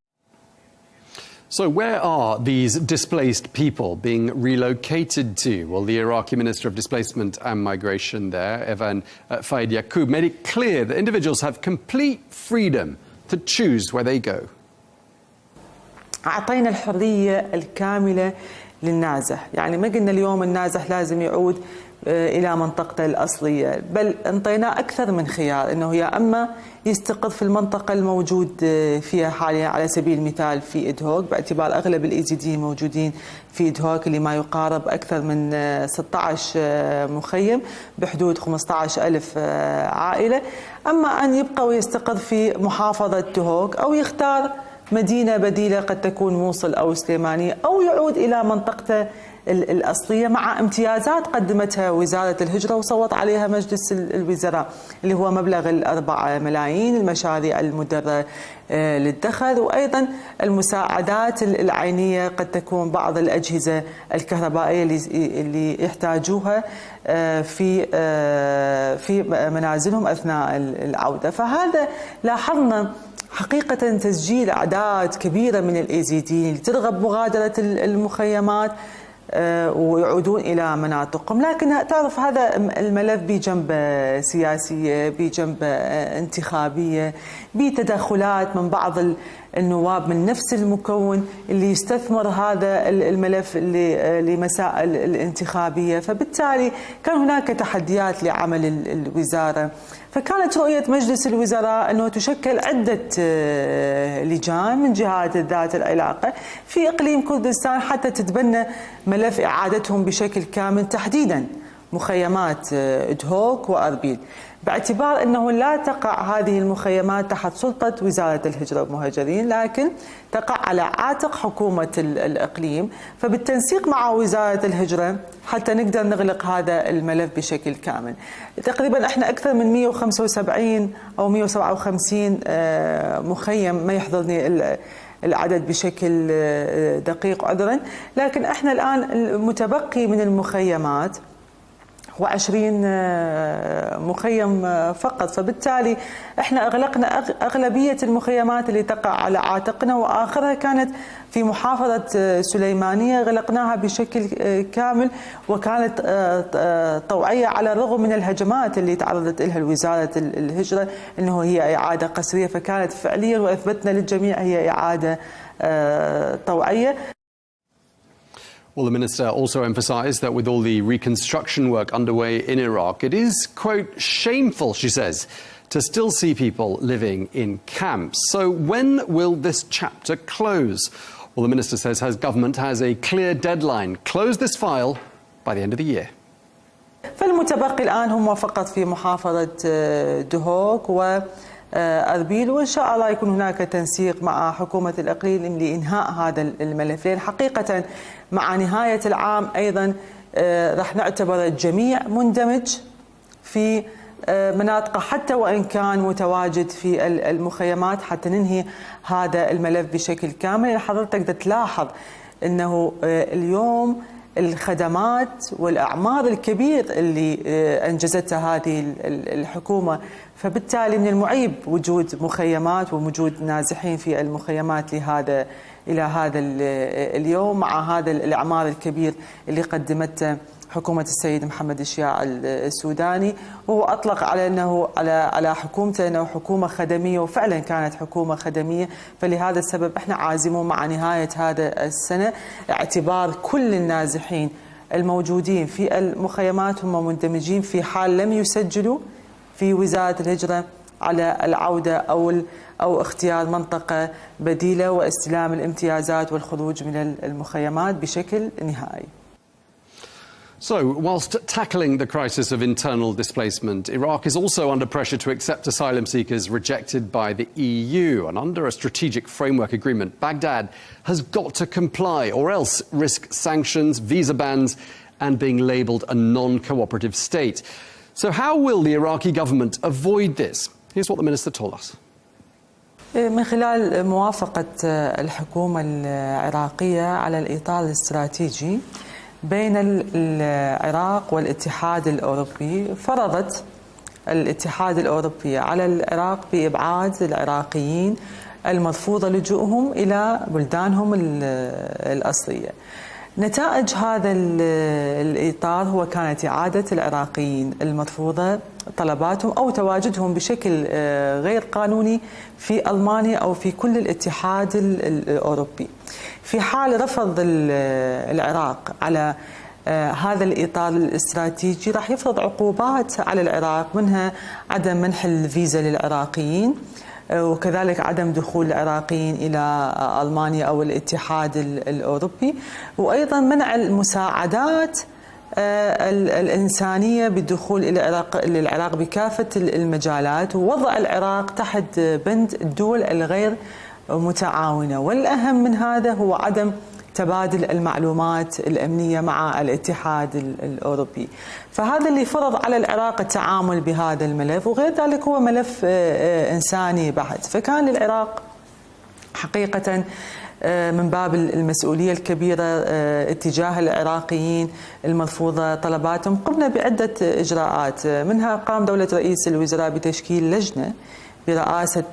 So where are these displaced people being relocated to? Well, the Iraqi Minister of Displacement and Migration there, Evan Faid Yaqub, made it clear that individuals have complete freedom to choose where they go. أعطينا الحرية الكاملة للنازح، يعني ما قلنا اليوم النازح لازم يعود إلى منطقته الأصلية، بل انطيناه أكثر من خيار، أنه يا أما يستقر في المنطقة الموجود فيها حاليا، على سبيل المثال في إدهوك، باعتبار أغلب الإيزيديين موجودين في إدهوك اللي ما يقارب أكثر من 16 مخيم بحدود 15,000 عائلة، أما أن يبقى ويستقر في محافظة دهوك أو يختار مدينة بديلة قد تكون موصل أو سليمانية، أو يعود إلى منطقته الأصلية مع امتيازات قدمتها وزارة الهجرة وصوت عليها مجلس الوزراء، اللي هو مبلغ 4 ملايين، المشاريع المدرة للدخل، وأيضا المساعدات العينية، قد تكون بعض الأجهزة الكهربائية اللي يحتاجوها في منازلهم أثناء العودة. فهذا لاحظنا حقيقة تسجيل أعداد كبيرة من الإيزيديين اللي ترغب مغادرة المخيمات ويعودون إلى مناطقهم. لكن تعرف هذا الملف بجنب سياسية، بجنب انتخابية، بتدخلات من بعض النواب من نفس المكون اللي يستثمر هذا الملف لمسائل الانتخابية. فبالتالي كان هناك تحديات لعمل الوزارة. فكانت رؤية مجلس الوزراء أنه تشكل عدة لجان من جهات ذات العلاقة في إقليم كردستان حتى تتبنى ملف إعادتهم بشكل كامل، تحديدا مخيمات دهوك وأربيل، باعتبار أنه لا تقع هذه المخيمات تحت سلطة وزارة الهجرة والمهاجرين، لكن تقع على عاتق حكومة الإقليم. فبالتنسيق مع وزارة الهجرة حتى نقدر نغلق هذا الملف بشكل كامل. تقريبا احنا أكثر من 175 أو 157 مخيم، ما يحضرني العدد بشكل دقيق عذرا، لكن احنا الآن المتبقي من المخيمات هو 20 مخيم فقط. فبالتالي احنا اغلقنا اغلبيه المخيمات اللي تقع على عاتقنا، واخرها كانت في محافظه سليمانيه غلقناها بشكل كامل، وكانت طوعيه على الرغم من الهجمات اللي تعرضت لها وزاره الهجره انه هي اعاده قسريه، فكانت فعليا واثبتنا للجميع هي اعاده طوعيه. Well, the minister also emphasised that with all the reconstruction work underway in Iraq, it is, quote, shameful, she says, to still see people living in camps. So when will this chapter close? Well, the minister says his government has a clear deadline. Close this file by the end of the year. فالمتبقي الآن هم فقط في محافظة دهوك وأربيل، وإن شاء الله يكون هناك تنسيق مع حكومة الإقليم لإنهاء هذا الملف، لأن حقيقة مع نهاية العام أيضا راح نعتبر الجميع مندمج في مناطقه حتى وإن كان متواجد في المخيمات، حتى ننهي هذا الملف بشكل كامل. حضرتك تلاحظ أنه اليوم الخدمات والأعمار الكبير اللي أنجزتها هذه الحكومة، فبالتالي من المعيب وجود مخيمات ووجود نازحين في المخيمات إلى هذا اليوم مع هذا الإعمار الكبير اللي قدمته حكومة السيد محمد الشياع السوداني. وهو أطلق على أنه على حكومته أنه حكومة خدمية، وفعلا كانت حكومة خدمية. فلهذا السبب احنا عازمون مع نهاية هذا السنة اعتبار كل النازحين الموجودين في المخيمات هم مندمجين في حال لم يسجلوا في وزارة الهجرة على العودة أو اختيار منطقة بديلة واستلام الامتيازات والخروج من المخيمات بشكل نهائي. So, whilst tackling the crisis of internal displacement, Iraq is also under pressure to accept asylum seekers rejected by the EU. And under a strategic framework agreement, Baghdad has got to comply or else risk sanctions, visa bans, and being labelled a non-cooperative state. So how will the Iraqi government avoid this? Here's what the minister told us. من خلال موافقة الحكومة العراقية على الإطار الاستراتيجي بين العراق والاتحاد الأوروبي، فرضت الاتحاد الأوروبي على العراق بإبعاد العراقيين المرفوض لجوءهم إلى بلدانهم الأصلية. نتائج هذا الإطار هو كانت إعادة العراقيين المرفوضة طلباتهم أو تواجدهم بشكل غير قانوني في ألمانيا أو في كل الاتحاد الأوروبي. في حال رفض العراق على هذا الإطار الاستراتيجي راح يفرض عقوبات على العراق، منها عدم منح الفيزا للعراقيين، وكذلك عدم دخول العراقيين إلى ألمانيا أو الاتحاد الأوروبي، وأيضا منع المساعدات الإنسانية بالدخول إلى العراق بكافة المجالات، ووضع العراق تحت بند الدول الغير متعاونة، والأهم من هذا هو عدم تبادل المعلومات الأمنية مع الاتحاد الأوروبي. فهذا اللي فرض على العراق التعامل بهذا الملف، وغير ذلك هو ملف إنساني بحت. فكان للعراق حقيقة من باب المسؤولية الكبيرة اتجاه العراقيين المرفوضة طلباتهم، قمنا بعدة إجراءات. منها قام دولة رئيس الوزراء بتشكيل لجنة برئاسة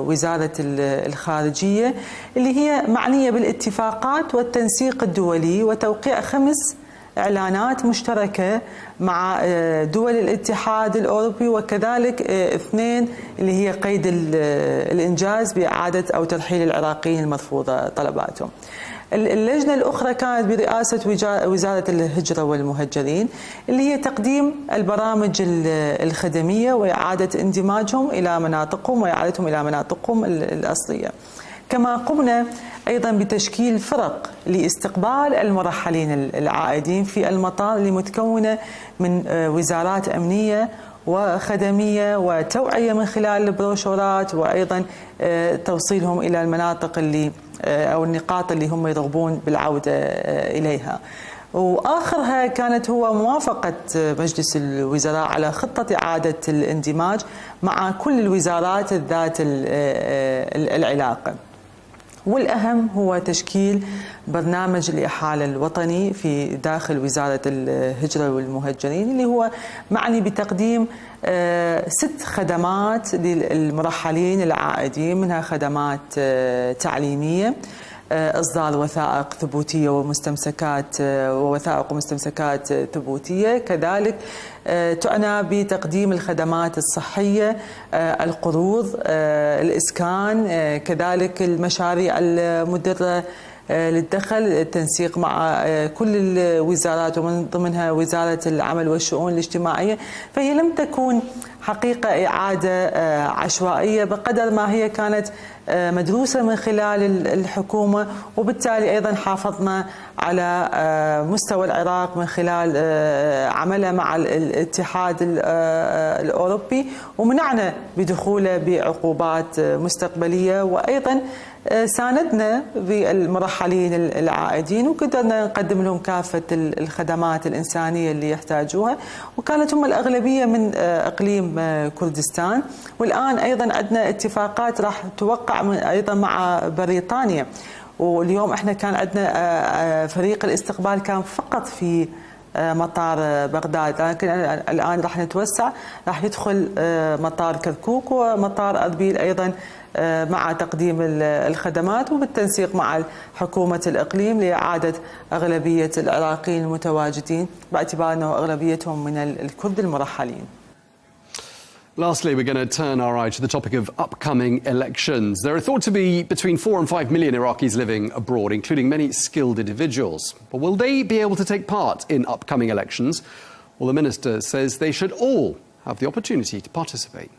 وزارة الخارجية اللي هي معنية بالاتفاقات والتنسيق الدولي وتوقيع 5 إعلانات مشتركة مع دول الاتحاد الأوروبي، وكذلك 2 اللي هي قيد الإنجاز بإعادة أو ترحيل العراقيين المرفوضة طلباتهم. اللجنة الأخرى كانت برئاسة وزارة الهجرة والمهجرين اللي هي تقديم البرامج الخدمية وإعادة اندماجهم إلى مناطقهم وإعادتهم إلى مناطقهم الأصلية. كما قمنا أيضا بتشكيل فرق لاستقبال المرحلين العائدين في المطار اللي متكونة من وزارات أمنية وخدمية وتوعية من خلال البروشورات، وأيضا توصيلهم إلى المناطق اللي أو النقاط اللي هم يرغبون بالعودة إليها. وآخرها كانت هو موافقة مجلس الوزراء على خطة إعادة الاندماج مع كل الوزارات ذات العلاقة. والأهم هو تشكيل برنامج الإحالة الوطني في داخل وزارة الهجرة والمهجرين اللي هو معني بتقديم 6 خدمات للمرحلين العائدين، منها خدمات تعليمية، إصدار وثائق ثبوتية ومستمسكات ووثائق ومستمسكات ثبوتية، كذلك تعنى بتقديم الخدمات الصحية، القروض، الإسكان، كذلك المشاريع المدرة للدخل، التنسيق مع كل الوزارات ومن ضمنها وزارة العمل والشؤون الاجتماعية. فهي لم تكن حقيقة إعادة عشوائية بقدر ما هي كانت مدروسة من خلال الحكومة، وبالتالي أيضا حافظنا على مستوى العراق من خلال عمله مع الاتحاد الأوروبي، ومنعنا بدخوله بعقوبات مستقبلية، وأيضا ساندنا بالمرحلين العائدين وقدرنا نقدم لهم كافة الخدمات الإنسانية اللي يحتاجوها، وكانت هم الأغلبية من إقليم كردستان. والآن أيضا عندنا اتفاقات راح توقع أيضا مع بريطانيا، واليوم احنا كان عندنا فريق الاستقبال كان فقط في مطار بغداد، لكن الآن راح نتوسع، راح يدخل مطار كركوك ومطار أربيل أيضا مع تقديم الخدمات وبالتنسيق مع حكومة الإقليم لإعادة أغلبية العراقيين المتواجدين باعتبار أنه أغلبيتهم من الكرد المرحلين. Lastly, we're going to turn our eye to the topic of upcoming elections. There are thought to be between 4 and 5 million Iraqis living abroad, including many skilled individuals. But will they be able to take part in upcoming elections? Well, the minister says they should all have the opportunity to participate.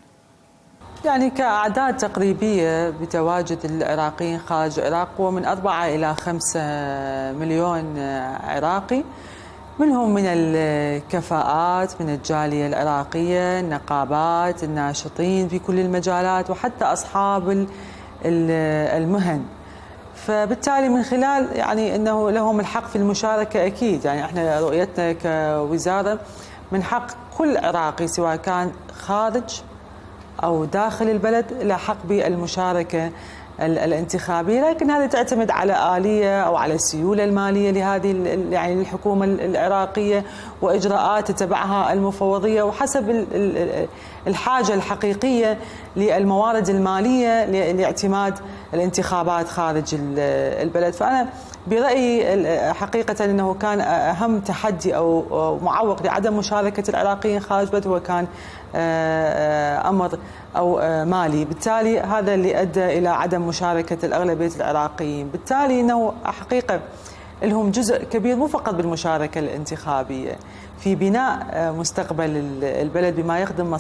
يعني كأعداد تقريبية بتواجد العراقيين خارج العراق هو من 4 إلى 5 مليون عراقي، منهم من الكفاءات من الجالية العراقية، النقابات، الناشطين في كل المجالات، وحتى أصحاب المهن. فبالتالي من خلال يعني أنه لهم الحق في المشاركة أكيد، يعني احنا رؤيتنا كوزارة من حق كل عراقي سواء كان خارج أو داخل البلد له حق بالمشاركة الانتخابية، لكن هذه تعتمد على آلية أو على السيولة المالية لهذه يعني الحكومة العراقية وإجراءات تتبعها المفوضية وحسب الحاجة الحقيقية للموارد المالية لاعتماد الانتخابات خارج البلد. فأنا برأيي حقيقة أنه كان أهم تحدي أو معوق لعدم مشاركة العراقيين خارج البلد هو كان أمر أو مالي، بالتالي هذا اللي أدى إلى عدم مشاركة الأغلبية العراقيين. بالتالي أنه حقيقة لهم جزء كبير مو فقط بالمشاركة الانتخابية في بناء مستقبل البلد بما يخدم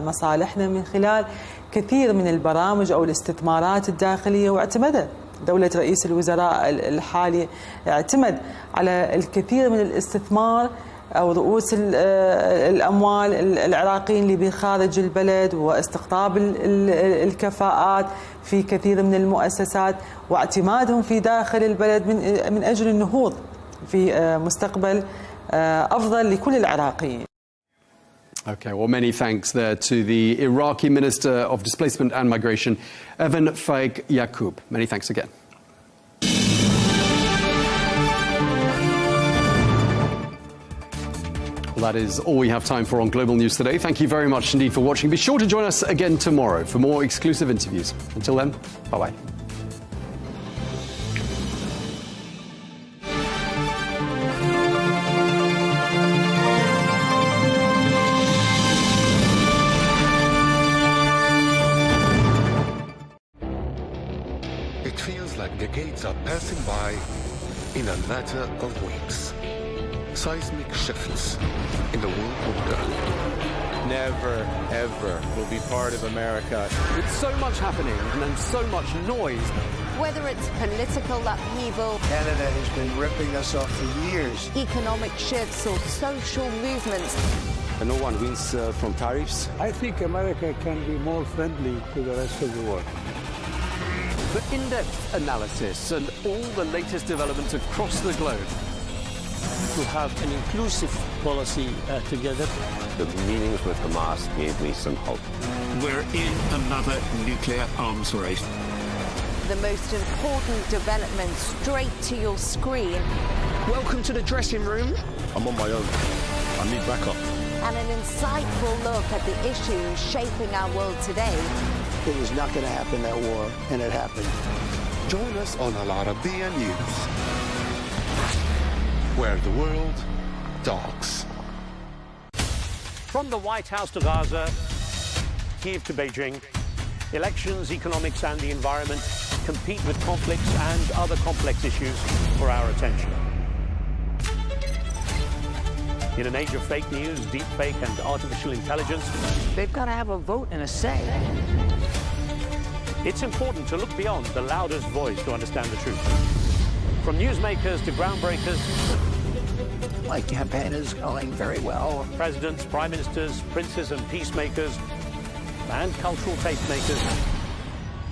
مصالحنا من خلال كثير من البرامج أو الاستثمارات الداخلية. واعتمد دولة رئيس الوزراء الحالي اعتمد على الكثير من الاستثمار أو رؤوس الأموال العراقيين اللي بخارج البلد واستقطاب الكفاءات في كثير من المؤسسات واعتمادهم في داخل البلد من أجل النهوض في مستقبل أفضل لكل العراقيين. Okay, well, many thanks there to the Iraqi Minister of Displacement and Migration, Evan Faik Yaqub. Many thanks again. Well, that is all we have time for on Global News today. Thank you very much indeed for watching. Be sure to join us again tomorrow for more exclusive interviews. Until then, bye-bye. It feels like decades are passing by in a matter of weeks. Seismic shifts in the world order. Never, ever will be part of America. With so much happening and so much noise. Whether it's political upheaval, Canada has been ripping us off for years. economic shifts, or social movements, And no one wins from tariffs. I think America can be more friendly to the rest of the world. For in-depth analysis and all the latest developments across the globe. To have an inclusive policy together. The meetings with Hamas gave me some hope. We're in another nuclear arms race. the most important developments straight to your screen. Welcome to the dressing room. I'm on my own. I need backup. And an insightful look at the issues shaping our world today. It was not going to happen, that war, and it happened. Join us on Arabiya News, where the world talks. From the White House to Gaza, Kyiv to Beijing, elections, economics and the environment compete with conflicts and other complex issues for our attention. In an age of fake news, deep fake and artificial intelligence, they've got to have a vote and a say. It's important to look beyond the loudest voice to understand the truth. From newsmakers to groundbreakers, My campaign is going very well. Presidents, prime ministers, princes and peacemakers, and cultural tastemakers.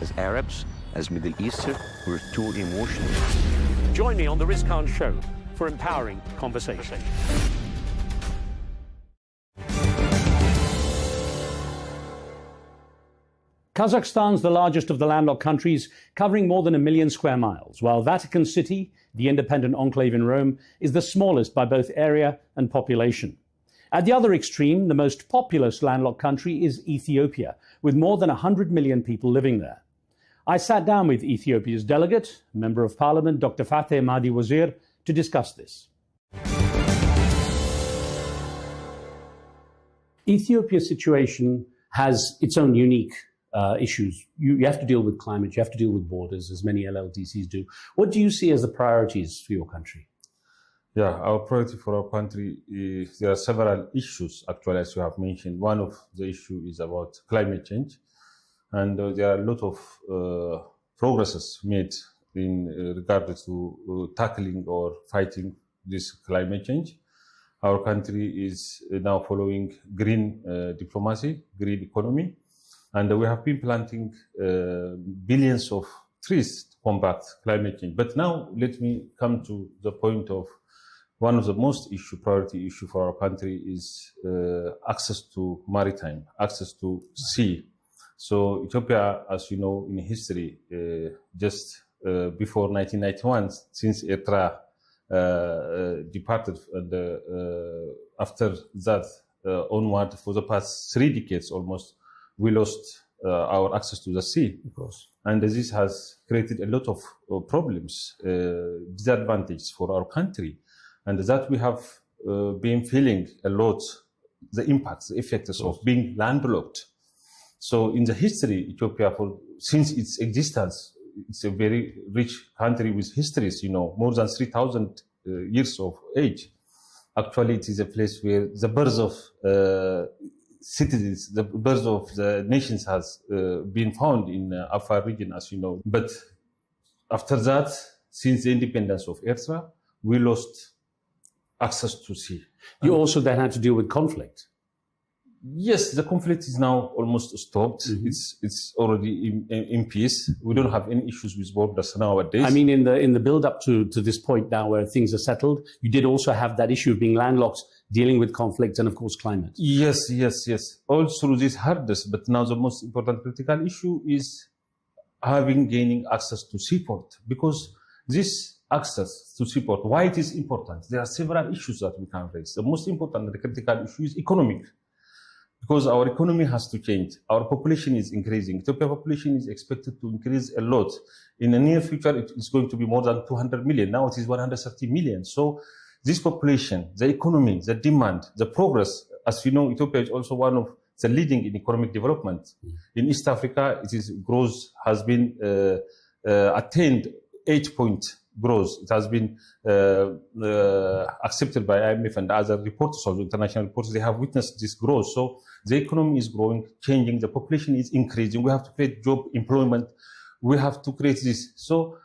As Arabs, as Middle Eastern, we're too emotional. Join me on the Riz Khan Show for empowering conversation. Kazakhstan's the largest of the landlocked countries, covering more than 1 million square miles, while Vatican City, the independent enclave in Rome, is the smallest by both area and population. At the other extreme, the most populous landlocked country is Ethiopia, with more than 100 million people living there. I sat down with Ethiopia's delegate, Member of Parliament, Dr. Fateh Mahdi Wazir, to discuss this. Ethiopia's situation has its own unique issues. You have to deal with climate, you have to deal with borders, as many LLDCs do. What do you see as the priorities for your country? Yeah, our priority for our country is there are several issues, actually, as you have mentioned. One of the issues is about climate change. And there are a lot of progresses made in regard to tackling or fighting this climate change. Our country is now following green diplomacy, green economy. And we have been planting billions of trees to combat climate change. But now let me come to the point of one of the most priority issue for our country is access to maritime, access to sea. So Ethiopia, as you know, in history, just before 1991, since Eritrea departed, and after that onward, for the past 3 decades almost, we lost our access to the sea. Of course. And this has created a lot of problems, disadvantages for our country. And that we have been feeling a lot, the impacts, the effects of being landlocked. So in the history, Ethiopia, since its existence, it's a very rich country with histories, more than 3,000 years of age. Actually, it is a place where the birth of citizens, the birth of the nations has been found in Afar region, as you know. But after that, since the independence of Eritrea, we lost access to sea. You also then had to deal with conflict. Yes, the conflict is now almost stopped. It's already in peace. We don't have any issues with borders nowadays. I mean, in the build up to this point now where things are settled, you did also have that issue of being landlocked, dealing with conflict and of course climate. Yes. All through this hardest, but now the most important critical issue is gaining access to seaport, because this access to seaport, why it is important? There are several issues that we can raise. The most important, the critical issue is economic. Because our economy has to change. Our population is increasing. Ethiopia population is expected to increase a lot. In the near future, it is going to be more than 200 million. Now it is 130 million. So this population, the economy, the demand, the progress, as you know, Ethiopia is also one of the leading in economic development. In East Africa, growth has been attained 8-point growth. It has been accepted by IMF and other reporters, also international reporters. They have witnessed this growth. So the economy is growing, changing, the population is increasing. We have to create job employment. We have to create this. So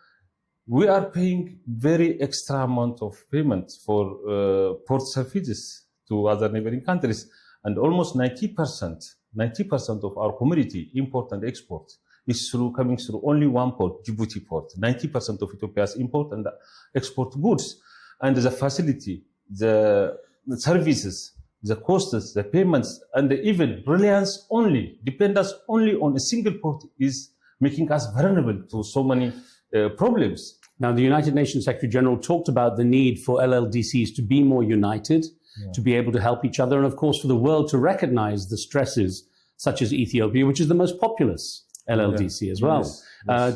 we are paying very extra amount of payment for port services to other neighboring countries. And almost 90% of our commodity, import and export, is coming through only one port, Djibouti port. 90% of Ethiopia's import and export goods. And the facility, the services, the costs, the payments, and even reliance only, dependence only on a single port is making us vulnerable to so many problems. Now, the United Nations Secretary General talked about the need for LLDCs to be more united, to be able to help each other, and of course for the world to recognize the stresses, such as Ethiopia, which is the most populous LLDC as well,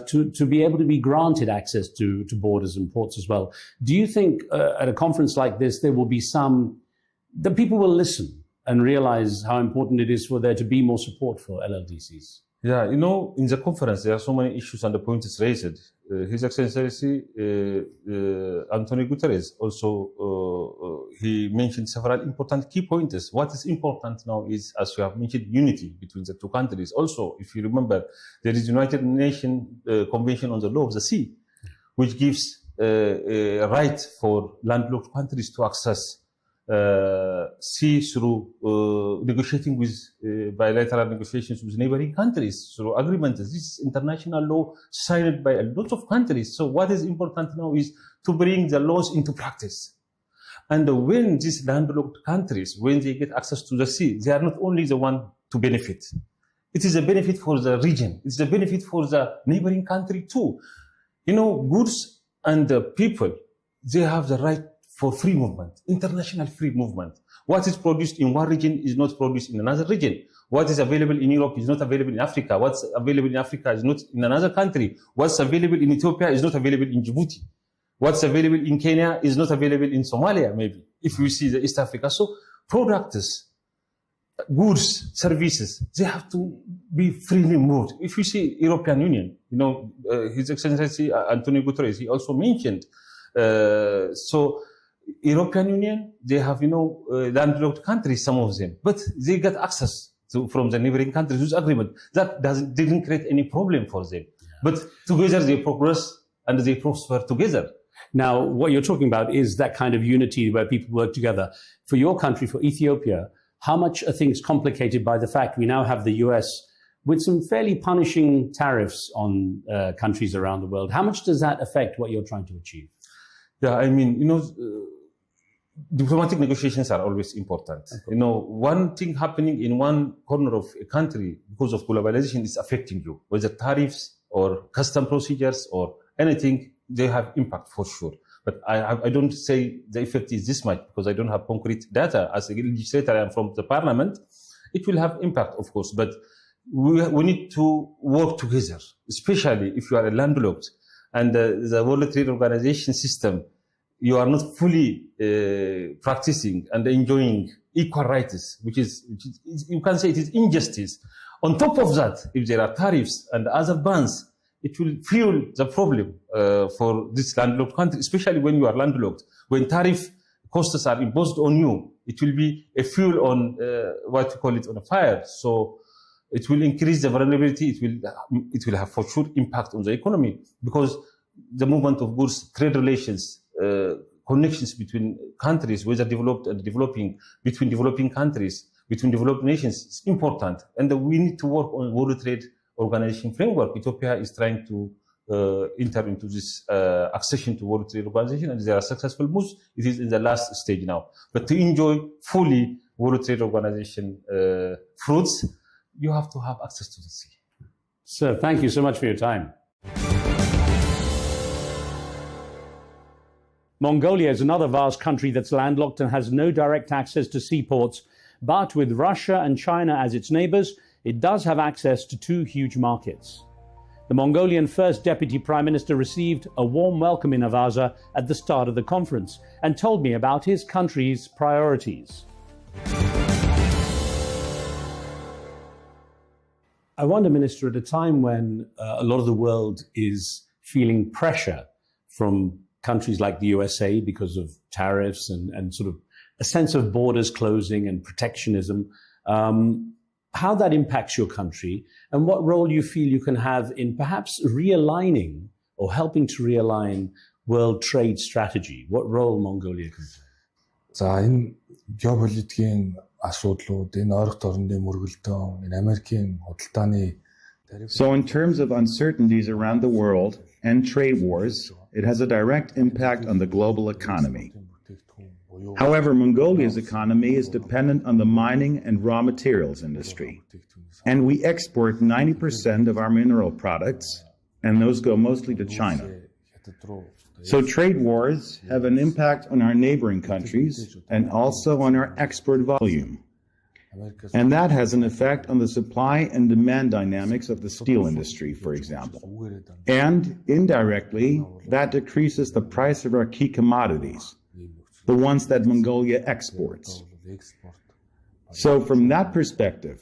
to be able to be granted access to borders and ports as well. Do you think at a conference like this, there will be that people will listen and realize how important it is for there to be more support for LLDCs? Yeah, you know, in the conference, there are so many issues and the points raised. His Excellency Antonio Guterres also, he mentioned several important key points. What is important now is, as you have mentioned, unity between the two countries. Also, if you remember, there is United Nations Convention on the Law of the Sea, which gives a right for landlocked countries to access sea through negotiating with bilateral negotiations with neighboring countries through agreements. This is international law signed by a lot of countries. So what is important now is to bring the laws into practice. And when these landlocked countries, when they get access to the sea, they are not only the one to benefit. It is a benefit for the region. It's a benefit for the neighboring country too. You know, goods and people, they have the right for free movement, international free movement. What is produced in one region is not produced in another region. What is available in Europe is not available in Africa. What's available in Africa is not in another country. What's available in Ethiopia is not available in Djibouti. What's available in Kenya is not available in Somalia, maybe, if we see the East Africa. So products, goods, services, they have to be freely moved. If you see European Union, you know, His Excellency Antonio Guterres, he also mentioned, so European Union, they have, you know, landlocked countries, some of them, but they get access from the neighboring countries with agreement. That didn't create any problem for them. But together they progress and they prosper together. Now, what you're talking about is that kind of unity where people work together. For your country, for Ethiopia, how much are things complicated by the fact we now have the US with some fairly punishing tariffs on countries around the world? How much does that affect what you're trying to achieve? Yeah, I mean, you know, diplomatic negotiations are always important. Okay. You know, one thing happening in one corner of a country because of globalization is affecting you, whether tariffs or custom procedures or anything, they have impact for sure. But I don't say the effect is this much because I don't have concrete data. As a legislator, I am from the parliament. It will have impact, of course, but we need to work together, especially if you are a landlocked and the World Trade Organization system, you are not fully practicing and enjoying equal rights, which is, you can say it is injustice. On top of that, if there are tariffs and other bans, it will fuel the problem for this landlocked country, especially when you are landlocked. When tariff costs are imposed on you, it will be a fuel on what you call it, on a fire. So it will increase the vulnerability. It will have for sure impact on the economy because the movement of goods, trade relations, connections between countries, whether developed or developing, between developing countries, between developed nations, is important. And we need to work on World Trade Organization framework. Ethiopia is trying to enter into this accession to World Trade Organization, and there are successful moves. It is in the last stage now. But to enjoy fully World Trade Organization fruits, you have to have access to the sea. Sir, thank you so much for your time. Mongolia is another vast country that's landlocked and has no direct access to seaports. But with Russia and China as its neighbors, it does have access to two huge markets. The Mongolian First Deputy Prime Minister received a warm welcome in Avaza at the start of the conference and told me about his country's priorities. I wonder, Minister, at a time when a lot of the world is feeling pressure from countries like the USA because of tariffs and sort of a sense of borders closing and protectionism, how that impacts your country and what role you feel you can have in perhaps realigning or helping to realign world trade strategy. What role Mongolia can play? За энэ геополитикийн асуудлууд, энэ ойролт орны мөргөлдөөн, энэ Америкийн худалдааны. So in terms of uncertainties around the world and trade wars, it has a direct impact on the global economy. However, Mongolia's economy is dependent on the mining and raw materials industry. And we export 90% of our mineral products, and those go mostly to China. So trade wars have an impact on our neighboring countries and also on our export volume. And that has an effect on the supply and demand dynamics of the steel industry, for example. And indirectly, that decreases the price of our key commodities, the ones that Mongolia exports. So from that perspective,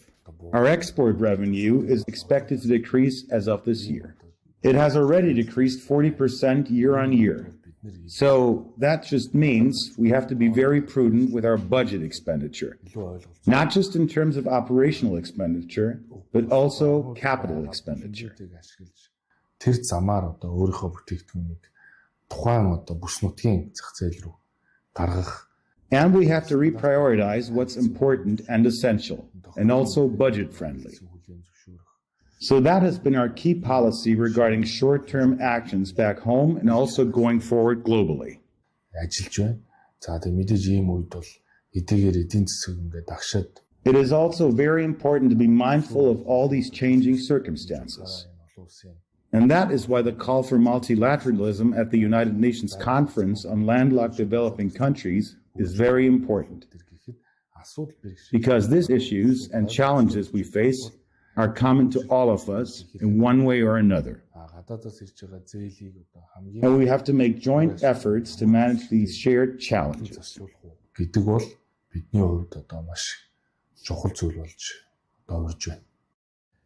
our export revenue is expected to decrease as of this year. It has already decreased 40% year on year. So that just means we have to be very prudent with our budget expenditure, not just in terms of operational expenditure, but also capital expenditure. Тэр замаар одоо өөрийнхөө бүтээгдэхүүнийг тухайн одоо бүс нутгийн зах зээл рүү гаргах. And we have to reprioritize what's important and essential, and also budget friendly. So that has been our key policy regarding short-term actions back home and also going forward globally. Ажиллаж байна. За тэгээ мэдээж ийм үед бол эдгээр эдийн засаг ингээд агшаад. It is also very important to be mindful of all these changing circumstances. And that is why the call for multilateralism at the United Nations Conference on Landlocked Developing Countries is very important. Because these issues and challenges we face are common to all of us in one way or another. And we have to make joint efforts to manage these shared challenges.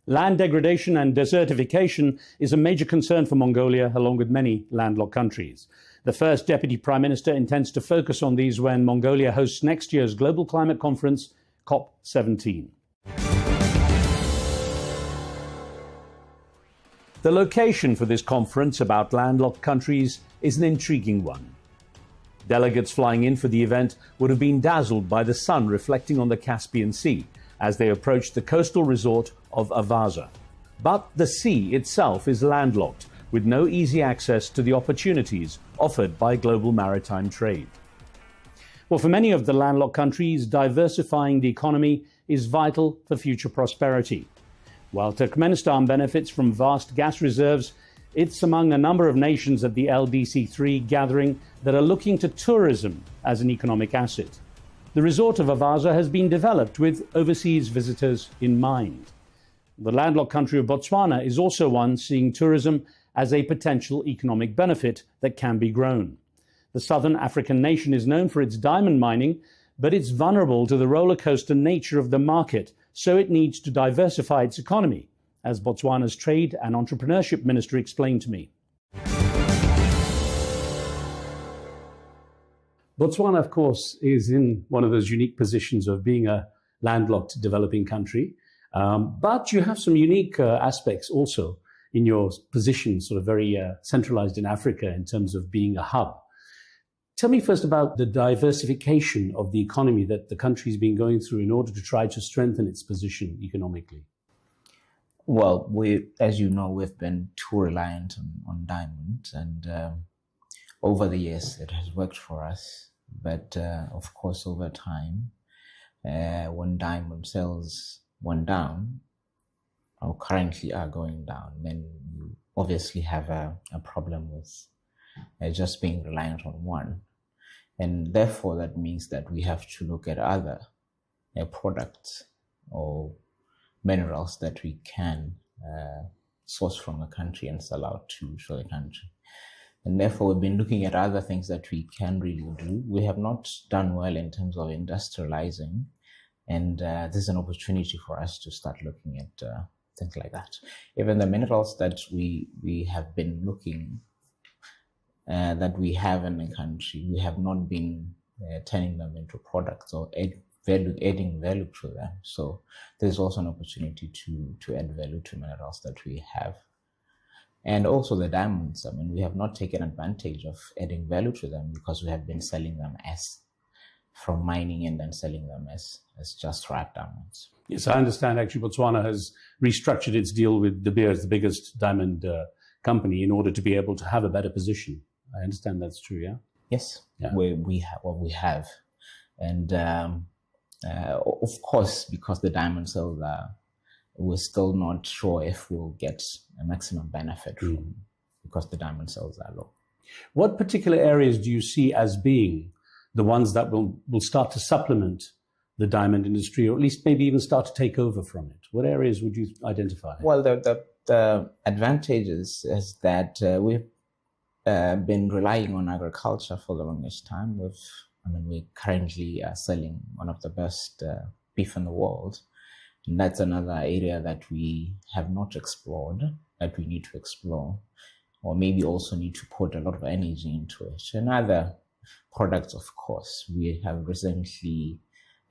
Land degradation and desertification is a major concern for Mongolia, along with many landlocked countries. The first Deputy Prime Minister intends to focus on these when Mongolia hosts next year's Global Climate Conference, COP17. The location for this conference about landlocked countries is an intriguing one. Delegates flying in for the event would have been dazzled by the sun reflecting on the Caspian Sea as they approached the coastal resort of Avaza. But the sea itself is landlocked, with no easy access to the opportunities offered by global maritime trade. Well, for many of the landlocked countries, diversifying the economy is vital for future prosperity. While Turkmenistan benefits from vast gas reserves, it's among a number of nations at the LDC3 gathering that are looking to tourism as an economic asset. The resort of Avaza has been developed with overseas visitors in mind. The landlocked country of Botswana is also one seeing tourism as a potential economic benefit that can be grown. The southern African nation is known for its diamond mining, but it's vulnerable to the roller coaster nature of the market, so it needs to diversify its economy, as Botswana's Trade and Entrepreneurship Minister explained to me. Botswana, of course, is in one of those unique positions of being a landlocked developing country, but you have some unique aspects also in your position, sort of very centralized in Africa in terms of being a hub. Tell me first about the diversification of the economy that the country's been going through in order to try to strengthen its position economically. Well, as you know, we've been too reliant on diamonds, and over the years it has worked for us. But of course, over time, when diamond sales went down, or currently are going down, then you obviously have a problem with just being reliant on one. And therefore, that means that we have to look at other products or minerals that we can source from a country and sell out to the country. And therefore, we've been looking at other things that we can really do. We have not done well in terms of industrializing, and this is an opportunity for us to start looking at things like that. Even the minerals that we have been looking that we have in the country, we have not been turning them into products or adding value to them. So there's also an opportunity to add value to minerals that we have. And also the diamonds, I mean, we have not taken advantage of adding value to them because we have been selling them as from mining and then selling them as just raw diamonds. Yes, I understand actually Botswana has restructured its deal with De Beers, the biggest diamond company, in order to be able to have a better position. I understand that's true, yeah? Yes, yeah. We have what we have. And of course, because the diamond sales we're still not sure if we'll get a maximum benefit from, because the diamond sales are low. What particular areas do you see as being the ones that will start to supplement the diamond industry, or at least maybe even start to take over from it? What areas would you identify? Well, the advantages is that we've been relying on agriculture for the longest time. We're currently selling one of the best beef in the world. And that's another area that we have not explored, that we need to explore, or maybe also need to put a lot of energy into it. And other products, of course, we have recently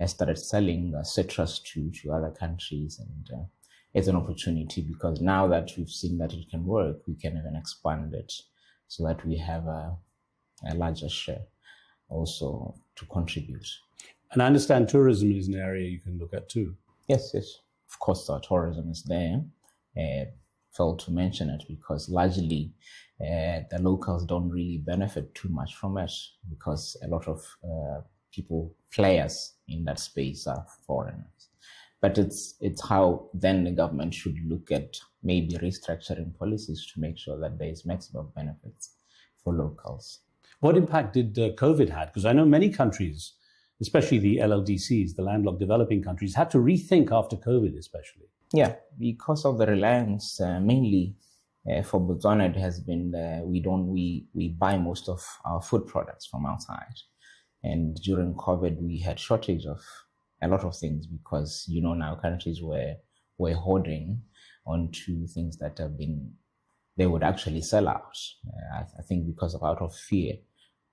started selling citrus to other countries, and it's an opportunity because now that we've seen that it can work, we can even expand it so that we have a larger share also to contribute. And I understand tourism is an area you can look at too. Yes. Of course, tourism is there. Failed to mention it because largely the locals don't really benefit too much from it because a lot of players in that space are foreigners. But it's how then the government should look at maybe restructuring policies to make sure that there is maximum benefits for locals. What impact did COVID have? Because I know many countries, especially the LLDCs, the landlocked developing countries, had to rethink after COVID especially. Yeah, because of the reliance, mainly for Botswana, it has been we buy most of our food products from outside. And during COVID, we had shortage of a lot of things because, now countries were hoarding onto things that they would actually sell out. I think because out of fear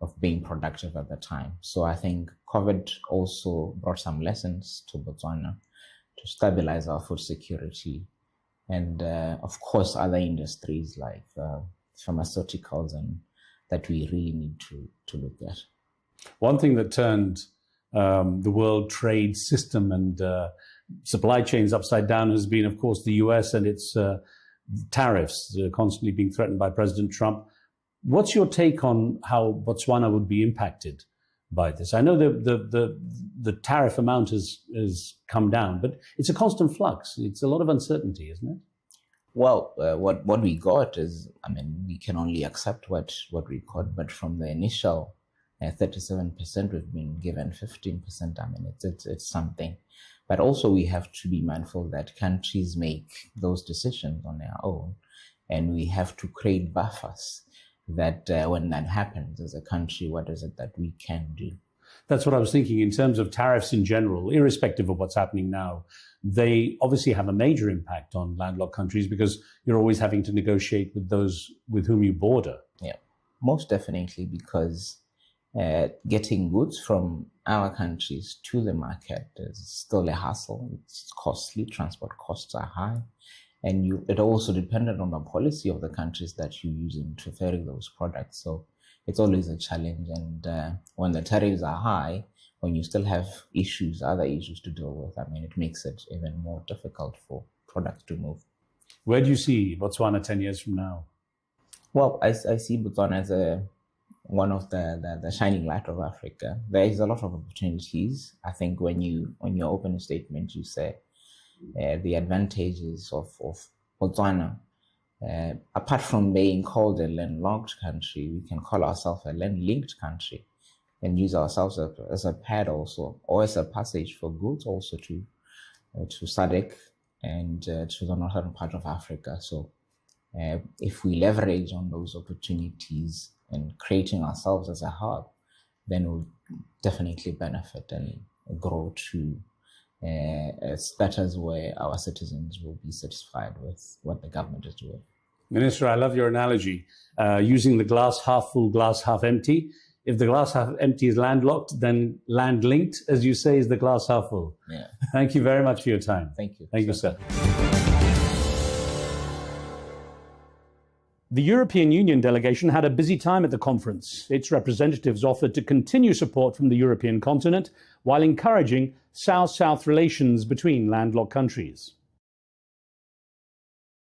of being productive at the time. So I think COVID also brought some lessons to Botswana to stabilize our food security. And of course, other industries like pharmaceuticals and that we really need to look at. One thing that turned the world trade system and supply chains upside down has been, of course, the US and its tariffs constantly being threatened by President Trump. What's your take on how Botswana would be impacted by this? I know the tariff amount has come down, but it's a constant flux. It's a lot of uncertainty, isn't it? Well, what we got is, we can only accept what we got, but from the initial 37%, we've been given 15%. It's something. But also we have to be mindful that countries make those decisions on their own, and we have to create buffers that when that happens as a country, what is it that we can do? That's what I was thinking in terms of tariffs in general, irrespective of what's happening now. They obviously have a major impact on landlocked countries because you're always having to negotiate with those with whom you border. Yeah, most definitely, because getting goods from our countries to the market is still a hassle. It's costly. Transport costs are high. And it also depended on the policy of the countries that you're using to ferry those products. So it's always a challenge. And when the tariffs are high, when you still have other issues to deal with, I mean, it makes it even more difficult for products to move. Where do you see Botswana 10 years from now? Well, I see Botswana as one of the shining light of Africa. There is a lot of opportunities. I think when you, on your opening statement, you say the advantages of Botswana, apart from being called a landlocked country, we can call ourselves a land-linked country and use ourselves as a pad also, or as a passage for goods also to SADC and to the northern part of Africa. So if we leverage on those opportunities and creating ourselves as a hub, then we'll definitely benefit and grow to status where our citizens will be satisfied with what the government is doing. Minister, I love your analogy, using the glass half full, glass half empty. If the glass half empty is landlocked, then land linked, as you say, is the glass half full. Yeah. Thank you very much for your time. Thank you. Thank you, sir. The European Union delegation had a busy time at the conference. Its representatives offered to continue support from the European continent while encouraging South-South relations between landlocked countries.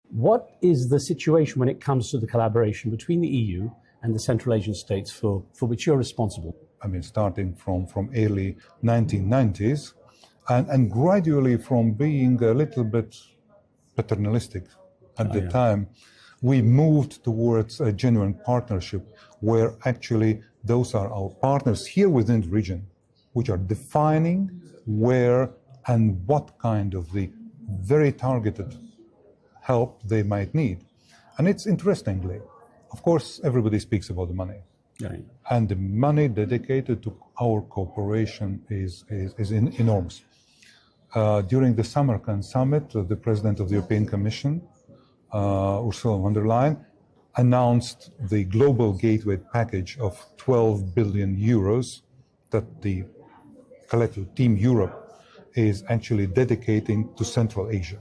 What is the situation when it comes to the collaboration between the EU and the Central Asian states for which you're responsible? I mean, starting from early 1990s and gradually from being a little bit paternalistic at the time, we moved towards a genuine partnership where actually those are our partners here within the region, which are defining where and what kind of the very targeted help they might need. And it's interestingly, of course, everybody speaks about the money. Right. And the money dedicated to our cooperation is enormous. During the Samarkand summit, the President of the European Commission, Ursula von der Leyen, announced the global gateway package of 12 billion euros that the collective Team Europe is actually dedicating to Central Asia.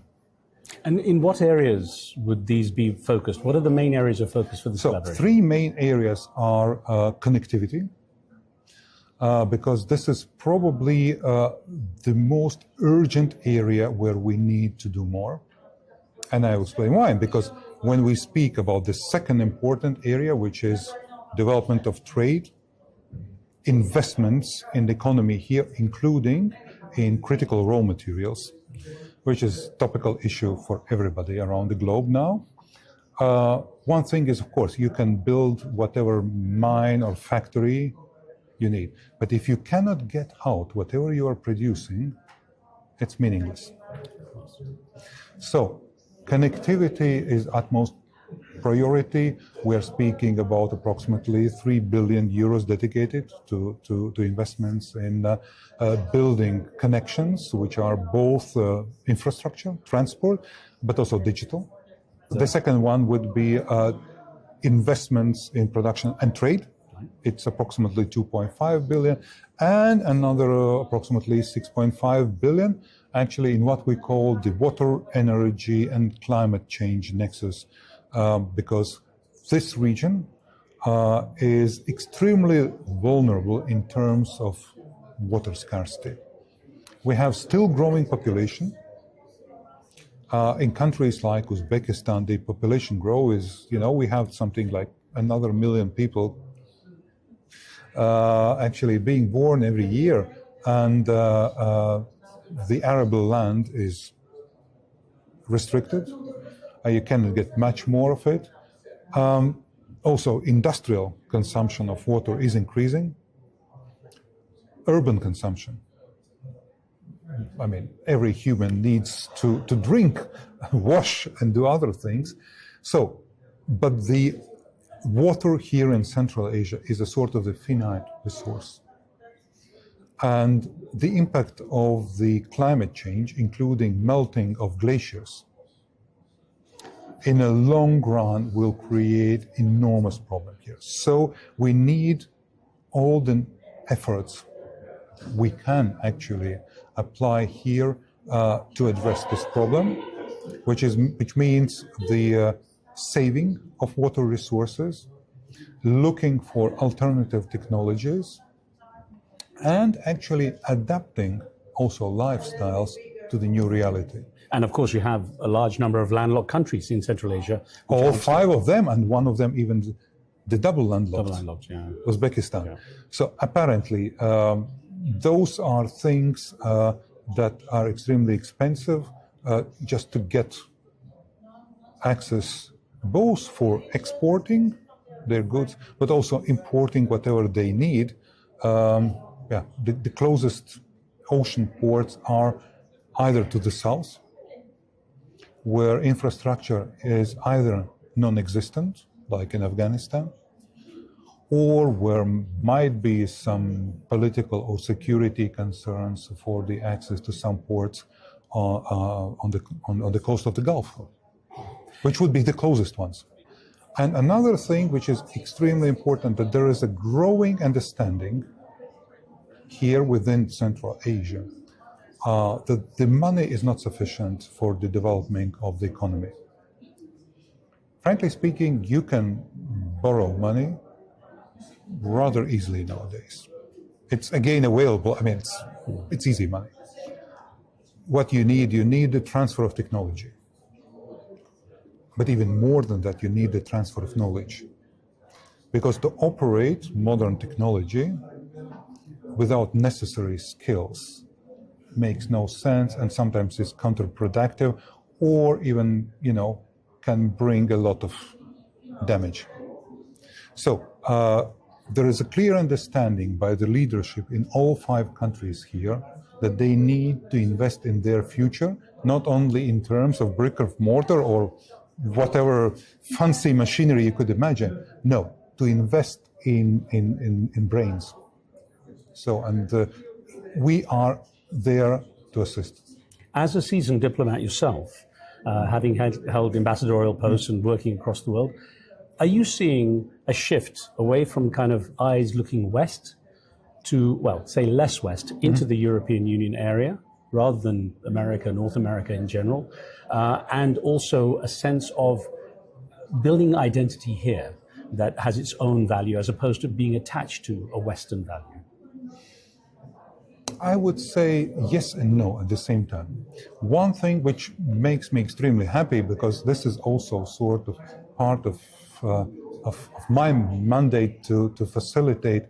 And in what areas would these be focused? What are the main areas of focus for this collaboration? Three main areas are connectivity, because this is probably the most urgent area where we need to do more. And I will explain why. Because when we speak about the second important area, which is development of trade, investments in the economy here, including in critical raw materials, which is a topical issue for everybody around the globe now. One thing is, of course, you can build whatever mine or factory you need. But if you cannot get out whatever you are producing, it's meaningless. So connectivity is utmost priority. We are speaking about approximately 3 billion euros dedicated to investments in building connections, which are both infrastructure, transport, but also digital. The second one would be investments in production and trade. It's approximately 2.5 billion, and another approximately 6.5 billion actually in what we call the water, energy, and climate change nexus. Because this region is extremely vulnerable in terms of water scarcity. We have still growing population. In countries like Uzbekistan, the population growth is, we have something like another million people actually being born every year. And the arable land is restricted. You cannot get much more of it. Also, industrial consumption of water is increasing. Urban consumption. I mean, every human needs to drink, wash, and do other things. So, but the water here in Central Asia is a sort of a finite resource. And the impact of the climate change, including melting of glaciers, in a long run will create enormous problem here. So we need all the efforts we can actually apply here to address this problem, which means the saving of water resources, looking for alternative technologies, and actually adapting also lifestyles to the new reality. And of course, you have a large number of landlocked countries in Central Asia. All 5 of them, and one of them even the double landlocked, yeah. Uzbekistan. Yeah. So apparently, those are things that are extremely expensive just to get access, both for exporting their goods, but also importing whatever they need. The closest ocean ports are either to the south, where infrastructure is either non-existent, like in Afghanistan, or where might be some political or security concerns for the access to some ports on the coast of the Gulf, which would be the closest ones. And another thing which is extremely important, that there is a growing understanding here within Central Asia that the money is not sufficient for the development of the economy. Frankly speaking, you can borrow money rather easily nowadays. It's again available. I mean, it's easy money. What you need the transfer of technology. But even more than that, you need the transfer of knowledge. Because to operate modern technology without necessary skills makes no sense, and sometimes is counterproductive, or even, can bring a lot of damage. So there is a clear understanding by the leadership in all 5 countries here that they need to invest in their future, not only in terms of brick and mortar or whatever fancy machinery you could imagine. No, to invest in brains. So, and we are there to assist. As a seasoned diplomat yourself, having held ambassadorial posts and working across the world, are you seeing a shift away from kind of eyes looking west to, well, say less west, into the European Union area, rather than America, North America in general, and also a sense of building identity here that has its own value as opposed to being attached to a Western value? I would say yes and no at the same time. One thing which makes me extremely happy, because this is also sort of part of my mandate to facilitate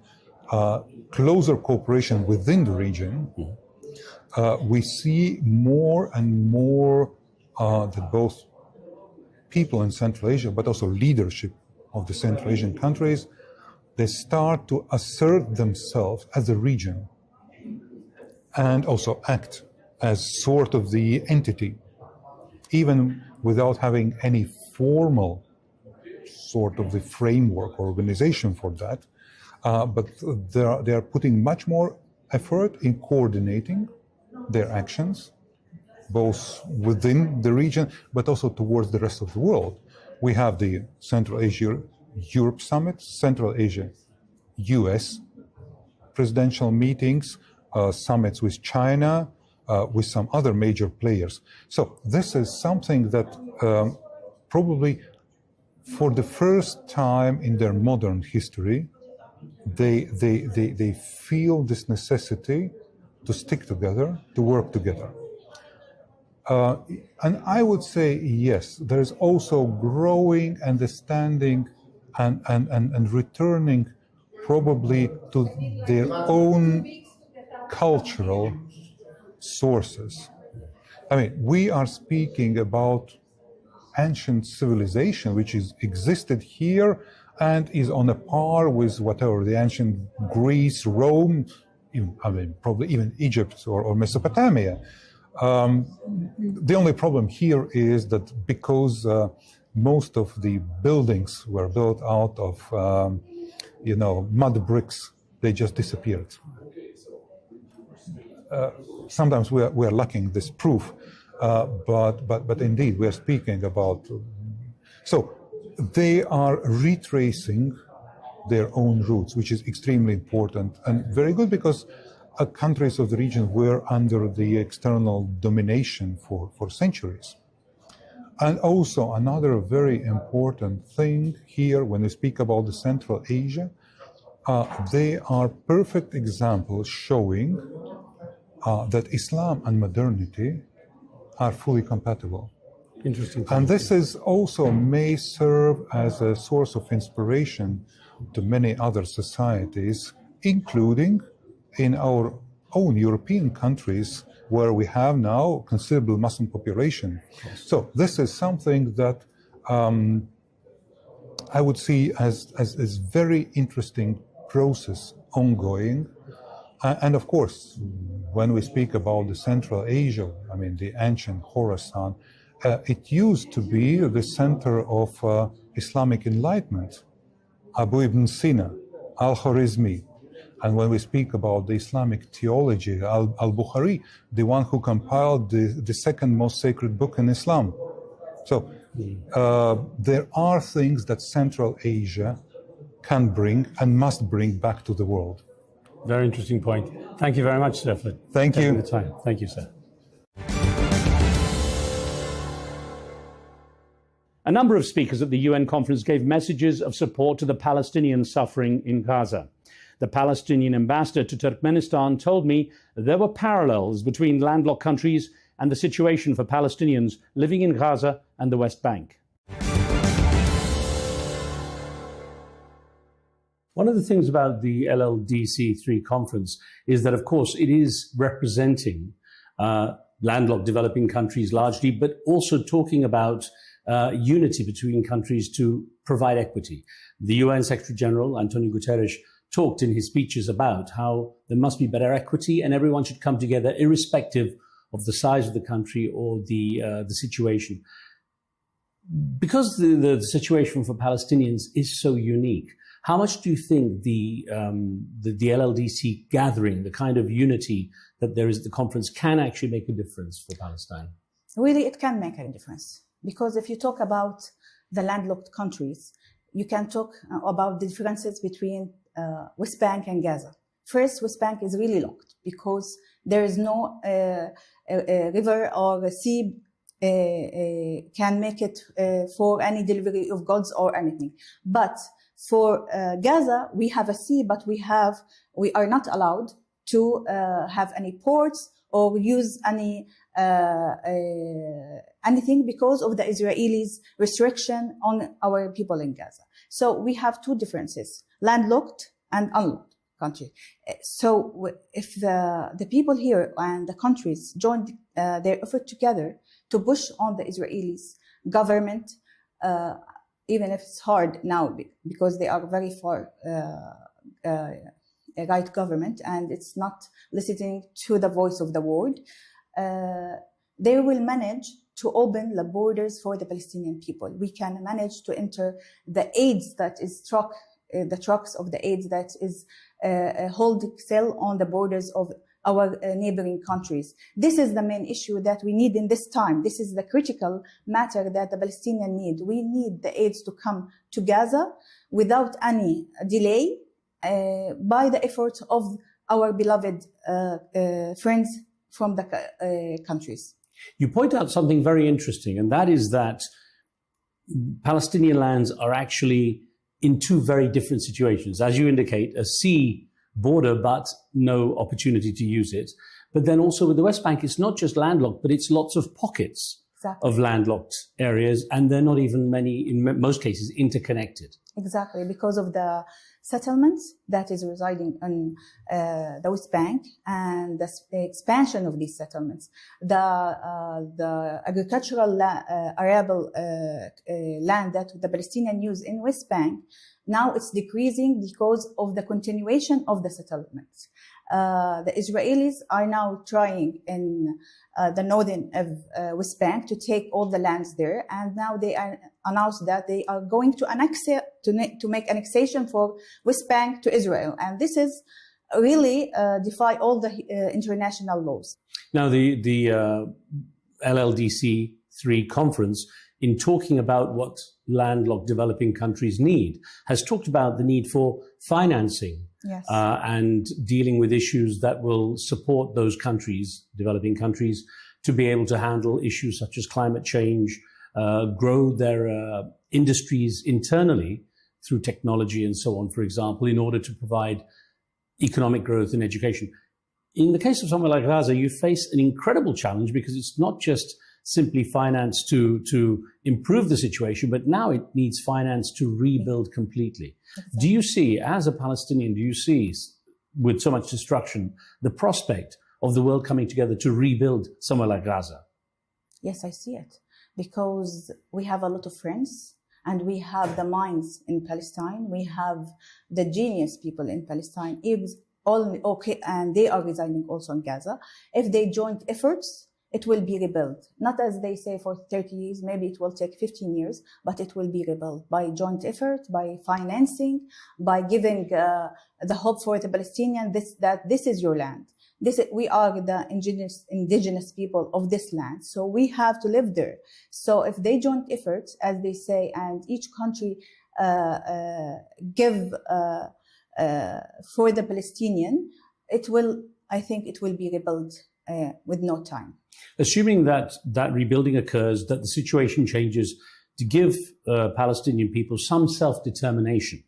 closer cooperation within the region, we see more and more that both people in Central Asia, but also leadership of the Central Asian countries, they start to assert themselves as a region and also act as sort of the entity, even without having any formal sort of the framework or organization for that. But they are putting much more effort in coordinating their actions, both within the region, but also towards the rest of the world. We have the Central Asia Europe Summit, Central Asia US presidential meetings, summits with China, with some other major players. So this is something that probably for the first time in their modern history, they feel this necessity to stick together, to work together. And I would say, yes, there is also growing understanding and returning probably to their own cultural sources. I mean, we are speaking about ancient civilization which is existed here and is on a par with whatever the ancient Greece, Rome, probably even Egypt or Mesopotamia. The only problem here is that because most of the buildings were built out of, mud bricks, they just disappeared. Sometimes we are lacking this proof, but indeed we are speaking about. So they are retracing their own roots, which is extremely important and very good, because countries of the region were under the external domination for centuries. And also another very important thing here when we speak about the Central Asia, they are perfect examples showing that Islam and modernity are fully compatible. Interesting. And this is also may serve as a source of inspiration to many other societies, including in our own European countries, where we have now considerable Muslim population. So this is something that I would see as very interesting process ongoing. And of course, when we speak about the Central Asia, I mean the ancient Khorasan, it used to be the center of Islamic enlightenment. Abu ibn Sina, al-Khwarizmi. And when we speak about the Islamic theology, al-Bukhari, the one who compiled the second most sacred book in Islam. So there are things that Central Asia can bring and must bring back to the world. Very interesting point. Thank you very much, sir, for Thank taking you. the time. Thank you, sir. A number of speakers at the UN conference gave messages of support to the Palestinians suffering in Gaza. The Palestinian ambassador to Turkmenistan told me there were parallels between landlocked countries and the situation for Palestinians living in Gaza and the West Bank. One of the things about the LLDC3 conference is that, of course, it is representing landlocked developing countries largely, but also talking about unity between countries to provide equity. The UN Secretary General, Antonio Guterres, talked in his speeches about how there must be better equity and everyone should come together irrespective of the size of the country or the situation. Because the situation for Palestinians is so unique, how much do you think the LLDC gathering, the kind of unity that there is at the conference, can actually make a difference for Palestine? Really, it can make a difference. Because if you talk about the landlocked countries, you can talk about the differences between West Bank and Gaza. First, West Bank is really locked because there is no river or a sea can make it for any delivery of goods or anything. But for Gaza, we have a sea, but we are not allowed to have any ports or use anything because of the Israelis' restriction on our people in Gaza. So we have two differences, landlocked and unlocked country. So if the people here and the countries join their effort together to push on the Israelis government, even if it's hard now because they are very far right government and it's not listening to the voice of the world, they will manage to open the borders for the Palestinian people. We can manage to enter the aids that is the trucks of the aids that is holding still on the borders of our neighboring countries. This is the main issue that we need in this time. This is the critical matter that the Palestinians need. We need the aids to come to Gaza without any delay by the efforts of our beloved friends from the countries. You point out something very interesting, and that is that Palestinian lands are actually in two very different situations. As you indicate, a sea border, but no opportunity to use it. But then also with the West Bank, it's not just landlocked, but it's lots of pockets of landlocked areas, and they're not even many, in most cases, interconnected. Exactly, because of the settlements that is residing on the West Bank and the expansion of these settlements. The agricultural arable land that the Palestinians use in West Bank, now it's decreasing because of the continuation of the settlements. The Israelis are now trying in the northern of West Bank to take all the lands there, and now they announced that they are going to annex to make annexation for West Bank to Israel, and this is really defy all the international laws. Now, the LLDC3 conference, in talking about what landlocked developing countries need, has talked about the need for financing. Yes. And dealing with issues that will support those countries, developing countries, to be able to handle issues such as climate change, grow their industries internally through technology and so on, for example, in order to provide economic growth and education. In the case of somewhere like Gaza, you face an incredible challenge because it's not just simply finance to improve the situation, but now it needs finance to rebuild completely. Exactly. Do you see, as a Palestinian, do you see, with so much destruction, the prospect of the world coming together to rebuild somewhere like Gaza? Yes, I see it, because we have a lot of friends and we have the minds in Palestine. We have the genius people in Palestine, and they are residing also in Gaza. If they join efforts, it will be rebuilt. Not as they say for 30 years, maybe it will take 15 years, but it will be rebuilt by joint effort, by financing, by giving the hope for the Palestinians that this is your land. We are the indigenous people of this land, so we have to live there. So if they join efforts, as they say, and each country give for the Palestinian, I think it will be rebuilt with no time. Assuming that rebuilding occurs, that the situation changes to give Palestinian people some self-determination,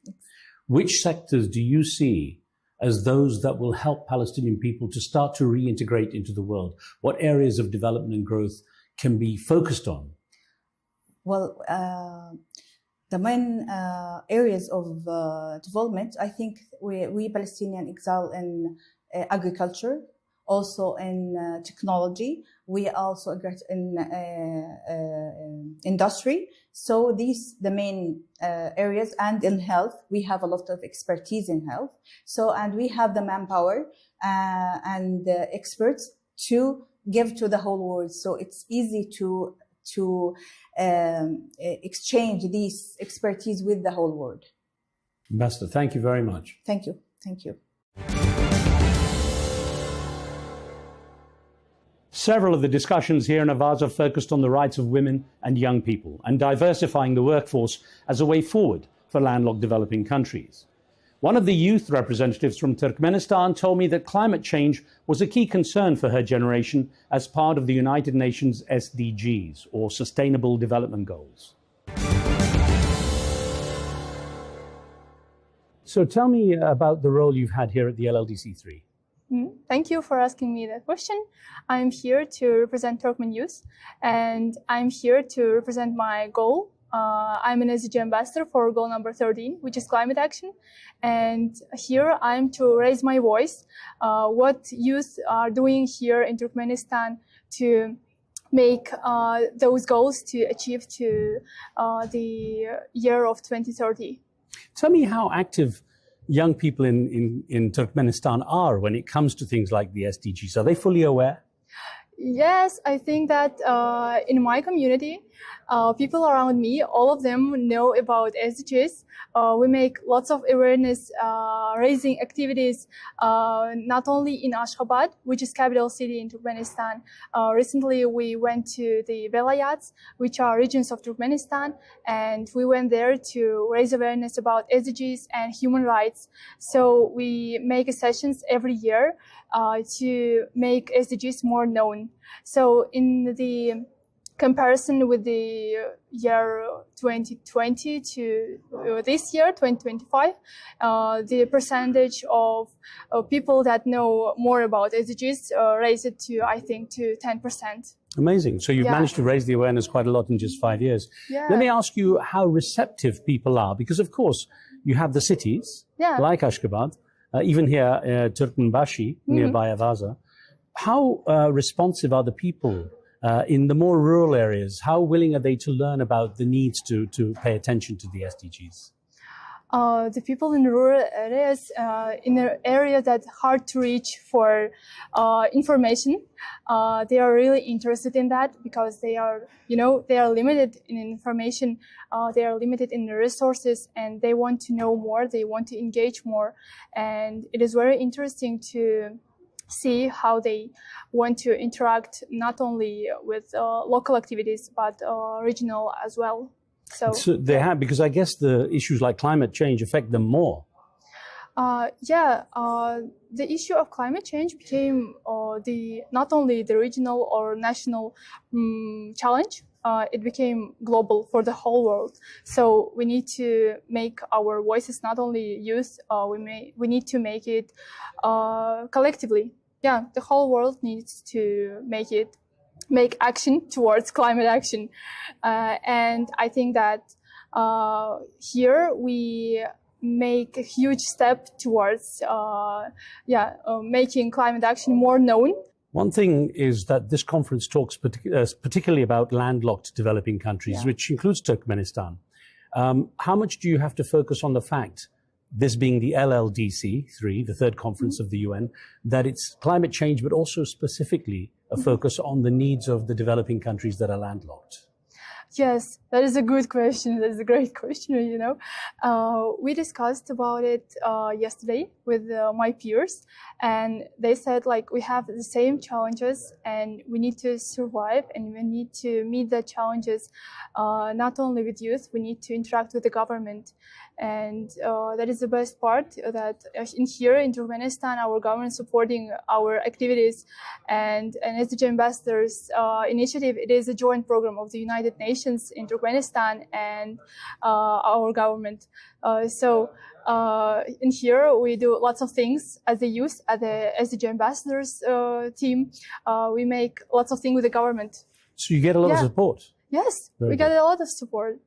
which sectors do you see as those that will help Palestinian people to start to reintegrate into the world? What areas of development and growth can be focused on? Well, the main areas of development, I think we Palestinians excel in agriculture, also in technology. We also great in industry. So these the main areas, and in health, we have a lot of expertise in health. So, and we have the manpower and experts to give to the whole world. So it's easy to exchange these expertise with the whole world. Ambassador, thank you very much. Thank you. Thank you. Several of the discussions here in Avaza focused on the rights of women and young people and diversifying the workforce as a way forward for landlocked developing countries. One of the youth representatives from Turkmenistan told me that climate change was a key concern for her generation as part of the United Nations SDGs, or Sustainable Development Goals. So tell me about the role you've had here at the LLDC3. Thank you for asking me that question. I'm here to represent Turkmen youth, and I'm here to represent my goal. I'm an SDG ambassador for goal number 13, which is climate action. And here I'm to raise my voice, what youth are doing here in Turkmenistan to make those goals to achieve to the year of 2030. Tell me how active young people in Turkmenistan are when it comes to things like the SDGs. Are they fully aware? Yes, I think that in my community, people around me, all of them know about SDGs. We make lots of awareness raising activities, not only in Ashgabat, which is capital city in Turkmenistan. Recently, we went to the Velayats, which are regions of Turkmenistan, and we went there to raise awareness about SDGs and human rights. So we make sessions every year to make SDGs more known. So in the comparison with the year 2020 to this year, 2025, the percentage of people that know more about SDGs raised it to, I think, to 10%. Amazing. So you've managed to raise the awareness quite a lot in just 5 years. Yeah. Let me ask you how receptive people are, because of course you have the cities like Ashgabat, even here, Turkmenbashi, nearby Avaza. How responsive are the people in the more rural areas? How willing are they to learn about the needs to pay attention to the SDGs? The people in rural areas, in an area that's hard to reach for information, they are really interested in that because they are, they are limited in information, they are limited in the resources, and they want to know more, they want to engage more. And it is very interesting to see how they want to interact not only with local activities, but regional as well. So they have, because I guess the issues like climate change affect them more. The issue of climate change became not only the regional or national challenge it became global for the whole world. So we need to make our voices not only used, we need to make it collectively. Yeah, the whole world needs to make action towards climate action. And I think that here we make a huge step towards making climate action more known. One thing is that this conference talks particularly about landlocked developing countries, which includes Turkmenistan. How much do you have to focus on the fact, this being the LLDC3, the third conference of the UN, that it's climate change, but also specifically a focus on the needs of the developing countries that are landlocked? Yes, that is a good question. That is a great question, you know. We discussed about it yesterday with my peers, and they said, like, we have the same challenges and we need to survive and we need to meet the challenges not only with youth, we need to interact with the government. And that is the best part, that here in Turkmenistan, our government supporting our activities, and SDG Ambassadors Initiative, it is a joint program of the United Nations in Turkmenistan and our government. So in here, we do lots of things as the youth, as the SDG Ambassadors team. We make lots of things with the government. So you get a lot of support? Yes, we get a lot of support.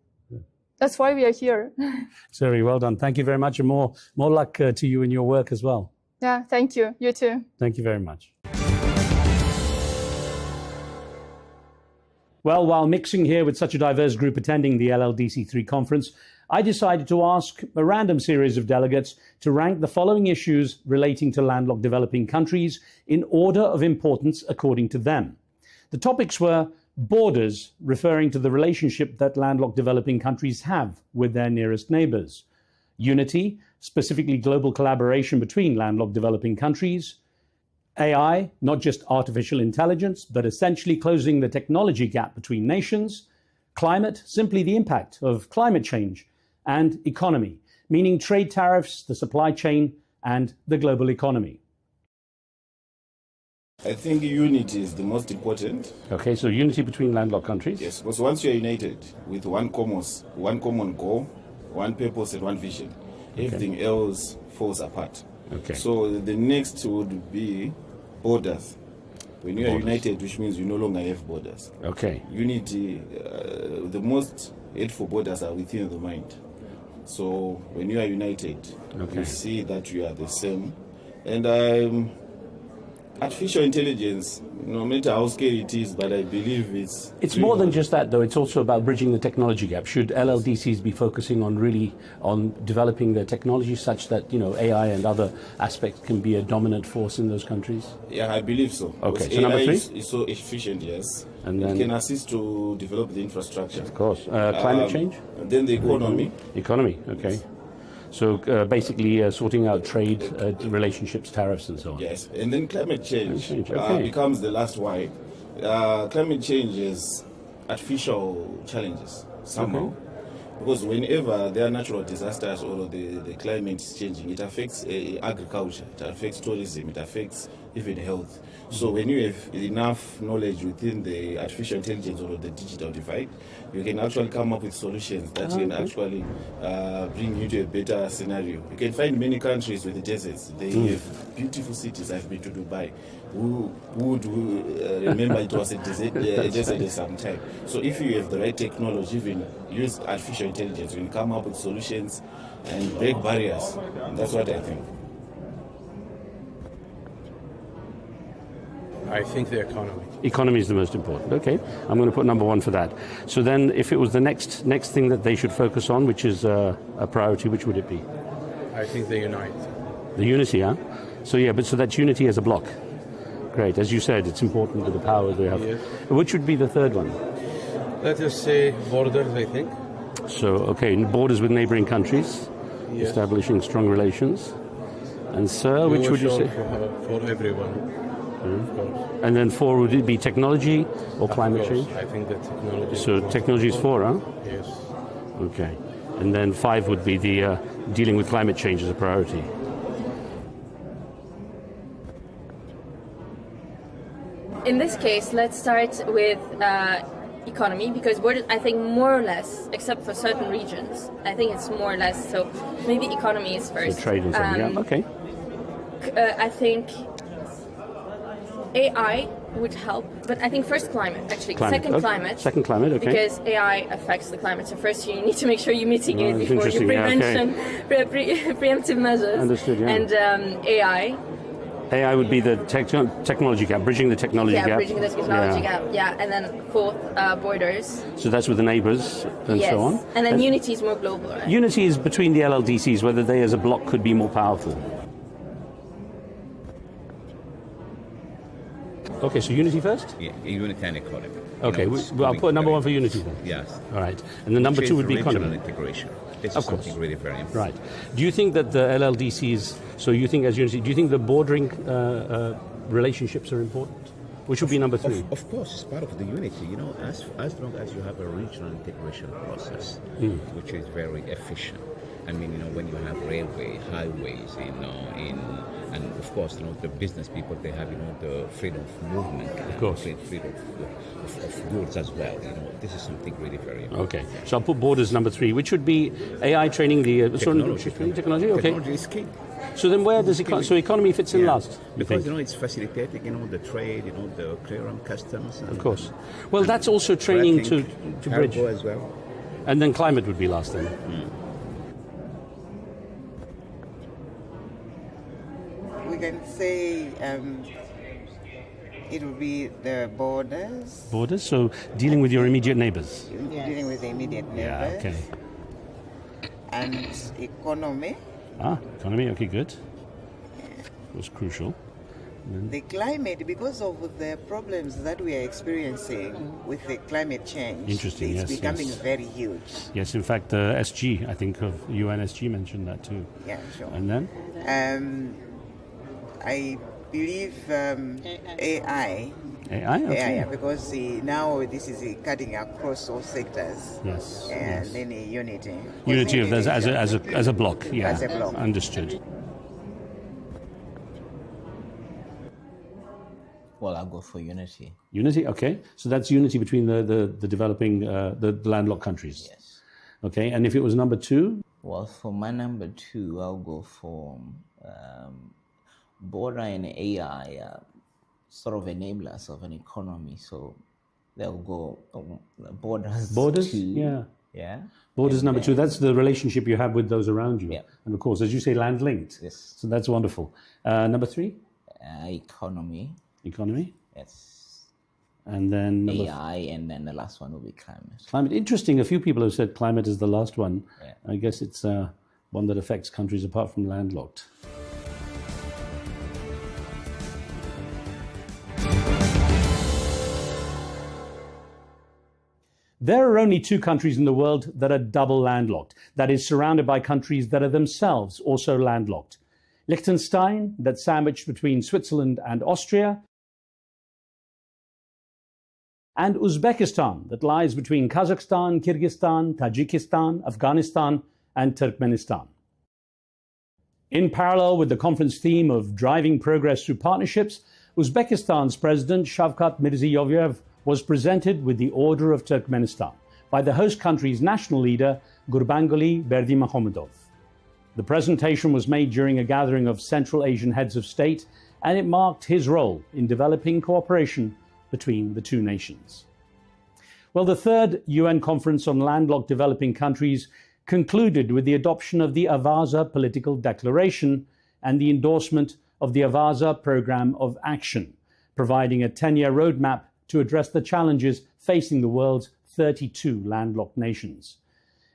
That's why we are here. It's very well done. Thank you very much, and more luck to you in your work as well. Yeah, thank you. You too. Thank you very much. Well, while mixing here with such a diverse group attending the LLDC3 conference, I decided to ask a random series of delegates to rank the following issues relating to landlocked developing countries in order of importance according to them. The topics were borders, referring to the relationship that landlocked developing countries have with their nearest neighbors. Unity, specifically global collaboration between landlocked developing countries. AI, not just artificial intelligence, but essentially closing the technology gap between nations. Climate, simply the impact of climate change. And economy, meaning trade tariffs, the supply chain, and the global economy. I think unity is the most important. Okay, so unity between landlocked countries. Yes, because once you're united with one common goal, one purpose and one vision, everything else falls apart. Okay. So the next would be borders. When you are united, which means you no longer have borders. Okay. Unity, the most hateful borders are within the mind. So when you are united, you see that you are the same. And artificial intelligence, no matter how scary it is, but I believe it's more than just that, though. It's also about bridging the technology gap. Should LLDCs be focusing on developing the technology such that, you know, AI and other aspects can be a dominant force in those countries? Yeah, I believe so. Okay, so AI number 3 is so efficient, yes. And then it can assist to develop the infrastructure. Of course. Climate change? And then the economy. Economy, okay. Yes. So basically sorting out trade relationships, tariffs and so on. Yes, and then climate change okay. becomes the last why. Climate change is artificial challenges somehow. Okay. Because whenever there are natural disasters or the climate is changing, it affects agriculture, it affects tourism, it affects even health. So when you have enough knowledge within the artificial intelligence or the digital divide, you can actually come up with solutions that can actually bring you to a better scenario. You can find many countries with the deserts. They have beautiful cities. I've been to Dubai. Who would remember it was a desert at some time? So if you have the right technology, even use artificial intelligence, you can come up with solutions and break barriers. That's what I think. I think the economy. Economy is the most important. Okay, I'm going to put number 1 for that. So then, if it was the next thing that they should focus on, which is a priority, which would it be? I think they unite. The unity, huh? So yeah, but so that's unity as a bloc. Great. As you said, it's important with the power they have. Yes. Which would be the third one? Let us say borders, I think. So, okay, borders with neighboring countries, yes. Establishing strong relations. And sir, which would you say? For everyone. Of course. And then 4, would it be technology or climate change? I think that technology. So technology is 4, huh? Yes. Okay. And then 5 would be the dealing with climate change as a priority. In this case, let's start with economy, because borders, I think more or less, except for certain regions, I think it's more or less, so maybe economy is first. So trade and something, yeah, okay. I think AI would help, but I think first climate, actually. Second climate. Second climate, okay. Because AI affects the climate, so first you need to make sure you mitigate before you preemptive measures. Understood, yeah. And AI. AI would be the technology gap, bridging the technology gap. Yeah, bridging the technology gap, yeah. And then fourth, borders. So that's with the neighbours and so on. And then unity is more global, right? Unity is between the LLDCs, whether they as a bloc could be more powerful. Okay, so unity first? Yeah, unity and economy. Okay, I'll put number one for unity then. Yes. All right. And the number two would be economy. Regional integration. This of is course. something really very important. Right. Do you think that the LLDCs, so you think as unity, do you think the bordering relationships are important? Which would be number three? Of course, it's part of the unity. You know, as long as you have a regional integration process, which is very efficient. I mean, you know, when you have railway, highways, you know, and of course, you know, the business people, they have, you know, the freedom of movement, of course, freedom of goods as well. You know, this is something really very important. Okay, so I'll put borders number three, which would be AI training, the technology. Technology, okay. Technology is king. So then, where does so economy fits in last? Because you know it's facilitating, you know, the trade, you know, the clearance customs. Of course. Well, that's also training to bridge as well. And then climate would be last then. We can say it would be the borders. Borders, so dealing with your immediate neighbours. Dealing with the immediate neighbours. Yeah, okay. And economy. Economy, okay, good. It was crucial. The climate, because of the problems that we are experiencing with the climate change, Interesting, it's becoming very huge. Yes, in fact, the SG, I think of UNSG mentioned that too. Yeah, sure. And then? I believe AI. AI, okay. AI, because now this is cutting across all sectors. Yes. And then unity. Unity of as a block, yeah. As a block. Understood. Well, I'll go for unity. Unity, okay. So that's unity between the developing, the landlocked countries. Yes. Okay, and if it was number two? Well, for my number two, I'll go for border and AI, sort of enablers of an economy. So they'll go borders. Borders, two. yeah. Yeah. Borders number two, that's the relationship you have with those around you. Yeah. And of course, as you say, land linked. Yes. So that's wonderful. Number three? Economy. Economy? Yes. And then AI, and then the last one will be climate. Climate. Interesting. A few people have said climate is the last one. Yeah. I guess it's one that affects countries apart from landlocked. There are only two countries in the world that are double landlocked, that is, surrounded by countries that are themselves also landlocked. Liechtenstein, that's sandwiched between Switzerland and Austria, and Uzbekistan, that lies between Kazakhstan, Kyrgyzstan, Tajikistan, Afghanistan, and Turkmenistan. In parallel with the conference theme of driving progress through partnerships, Uzbekistan's President Shavkat Mirziyoyev was presented with the Order of Turkmenistan by the host country's national leader, Gurbanguly Berdimuhamedov. The presentation was made during a gathering of Central Asian heads of state, and it marked his role in developing cooperation between the two nations. Well, the third UN conference on landlocked developing countries concluded with the adoption of the Avaza Political Declaration and the endorsement of the Avaza Programme of Action, providing a 10-year roadmap to address the challenges facing the world's 32 landlocked nations.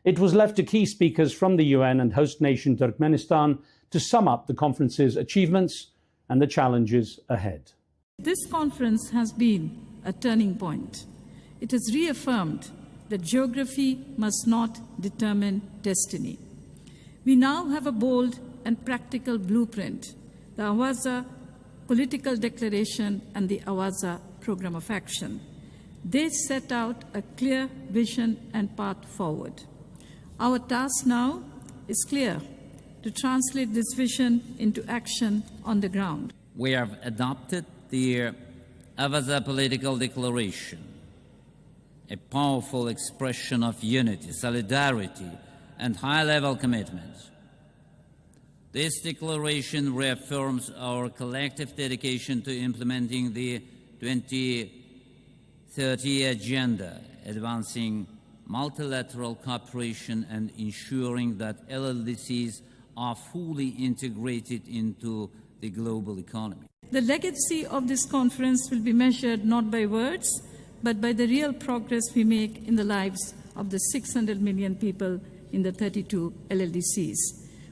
It was left to key speakers from the UN and host nation Turkmenistan to sum up the conference's achievements and the challenges ahead. This conference has been a turning point. It has reaffirmed that geography must not determine destiny. We now have a bold and practical blueprint, the Avaza Political Declaration and the Avaza Programme of Action. They set out a clear vision and path forward. Our task now is clear: to translate this vision into action on the ground. We have adopted the Avaza Political Declaration. a powerful expression of unity, solidarity, and high-level commitment. This declaration reaffirms our collective dedication to implementing the 2030 Agenda, advancing multilateral cooperation and ensuring that LLDCs are fully integrated into the global economy. The legacy of this conference will be measured not by words, but by the real progress we make in the lives of the 600 million people in the 32 LLDCs.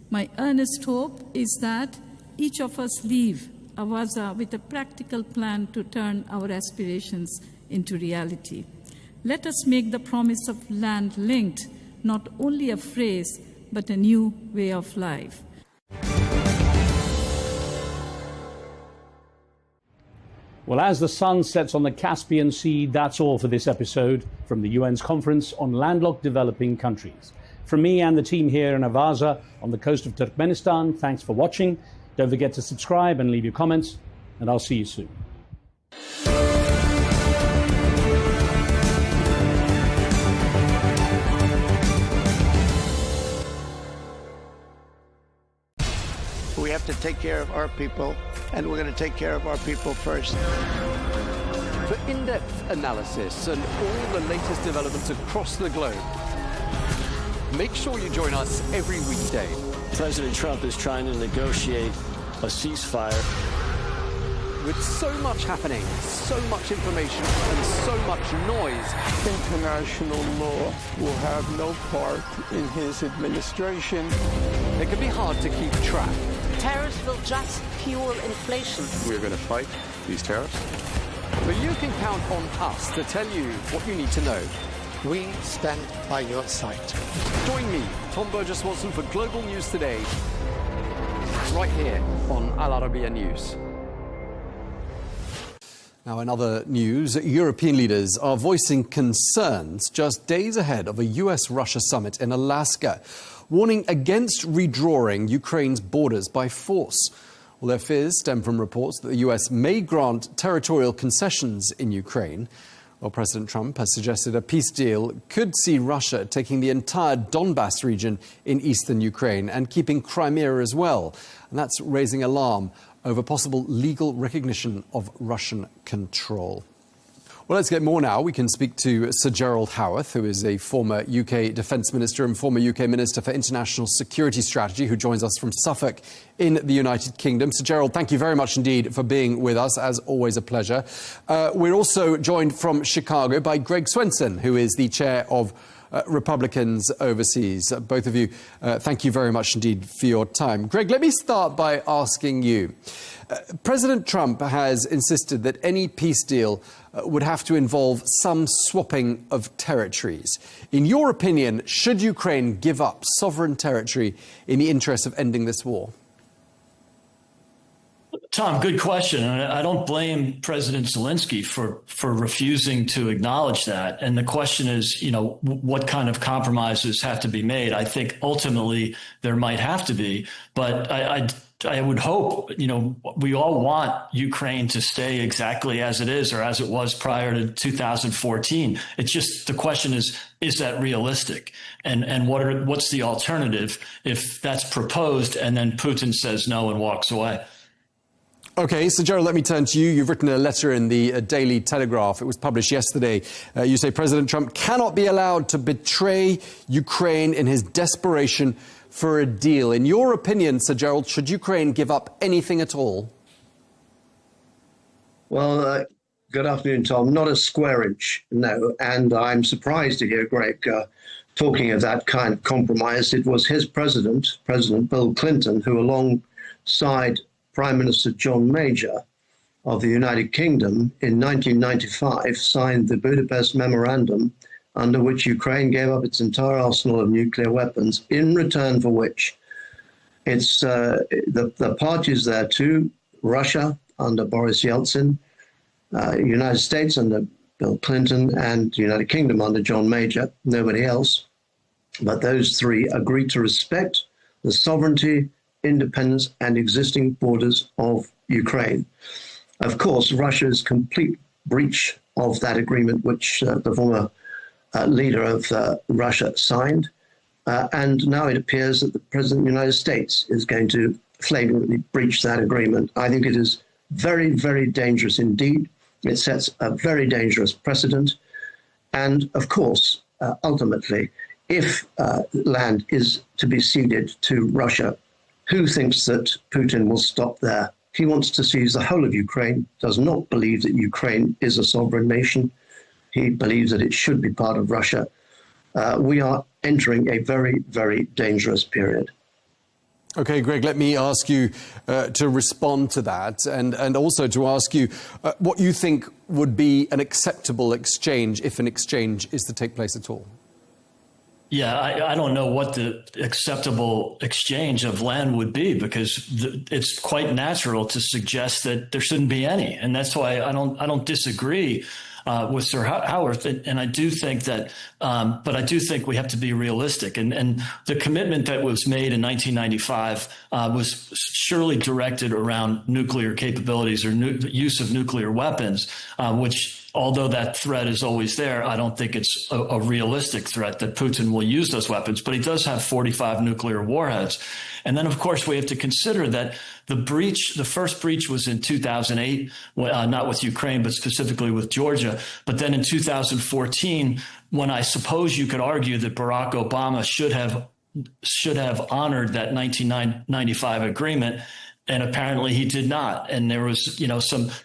My earnest hope is that each of us leave Awaza with a practical plan to turn our aspirations into reality. Let us make the promise of land linked not only a phrase, but a new way of life. Well, as the sun sets on the Caspian Sea, that's all for this episode from the UN's Conference on Landlocked Developing Countries. From me and the team here in Awaza on the coast of Turkmenistan, thanks for watching. Don't forget to subscribe and leave your comments, and I'll see you soon. We have to take care of our people, and we're going to take care of our people first. For in-depth analysis and all the latest developments across the globe, make sure you join us every weekday. President Trump is trying to negotiate a ceasefire. With so much happening, so much information, and so much noise, international law will have no part in his administration. It can be hard to keep track. Tariffs will just fuel inflation. We're going to fight these tariffs. But you can count on us to tell you what you need to know. We stand by your side. Join me, Tom Burges Watson, for Global News Today, right here on Al Arabiya News. Now, in other news, European leaders are voicing concerns just days ahead of a US-Russia summit in Alaska, warning against redrawing Ukraine's borders by force. Well, their fears stem from reports that the US may grant territorial concessions in Ukraine. Well, President Trump has suggested a peace deal could see Russia taking the entire Donbas region in eastern Ukraine and keeping Crimea as well. And that's raising alarm over possible legal recognition of Russian control. Well, let's get more now. We can speak to Sir Gerald Howarth, who is a former UK Defence Minister and former UK Minister for International Security Strategy, who joins us from Suffolk in the United Kingdom. Sir Gerald, thank you very much indeed for being with us. As always, a pleasure. We're also joined from Chicago by Greg Swenson, who is the chair of Republicans Overseas. Both of you, thank you very much indeed for your time. Greg, let me start by asking you. President Trump has insisted that any peace deal would have to involve some swapping of territories. In your opinion, should Ukraine give up sovereign territory in the interest of ending this war? Tom, good question. And I don't blame President Zelensky for refusing to acknowledge that. And the question is, what kind of compromises have to be made? I think ultimately there might have to be, but I would hope, we all want Ukraine to stay exactly as it is or as it was prior to 2014. It's just the question is that realistic? And what's the alternative if that's proposed and then Putin says no and walks away? OK, so Gerald, let me turn to you. You've written a letter in the Daily Telegraph. It was published yesterday. You say President Trump cannot be allowed to betray Ukraine in his desperation for a deal. In your opinion, Sir Gerald, should Ukraine give up anything at all? Well, good afternoon, Tom. Not a square inch, no. And I'm surprised to hear Greg talking of that kind of compromise. It was his President Bill Clinton, who alongside Prime Minister John Major of the United Kingdom in 1995 signed the Budapest Memorandum, under which Ukraine gave up its entire arsenal of nuclear weapons, in return for which it's the parties there too, Russia under Boris Yeltsin, United States under Bill Clinton, and the United Kingdom under John Major, nobody else. But those three agreed to respect the sovereignty, independence, and existing borders of Ukraine. Of course, Russia's complete breach of that agreement, which the former leader of Russia signed. And now it appears that the President of the United States is going to flagrantly breach that agreement. I think it is very, very dangerous indeed. It sets a very dangerous precedent. And of course, ultimately, if land is to be ceded to Russia, who thinks that Putin will stop there? He wants to seize the whole of Ukraine, does not believe that Ukraine is a sovereign nation. He believes that it should be part of Russia. We are entering a very, very dangerous period. Okay, Greg, let me ask you to respond to that and also to ask you what you think would be an acceptable exchange if an exchange is to take place at all. Yeah, I don't know what the acceptable exchange of land would be, because it's quite natural to suggest that there shouldn't be any. And that's why I don't disagree with Sir Howard. And I do think that, but I do think we have to be realistic. And the commitment that was made in 1995 was surely directed around nuclear capabilities or use of nuclear weapons, which, although that threat is always there, I don't think it's a realistic threat that Putin will use those weapons. But he does have 45 nuclear warheads. And then, of course, we have to consider that the first breach was in 2008, not with Ukraine, but specifically with Georgia. But then in 2014, when I suppose you could argue that Barack Obama should have honored that 1995 agreement, and apparently he did not. And there was,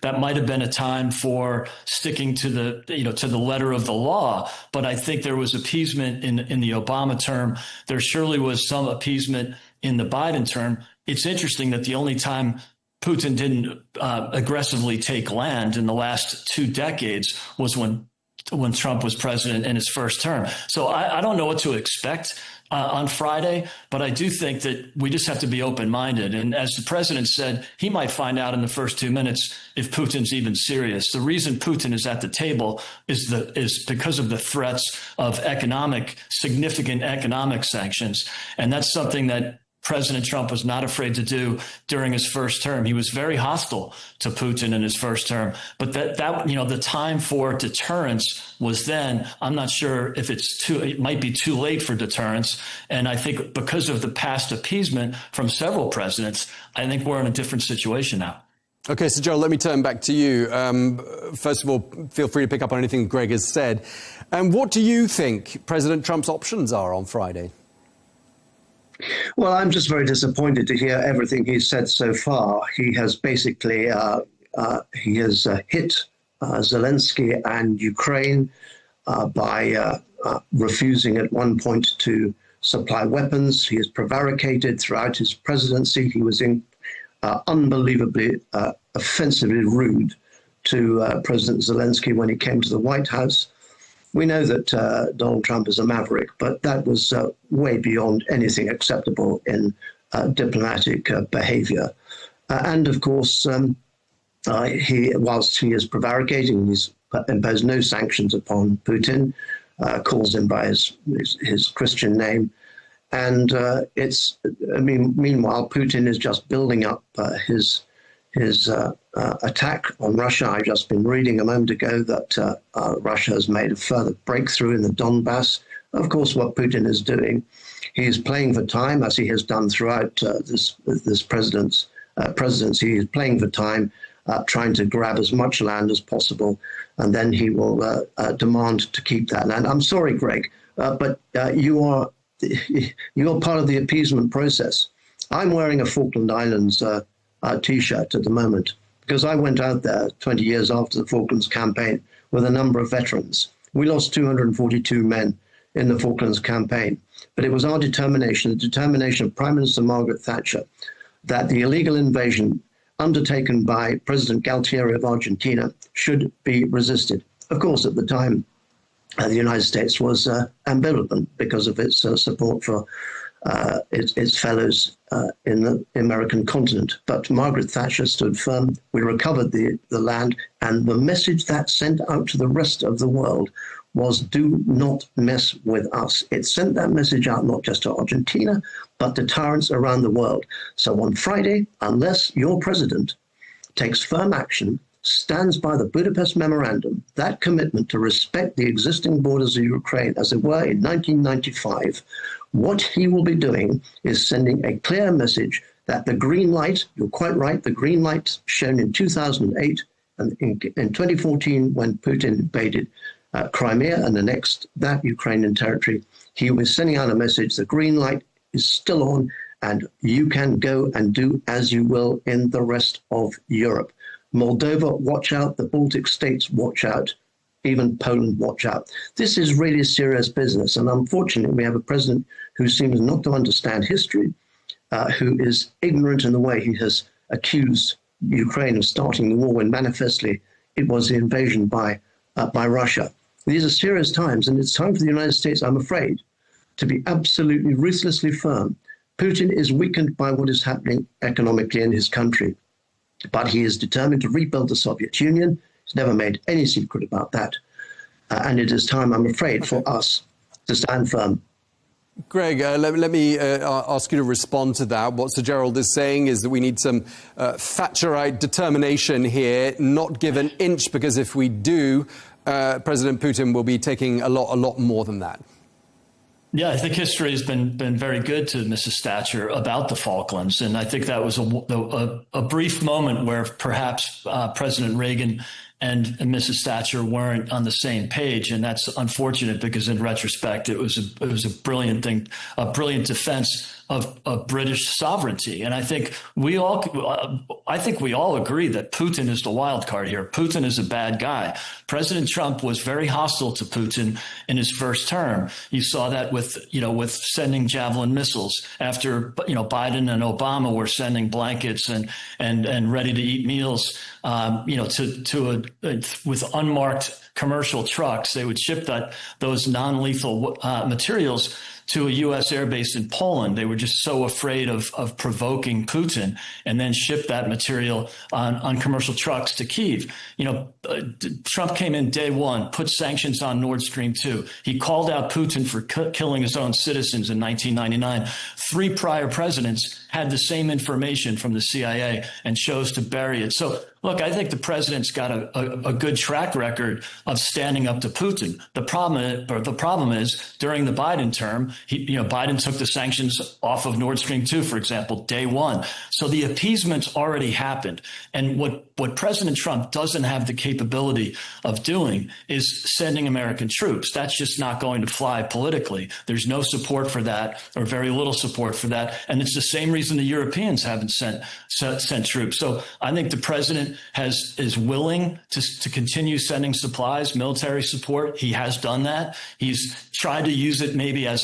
that might have been a time for sticking to the letter of the law. But I think there was appeasement in the Obama term. There surely was some appeasement in the Biden term. It's interesting that the only time Putin didn't aggressively take land in the last 2 decades was when Trump was president in his first term. So I don't know what to expect on Friday, but I do think that we just have to be open-minded. And as the president said, he might find out in the first 2 minutes if Putin's even serious. The reason Putin is at the table is because of the threats of significant economic sanctions. And that's something that President Trump was not afraid to do during his first term. He was very hostile to Putin in his first term, but that the time for deterrence was then. I'm not sure if it might be too late for deterrence. And I think because of the past appeasement from several presidents, I think we're in a different situation now. Okay, so Joel, let me turn back to you. First of all, feel free to pick up on anything Greg has said. And what do you think President Trump's options are on Friday? Well, I'm just very disappointed to hear everything he's said so far. He has basically hit Zelensky and Ukraine by refusing at one point to supply weapons. He has prevaricated throughout his presidency. He was unbelievably offensively rude to President Zelensky when he came to the White House. We know that Donald Trump is a maverick, but that was way beyond anything acceptable in diplomatic behavior. And of course, whilst he is prevaricating, he's imposed no sanctions upon Putin, calls him by his Christian name. And meanwhile, Putin is just building up his attack on Russia. I've just been reading a moment ago that Russia has made a further breakthrough in the Donbass. Of course, what Putin is doing, he is playing for time, as he has done throughout this president's presidency. He is playing for time, trying to grab as much land as possible, and then he will demand to keep that land. I'm sorry, Greg, but you are part of the appeasement process. I'm wearing a Falkland Islands T-shirt at the moment, because I went out there 20 years after the Falklands campaign with a number of veterans. We lost 242 men in the Falklands campaign, but it was our determination, the determination of Prime Minister Margaret Thatcher, that the illegal invasion undertaken by President Galtieri of Argentina should be resisted. Of course, at the time, the United States was ambivalent because of its support for its fellows in the American continent. But Margaret Thatcher stood firm. We recovered the land, and the message that sent out to the rest of the world was, do not mess with us. It sent that message out not just to Argentina, but to tyrants around the world. So on Friday, unless your president takes firm action stands by the Budapest Memorandum, that commitment to respect the existing borders of Ukraine as they were in 1995, what he will be doing is sending a clear message that the green light, you're quite right, the green light shown in 2008 and in 2014 when Putin invaded Crimea and annexed that Ukrainian territory, he was sending out a message, the green light is still on and you can go and do as you will in the rest of Europe. Moldova, watch out. The Baltic states, watch out. Even Poland, watch out. This is really serious business. And unfortunately, we have a president who seems not to understand history, who is ignorant in the way he has accused Ukraine of starting the war when manifestly it was the invasion by Russia. These are serious times, and it's time for the United States, I'm afraid, to be absolutely ruthlessly firm. Putin is weakened by what is happening economically in his country, but he is determined to rebuild the Soviet Union. He's never made any secret about that. And it is time, I'm afraid, for us to stand firm. Greg, let me ask you to respond to that. What Sir Gerald is saying is that we need some Thatcherite determination here, not give an inch, because if we do, President Putin will be taking a lot more than that. Yeah, I think history has been very good to Mrs. Thatcher about the Falklands. And I think that was a brief moment where perhaps President Reagan and Mrs. Thatcher weren't on the same page. And that's unfortunate because in retrospect, it was a brilliant thing, a brilliant defense of British sovereignty. And I think we all agree that Putin is the wild card here. Putin is a bad guy. President Trump was very hostile to Putin in his first term. You saw that with sending Javelin missiles after, Biden and Obama were sending blankets and ready to eat meals, with unmarked commercial trucks. They would ship those non-lethal materials to a U.S. airbase in Poland. They were just so afraid of provoking Putin, and then ship that material on commercial trucks to Kyiv. Trump came in day one, put sanctions on Nord Stream 2. He called out Putin for killing his own citizens in 1999. 3 prior presidents had the same information from the CIA and chose to bury it. So, look, I think the president's got a good track record of standing up to Putin. The problem is during the Biden term, Biden took the sanctions off of Nord Stream 2, for example, day one. So the appeasement's already happened. And what President Trump doesn't have the capability of doing is sending American troops. That's just not going to fly politically. There's no support for that, or very little support for that. And it's the same reason the Europeans haven't sent troops. So I think the president is willing to continue sending supplies, military support. He has done that. He's tried to use it maybe as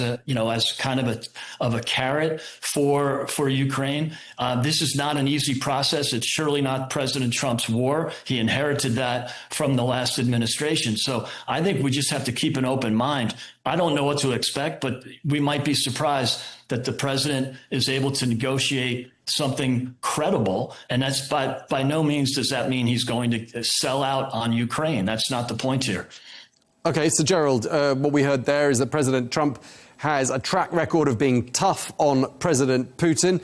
kind of a carrot for Ukraine. This is not an easy process. It's surely not President Trump's war. He inherited that from the last administration. So I think we just have to keep an open mind. I don't know what to expect, but we might be surprised that the president is able to negotiate something credible. And that's by no means does that mean he's going to sell out on Ukraine. That's not the point here. Okay, so Gerald, what we heard there is that President Trump has a track record of being tough on President Putin.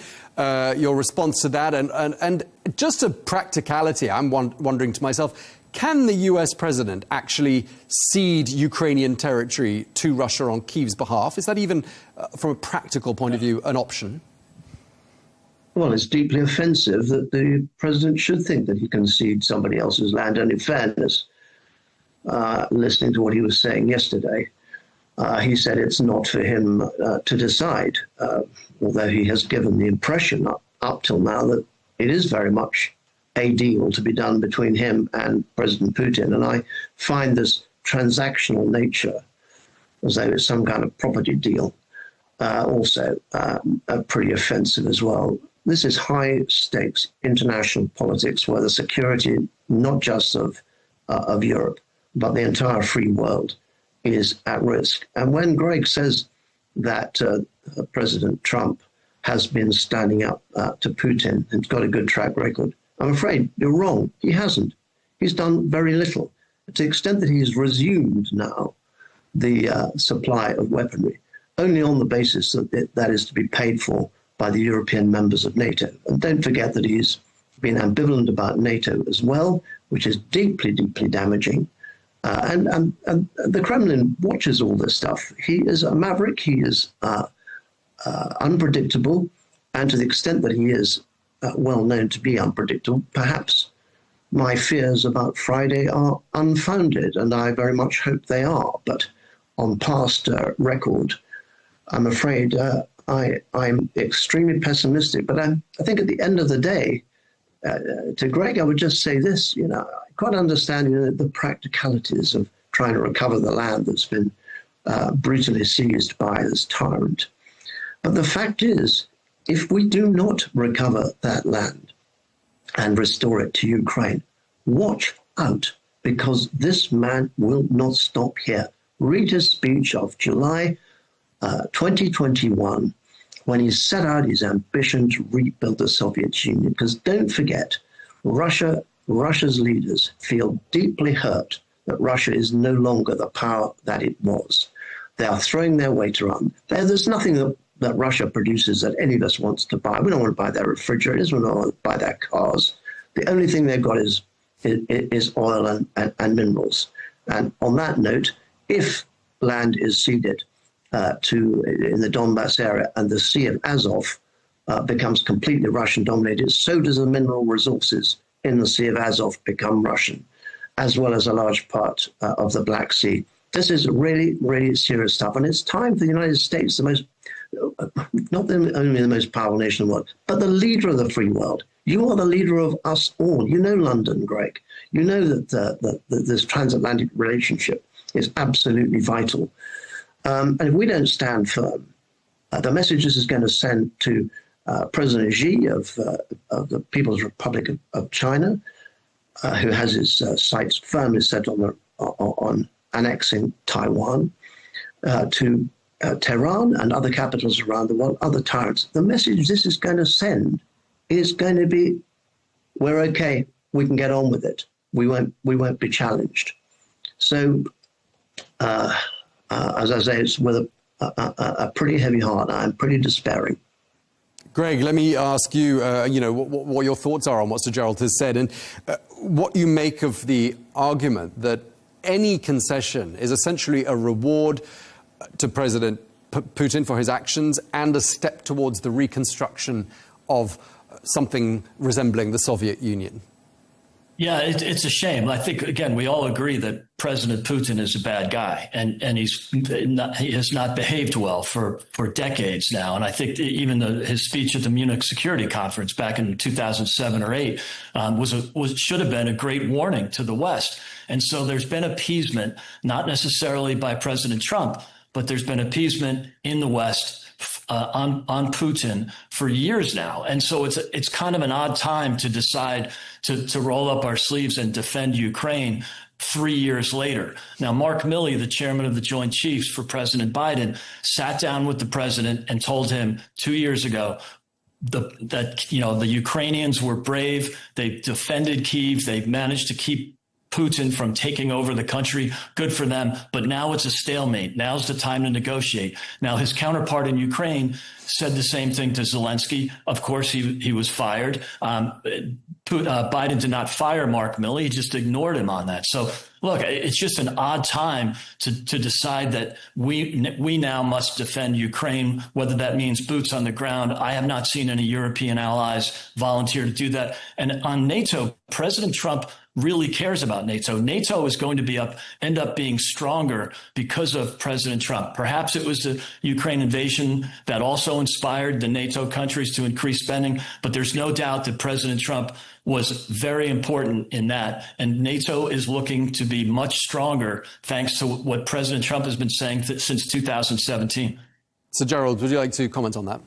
Your response to that, and just a practicality, I'm wondering to myself, can the US president actually cede Ukrainian territory to Russia on Kyiv's behalf? Is that even, from a practical point of view, an option? Well, it's deeply offensive that the president should think that he can cede somebody else's land. And in fairness, listening to what he was saying yesterday, he said it's not for him to decide, although he has given the impression up till now that it is very much a deal to be done between him and President Putin. And I find this transactional nature, as though it's some kind of property deal, also pretty offensive as well. This is high stakes international politics where the security, not just of Europe, but the entire free world is at risk. And when Greg says that President Trump has been standing up to Putin and got a good track record, I'm afraid you're wrong. He hasn't. He's done very little. To the extent that he's resumed now the supply of weaponry, only on the basis that that is to be paid for by the European members of NATO. And don't forget that he's been ambivalent about NATO as well, which is deeply, deeply damaging. And the Kremlin watches all this stuff. He is a maverick. He is unpredictable. And to the extent that he is well known to be unpredictable, perhaps my fears about Friday are unfounded, and I very much hope they are. But on past record, I'm afraid I'm extremely pessimistic. But I think at the end of the day, to Greg, I would just say this, I quite understand the practicalities of trying to recover the land that's been brutally seized by this tyrant. But the fact is, if we do not recover that land and restore it to Ukraine, watch out, because this man will not stop here. Read his speech of July 2021, when he set out his ambition to rebuild the Soviet Union. Because don't forget, Russia's leaders feel deeply hurt that Russia is no longer the power that it was. They are throwing their weight around. There's nothing that Russia produces that any of us wants to buy. We don't want to buy their refrigerators. We don't want to buy their cars. The only thing they've got is oil and minerals. And on that note, if land is ceded in the Donbass area and the Sea of Azov becomes completely Russian-dominated, so does the mineral resources in the Sea of Azov become Russian, as well as a large part of the Black Sea. This is really, really serious stuff, and it's time for the United States, not only the most powerful nation in the world, but the leader of the free world. You are the leader of us all. You know London, Greg. You know that this transatlantic relationship is absolutely vital. And if we don't stand firm, the message this is going to send to President Xi of the People's Republic of China, who has his sights firmly set on annexing Taiwan, to Tehran and other capitals around the world, other tyrants. The message this is going to send is going to be, we're okay, we can get on with it. We won't be challenged. So, as I say, it's with a pretty heavy heart. I'm pretty despairing. Greg, let me ask you, what your thoughts are on what Sir Gerald has said, and what you make of the argument that any concession is essentially a reward to President Putin for his actions and a step towards the reconstruction of something resembling the Soviet Union. Yeah, it's a shame. I think, again, we all agree that President Putin is a bad guy, and he has not behaved well for decades now. And I think even his speech at the Munich Security Conference back in 2007 or 8 should have been a great warning to the West. And so there's been appeasement, not necessarily by President Trump, but there's been appeasement in the West on Putin for years now. And so it's kind of an odd time to decide to roll up our sleeves and defend Ukraine 3 years later. Now, Mark Milley, the chairman of the Joint Chiefs for President Biden, sat down with the president and told him 2 years ago that the Ukrainians were brave. They defended Kyiv. They managed to keep Putin from taking over the country. Good for them. But now it's a stalemate. Now's the time to negotiate. Now, his counterpart in Ukraine said the same thing to Zelensky. Of course, he was fired. Biden did not fire Mark Milley. He just ignored him on that. So, look, it's just an odd time to decide that we now must defend Ukraine, whether that means boots on the ground. I have not seen any European allies volunteer to do that. And on NATO, President Trump really cares about NATO. NATO is going to end up being stronger because of President Trump. Perhaps it was the Ukraine invasion that also inspired the NATO countries to increase spending, but there's no doubt that President Trump was very important in that. And NATO is looking to be much stronger thanks to what President Trump has been saying since 2017. Sir Gerald, would you like to comment on that?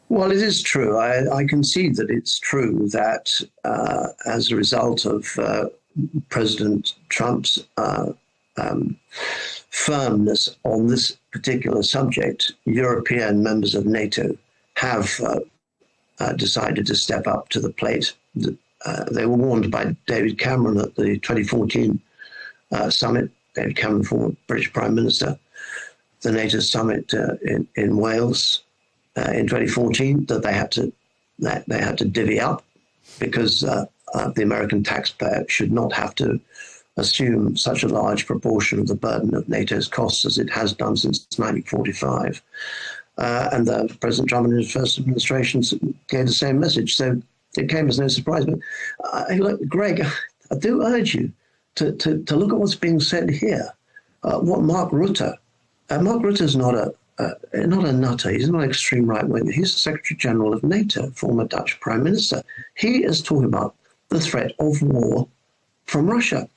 Well, it is true. I concede that it's true that as a result of President Trump's firmness on this particular subject, European members of NATO have decided to step up to the plate. They were warned by David Cameron at the 2014 summit. David Cameron, former British Prime Minister, the NATO summit in Wales. In 2014, that they had to divvy up because the American taxpayer should not have to assume such a large proportion of the burden of NATO's costs as it has done since 1945. And President Trump in his first administration gave the same message. So it came as no surprise. But look, Greg, I do urge you to look at what's being said here. What Mark Rutte is not a nutter. He's not extreme right wing. He's the Secretary General of NATO, former Dutch Prime Minister. He is talking about the threat of war from Russia.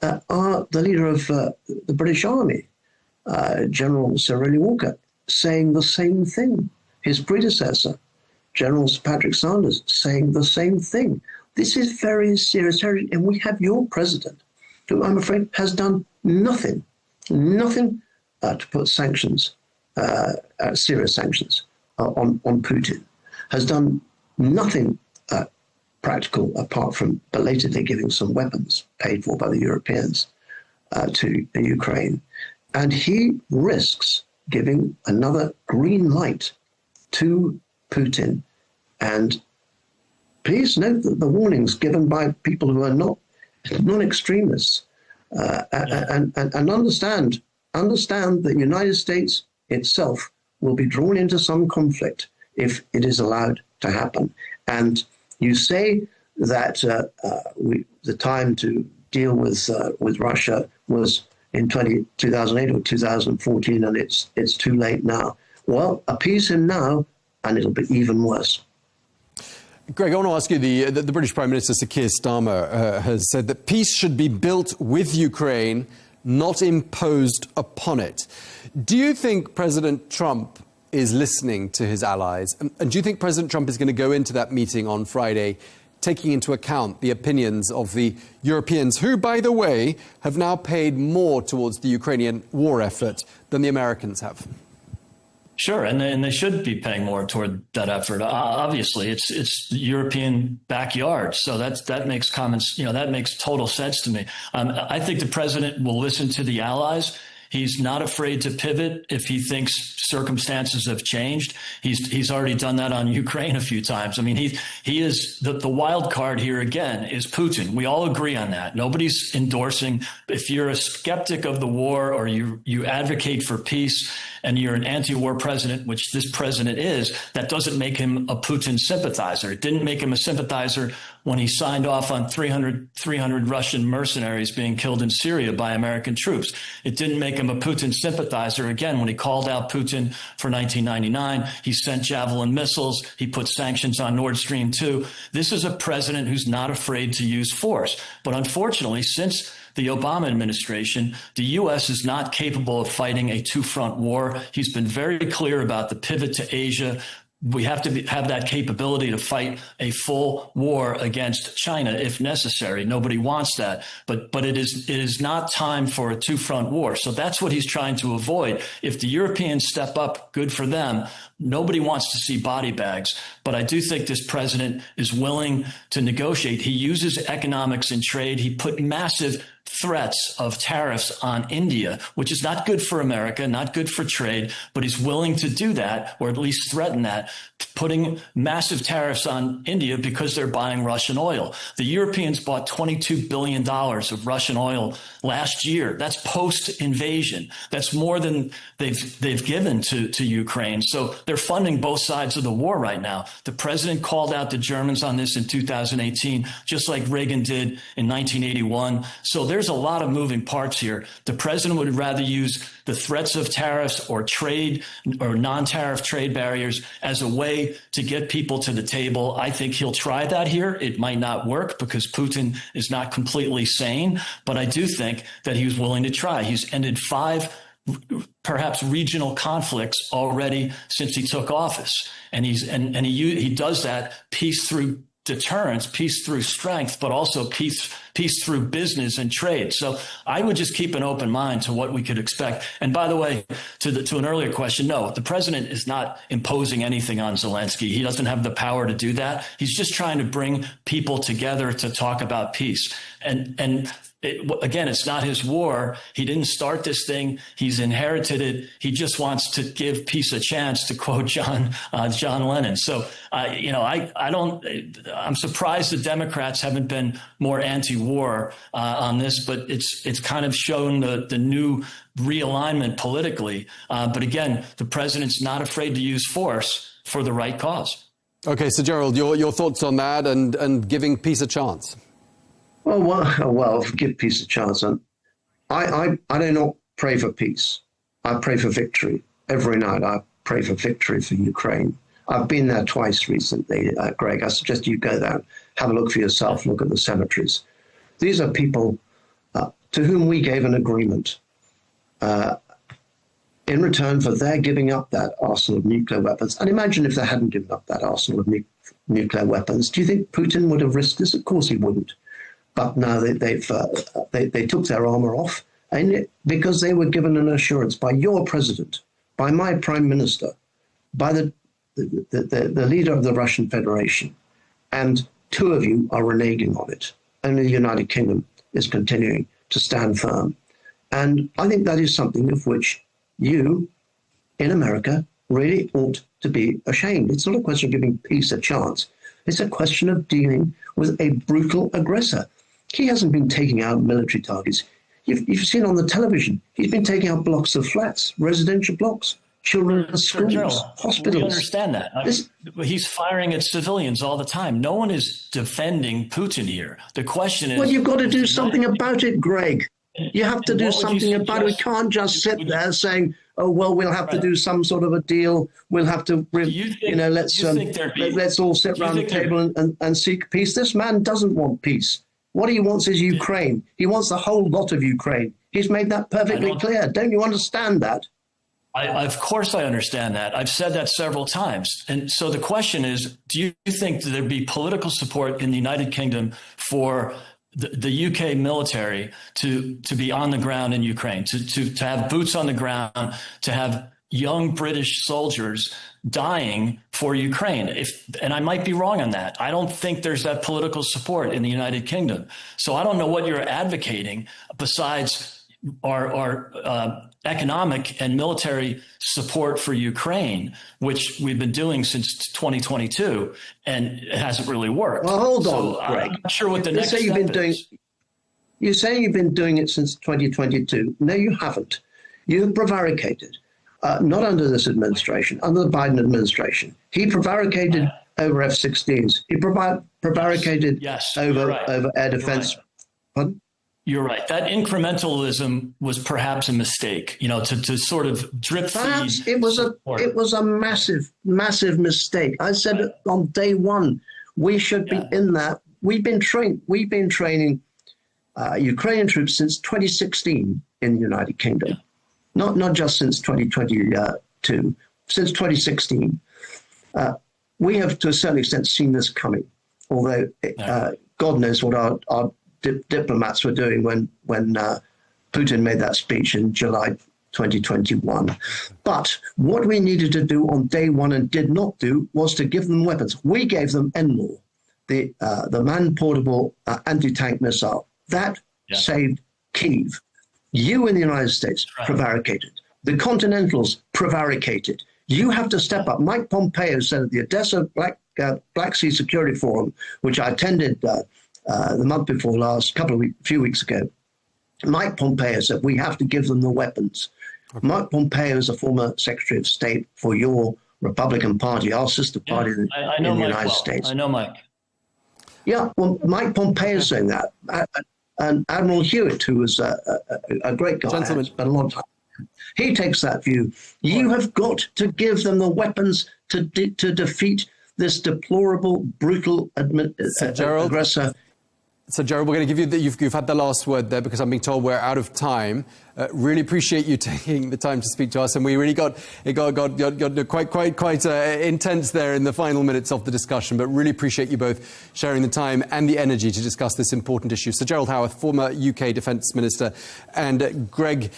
The leader of the British Army, General Sir Riley Walker, saying the same thing. His predecessor, General Sir Patrick Sanders, saying the same thing. This is very serious territory, and we have your president, who I'm afraid has done nothing to put sanctions, serious sanctions on Putin, has done nothing practical apart from belatedly giving some weapons paid for by the Europeans to Ukraine. And he risks giving another green light to Putin. And please note that the warnings given by people who are not extremists and understand that the United States itself will be drawn into some conflict if it is allowed to happen. And you say that the time to deal with Russia was in 2008 or 2014, and it's too late now. Well, appease him now, and it'll be even worse. Greg, I want to ask you, the British Prime Minister, Sir Keir Starmer, has said that peace should be built with Ukraine, not imposed upon it. Do you think President Trump is listening to his allies? And do you think President Trump is going to go into that meeting on Friday taking into account the opinions of the Europeans, who, by the way, have now paid more towards the Ukrainian war effort than the Americans have? Sure, and they should be paying more toward that effort. Obviously, it's the European backyard, so that makes that makes total sense to me. I think the president will listen to the allies. He's not afraid to pivot if he thinks circumstances have changed. He's already done that on Ukraine a few times. I mean, he is the wild card here again is Putin. We all agree on that. Nobody's endorsing. If you're a skeptic of the war or you advocate for peace and you're an anti-war president, which this president is, that doesn't make him a Putin sympathizer. It didn't make him a sympathizer when he signed off on 300 Russian mercenaries being killed in Syria by American troops. It didn't make him a Putin sympathizer, again, when he called out Putin for 1999. He sent Javelin missiles. He put sanctions on Nord Stream 2. This is a president who's not afraid to use force. But unfortunately, since the Obama administration, the U.S. is not capable of fighting a two-front war. He's been very clear about the pivot to Asia. We have to have that capability to fight a full war against China if necessary. Nobody wants that, but it is not time for a two-front war. So that's what he's trying to avoid. If the Europeans step up, good for them. Nobody wants to see body bags, but I do think this president is willing to negotiate. He uses economics and trade. He put massive threats of tariffs on India, which is not good for America, not good for trade, but he's willing to do that, or at least threaten that, putting massive tariffs on India because they're buying Russian oil. The Europeans bought $22 billion of Russian oil last year. That's post-invasion. That's more than they've given to Ukraine. So they're funding both sides of the war right now. The president called out the Germans on this in 2018, just like Reagan did in 1981. So there's a lot of moving parts here. The president would rather use the threats of tariffs or trade or non-tariff trade barriers as a way to get people to the table. I think he'll try that here. It might not work because Putin is not completely sane, but I do think that he was willing to try. He's ended 5 perhaps regional conflicts already since he took office. And he does that peace through deterrence, peace through strength, but also peace through business and trade. So I would just keep an open mind to what we could expect. And by the way, to an earlier question, no, the president is not imposing anything on Zelensky. He doesn't have the power to do that. He's just trying to bring people together to talk about peace. And again, it's not his war. He didn't start this thing. He's inherited it. He just wants to give peace a chance, to quote John Lennon. So, I'm surprised the Democrats haven't been more anti-war on this, but it's kind of shown the new realignment politically. But again, the president's not afraid to use force for the right cause. Okay, so Gerald, your thoughts on that and giving peace a chance? Well, give peace a chance. And I do not pray for peace. I pray for victory. Every night I pray for victory for Ukraine. I've been there twice recently, Greg. I suggest you go there, have a look for yourself, look at the cemeteries. These are people to whom we gave an agreement in return for their giving up that arsenal of nuclear weapons. And imagine if they hadn't given up that arsenal of nuclear weapons. Do you think Putin would have risked this? Of course he wouldn't. But now they took their armor off, and because they were given an assurance by your president, by my prime minister, by the leader of the Russian Federation, and two of you are reneging on it. Only the United Kingdom is continuing to stand firm. And I think that is something of which you, in America, really ought to be ashamed. It's not a question of giving peace a chance. It's a question of dealing with a brutal aggressor. He hasn't been taking out military targets. You've seen on the television, he's been taking out blocks of flats, residential blocks, children's schools, hospitals. We understand that. He's firing at civilians all the time. No one is defending Putin here. The question is... Well, you've got to do something about it, Greg. You have to do something about it. We can't just sit there saying, oh, well, we'll have to do some sort of a deal. We'll have to, let's all sit around the table and seek peace. This man doesn't want peace. What he wants is Ukraine. He wants the whole lot of Ukraine. He's made that perfectly clear. Don't you understand that? Of course I understand that. I've said that several times. And so the question is, do you think that there'd be political support in the United Kingdom for the UK military to be on the ground in Ukraine, to have boots on the ground, to have young British soldiers dying for Ukraine? And I might be wrong on that. I don't think there's that political support in the United Kingdom. So I don't know what you're advocating besides our economic and military support for Ukraine, which we've been doing since 2022, and it hasn't really worked. Well, hold on, Greg. I'm not sure what the next step is. You're saying you've been doing it since 2022. No, you haven't. You've prevaricated. Not under this administration, under the Biden administration. He prevaricated over F-16s. He prevaricated over air defense. Right. Pardon? You're right. That incrementalism was perhaps a mistake, to sort of drip feed. Perhaps it was a massive mistake. I said on day one, we should be in that. We've been training Ukrainian troops since 2016 in the United Kingdom. Not just since 2022, since 2016. We have, to a certain extent, seen this coming, although God knows what our diplomats were doing when Putin made that speech in July 2021. But what we needed to do on day one and did not do was to give them weapons. We gave them NMOR, the man-portable anti-tank missile. That saved Kyiv. You in the United States prevaricated. The Continentals prevaricated. You have to step up. Mike Pompeo said at the Odessa Black Sea Security Forum, which I attended the month before last, few weeks ago, Mike Pompeo said we have to give them the weapons. Okay. Mike Pompeo is a former Secretary of State for your Republican Party, our sister party in the United States. I know Mike. Yeah, well, Mike Pompeo is saying that. And Admiral Hewitt, who was a great guy, spent a lot of time. He takes that view. You have got to give them the weapons to defeat this deplorable, brutal aggressor. So, Gerald, we're going to give you you've had the last word there because I'm being told we're out of time. Really appreciate you taking the time to speak to us, and we really got quite intense there in the final minutes of the discussion. But really appreciate you both sharing the time and the energy to discuss this important issue. So, Gerald Howarth, former UK Defence Minister, and Greg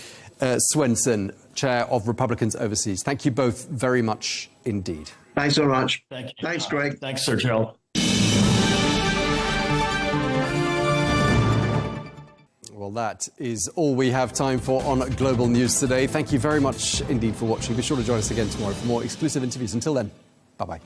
Swenson, Chair of Republicans Overseas. Thank you both very much indeed. Thanks so much. Thank you. Thanks, Greg. Thanks, Sir Gerald. Well, that is all we have time for on Global News today. Thank you very much indeed for watching. Be sure to join us again tomorrow for more exclusive interviews. Until then, bye-bye.